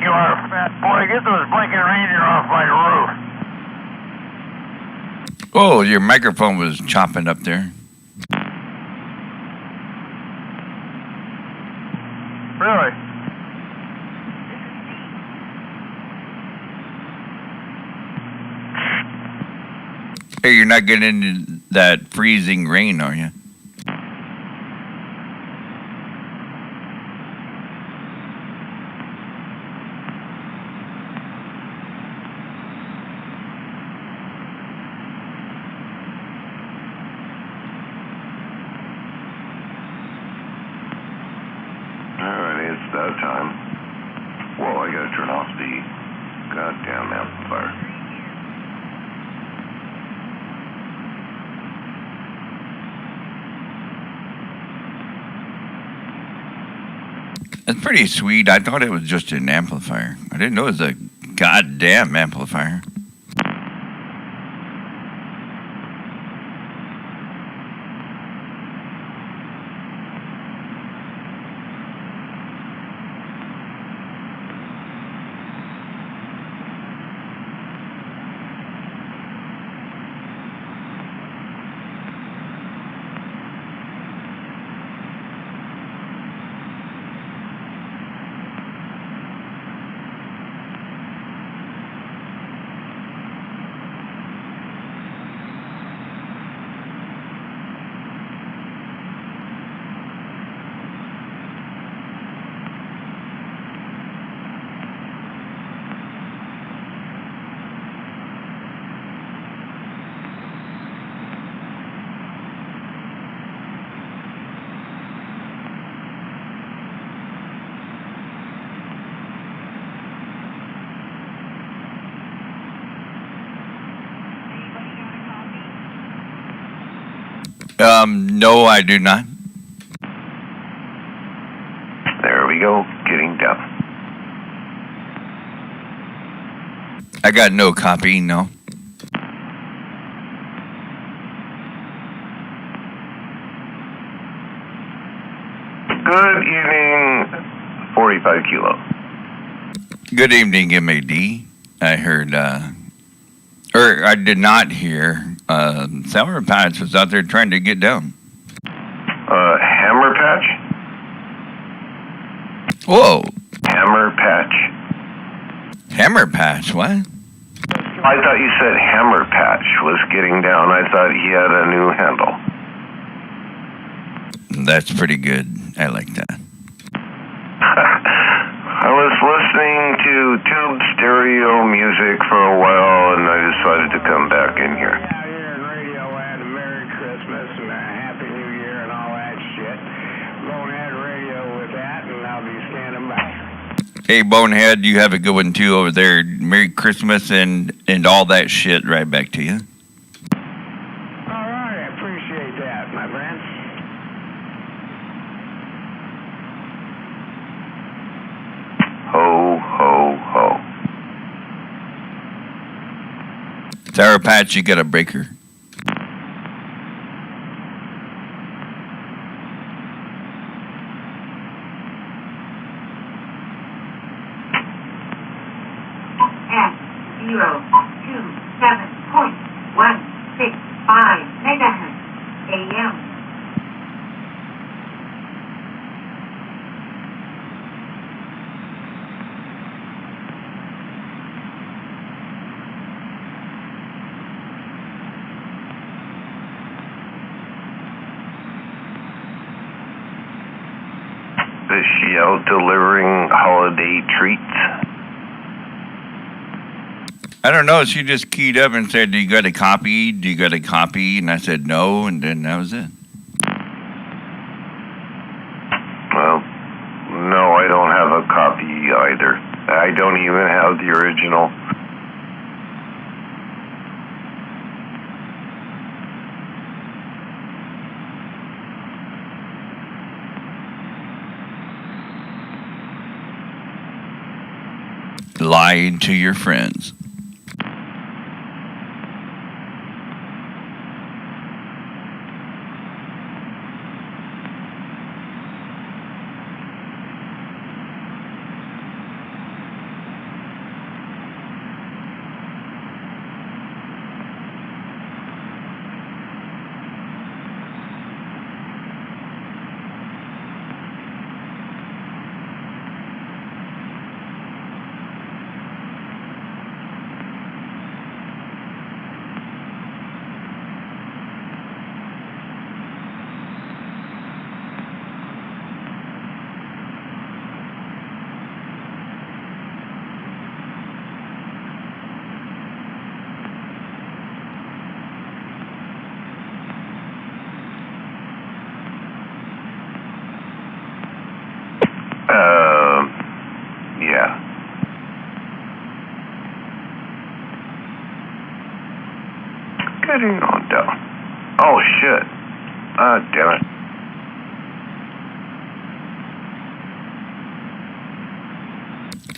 You are a fat boy. Get those blinking reindeer off my roof.
Oh, your microphone was chopping up there.
Really?
Hey, you're not getting into that freezing rain, are you?
Alrighty, it's that time. Whoa, I gotta turn off the goddamn amplifier.
That's pretty sweet. I thought it was just an amplifier. I didn't know it was a goddamn amplifier. No, I do not.
There we go, getting down.
I got no copy, no.
Good evening, 45 Kilo.
Good evening, MAD. I heard, or I did not hear, Sour Patch was out there trying to get down.
Hammer Patch?
Whoa.
Hammer Patch.
Hammer Patch, what?
I thought you said Hammer Patch was getting down. I thought he had a new handle.
That's pretty good. I like that.
I was listening to Tube Stereo music for a while, and I decided to come back in here.
Out here in Radio Land, Merry Christmas and a Happy New Year and all that shit. Bonehead Radio with that, and I'll be standing by.
Hey, Bonehead, you have a good one too over there. Merry Christmas and all that shit right back to you.
All right, I appreciate that, my friend.
Ho, ho, ho.
Sour Patch, you got a breaker?
At 027.165 megahertz AM.
Is she out delivering holiday treats?
I don't know. She just keyed up and said, do you got a copy? Do you got a copy? And I said no, and then that was it.
Well, no, I don't have a copy either. I don't even have the original.
Lying to your friends.
Yeah. Getting on down. Oh, shit. Damn it.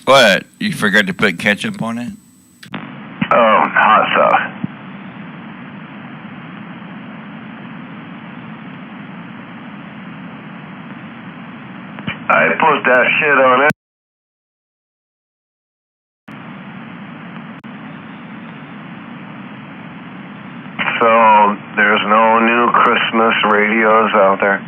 What? You forgot to put ketchup on it?
Oh, hot sauce. I put that shit on it. So, there's no new Christmas radios out there?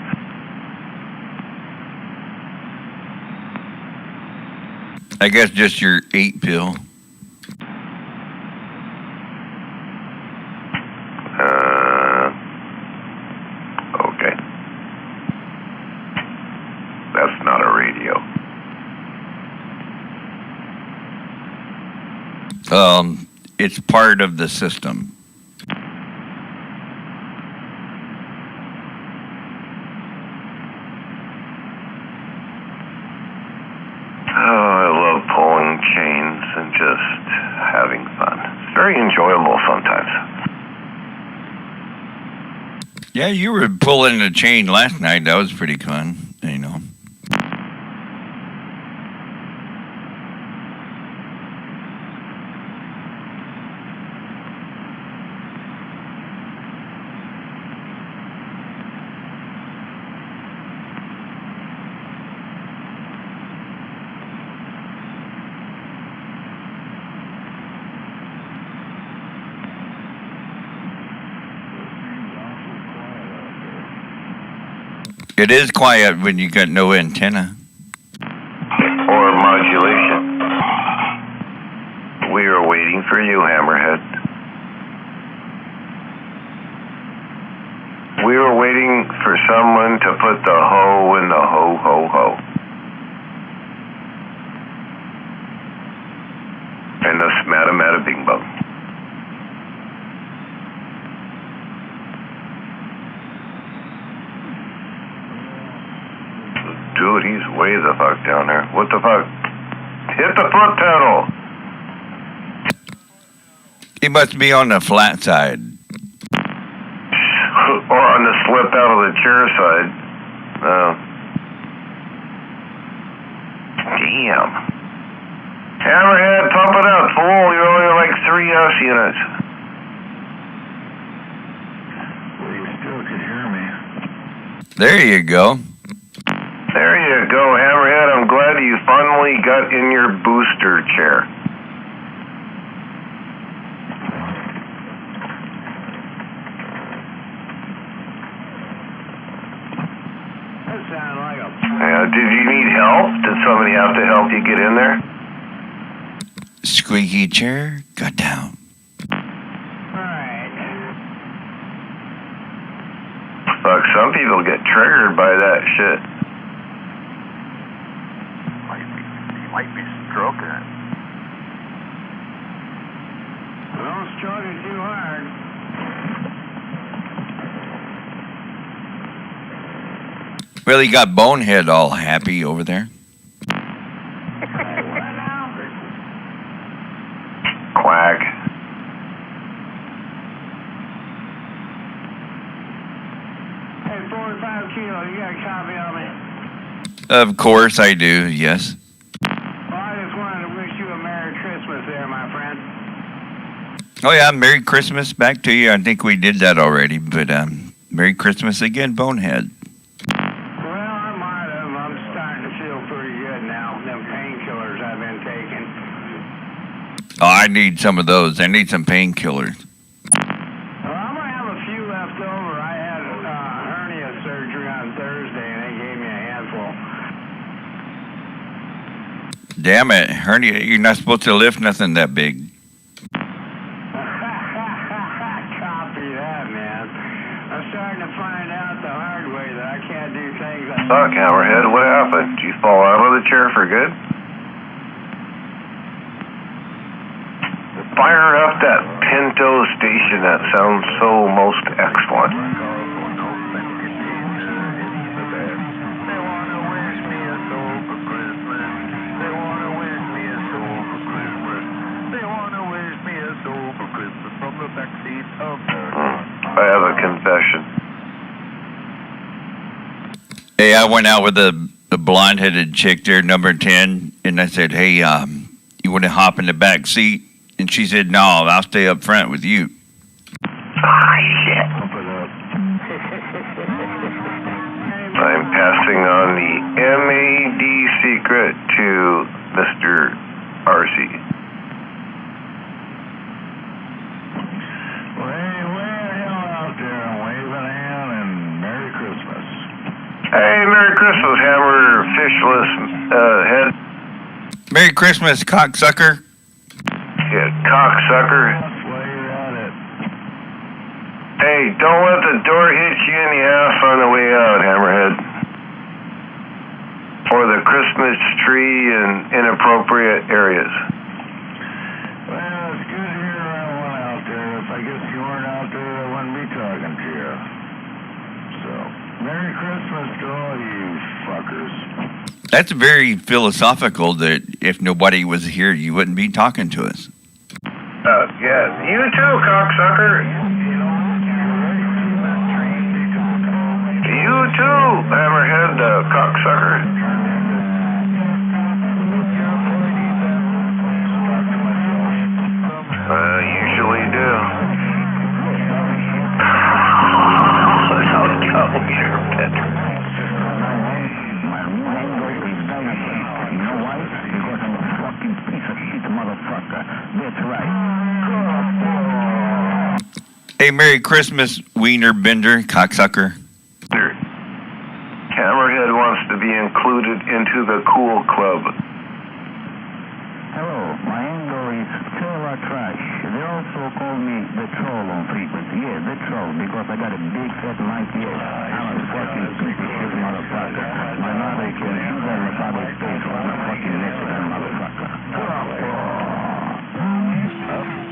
I guess just your 8-pill.
Okay. That's not a radio.
It's part of the system.
And just having fun. It's very enjoyable sometimes.
Yeah, you were pulling the chain last night. That was pretty fun, you know. It is quiet when you got no antenna.
Or modulation. We are waiting for you, Hammerhead. We were waiting for someone to put the ho in the ho, ho, ho. And the smatta, matta, bing, bong. Dude, he's way the fuck down there. What the fuck? Hit the foot pedal!
He must be on the flat side.
Or on the slip out of the chair side. Damn. Hammerhead, pump it up, fool. You're only like 3 S units.
Well, you still could hear me.
There you go.
There you go, Hammerhead. I'm glad you finally got in your booster chair.
That sounded like a...
Did you need help? Did somebody have to help you get in there?
Squeaky chair, got down.
Alright.
Fuck, some people get triggered by that shit.
Might be stroking it.
Don't stroke it too hard.
Well, you got Bonehead all happy over there.
Quack.
Hey, 45 kilo, you got a copy on me?
Of course I do, yes. Oh yeah, Merry Christmas back to you. I think we did that already, but Merry Christmas again, Bonehead.
Well, I might have. I'm starting to feel pretty good now. Them painkillers I've been taking.
Oh, I need some of those. I need some painkillers.
Well, I'm going to have a few left over. I had hernia surgery on Thursday, and they gave me a handful.
Damn it, hernia, you're not supposed to lift nothing that big.
Fuck, Hammerhead, what happened? Did you fall out of the chair for good? Fire up that Pinto station. That sounds so most excellent. I have a confession.
Hey, I went out with a blonde-headed chick there, number 10, and I said, hey, you want to hop in the back seat? And she said, no, I'll stay up front with you.
Shit. I'm passing on the MAD secret to Mr. RC. Hey, Merry Christmas, Hammer Fishless Head.
Merry Christmas, cocksucker.
Yeah, cocksucker. Hey, don't let the door hit you in the ass on the way out, Hammerhead. Or the Christmas tree in inappropriate areas.
Well, it's good to hear everyone out there. If I guess you weren't out there, I wouldn't be talking to you. So, Merry Christmas to all you fuckers.
That's very philosophical that if nobody was here, you wouldn't be talking to us.
Yeah, you too, cocksucker. Hammerhead, cocksucker? Usually do. Don't go, you're better.
Hey, Merry Christmas, Wiener Bender, cocksucker.
Hammerhead wants to be included into the cool club.
Hello, my handle is Trailer Trash. They also call me the Troll on frequency. Yeah, the Troll, because I got a big fat mic. Yes, I'm a fucking piece of shit motherfucker. My mother can shoot on the public space when I'm a fucking Mexican motherfucker.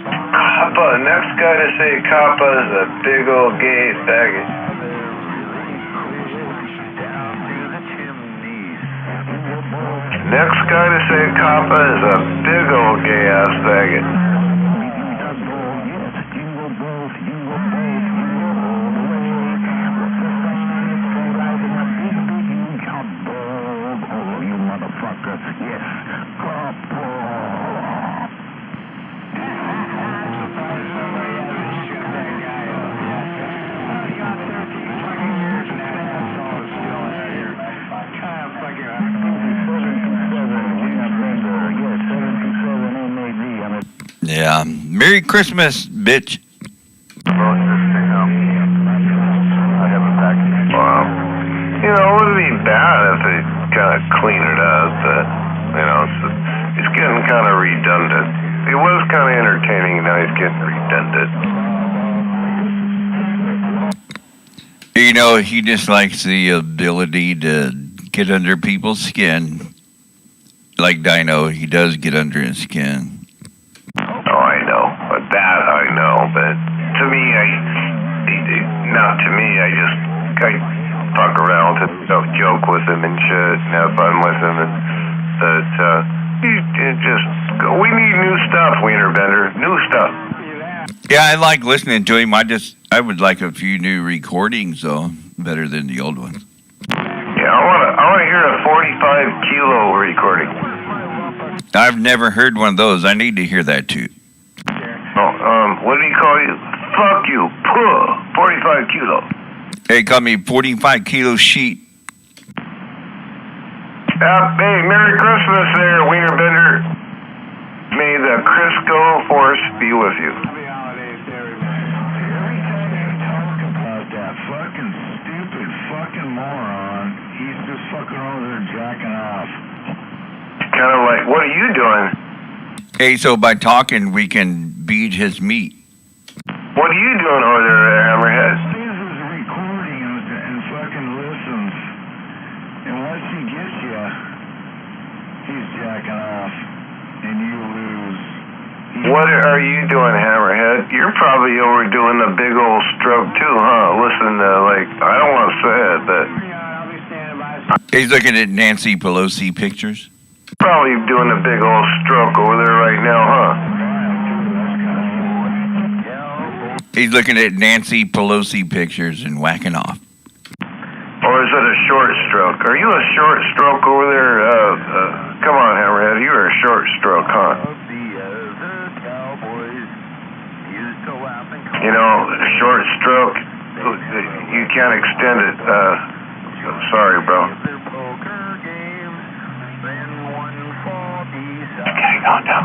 Kappa, next guy to say Kappa is a big old gay faggot. Next guy to say Kappa is a big old gay ass faggot.
You motherfucker, yes, Kappa.
Yeah. Merry Christmas, bitch.
Wow. You know, it wouldn't be bad if they kind of clean it up, but, you know, it's getting kind of redundant. It was kind of entertaining, now it's getting redundant.
You know, he just likes the ability to get under people's skin. Like Dino, he does get under his skin.
Oh, I know. But that I know. But to me, not to me, I fuck around and joke with him and shit and have fun with him. We need new stuff, Wiener Bender. New stuff.
Yeah, I like listening to him. I would like a few new recordings, though, better than the old ones.
Yeah, I want to hear a 45 kilo recording.
I've never heard one of those. I need to hear that too.
Oh, what do you call you? Fuck you. Puh. 45 kilo.
Hey, call me 45 kilo sheet.
Hey, Merry Christmas there, Wiener Bender. May the Crisco Force be with you.
Fucking stupid fucking moron. He's just fucking over there jacking off.
Kind of like, what are you doing?
Hey, so by talking, we can beat his meat.
What are you doing over there, Hammerhead?
He stays his recording and fucking listens. And once he gets you, he's jacking off. And you lose.
What are you doing, Hammerhead? You're probably overdoing a big old stroke too, huh? Listen to, I don't want to say it, but...
He's looking at Nancy Pelosi pictures.
Probably doing a big old stroke over there right now, huh?
He's looking at Nancy Pelosi pictures and whacking off.
Or is it a short stroke? Are you a short stroke over there? Come on, Hammerhead. You're a short stroke, huh? You know, short stroke, you can't extend it. Sorry, bro. Okay, calm down.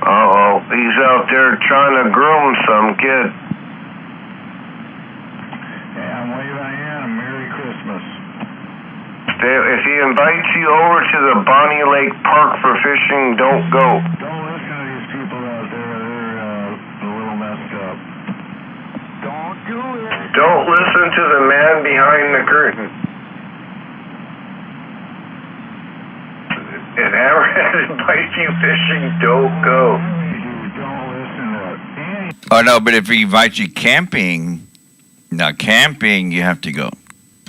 Uh-oh, he's out there trying to groom some kid.
Yeah, I'm way I am. Merry Christmas.
If he invites you over to the Bonnie Lake Park for fishing, don't go.
Don't listen to these people out there. They're a little messed up. Don't do it.
Don't listen to the man behind the curtain. If Hammerhead invites you fishing, don't go.
Don't listen to
Oh, no, but if he invites you camping, now camping, you have to go.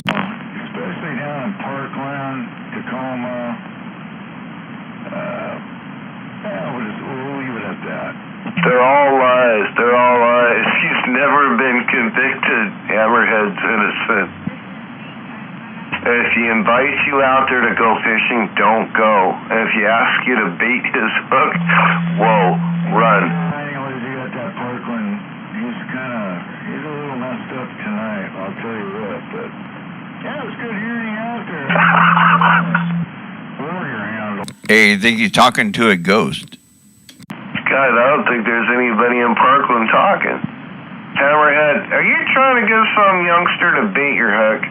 Especially down in Parkland, Tacoma. We'll leave it at that.
They're all lies. They're all lies. He's never been convicted. Hammerhead's innocent. If he invites you out there to go fishing, don't go. And if he asks you to bait his hook, whoa, run.
Anyways, you got that Parkland. He's a little messed up tonight, I'll tell you that. But yeah, it was good hearing you out there. Warrior handle.
Hey, you think he's talking to a ghost?
God, I don't think there's anybody in Parkland talking. Hammerhead, are you trying to get some youngster to bait your hook?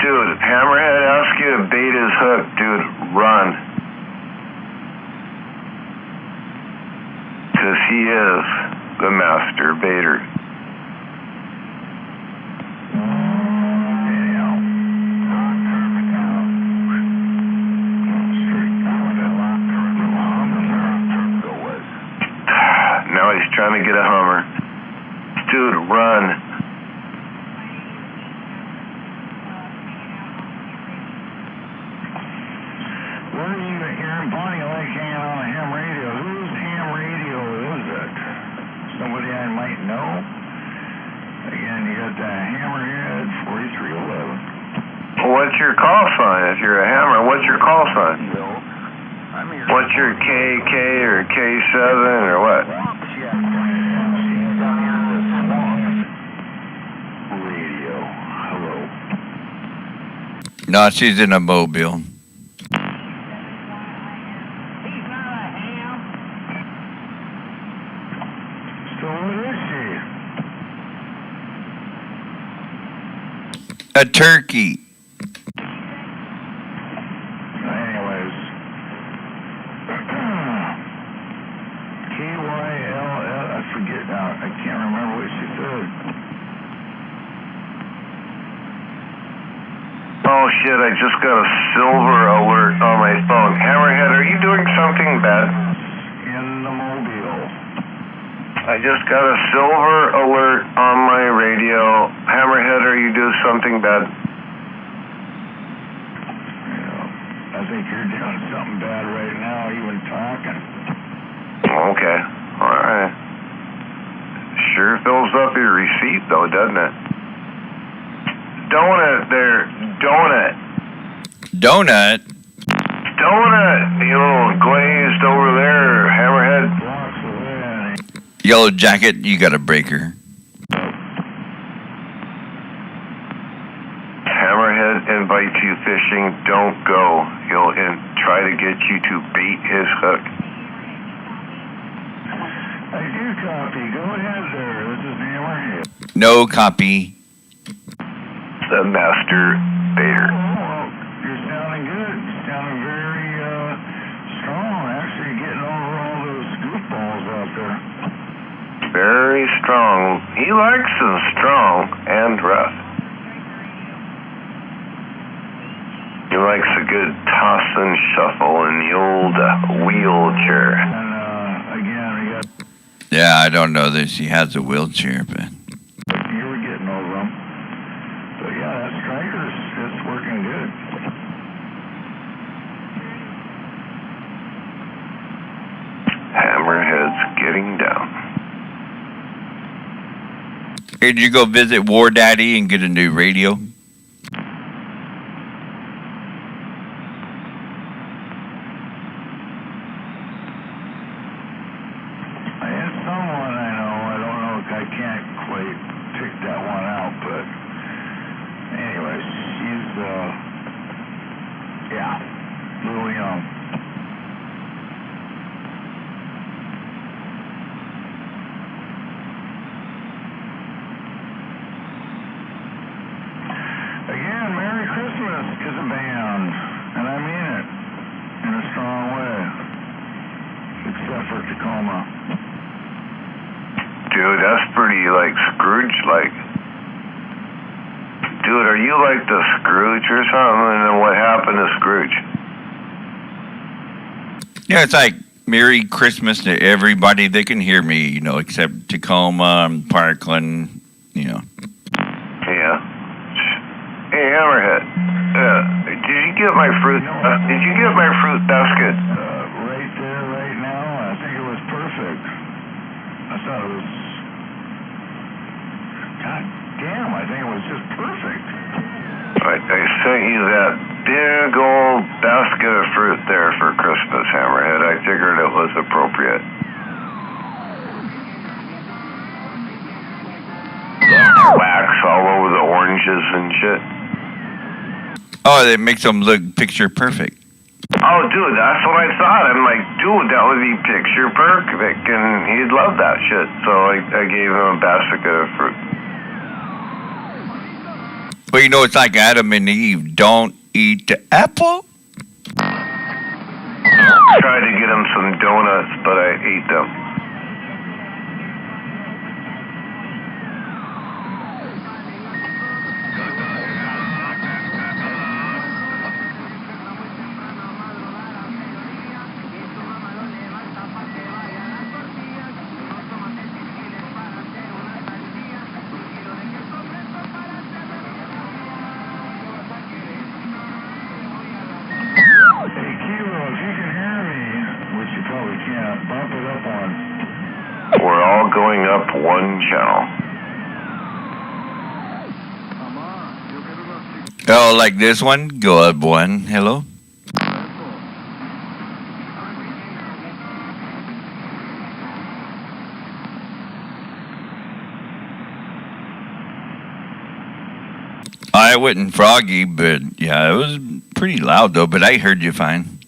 Dude, Hammerhead asks you to bait his hook, dude, run. Because he is the master baiter. Now he's trying to get a Hummer. Dude, run.
Where are you here in Bonnie Lake hanging on a ham radio? Whose ham radio is it? Somebody I might know? Again, you got the Hammerhead 4311.
What's your call sign if you're a hammer? What's your call sign? What's your KK or K7 or what?
Radio. Hello.
No, she's in a mobile.
So what is she?
A turkey.
Anyways. KYLL, I forget now. I can't remember what she said.
Oh shit, I just got a silver alert on my phone. Hammerhead, are you doing something bad?
In the mobile.
I just got a silver alert on my radio. Hammerhead, are you doing something bad?
Yeah, I think you're doing something bad right now, even talking.
Okay, alright. Sure fills up your receipt though, doesn't it? Donut there, donut.
Donut?
Donut, you little glazed over there, Hammerhead.
Yellow Jacket, you got a breaker.
Hammerhead invites you fishing, don't go. He'll try to get you to bait his hook.
I do copy. Go ahead there. This is Hammerhead.
No copy.
The master baiter.
Well, you're sounding good. You're sounding very strong. Actually getting over all those goofballs out there.
Very strong. He likes them strong and rough. He likes a good toss and shuffle in the old wheelchair.
And again, we got.
Yeah, I don't know this. He has a wheelchair, but.
You were getting over them. But yeah, that striker's it's working good.
Hammerhead's getting down.
Hey, did you go visit War Daddy and get a new radio?
I had someone I know. I don't know. I can't quite pick that one out, but anyway, she's yeah, a little young. Again, Merry Christmas to the band, and I mean it in a strong way, except for Tacoma.
Dude, that's pretty, like, Scrooge-like. Dude, are you like the Scrooge or something? And then what happened to Scrooge?
Yeah, it's like Merry Christmas to everybody that can hear me, you know, except Tacoma and Parkland, you know.
Yeah. Hey, Hammerhead. Did you get my fruit? Did you get my fruit basket?
Right there, right now, I think it was perfect. I thought it was... God damn, I think it was just perfect.
I sent you that big old basket of fruit there for Christmas, Hammerhead. I figured it was appropriate. Wax all over the oranges and shit.
Oh, that makes them look picture perfect.
Oh, dude, that's what I thought. I'm like, dude, that would be picture perfect, and he'd love that shit. So I gave him a basket of fruit.
Well, you know, it's like Adam and Eve. Don't eat the apple.
Tried to get him some donuts, but I ate them.
Hey, Kilo, if you can hear me, which you probably can't, bump it up on.
We're all going up one channel.
Oh, like this one? Go up one. Hello? I wasn't froggy, but yeah, it was pretty loud though, but I heard you fine.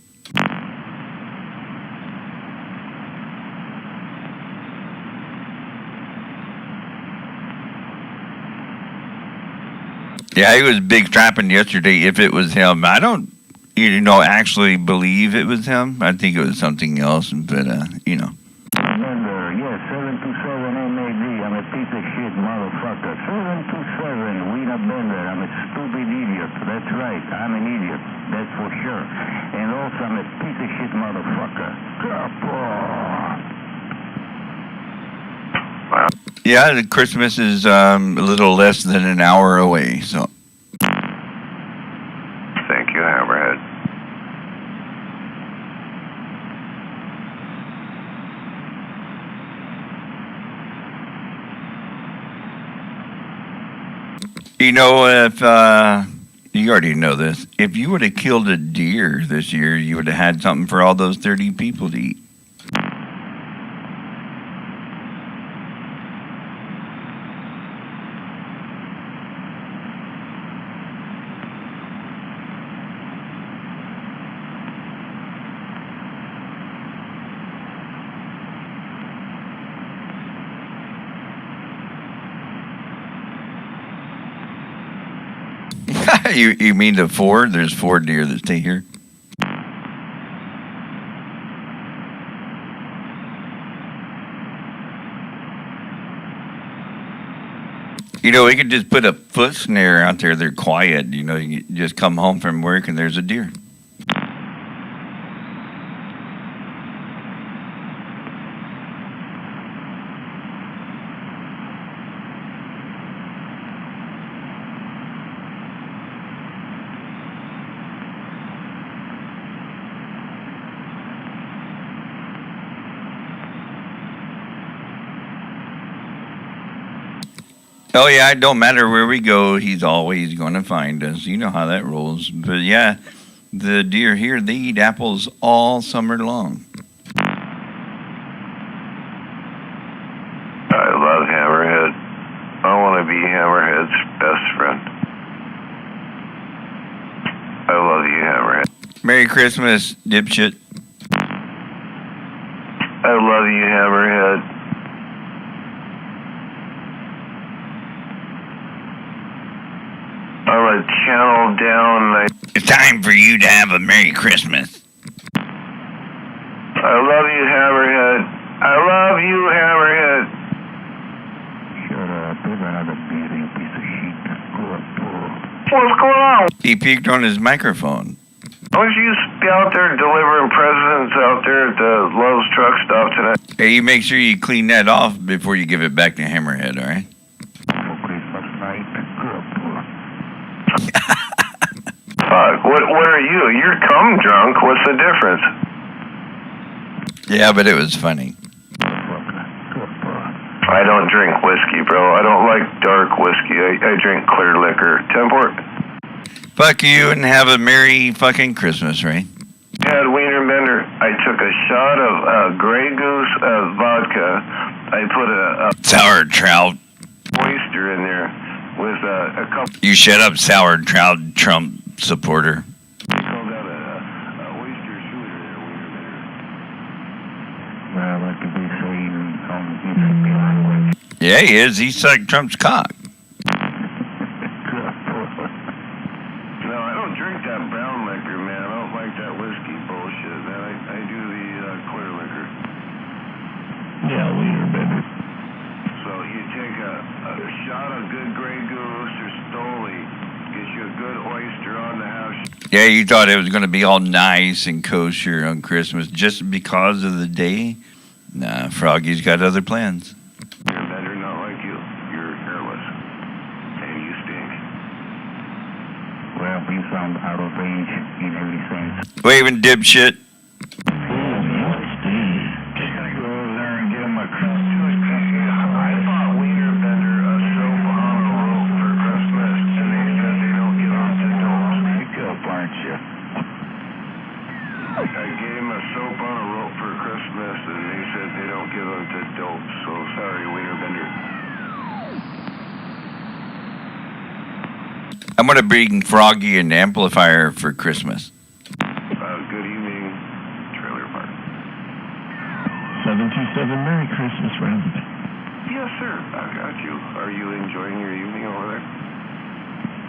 Yeah, he was big trapping yesterday if it was him. I don't, actually believe it was him. I think it was something else, but, you know.
Remember, yes, 727 MAD. I'm a piece of shit motherfucker. 727 Wiener Bender. I'm a stupid idiot. That's right. I'm an idiot. That's for sure. And also, I'm a piece of shit motherfucker.
Yeah, the Christmas is a little less than an hour away, so.
Thank you, Hammerhead.
You know, if you already know this, if you would have killed a deer this year, you would have had something for all those 30 people to eat. You mean the four? There's 4 deer that stay here. You know, we could just put a foot snare out there. They're quiet. You know, you just come home from work and there's a deer. Oh, yeah, it don't matter where we go. He's always going to find us. You know how that rolls. But, yeah, the deer here, they eat apples all summer long.
I love Hammerhead. I want to be Hammerhead's best friend. I love you, Hammerhead.
Merry Christmas, dipshit.
I love you, Hammerhead. I'm a channel down.
It's time for you to have a Merry Christmas.
I love you, Hammerhead. I love you, Hammerhead.
Shut up. There's another beer, you piece of shit.
What's going on?
He peeked on his microphone.
Don't you be out there delivering presents out there at the Lowe's truck stop tonight?
Hey, you make sure you clean that off before you give it back to Hammerhead, all right?
Fuck, what are you? You're cum drunk. What's the difference?
Yeah, but it was funny.
I don't drink whiskey, bro. I don't like dark whiskey. I drink clear liquor. Temport?
Fuck you and have a merry fucking Christmas, right?
Had Wiener Bender. I took a shot of Grey Goose vodka. I put a
Sour trout.
oyster in there with a couple.
You shut up, sour trout Trump supporter.
We call that a oyster shooter there, Wiener Bender.
Well, that could be sweet and
Yeah, he is. He sucked Trump's cock.
No, I don't drink that brown liquor, man. I don't like that whiskey bullshit, man. I do the clear liquor.
Yeah, Wiener Bender.
So you take a shot of good Grey Goose or Stoli, get you a good oyster on the house.
Yeah, you thought it was going to be all nice and kosher on Christmas just because of the day? Nah, Froggy's got other plans.
You're better, not like you. You're hairless. And you stink.
Well, we sound out of age in every sense.
Waving dipshit.
I bought Wiener Bender a soap on a rope for Christmas, and they said they don't get off the doors.
Wake up, aren't you?
I gave him a soap on a rope for Christmas, and they said they don't give them to dopes. So sorry, Wiener Bender.
I'm going to bring Froggy an amplifier for Christmas.
Good evening, Trailer Park.
727, Merry Christmas, Roundabout.
Yes, sir. I got you. Are you enjoying your evening over there?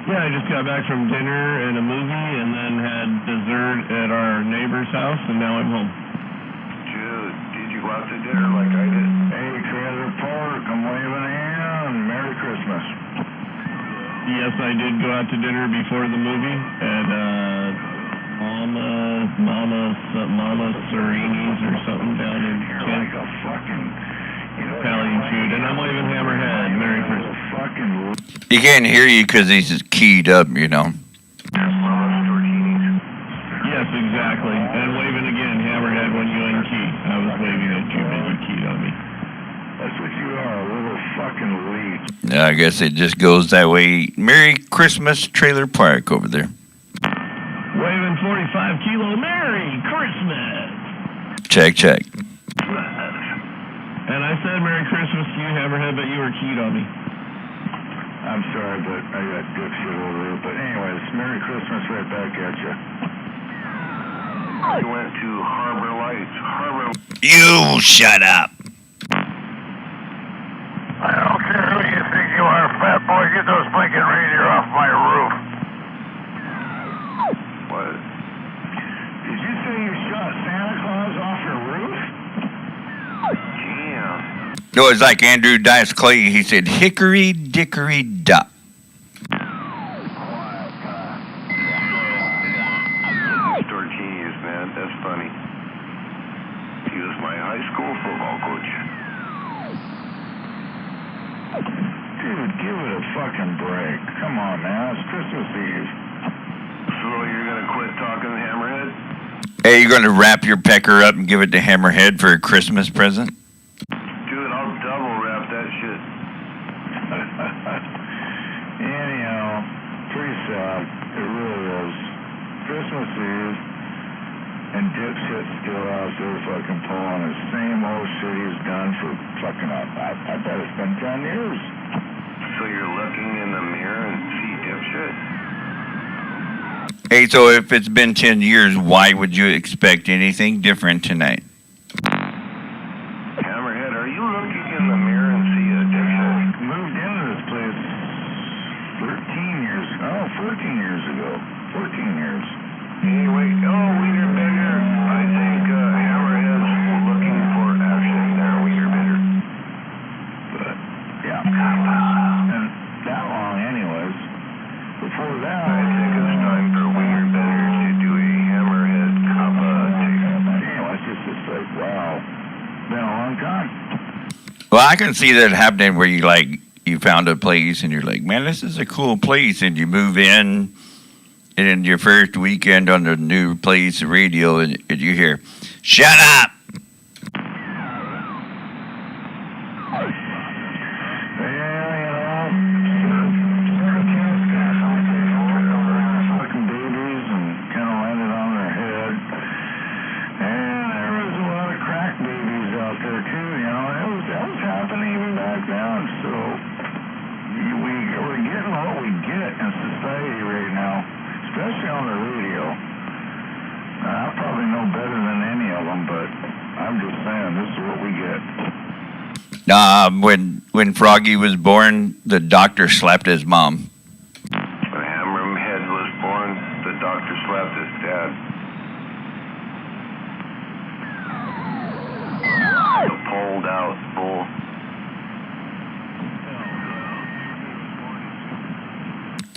Yeah, I just got back from dinner and a movie and then had dessert at our neighbor's house, and now I'm home.
Dude, did you go out to dinner like I did?
Hey, Trailer Park, I'm waving hand. Merry Christmas.
Yes, I did go out to dinner before the movie at Mama Sereni's or something down in Kent.
Like a fucking,
Italian food, and I'm waving Hammerhead. Merry Christmas.
fucking.
He can't hear you because he's keyed up, you know.
Yes, exactly. And waving again, Hammerhead, when you unkey. I was waving at you, but you keyed on me.
That's what you are, a little fucking leech.
I guess it just goes that way. Merry Christmas, Trailer Park over there.
Waving 45 kilo Merry Christmas.
Check, check.
And I said Merry Christmas to you, Hammerhead, but you were keyed on me.
I'm sorry, but I got dipshit over here. But anyways, Merry Christmas right back at you.
I went to Harbor Lights.
You shut up.
I don't care who you think you are, fat boy. Get those blinking reindeer off my roof.
What?
Did you say you shot Santa Claus off your roof?
Yeah.
No, it's like Andrew Dice Clay. He said, hickory dickory dock.
Storchinius, man. That's funny. He was my high school football coach.
Dude, give it a fucking break. Come on now, it's Christmas Eve.
So you're gonna quit talking, Hammerhead?
Hey, you going to wrap your pecker up and give it to Hammerhead for a Christmas present?
Dude, I'll double wrap that shit.
Anyhow, pretty sad. It really is. Christmas Eve, and dipshit's still out there fucking pulling the same old shit he's done for fucking, I bet it's been 10 years.
So you're looking in the mirror and see dipshit?
Hey, so if it's been 10 years, why would you expect anything different tonight?
Hammerhead, are you looking in the mirror and see a dipshit?
Moved into this place 14 years ago. 14 years.
Anyway, Wiener Bender. I think Hammerhead's looking for action there, Wiener Bender.
But, yeah. And that long anyways. Before that,
I think it's time for Wiener Bender to do a
I can see that happening where you found a place and you're like, man, this is a cool place, and you move in, and in your first weekend on the new place radio, and you hear, "Shut up." When Froggy was born, the doctor slapped his mom.
When Hammerhead was born, the doctor slapped his dad. The pulled out bull.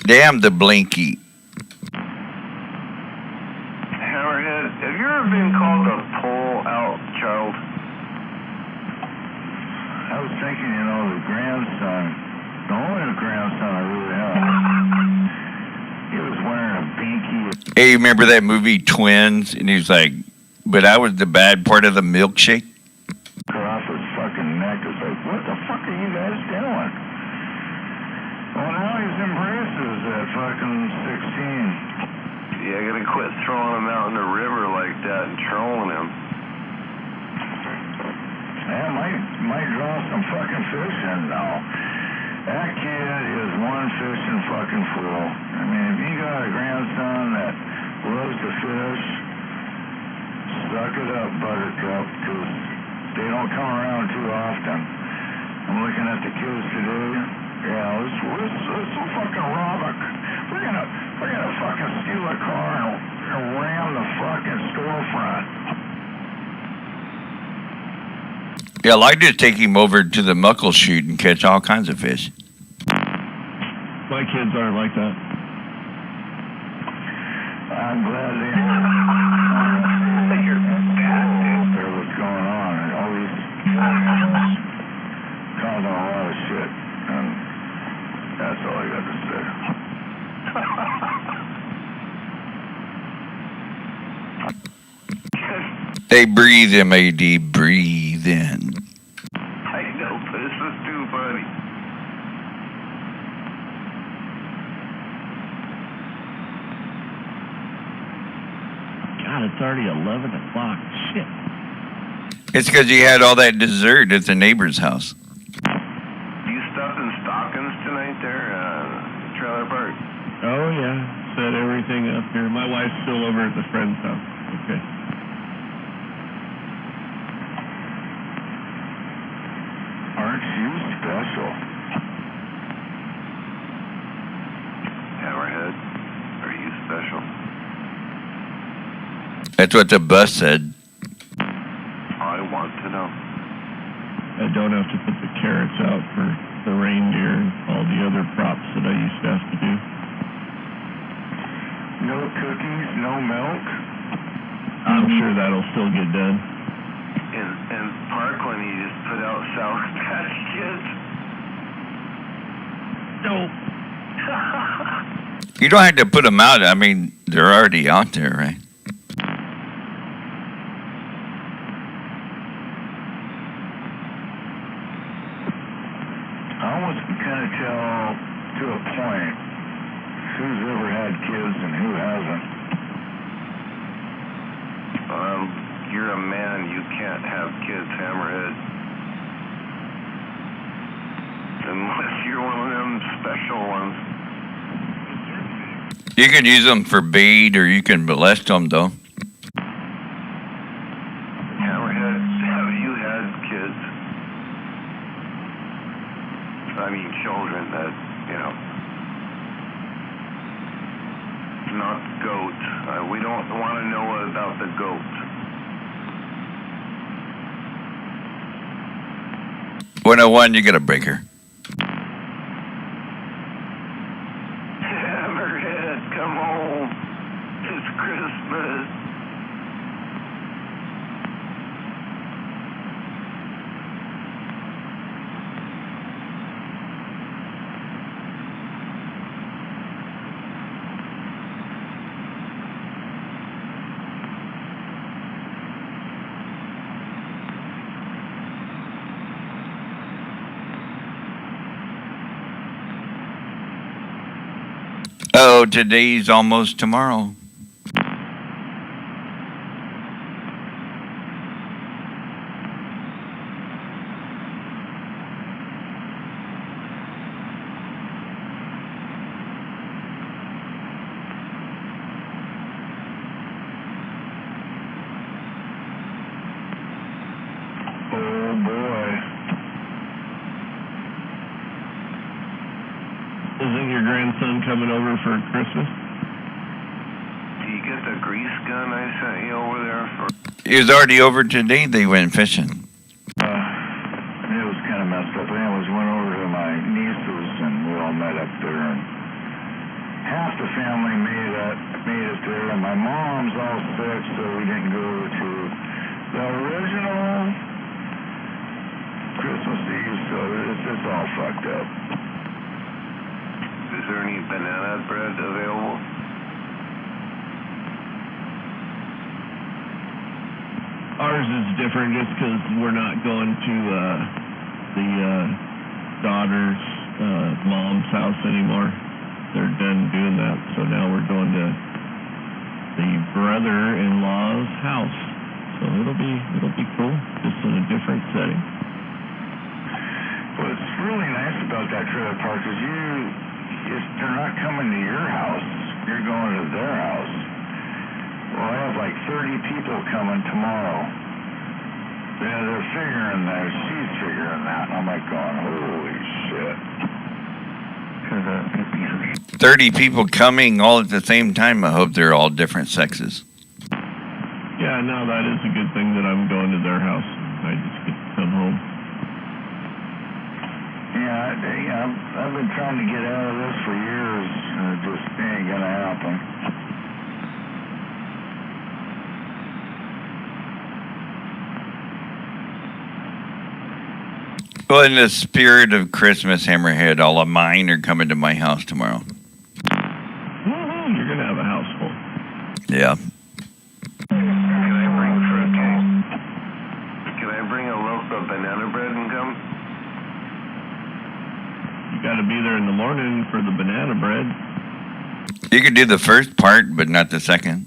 Damn the Blinky.
Hammerhead, have you ever been called a pull out child?
I was thinking, the grandson, the only grandson I really have, he was wearing a binky.
Hey, remember that movie Twins? And he's like, but I was the bad part of the milkshake?
Off his fucking neck. It's like, what the fuck are you guys doing? Well, now he's embraces at fucking 16.
Yeah, I gotta quit throwing him out in the river like that and trolling him.
Yeah, might draw some fucking fish in now. That kid is one fishing fucking fool. I mean, if you got a grandson that loves to fish, suck it up, Buttercup, because they don't come around too often. I'm looking at the kids today. Yeah, let's fucking rob a. We're gonna fucking steal a car and ram the fucking storefront.
Yeah, I like to take him over to the Muckleshoot and catch all kinds of fish.
My kids aren't like that.
I'm glad they
You're bad, dude.
what's going on. It always causing a lot of shit. And that's all I got to say.
They breathe, M-A-D, breathe in.
I know, but this is too funny.
God, it's already 11 o'clock. Shit.
It's because you had all that dessert at the neighbor's house.
You stuffed in stockings tonight there, trailer park?
Oh, yeah. Set everything up here. My wife's still over at the friend's house. Okay.
Aren't you special?
Hammerhead, are you special?
That's what the bus said.
I want to know.
I don't have to put the carrots out for the reindeer and all the other props that I used to have to do.
No cookies, no milk?
I'm sure that'll still get done.
In Parkland, you just put out Sour Patch Kids.
No.
You don't have to put them out. I mean, they're already out there, right?
I almost can kind of tell to a point who's ever had kids and who hasn't.
You're a man, you can't have kids, Hammerhead. Unless you're one of them special ones.
You can use them for bait, or you can molest them, though.
Hammerhead, have you had kids? I mean, children that, not goats. We don't want to know about the goats.
101, you got a breaker.
Hammerhead, come home. It's Christmas.
Oh, today's almost tomorrow.
Oh boy.
Isn't your grandson coming over for Christmas?
Do you get the grease gun I sent you over there for?
He was already over today. They went fishing.
It was kind of messed up. I went over to my niece's and we all met up there. And half the family made it there, and my mom's all sick, so we didn't go to the original Christmas Eve. So it's all fucked up.
Is there any banana bread available?
Ours is different just because we're not going to the daughter's mom's house anymore. They're done doing that, so now we're going to the brother-in-law's house. So it'll be cool, just in a different setting.
What's really nice about that trailer park is they're not coming to your house. You're going to their house. Well, I have like 30 people coming tomorrow. Yeah, they're figuring that. She's figuring that. And I'm like going, holy shit.
30 people coming all at the same time. I hope they're all different sexes.
Yeah, no, that is a good thing that I'm going to their house. I just get to come home.
Yeah, I've been trying to get out of this for years, and it just ain't gonna happen.
Well, in the spirit of Christmas, Hammerhead, all of mine are coming to my house tomorrow.
Woohoo, you're going to have a house full.
Yeah.
Can I bring fruitcake? Can I bring a loaf of banana bread and come?
You got to be there in the morning for the banana bread.
You could do the first part, but not the second.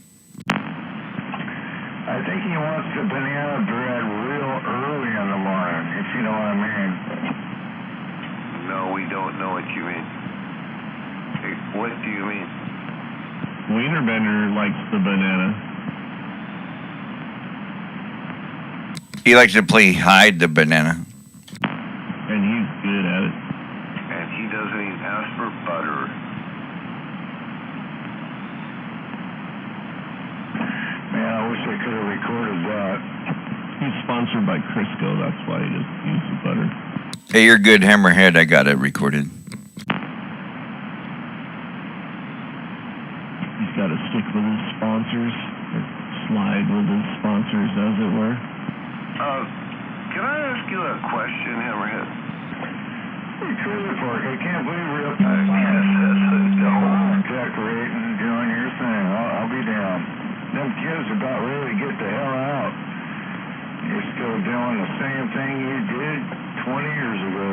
I think he wants the banana bread real early in the morning, if you know what I mean.
No, we don't know what you mean. Hey, what do you mean?
Wienerbender likes the banana.
He likes to play hide the banana.
And he's good at it.
And he doesn't even ask for butter.
Man, I wish I could have recorded that.
He's sponsored by Crisco, that's why he doesn't use the butter.
Hey, you're good, Hammerhead. I got it recorded.
He's got to stick with his sponsors, or slide with his sponsors, as it were.
Can I ask you a question, Hammerhead?
Hey, trailer park, I can't believe we're up
Yes, that's a no.
decorating, doing your thing. I'll be down. Them kids are about ready to get the hell out. You're still doing the same thing you did 20 years ago.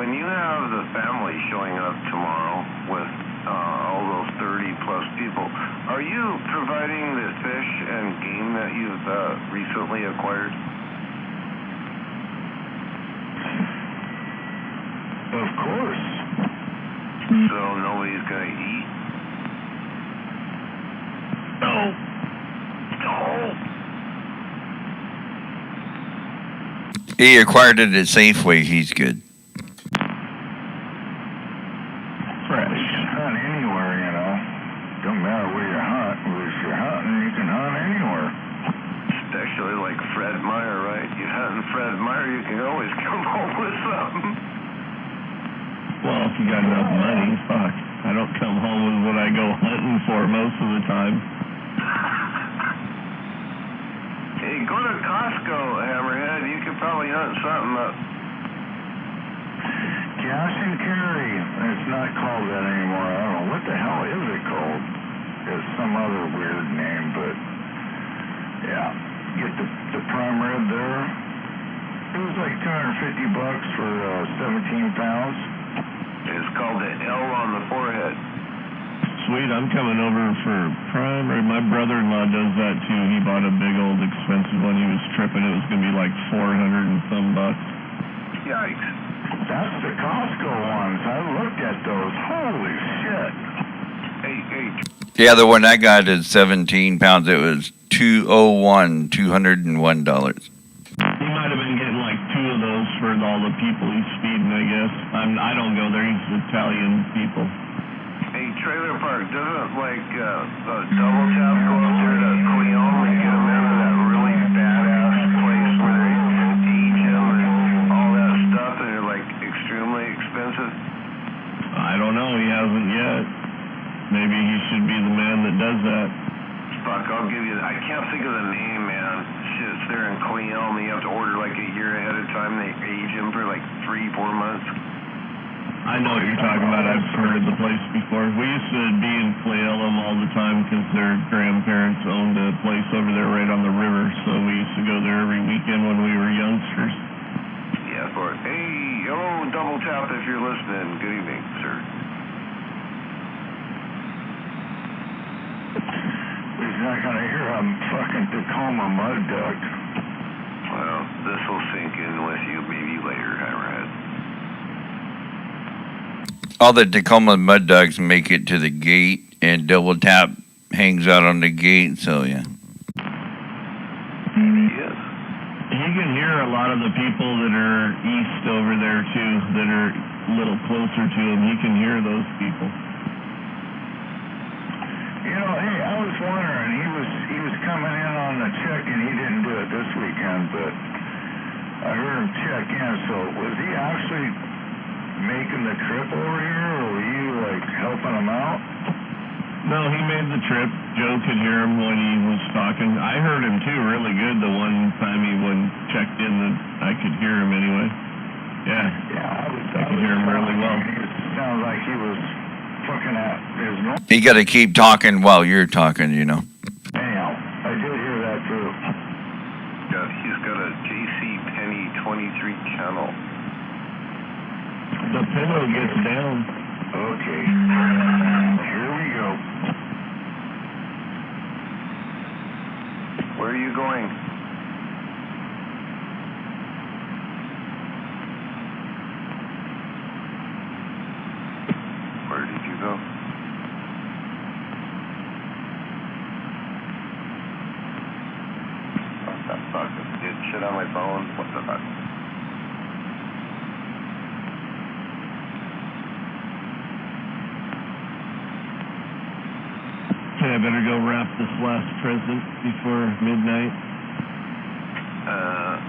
When you have the family showing up tomorrow with all those 30-plus people, are you providing the fish and game that you've recently acquired?
Of course.
So nobody's going to eat?
No.
He acquired it at Safeway. He's good.
Fresh. You can hunt anywhere, you know. Don't matter where you hunt. If you're hunting, you can hunt anywhere.
Especially like Fred Meyer, right? You hunting Fred Meyer, you can always come home with something.
Well, if you got enough money, fuck. I don't come home with what I go hunting for most of the time.
Hey, go to Costco, Hammerhead. You could probably hunt something up.
Cash and carry. It's not called that anymore. I don't know. What the hell is it called? It's some other weird name, but yeah. Get the prime rib there. It was like $250 for 17 pounds.
It's called the L on the forehead.
sweet. I'm coming over for primary. My brother-in-law does that too. He bought a big old expensive one. He was tripping. It was going to be like $400 and some bucks.
Yikes. That's the Costco ones. I looked at those. Holy shit. Hey.
Yeah, the one I got is 17 pounds. It was $201.
He might have been getting like 2 of those for all the people he's feeding, I guess. I don't go there. He's Italian people.
Hey, Trailer Park, doesn't like Double Tap go up there to Cleon and get them out of that really badass place where they age them and all that stuff and they're like extremely expensive?
I don't know. He hasn't yet. Maybe he should be the man that does that.
Fuck, I'll give you. I can't think of the name, man. Shit's there in Cleon. You have to order like a year ahead of time. They age them for like 3-4 months.
I know what you're talking about. I've heard of the place before. We used to be in Cleellum all the time because their grandparents owned a place over there right on the river, so we used to go there every weekend when we were youngsters.
Yeah, for it. Hey, hello, Double Tap if you're listening. Good evening, sir.
He's not gonna hear a fucking Tacoma mud duck.
Well, this will sink in with you maybe later, Hammerhead.
All the Tacoma mud dogs make it to the gate, and Double Tap hangs out on the gate, so yeah.
Yes.
You can hear a lot of the people that are east over there, too, that are a little closer to him. You can hear those people.
You know, hey, I was wondering, he was coming in on the check and he didn't do it this weekend, but I heard him check in, so was he actually making the trip over here, or were you like helping him out?
No, he made the trip. Joe could hear him when he was talking. I heard him too really good the one time he checked in. I could hear him anyway. Yeah, I could hear him really well.
It sounds like he was fucking at his normal.
You got to keep talking while you're talking, you know.
Damn, I did hear that too.
Yeah, he's got a JC Penney 23 channel.
The pillow gets down.
Okay, here we go.
Where are you going? Where did you go? What the fuck? Did shit on my phone? What the fuck?
Okay, I better go wrap this last present before midnight.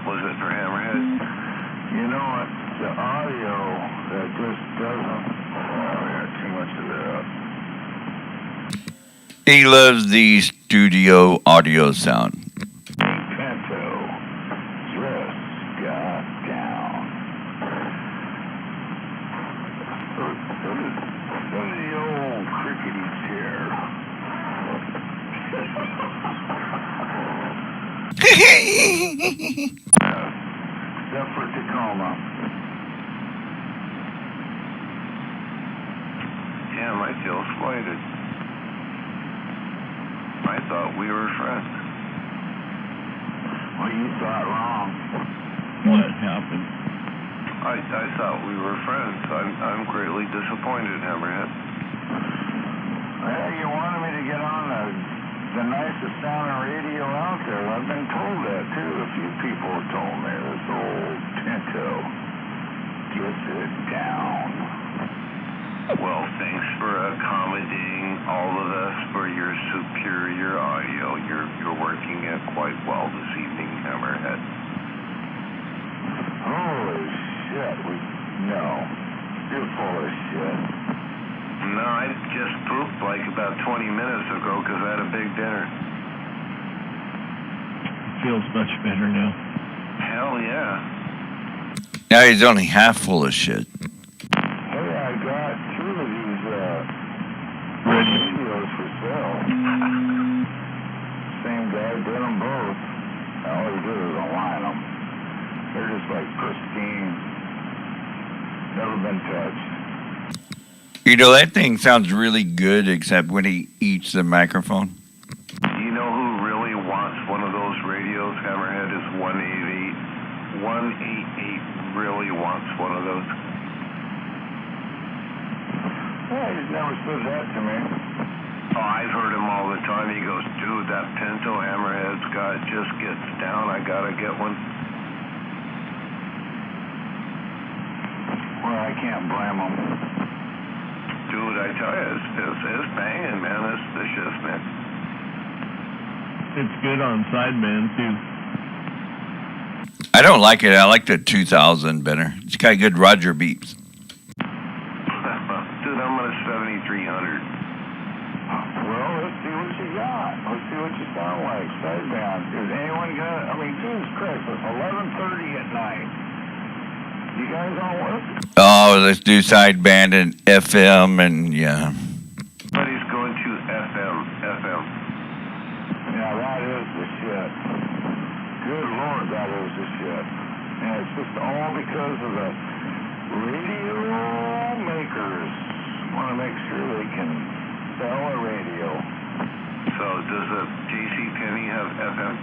Was it for Hammerhead?
You know what? The audio that just doesn't. Oh, yeah, too much of that.
He loves the studio audio sound.
Pinto just got down. Go to the old crickety chair. Except for Tacoma.
Damn, I feel slighted. I thought we were friends.
Well, you thought wrong.
What happened?
I thought we were friends. I'm greatly disappointed, Hammerhead.
Well, you wanted me to get on the nicest sounding radio out there. I've been told that too. A few people have told me this old Pinto gets it down.
Well, thanks for accommodating all of us for your superior audio. You're working it quite well this evening, Hammerhead.
Holy shit! No, you're full of shit.
No, I just pooped like about 20 minutes ago because I had a big dinner.
Feels much better now.
Hell yeah.
Now he's only half full of shit.
Hey, I got 2 of these radios for sale. Same guy did them both. All he did is align them. They're just like pristine. Never been touched.
You know, that thing sounds really good, except when he eats the microphone.
You know who really wants one of those radios, Hammerhead, is 188. 188 really wants one of those.
Yeah, he's never said that to me.
Oh, I've heard him all the time. He goes, dude, that Pinto Hammerhead's got just gets down. I gotta get one.
Well, I can't blame him.
Dude, I tell you, it's banging, man. This shit's man.
It's good on sideband, too.
I don't like it. I like the 2000 better. It's got good Roger beeps.
Dude, I'm on a 7300.
Well, let's see what you got. Let's see what you sound like. Sidebound. Is anyone gonna? I mean, Jesus Christ, it's 11:30 at night. You guys all work?
Oh, let's do sideband and FM and yeah.
Buddy's going to FM.
Yeah, that is the shit. Good Lord, that is the shit. And it's just all because of the radio makers. Want to make sure they can sell a radio.
So does a JC Penney have FM?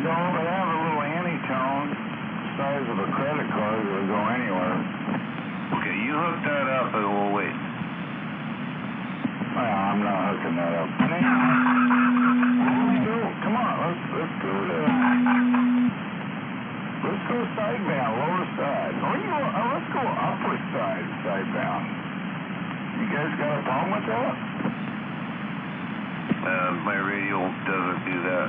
No, but I have a little antitone, size of a credit card that'll go anywhere.
Okay, you hook that up and we'll wait.
Well, I'm not hooking that up. Let's go. Come on, let's go to. Let's go sidebound, lower side. Or you go, let's go upper side, sidebound. You guys got a problem with that?
My radio doesn't do that.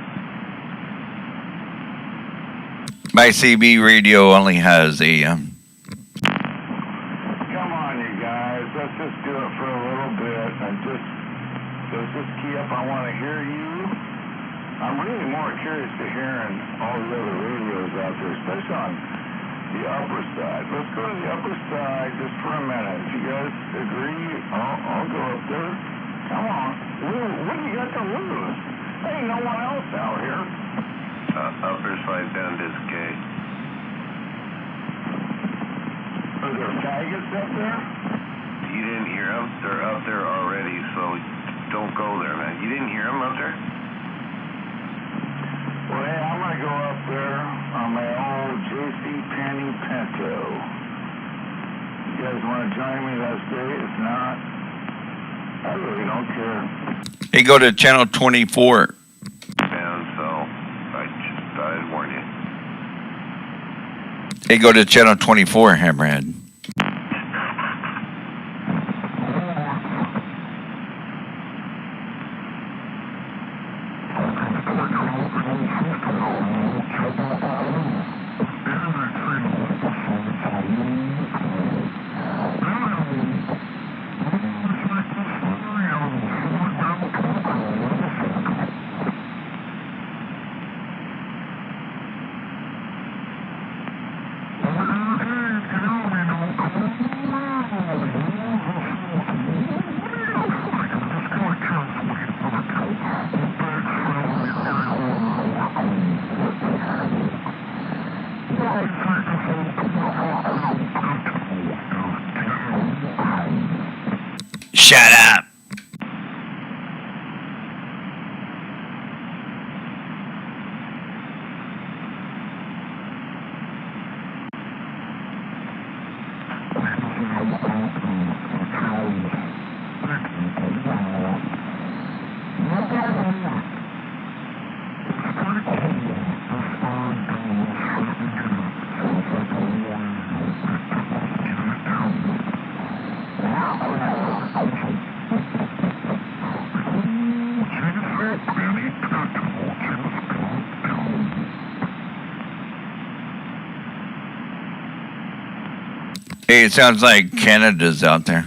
My CB radio only has AM.
Come on, you guys. Let's just do it for a little bit and let's just key up. I want to hear you. I'm really more curious to hearing all the other radios out there, especially on the upper side. Let's go to the upper side just for a minute. If you guys agree, I'll go up there. Come on. What do you got to lose? There ain't no one else out here.
Upper sideband is gay.
Are there faggots up there?
You didn't hear them? They're up there already, so don't go there, man. You didn't hear them up there?
Well, hey, I'm going to go up there on my old J.C. Penney Pinto. You guys want to join me? That's great. If not, I really don't care.
Hey, go to channel 24.
And so, I'd warn you.
Hey, go to channel 24, Hammerhead. Shut up. Hey, it sounds like Canada's out there.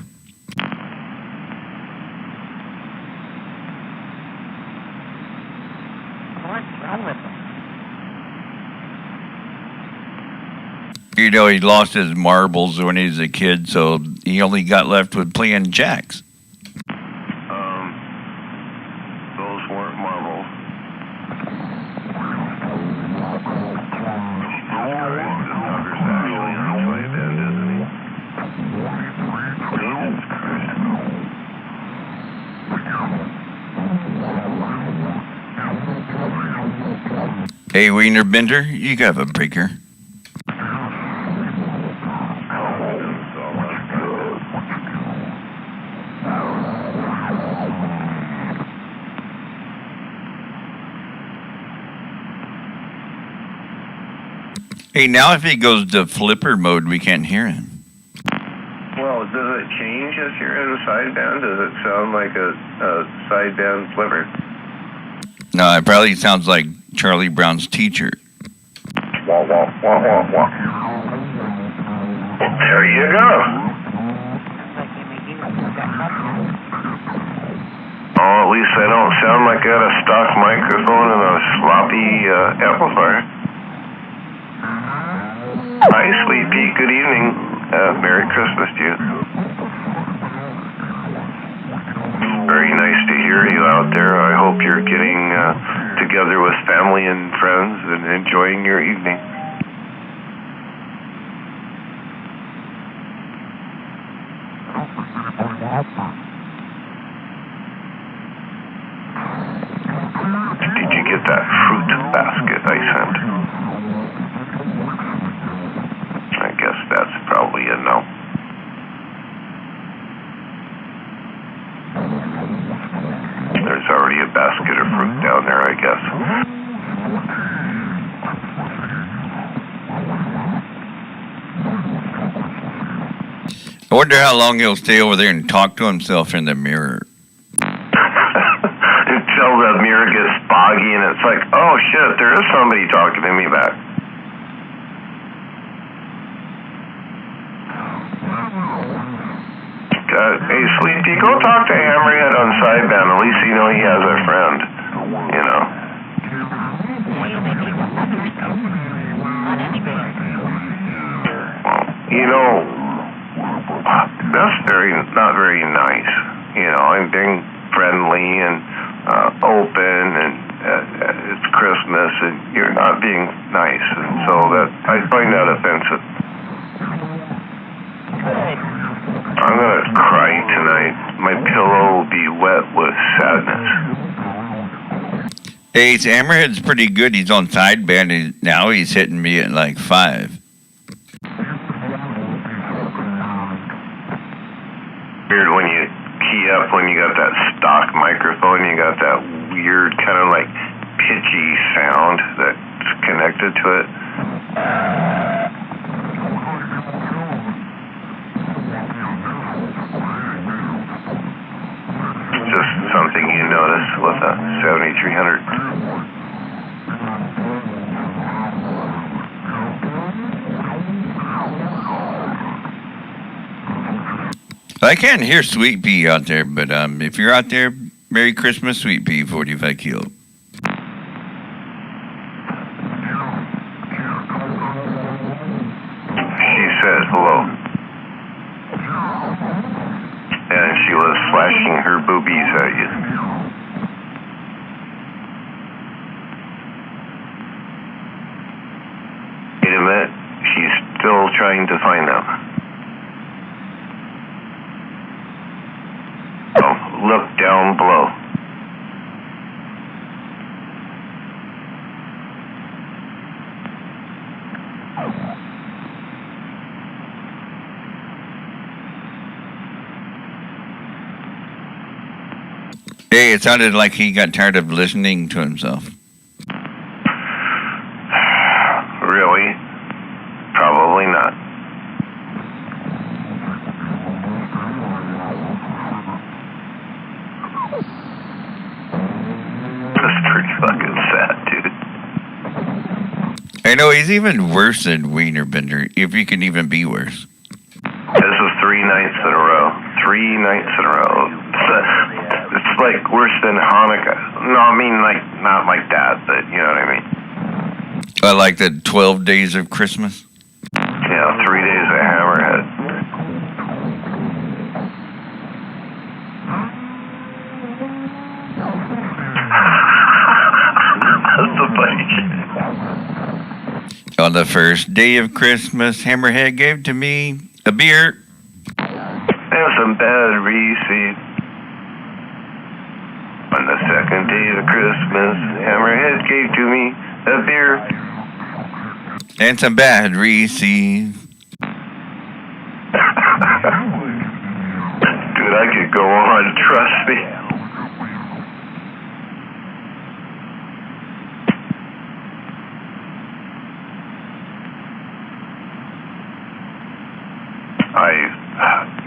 What's wrong with him?
You know, he lost his marbles when he was a kid, so he only got left with playing jacks.
Those weren't marbles. Tucker's actually on sideband, isn't he?
Hey, Wiener Bender, you got a breaker. Hey, now if he goes to flipper mode, we can't hear him.
Well, does it change as you're in sideband? Does it sound like a sideband flipper?
No, it probably sounds like Charlie Brown's teacher.
Wah, wah, wah, wah, wah. There you go. Oh, at least I don't sound like I got a stock microphone and a sloppy amplifier. Hi, Sweet Pea. Good evening. Merry Christmas to you. Very nice to hear you out there. I hope you're getting together with family and friends and enjoying your evening. Did you get that fruit basket I sent? I guess that's probably a no. There's already a basket of fruit down there, I guess.
I wonder how long he'll stay over there and talk to himself in the mirror.
Until the mirror gets foggy and it's like, oh shit, there is somebody talking to me back. Hey, Sleepy, go talk to Hammerhead on sideband. At least you know he has a friend. You know. You know, that's not very nice. You know, I'm being friendly and open, and it's Christmas, and you're not being nice, and so that I find that offensive. I'm gonna cry tonight. My pillow will be wet with sadness.
Hey, Hammerhead's pretty good. He's on sideband, and now he's hitting me at like 5.
Weird when you key up, when you got that stock microphone, you got that weird kind of like pitchy sound that's connected to it. Just something you notice with a 7300.
I can't hear Sweet Pea out there, but if you're out there, Merry Christmas, Sweet Pea, 45 kilo.
She said hello. And she was flashing her boobies at you. Wait a minute, she's still trying to find them. Oh, look down below.
Hey, it sounded like he got tired of listening to himself.
Really? Probably not. That's pretty fucking sad, dude.
I know, he's even worse than Wiener Bender, if he can even be worse.
This is 3 nights in a row. 3 nights in a row. It's like worse than Hanukkah. No, I mean, like, not like that, but you know what I mean.
I like the 12 days of Christmas.
Yeah, 3 days of Hammerhead. That's the funny shit.
On the first day of Christmas, Hammerhead gave to me a beer.
And some bad receipt. On the second day of Christmas, Hammerhead gave to me a beer.
And some batteries.
Dude, I could go on, trust me.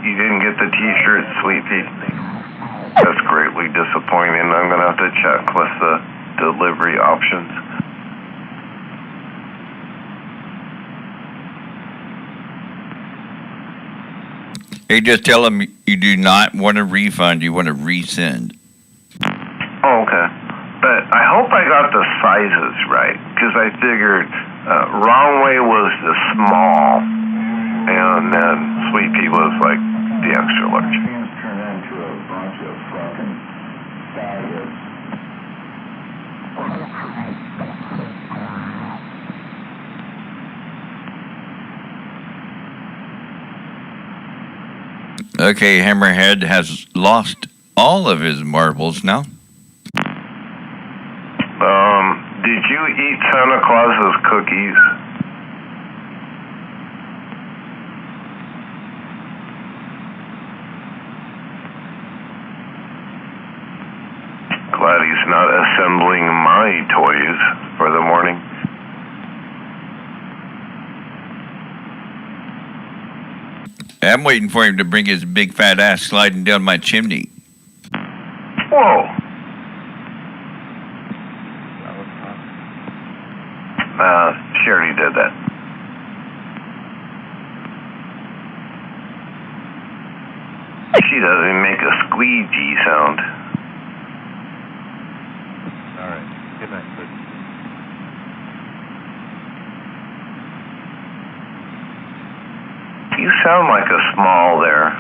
You didn't get the t-shirt, Sweet Pea. That's greatly disappointing. I'm going to have to check with the delivery options.
Hey, just tell them you do not want a refund. You want to resend.
Oh, okay. But I hope I got the sizes right, because I figured Wrong Way was the small, and then Sweet Pea was like the extra large.
Turn into a bunch of fucking faggots.
Okay, Hammerhead has lost all of his marbles now.
Did you eat Santa Claus's cookies? Glad he's not assembling my toys for the morning.
I'm waiting for him to bring his big fat ass sliding down my chimney.
Whoa. She already did that. She doesn't make a squeegee sound.
All right. Good night, sir.
You sound like a small there.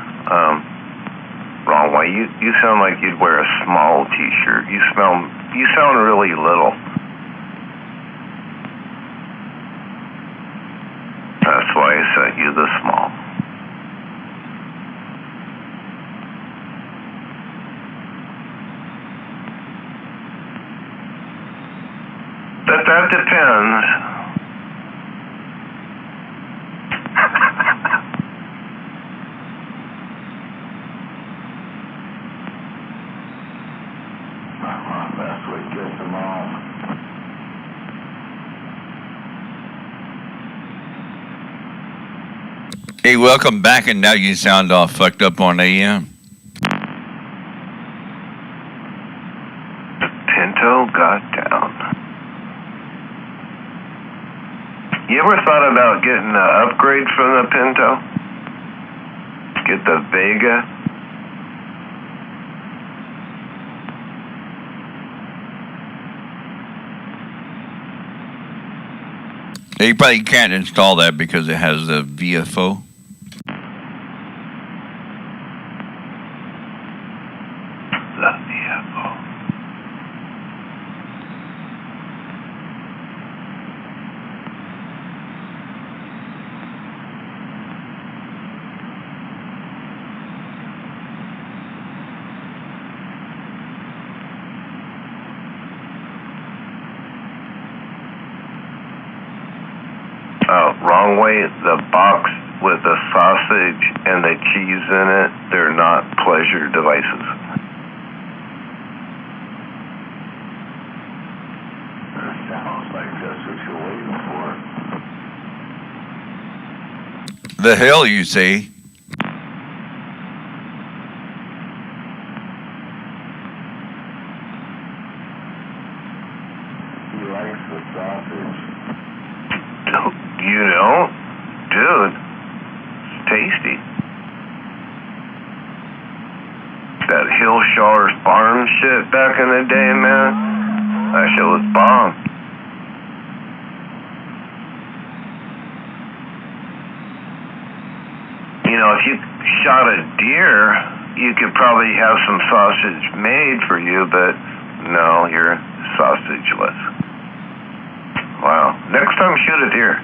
Wrong Way. You sound like you'd wear a small t-shirt. You sound really little. That's why I sent you the small. But that depends.
Best way to get them off.
Hey, welcome back, and now you sound all fucked up on AM.
The Pinto got down. You ever thought about getting an upgrade from the Pinto? Get the Vega?
You probably can't install that because it has the VFO.
The VFO. Wrong Way, the box with the sausage and the cheese in it, they're not pleasure devices.
That sounds like that's what you're waiting for.
The hell, you say?
He likes the sausage.
You don't? Dude, it's tasty. That Hillshaw's Farm shit back in the day, man, that shit was bomb. You know, if you shot a deer, you could probably have some sausage made for you, but no, you're sausageless. Wow. Next time, shoot a deer.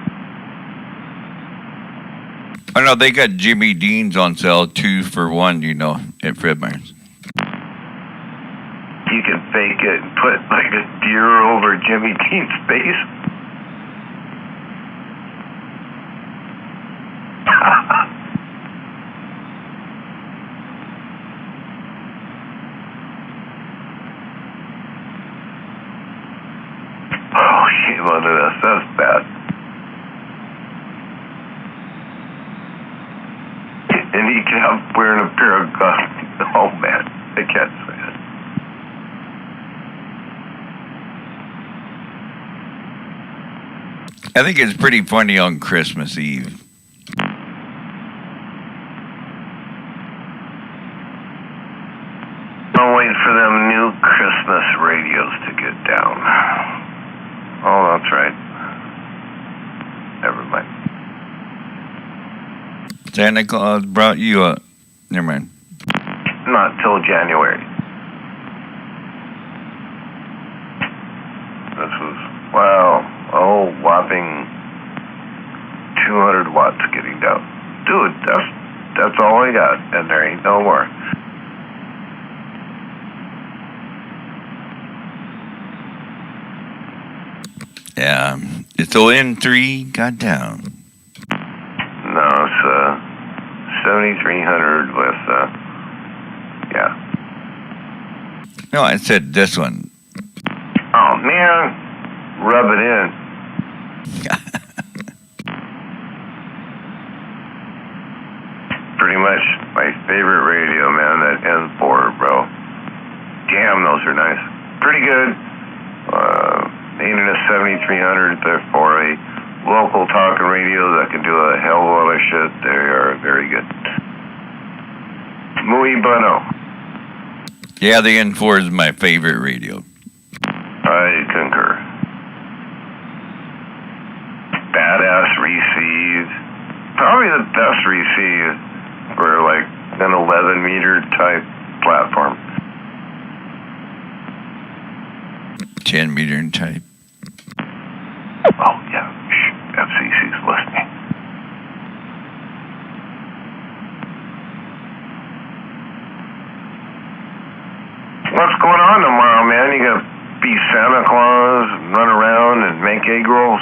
Oh no, they got Jimmy Dean's on sale 2 for $1, you know, at Fred Meyer's.
you can fake it and put like a deer over Jimmy Dean's face. Oh, shame on us. That's bad. And he kept wearing a pair of glasses. Oh, man. I can't say it.
I think it's pretty funny on Christmas Eve.
I'm waiting for them new Christmas radios to get down. Oh, that's right. Never mind.
Santa Claus brought you a... Never mind.
Not till January. This was, wow, whopping 200 watts getting down. Dude, that's all I got, and there ain't no more.
Yeah, it's the N3 got down.
No, it's 7300 with, yeah.
No, I said this one.
Oh, man. Rub it in. Pretty much my favorite radio, man, that N4, bro. Damn, those are nice. Pretty good. Needed a 7300 for a local talking radio that can do a hell of a lot of shit. They are very good. Muy bueno.
Yeah, the N4 is my favorite radio.
I concur. Badass receive. Probably the best receive for like an 11 meter type platform.
10 meter type.
Oh, yeah. FCC's listening. What's going on tomorrow, man? You gonna be Santa Claus and run around and make egg rolls?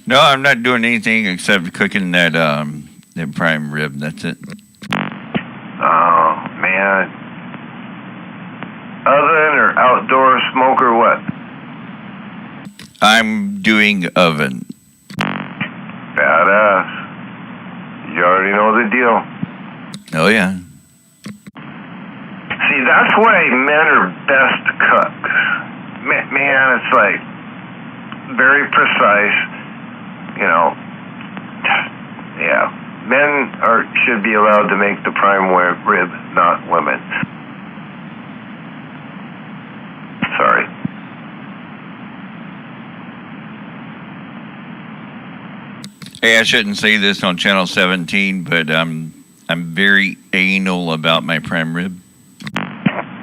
No, I'm not doing anything except cooking that prime rib. That's it.
Oh, man. Oven or outdoor smoke or what?
I'm doing oven.
Badass. You already know the deal.
Oh, yeah.
See, that's why men are best cooks. Man, it's like very precise, you know. Yeah. Men should be allowed to make the prime rib, not women. Sorry.
Hey, I shouldn't say this on Channel 17, but I'm very anal about my prime rib.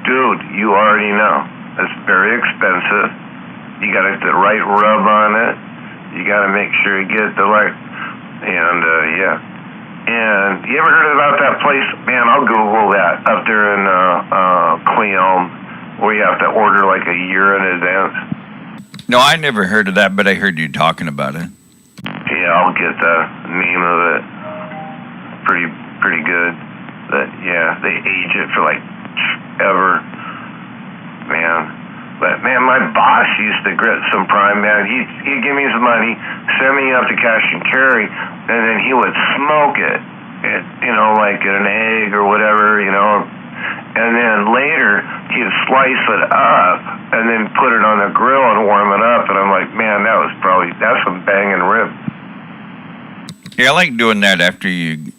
Dude, you already know. It's very expensive. You got to get the right rub on it. You got to make sure you get the right... And, yeah. And you ever heard about that place? Man, I'll Google that. Up there in Cleom, where you have to order like a year in advance.
No, I never heard of that, but I heard you talking about it.
Yeah, I'll get the name of it. Pretty good. But yeah, they age it for like ever. Man. But man, my boss used to get some prime, man. He'd give me some money, send me up to cash and carry, and then he would smoke it, you know, like an egg or whatever, you know. And then later, he'd slice it up and then put it on the grill and warm it up. And I'm like, man, that's some banging rib.
Yeah, I like doing that after you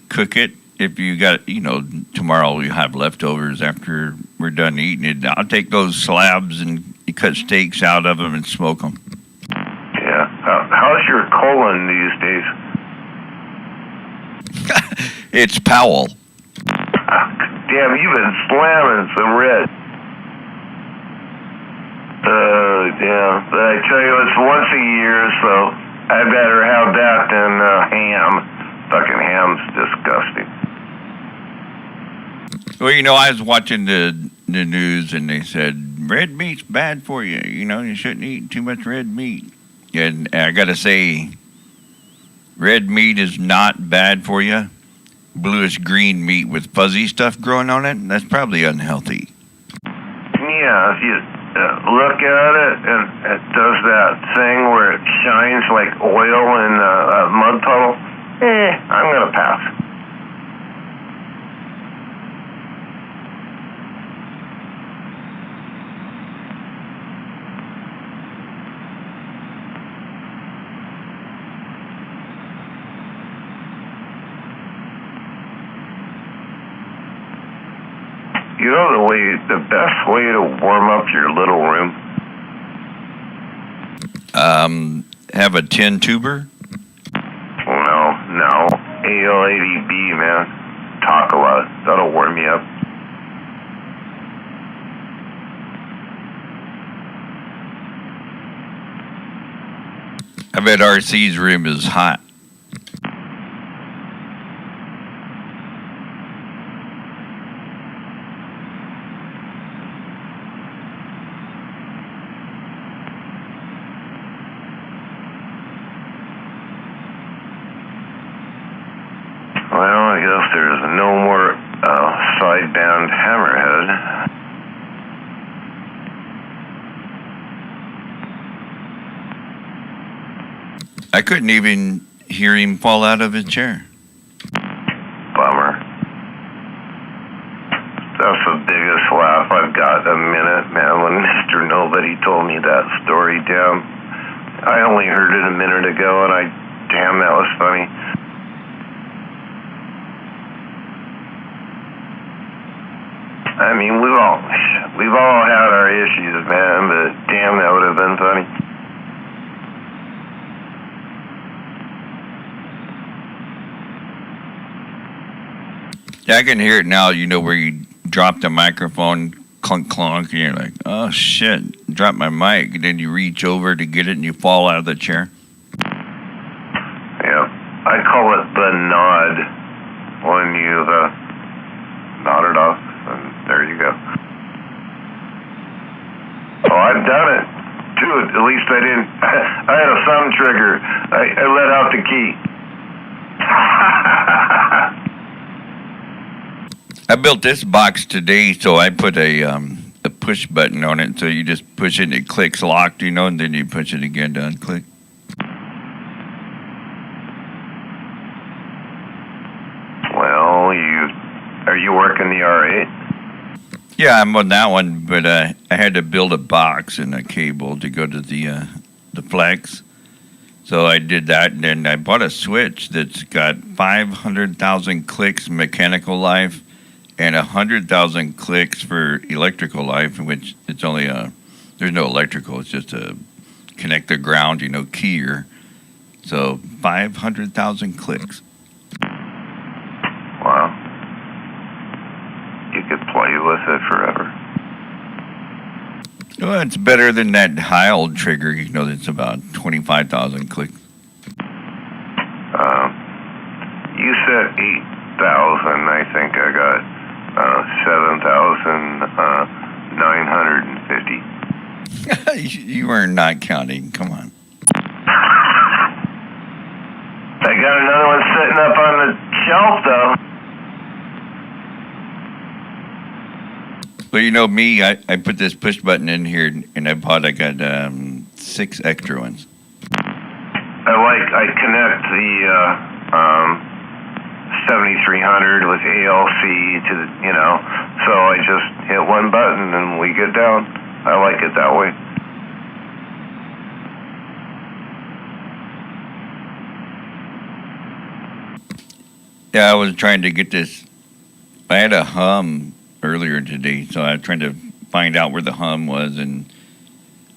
cook it. If you got, you know, tomorrow you have leftovers after we're done eating it, I'll take those slabs and cut steaks out of them and smoke them.
Yeah. How's your colon these days?
It's Powell.
Damn, you've been slamming some red. Yeah. But I tell you, it's once a year, so I better have that than ham. Fucking ham's disgusting.
Well, you know, I was watching the news and they said red meat's bad for you. You know, you shouldn't eat too much red meat. And I got to say, red meat is not bad for you. Bluish green meat with fuzzy stuff growing on it, that's probably unhealthy.
Yeah, if you look at it and it does that thing where it shines like oil in a mud puddle, I'm going to pass. You know the best way to warm up your little room?
Have a tin tuber?
No. AL80B, man. Talk a lot. That'll warm me up.
I bet RC's room is hot.
Well, I guess there's no more sideband hammerhead.
I couldn't even hear him fall out of his chair.
Bummer. That's the biggest laugh I've got in a minute, man, when Mr. Nobody told me that story, damn. I only heard it a minute ago, and damn, that was funny. I mean, we've all had our issues, man, but damn, that would have been funny.
Yeah, I can hear it now, you know, where you drop the microphone, clunk, clunk, and you're like, oh, shit, drop my mic. And then you reach over to get it and you fall out of the chair.
Yeah, I call it the nod when you've nodded off, and there you go. Oh, I've done it, too. At least I didn't. I had a thumb trigger. I let out the key.
I built this box today, so I put a push button on it. So you just push it and it clicks locked, you know, and then you push it again to unclick.
Well, are you working the R8?
Yeah, I'm on that one, but I had to build a box and a cable to go to the Flex. So I did that, and then I bought a switch that's got 500,000 clicks mechanical life and 100,000 clicks for electrical life, in which it's only there's no electrical, it's just a connect the ground, you know, keyer. So 500,000 clicks.
Wow. You could play with it forever.
Well, it's better than that Heil trigger, you know, that's about 25,000 clicks.
You said 8,000. I think I got 7,950.
You are not counting. Come on.
I got another one sitting up on the shelf, though.
Well, you know me, I put this push button in here, and I got 6 extra ones.
I connect the 7300 with ALC to the, you know, so I just hit one button and we get down. I like it that way.
Yeah, I was trying to get this. I had a hum earlier today, so I was trying to find out where the hum was, and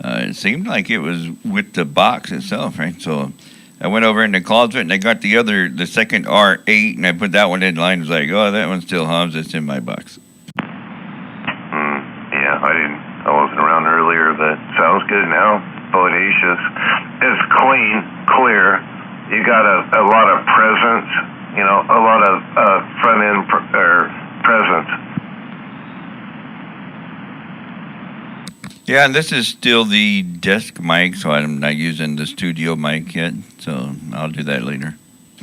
it seemed like it was with the box itself, right? So I went over in the closet and I got the second R8, and I put that one in line. I was like, oh, that one still hums. It's in my box.
Yeah, I wasn't around earlier, but sounds good now. Bodacious. It's clean, clear. You got a lot of presence, you know, a lot of front end presence.
Yeah, and this is still the desk mic, so I'm not using the studio mic yet. So I'll do that later.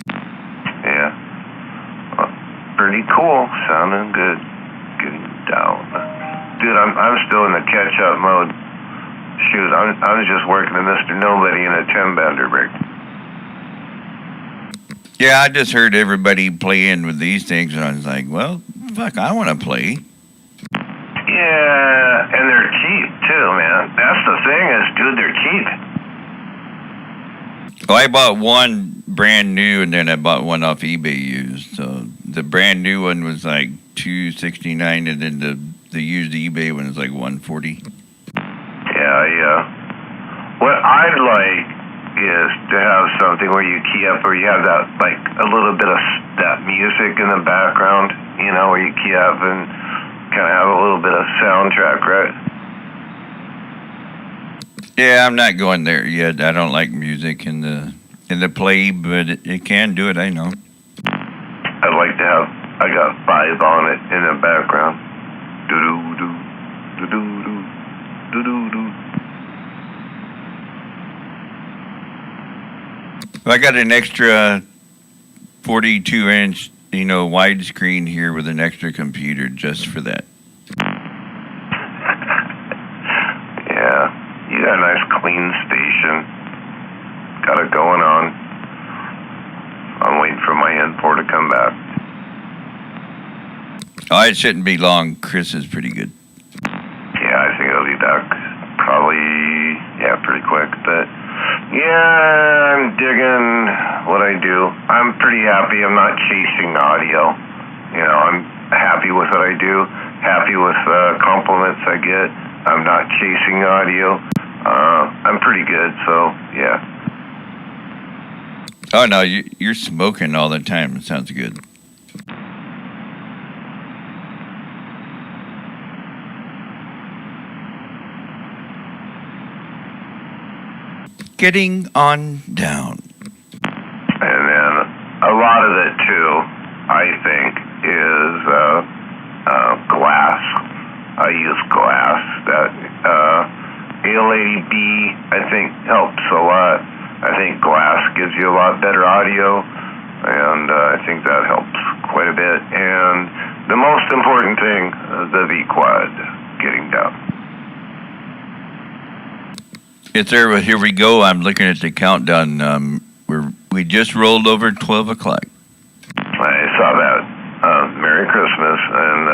Yeah. Well, pretty cool. Sounding good. Getting down. Dude, I'm still in the catch-up mode. Shoot, I was just working with Mr. Nobody in a 10-bender break.
Yeah, I just heard everybody playing with these things, and I was like, well, fuck, I want to play.
Yeah, and they're cheap, too, man. That's the thing is, dude, they're cheap.
Well, I bought one brand new, and then I bought one off eBay used. So the brand new one was like $269, and then the used eBay one was like $140.
Yeah. What I'd like is to have something where you key up, where you have that, like, a little bit of that music in the background, you know, where you key up and kind of have a little bit of soundtrack, right?
Yeah, I'm not going there yet. I don't like music in the play, but it can do it, I know.
I'd like to have, I got Vibe on it in the background. Do-do-do, do-do-do, do-do-do.
I got an extra 42-inch, widescreen here with an extra computer just for that.
Yeah, you got a nice clean station. Got it going on. I'm waiting for my N4 to come back.
Oh, it shouldn't be long. Chris is pretty good.
Yeah, I think it'll be back probably, pretty quick. But, yeah, I'm digging what I do. I'm pretty happy. I'm not chasing audio. I'm happy with what I do, happy with compliments I get. I'm not chasing audio. I'm pretty good, so, yeah.
Oh, no, you're smoking all the time. It sounds good. Getting on down.
And then a lot of it, too, I think, is glass. I use glass. That A80B, I think, helps a lot. I think glass gives you a lot better audio, and I think that helps quite a bit. And the most important thing, the V-Quad, getting down.
Yes, sir. Well, here we go. I'm looking at the countdown. We just rolled over 12 o'clock.
I saw that. Merry Christmas, and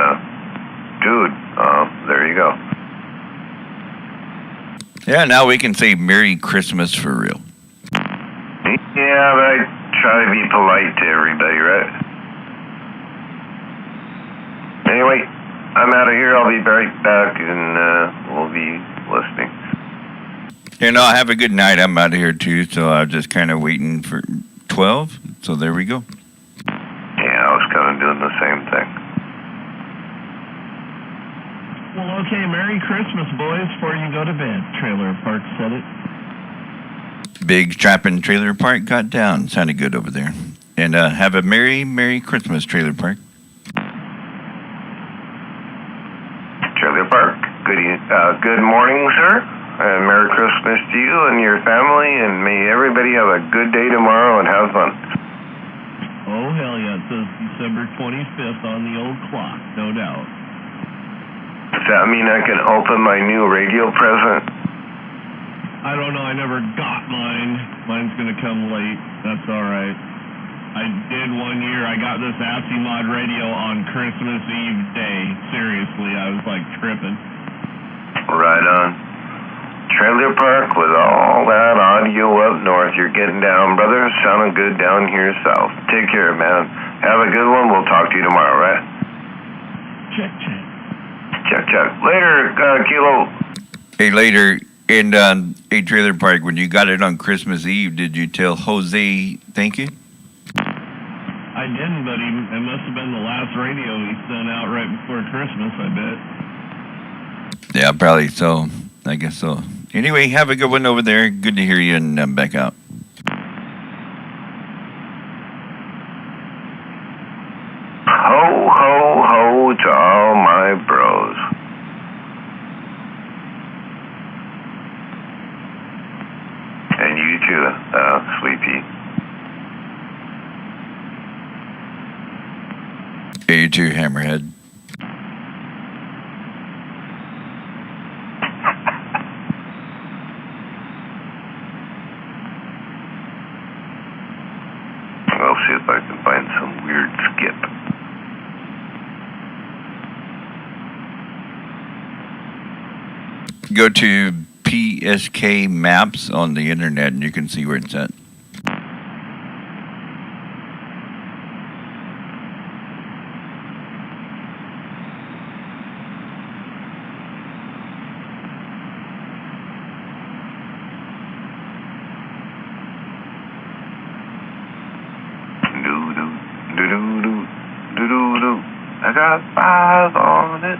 dude, there you go.
Yeah, now we can say Merry Christmas for real.
Yeah, but I try to be polite to everybody, right? Anyway, I'm out of here. I'll be right back, and we'll be listening.
Have a good night. I'm out of here, too, so I was just kind of waiting for 12, so there we go.
Yeah, I was kind of doing the same thing.
Well, okay, Merry Christmas, boys, before you go to bed. Trailer Park said it.
Big Strapping Trailer Park got down. Sounded good over there. And have a Merry, Merry Christmas, Trailer Park.
Trailer Park, good morning, sir. And Merry Christmas to you and your family, and may everybody have a good day tomorrow and have fun.
Oh, hell yeah, it says December 25th on the old clock, no doubt.
Does that mean I can open my new radio present?
I don't know, I never got mine. Mine's going to come late. That's all right. I did one year. I got this Asimod radio on Christmas Eve day. Seriously, I was like tripping.
Right on. Trailer Park with all that audio up north. You're getting down, brother. Sounding good down here south. Take care, man. Have a good one. We'll talk to you tomorrow, right?
Check.
Check. Later, Kilo.
Hey, later. And hey, Trailer Park, when you got it on Christmas Eve, did you tell Jose thank you?
I didn't, but it must have been the last radio he sent out right before Christmas, I bet.
Yeah, probably so. I guess so. Anyway, have a good one over there. Good to hear you, and I'm back out.
Ho, ho, ho to all my bros.
you too, Hammerhead.
I'll see if I can find some weird skip.
Go to PSK Maps on the internet and you can see where it's at.
I got 5 on it.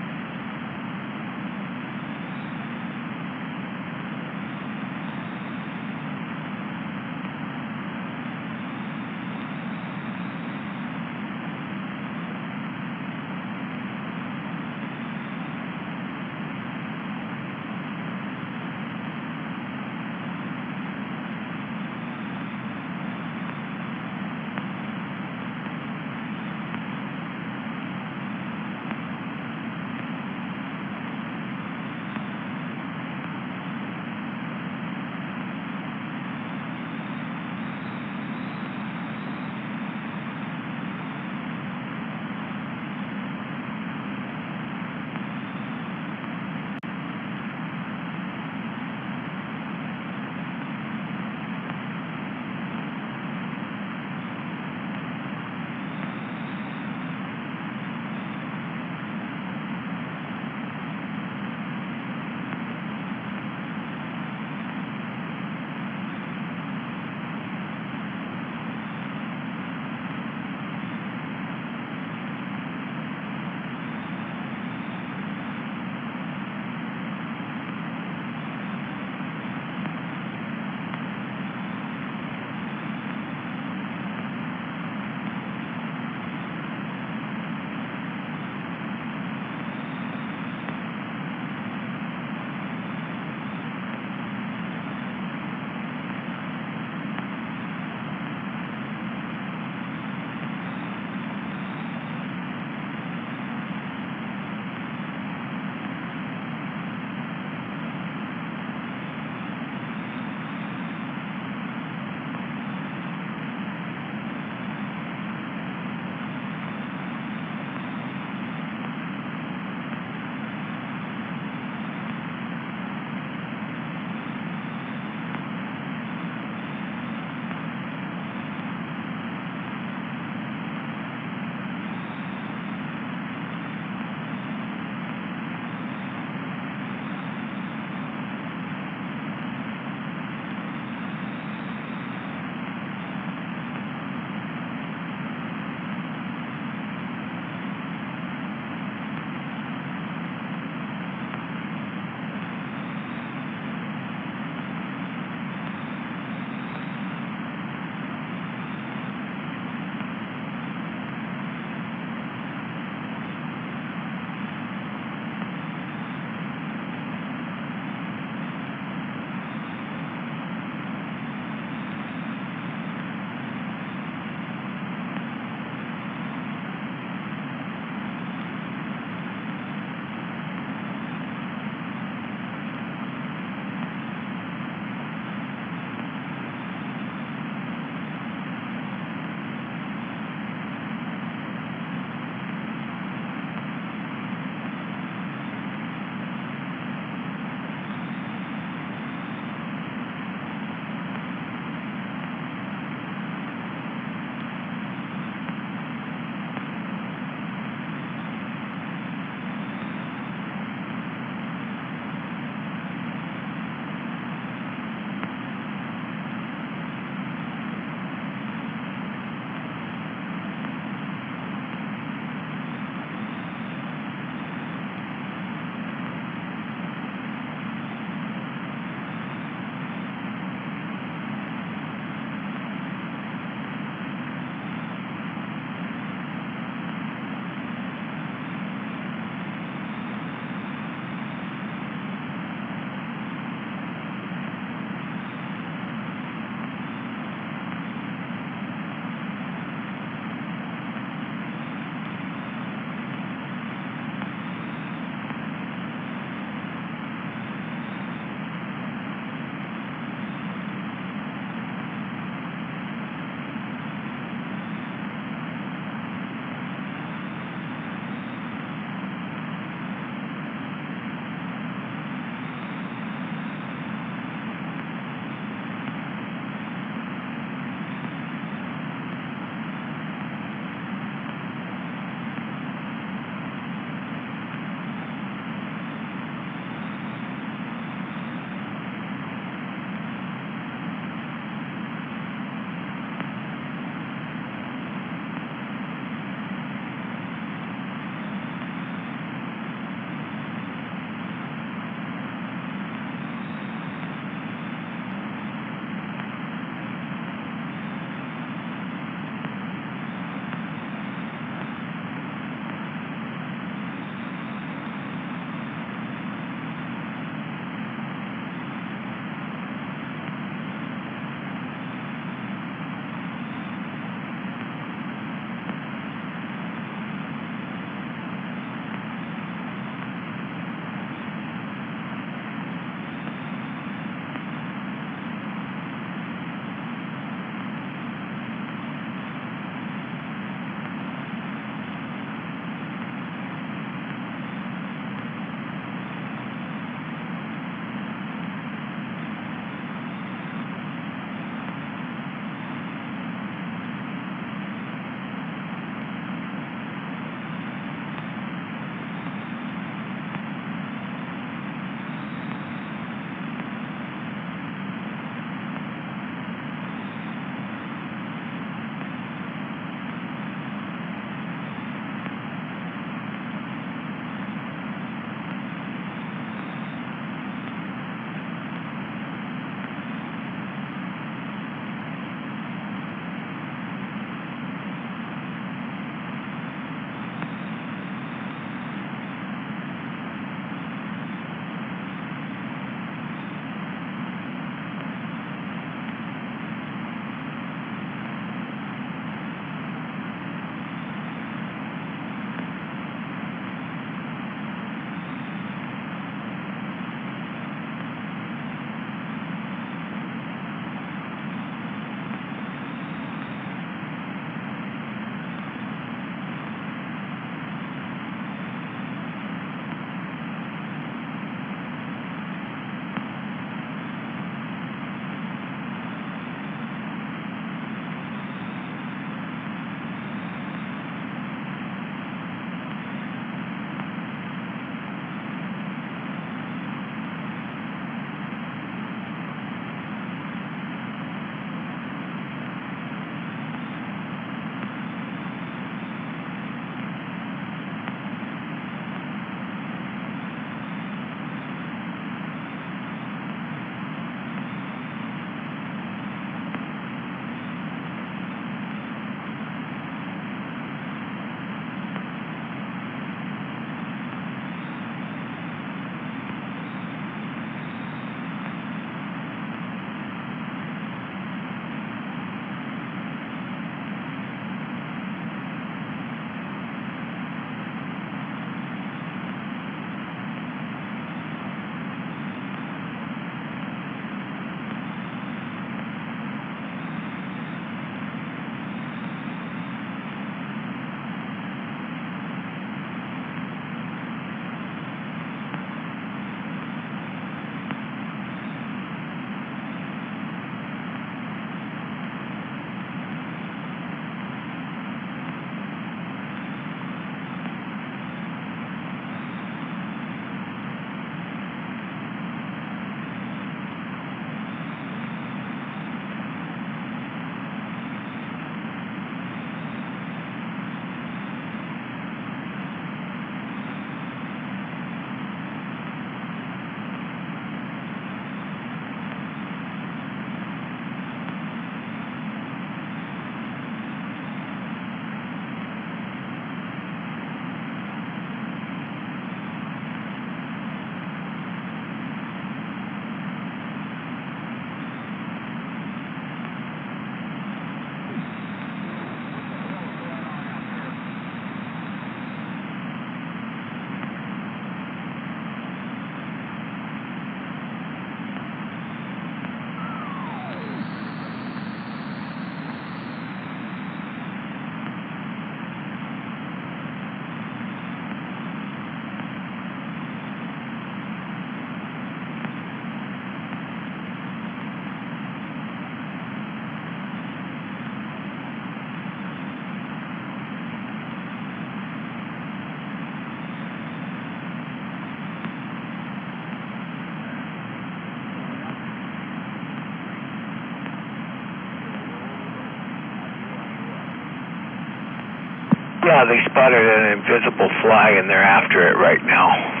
They spotted an invisible fly and they're after it right now.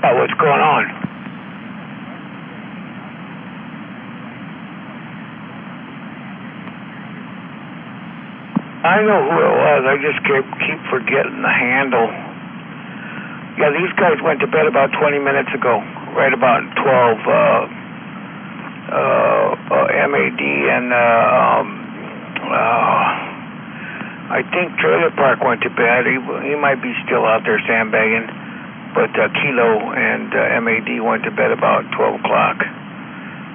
What's going on? I know who it was. I just keep forgetting the handle. Yeah, these guys went to bed about 20 minutes ago, right about 12. MAD and I think Trailer Park went to bed. He might be still out there sandbagging, but Kilo and MAD went to bed about 12 o'clock.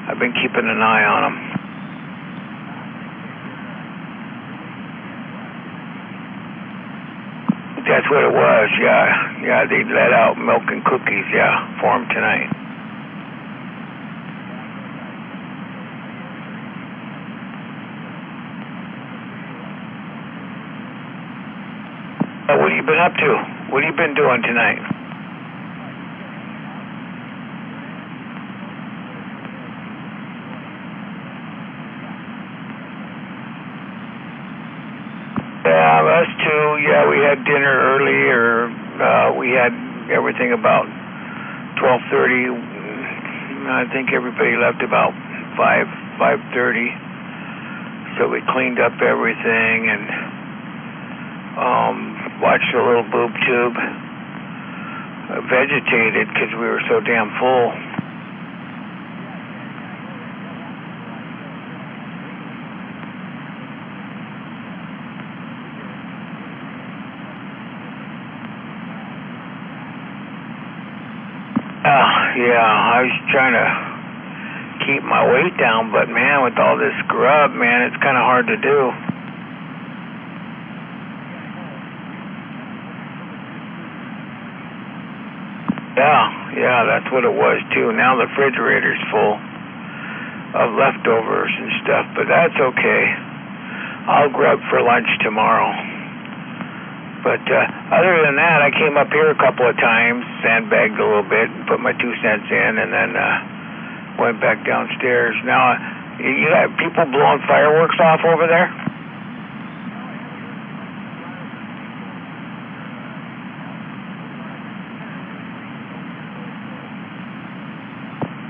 I've been keeping an eye on them. That's what it was, yeah. Yeah, they let out milk and cookies, yeah, for them tonight. What have you been up to? What have you been doing tonight? Yeah, us too. Yeah, we had dinner earlier. We had everything about 12:30. I think everybody left about 5:30. So we cleaned up everything and watched a little boob tube. Vegetated because we were so damn full. Yeah, I was trying to keep my weight down, but man, with all this grub, man, it's kind of hard to do. Yeah, that's what it was too. Now the refrigerator's full of leftovers and stuff, but that's okay. I'll grub for lunch tomorrow. But other than that, I came up here a couple of times, sandbagged a little bit, and put my 2 cents in, and then went back downstairs. Now, you got people blowing fireworks off over there?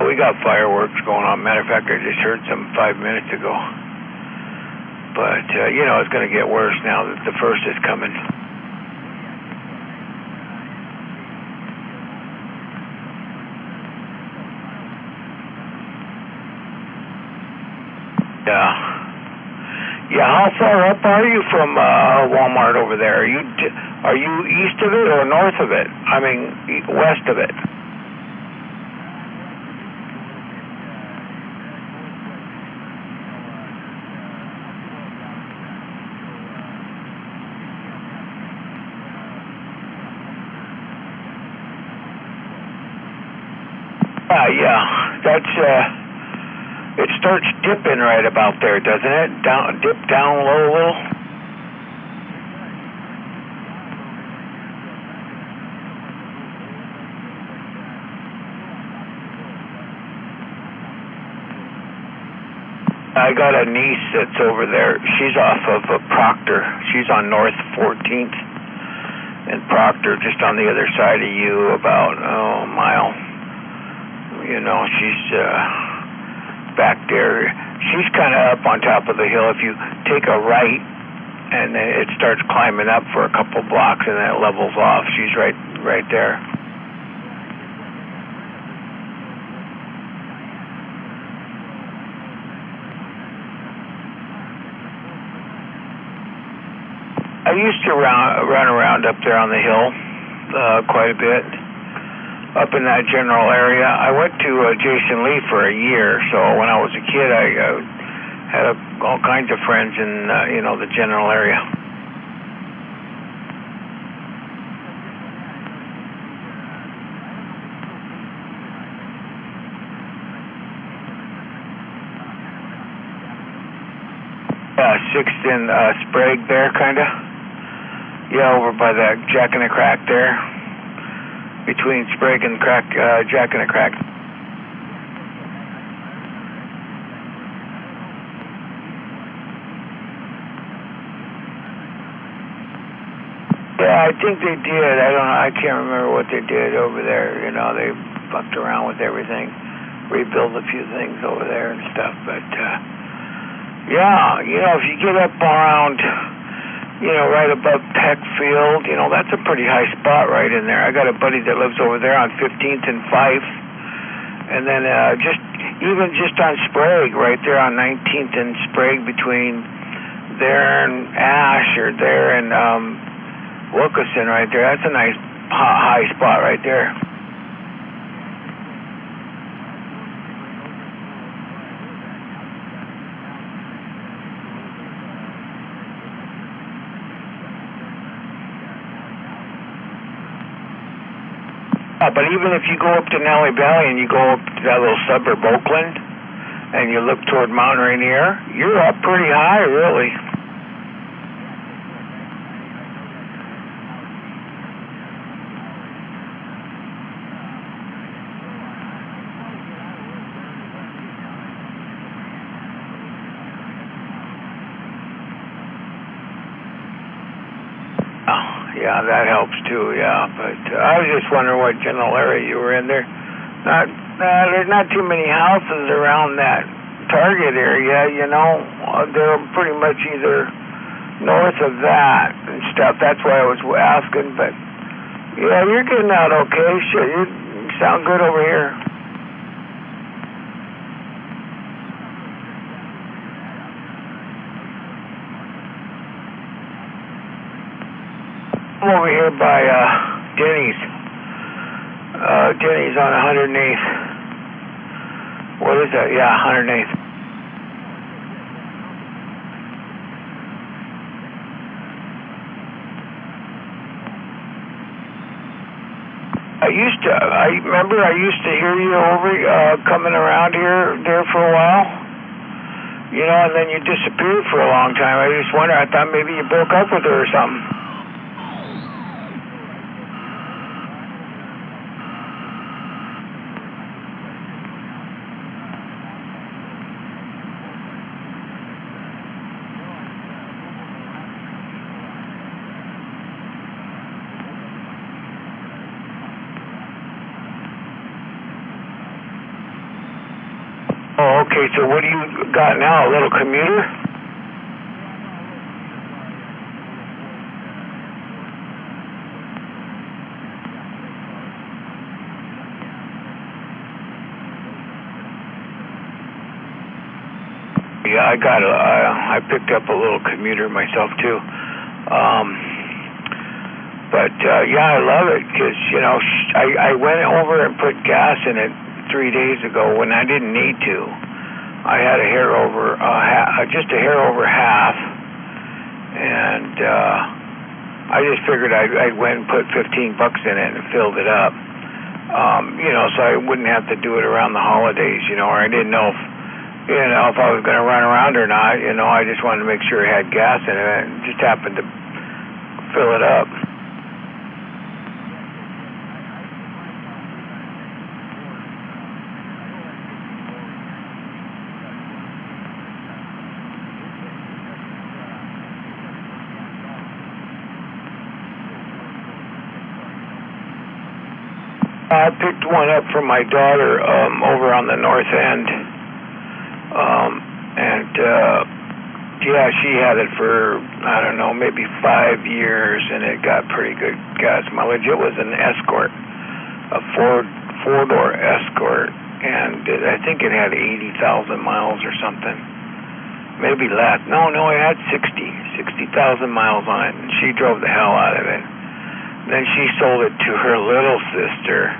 We got fireworks going on. Matter of fact, I just heard some 5 minutes ago. But, it's going to get worse now that the first is coming. Yeah, how far up are you from Walmart over there? Are you east of it or north of it? I mean, west of it? Yeah, that's it starts dipping right about there, doesn't it? Dip down low a little. I got a niece that's over there. She's off of Proctor. She's on North 14th and Proctor, just on the other side of you, about a mile. She's back there. She's kind of up on top of the hill. If you take a right, and then it starts climbing up for a couple blocks, and then it levels off. She's right there. I used to run around up there on the hill quite a bit. Up in that general area. I went to Jason Lee for a year, so when I was a kid, I had all kinds of friends in, the general area. Sixth and Sprague there, kind of. Yeah, over by that Jack in the Crack there. Between Sprague and Jack in the Crack.
Yeah, I think they did. I don't know. I can't remember what they did over there. You know, they fucked around with everything, rebuilt a few things over there and stuff. But yeah, you know, if you get up around, you know, right above Peck Field, you know, that's a pretty high spot right in there. I got a buddy that lives over there on 15th and Fife, and then just on Sprague, right there on 19th and Sprague, between there and Ash, or there and Wilkeson right there. That's a nice high spot right there. But even if you go up to Nellie Valley and you go up to that little suburb, Oakland, and you look toward Mount Rainier, you're up pretty high, really. Yeah, that helps too. Yeah, but I was just wondering what general area you were in there. There's not too many houses around that Target area. You know, they're pretty much either north of that and stuff. That's why I was asking. But yeah, you're getting out okay. Sure, you sound good over here. I'm over here by Denny's. Denny's on 108th. What is that? Yeah, 108th. I remember I used to hear you over coming around here there for a while. You know, and then you disappeared for a long time. I just wondered, I thought maybe you broke up with her or something. Oh, okay, so what do you got now, a little commuter? Yeah, I picked up a little commuter myself too. Yeah, I love it, because, you know, I went over and put gas in it 3 days ago when I didn't need to. I had a hair over, just a hair over half, and I just figured I'd went and put $15 in it and filled it up. You know, so I wouldn't have to do it around the holidays, you know, or I didn't know if, you know, if I was going to run around or not. You know, I just wanted to make sure it had gas in it, and just happened to fill it up. I picked one up from my daughter over on the north end, yeah, she had it for, I don't know, maybe 5 years, and it got pretty good gas mileage. It was an Escort, a four-door Escort, and I think it had 80,000 miles or something, maybe less. No, it had 60,000 miles on it, and she drove the hell out of it. Then she sold it to her little sister,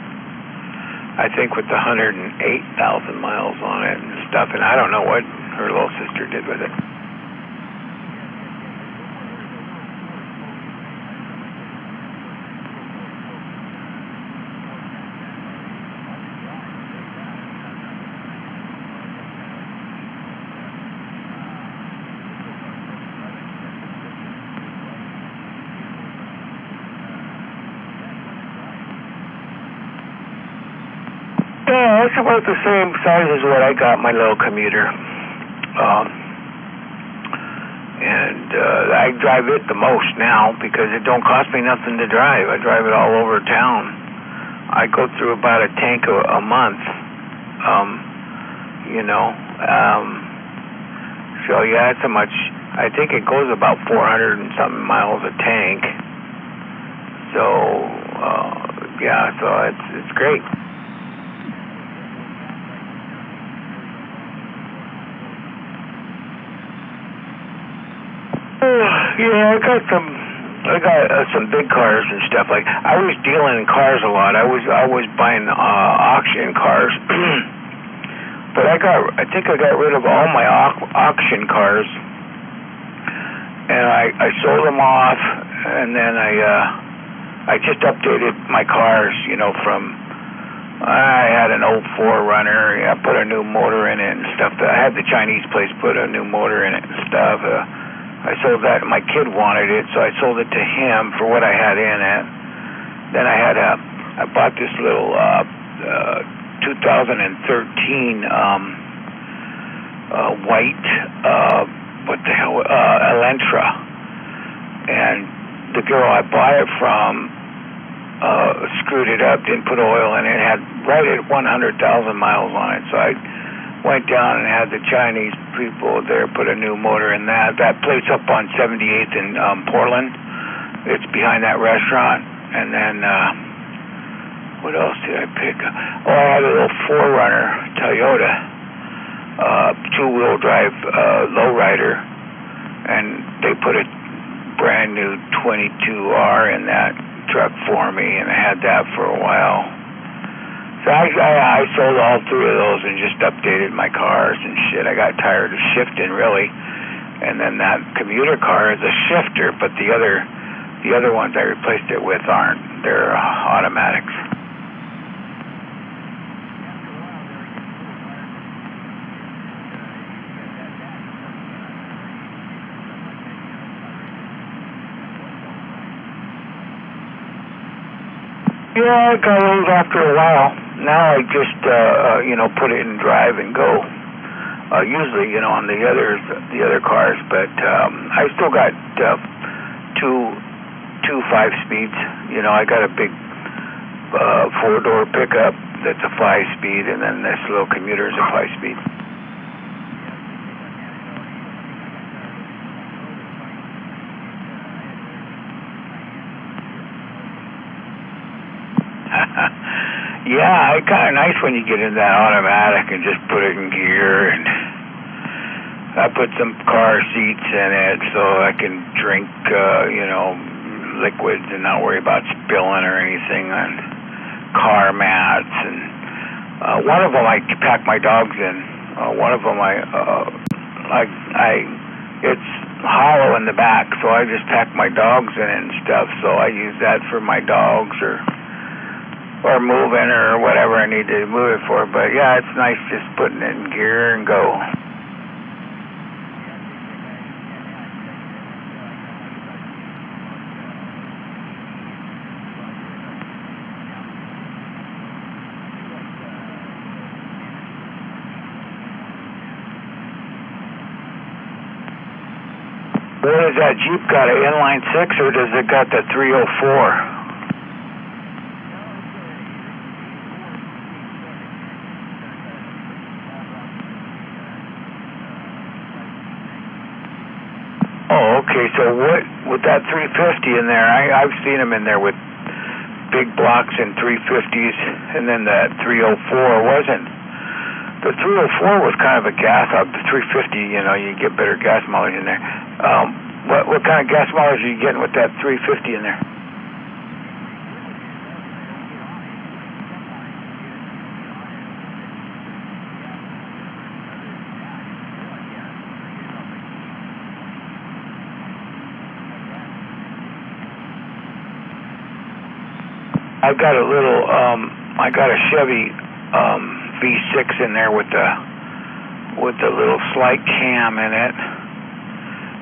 I think with 108,000 miles on it and stuff, and I don't know what her little sister did with it. Yeah, it's about the same size as what I got, my little commuter. And
and I drive it the most now because it don't cost me nothing to drive. I drive it all over town. I go through about a tank a month, you know. So yeah, it's a much. I think it goes about 400 and something miles a tank. So yeah, so it's great. Yeah, I got some big cars and stuff. Like I was dealing in cars a lot. I was buying auction cars, but I think I got rid of all my auction cars, and I sold them off, and then I just updated my cars. You know, from I had an old 4Runner. I put a new motor in it and stuff. I had the Chinese place put a new motor in it and stuff. I sold that. My kid wanted it, so I sold it to him for what I had in it. Then I bought this little 2013 white Elantra, and the girl I bought it from screwed it up, didn't put oil in it, had right at 100,000 miles on it. So I went down and had the Chinese people there put a new motor in that. That place up on 78th in Portland. It's behind that restaurant. And then what else did I pick up? Oh, I had a little 4Runner Toyota, two-wheel drive lowrider, and they put a brand new 22R in that truck for me, and I had that for a while. So I sold all three of those and just updated my cars and shit. I got tired of shifting, really. And then that commuter car is a shifter, but the other ones I replaced it with aren't. They're automatics. Yeah, I got old after a while. Now I just, put it in drive and go. Usually, on the other cars, but I still got two 5-speeds. I got a big 4-door pickup that's a 5-speed, and then this little commuter is a 5-speed. Yeah, it's kind of nice when you get in that automatic and just put it in gear, and I put some car seats in it so I can drink, liquids and not worry about spilling or anything on car mats. And one of them I pack my dogs in. One of them it's hollow in the back, so I just pack my dogs in it and stuff. So I use that for my dogs or moving or whatever I need to move it for. But yeah, it's nice just putting it in gear and go. What does that Jeep got, an inline 6 or does it got the 304? Oh, okay. So what with that 350 in there? I've seen them in there with big blocks and 350s, and then that 304 wasn't. The 304 was kind of a gas up. The 350, you get better gas mileage in there. What kind of gas mileage are you getting with that 350 in there? I got a little, I got a Chevy V6 in there with the little slight cam in it,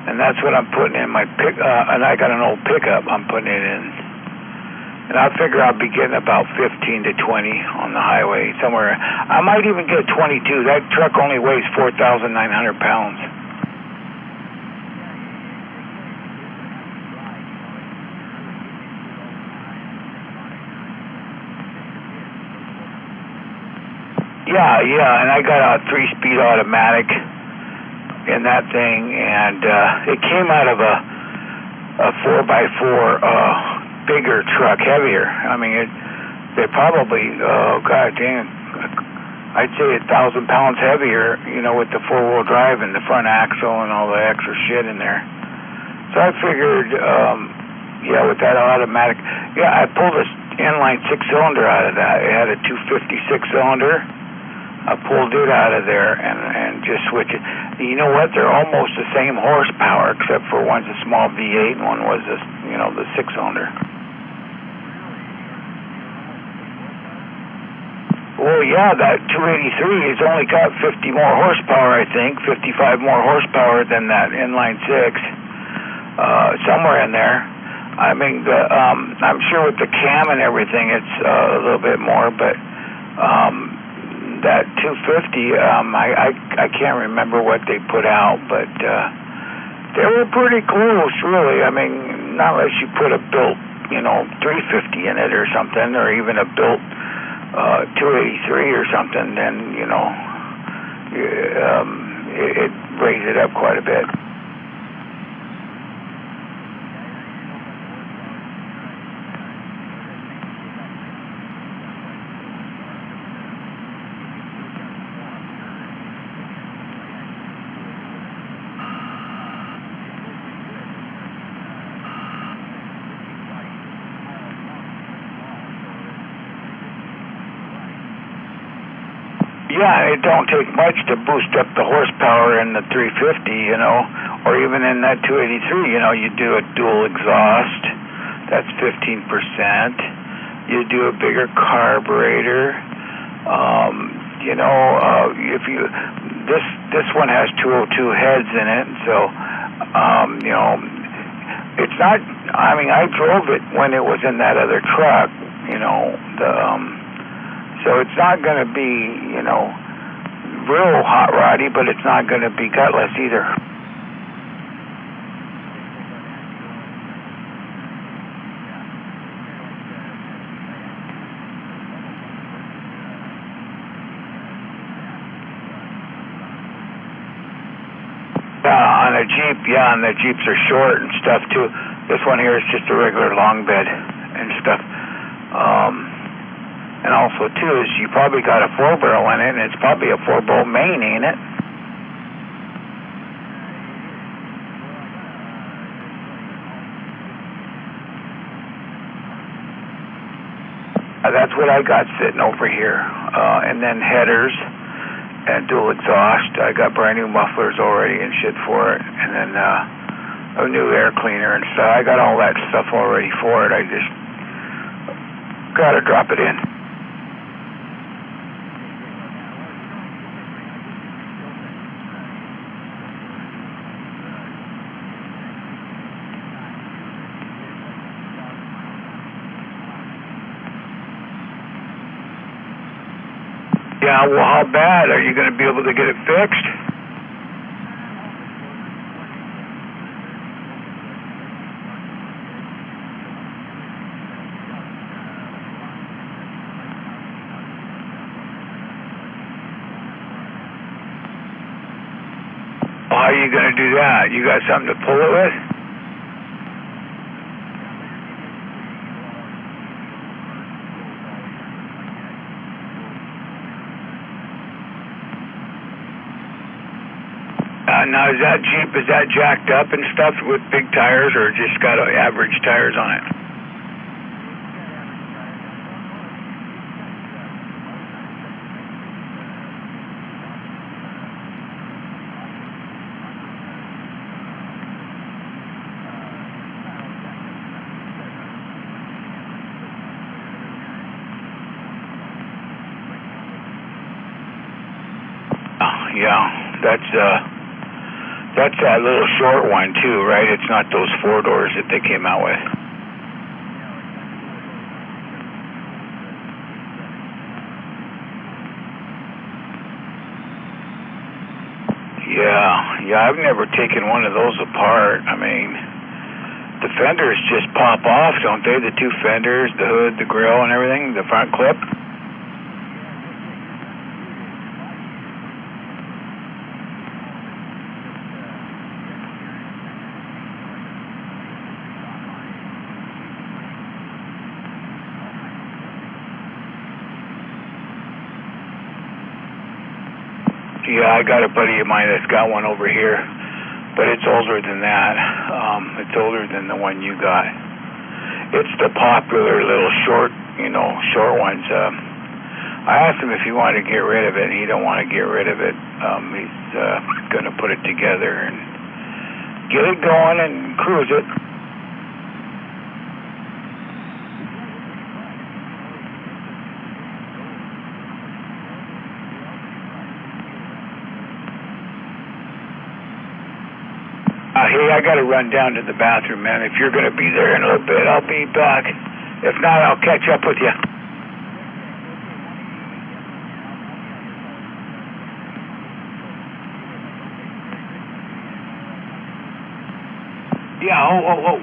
and that's what I'm putting in my and I got an old pickup I'm putting it in, and I figure I'll be getting about 15 to 20 on the highway somewhere. I might even get 22. That truck only weighs 4,900 pounds. Yeah, and I got a 3-speed automatic in that thing, and it came out of a 4x4 bigger truck, heavier. I mean, they're probably, God dang, I'd say 1,000 pounds heavier, you know, with the 4-wheel drive and the front axle and all the extra shit in there. So I figured, with that automatic, I pulled a inline 6-cylinder out of that. It had a 250 6-cylinder. I pulled it out of there and just switched it. You know what? They're almost the same horsepower, except for one's a small V8 and one was the 6-cylinder. Well, yeah, that 283 has only got 50 more horsepower, I think, 55 more horsepower than that inline 6, somewhere in there. I mean, I'm sure with the cam and everything, it's a little bit more, but that 250, I can't remember what they put out, but they were pretty close, really. I mean, not unless you put a built, 350 in it or something, or even a built 283 or something, then, it raised it up quite a bit. Yeah, it don't take much to boost up the horsepower in the 350, or even in that 283, you do a dual exhaust, that's 15%. You do a bigger carburetor. This one has 202 heads in it, so, it's not, I drove it when it was in that other truck, so it's not going to be, real hot roddy, but it's not going to be gutless either. On a Jeep, and the Jeeps are short and stuff too. This one here is just a regular long bed and stuff. And also, too, is you probably got a 4-barrel in it, and it's probably a 4-bolt main, ain't it? That's what I got sitting over here. And then headers and dual exhaust. I got brand new mufflers already and shit for it. And then a new air cleaner and stuff. I got all that stuff already for it. I just got to drop it in. Yeah, well, how bad? Are you going to be able to get it fixed? Well, how are you going to do that? You got something to pull it with? Now, is that Jeep, is that jacked up and stuff with big tires, or just got average tires on it? Yeah, that's that little short one too, right? It's not those 4 doors that they came out with. Yeah, I've never taken one of those apart. I mean, the fenders just pop off, don't they? The 2 fenders, the hood, the grill and everything, the front clip. Yeah, I got a buddy of mine that's got one over here, but it's older than that. It's older than the one you got. It's the popular little short ones. I asked him if he wanted to get rid of it, and he don't want to get rid of it. He's going to put it together and get it going and cruise it. Hey, I got to run down to the bathroom, man. If you're going to be there in a little bit, I'll be back. If not, I'll catch up with you. Yeah, oh.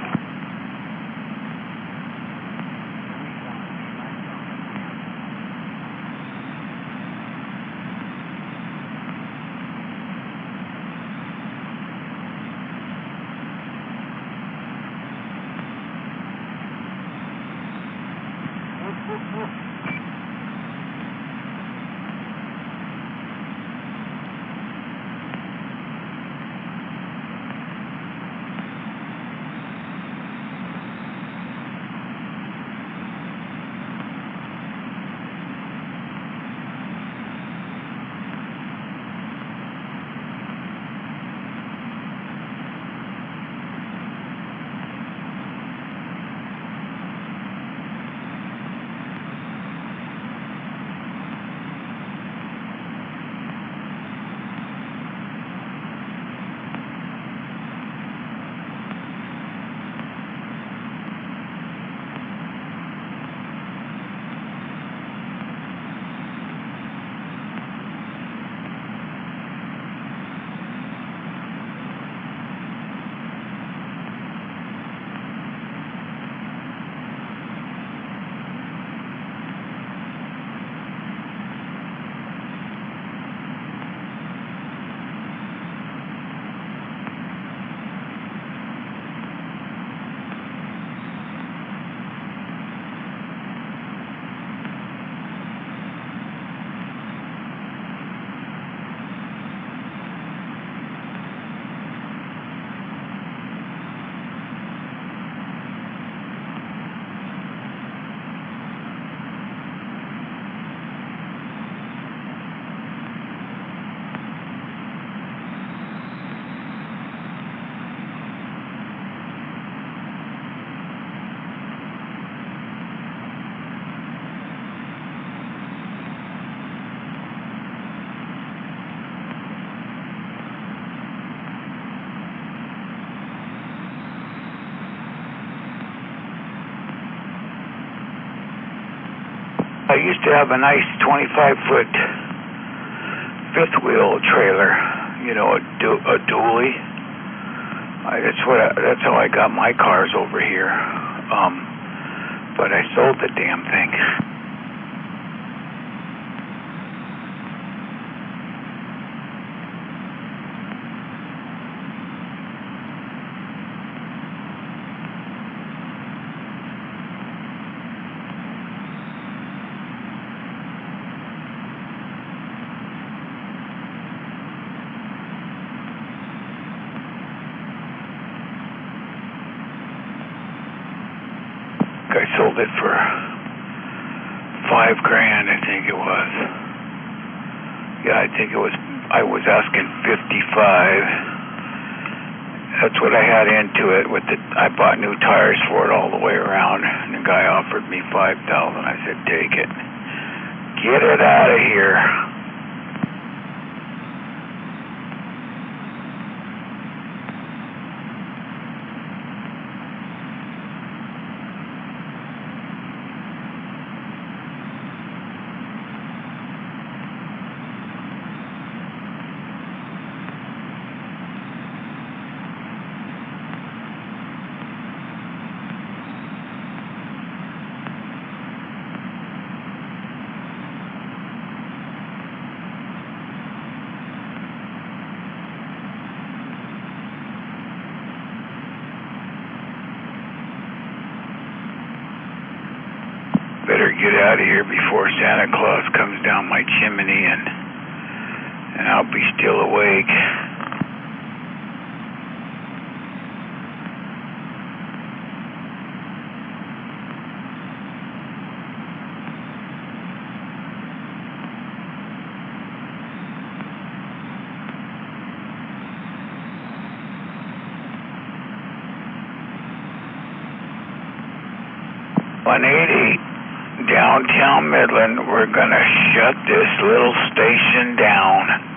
I used to have a nice 25-foot fifth wheel trailer, a dually. That's how I got my cars over here. But I sold the damn thing. I sold it for $5,000, I think it was. Yeah, I think it was. I was asking 55. That's what I had into it. I bought new tires for it all the way around, and the guy offered me $5,000. I said, take it. Get it out of here. Better get out of here before Santa Claus comes down my chimney and and I'll be still awake. Downtown Midland, we're gonna shut this little station down.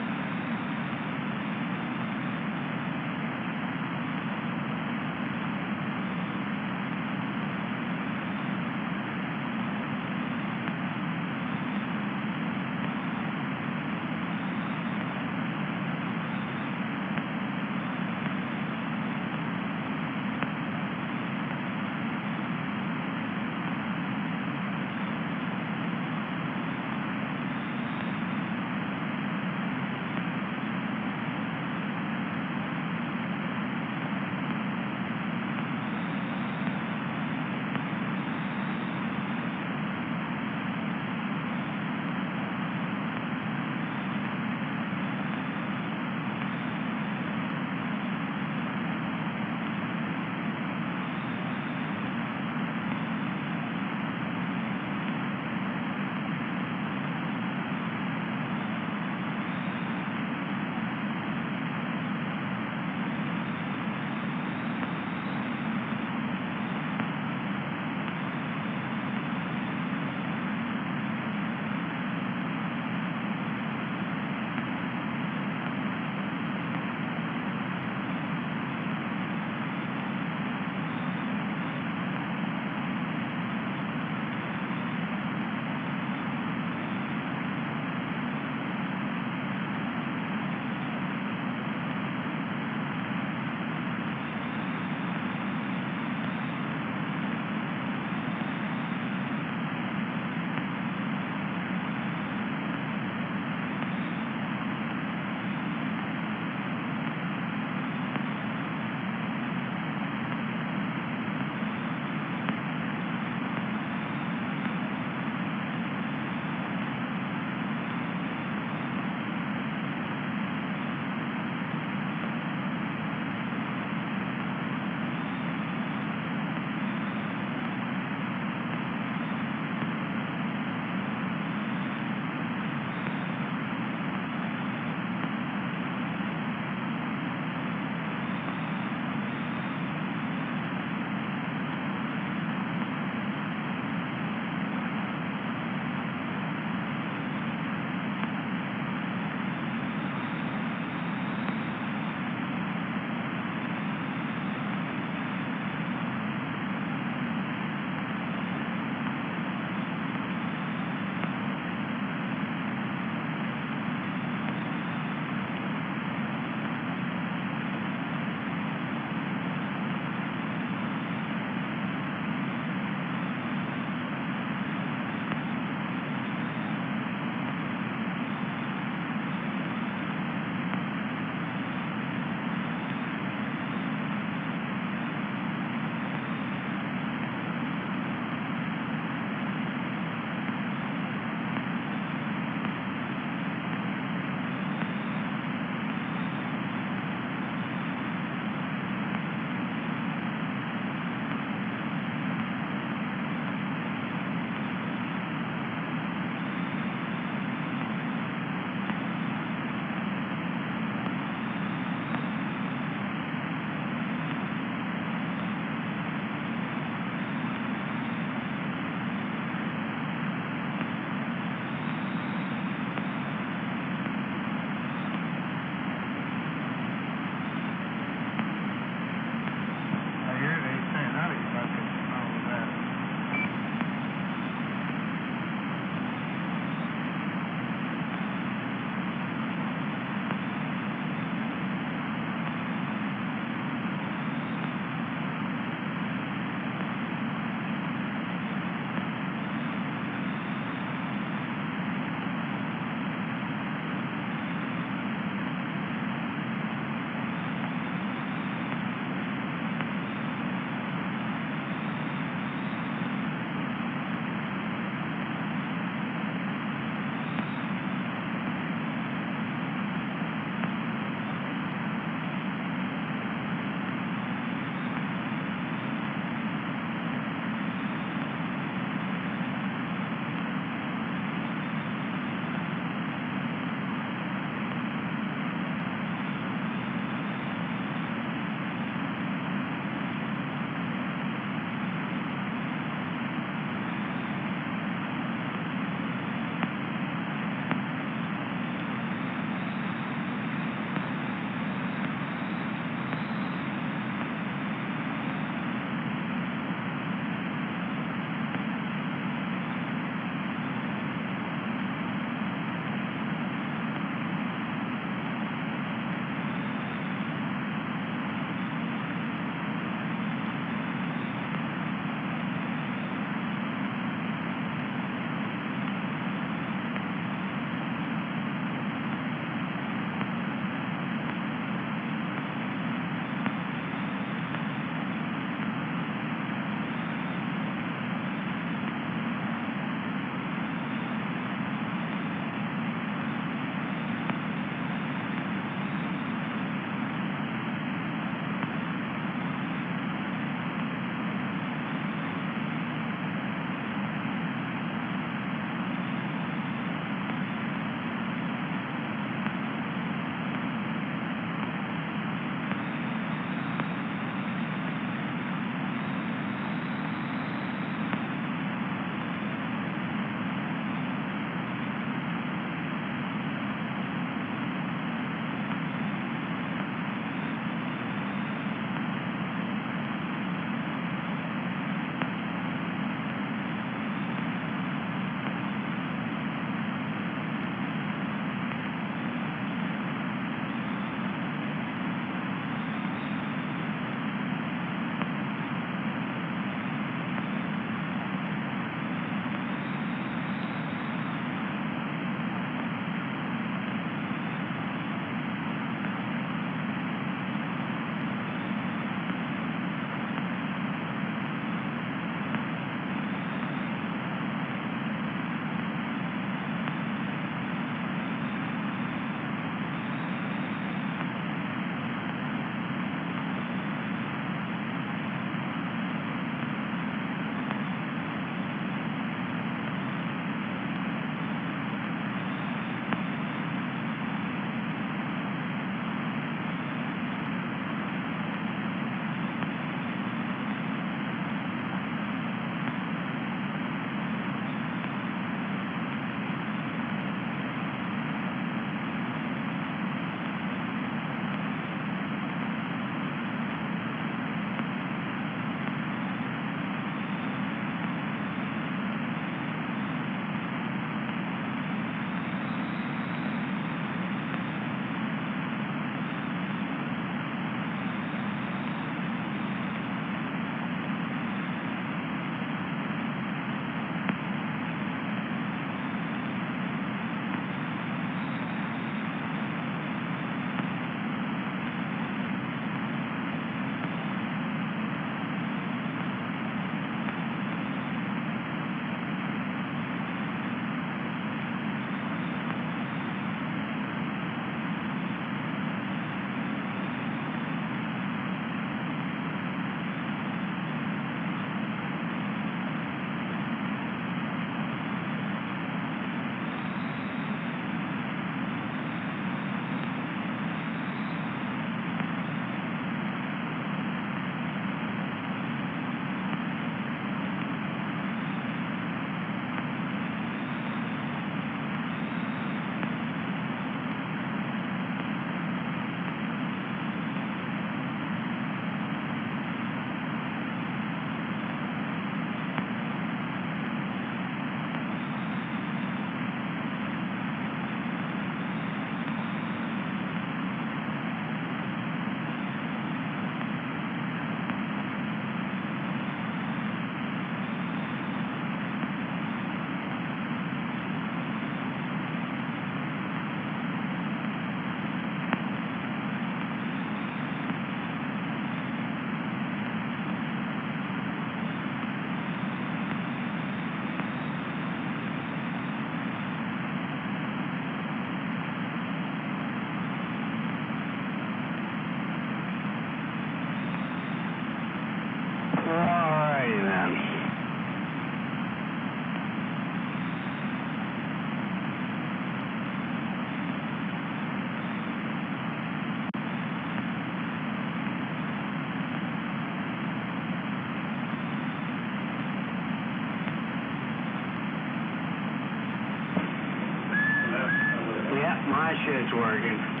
Peace.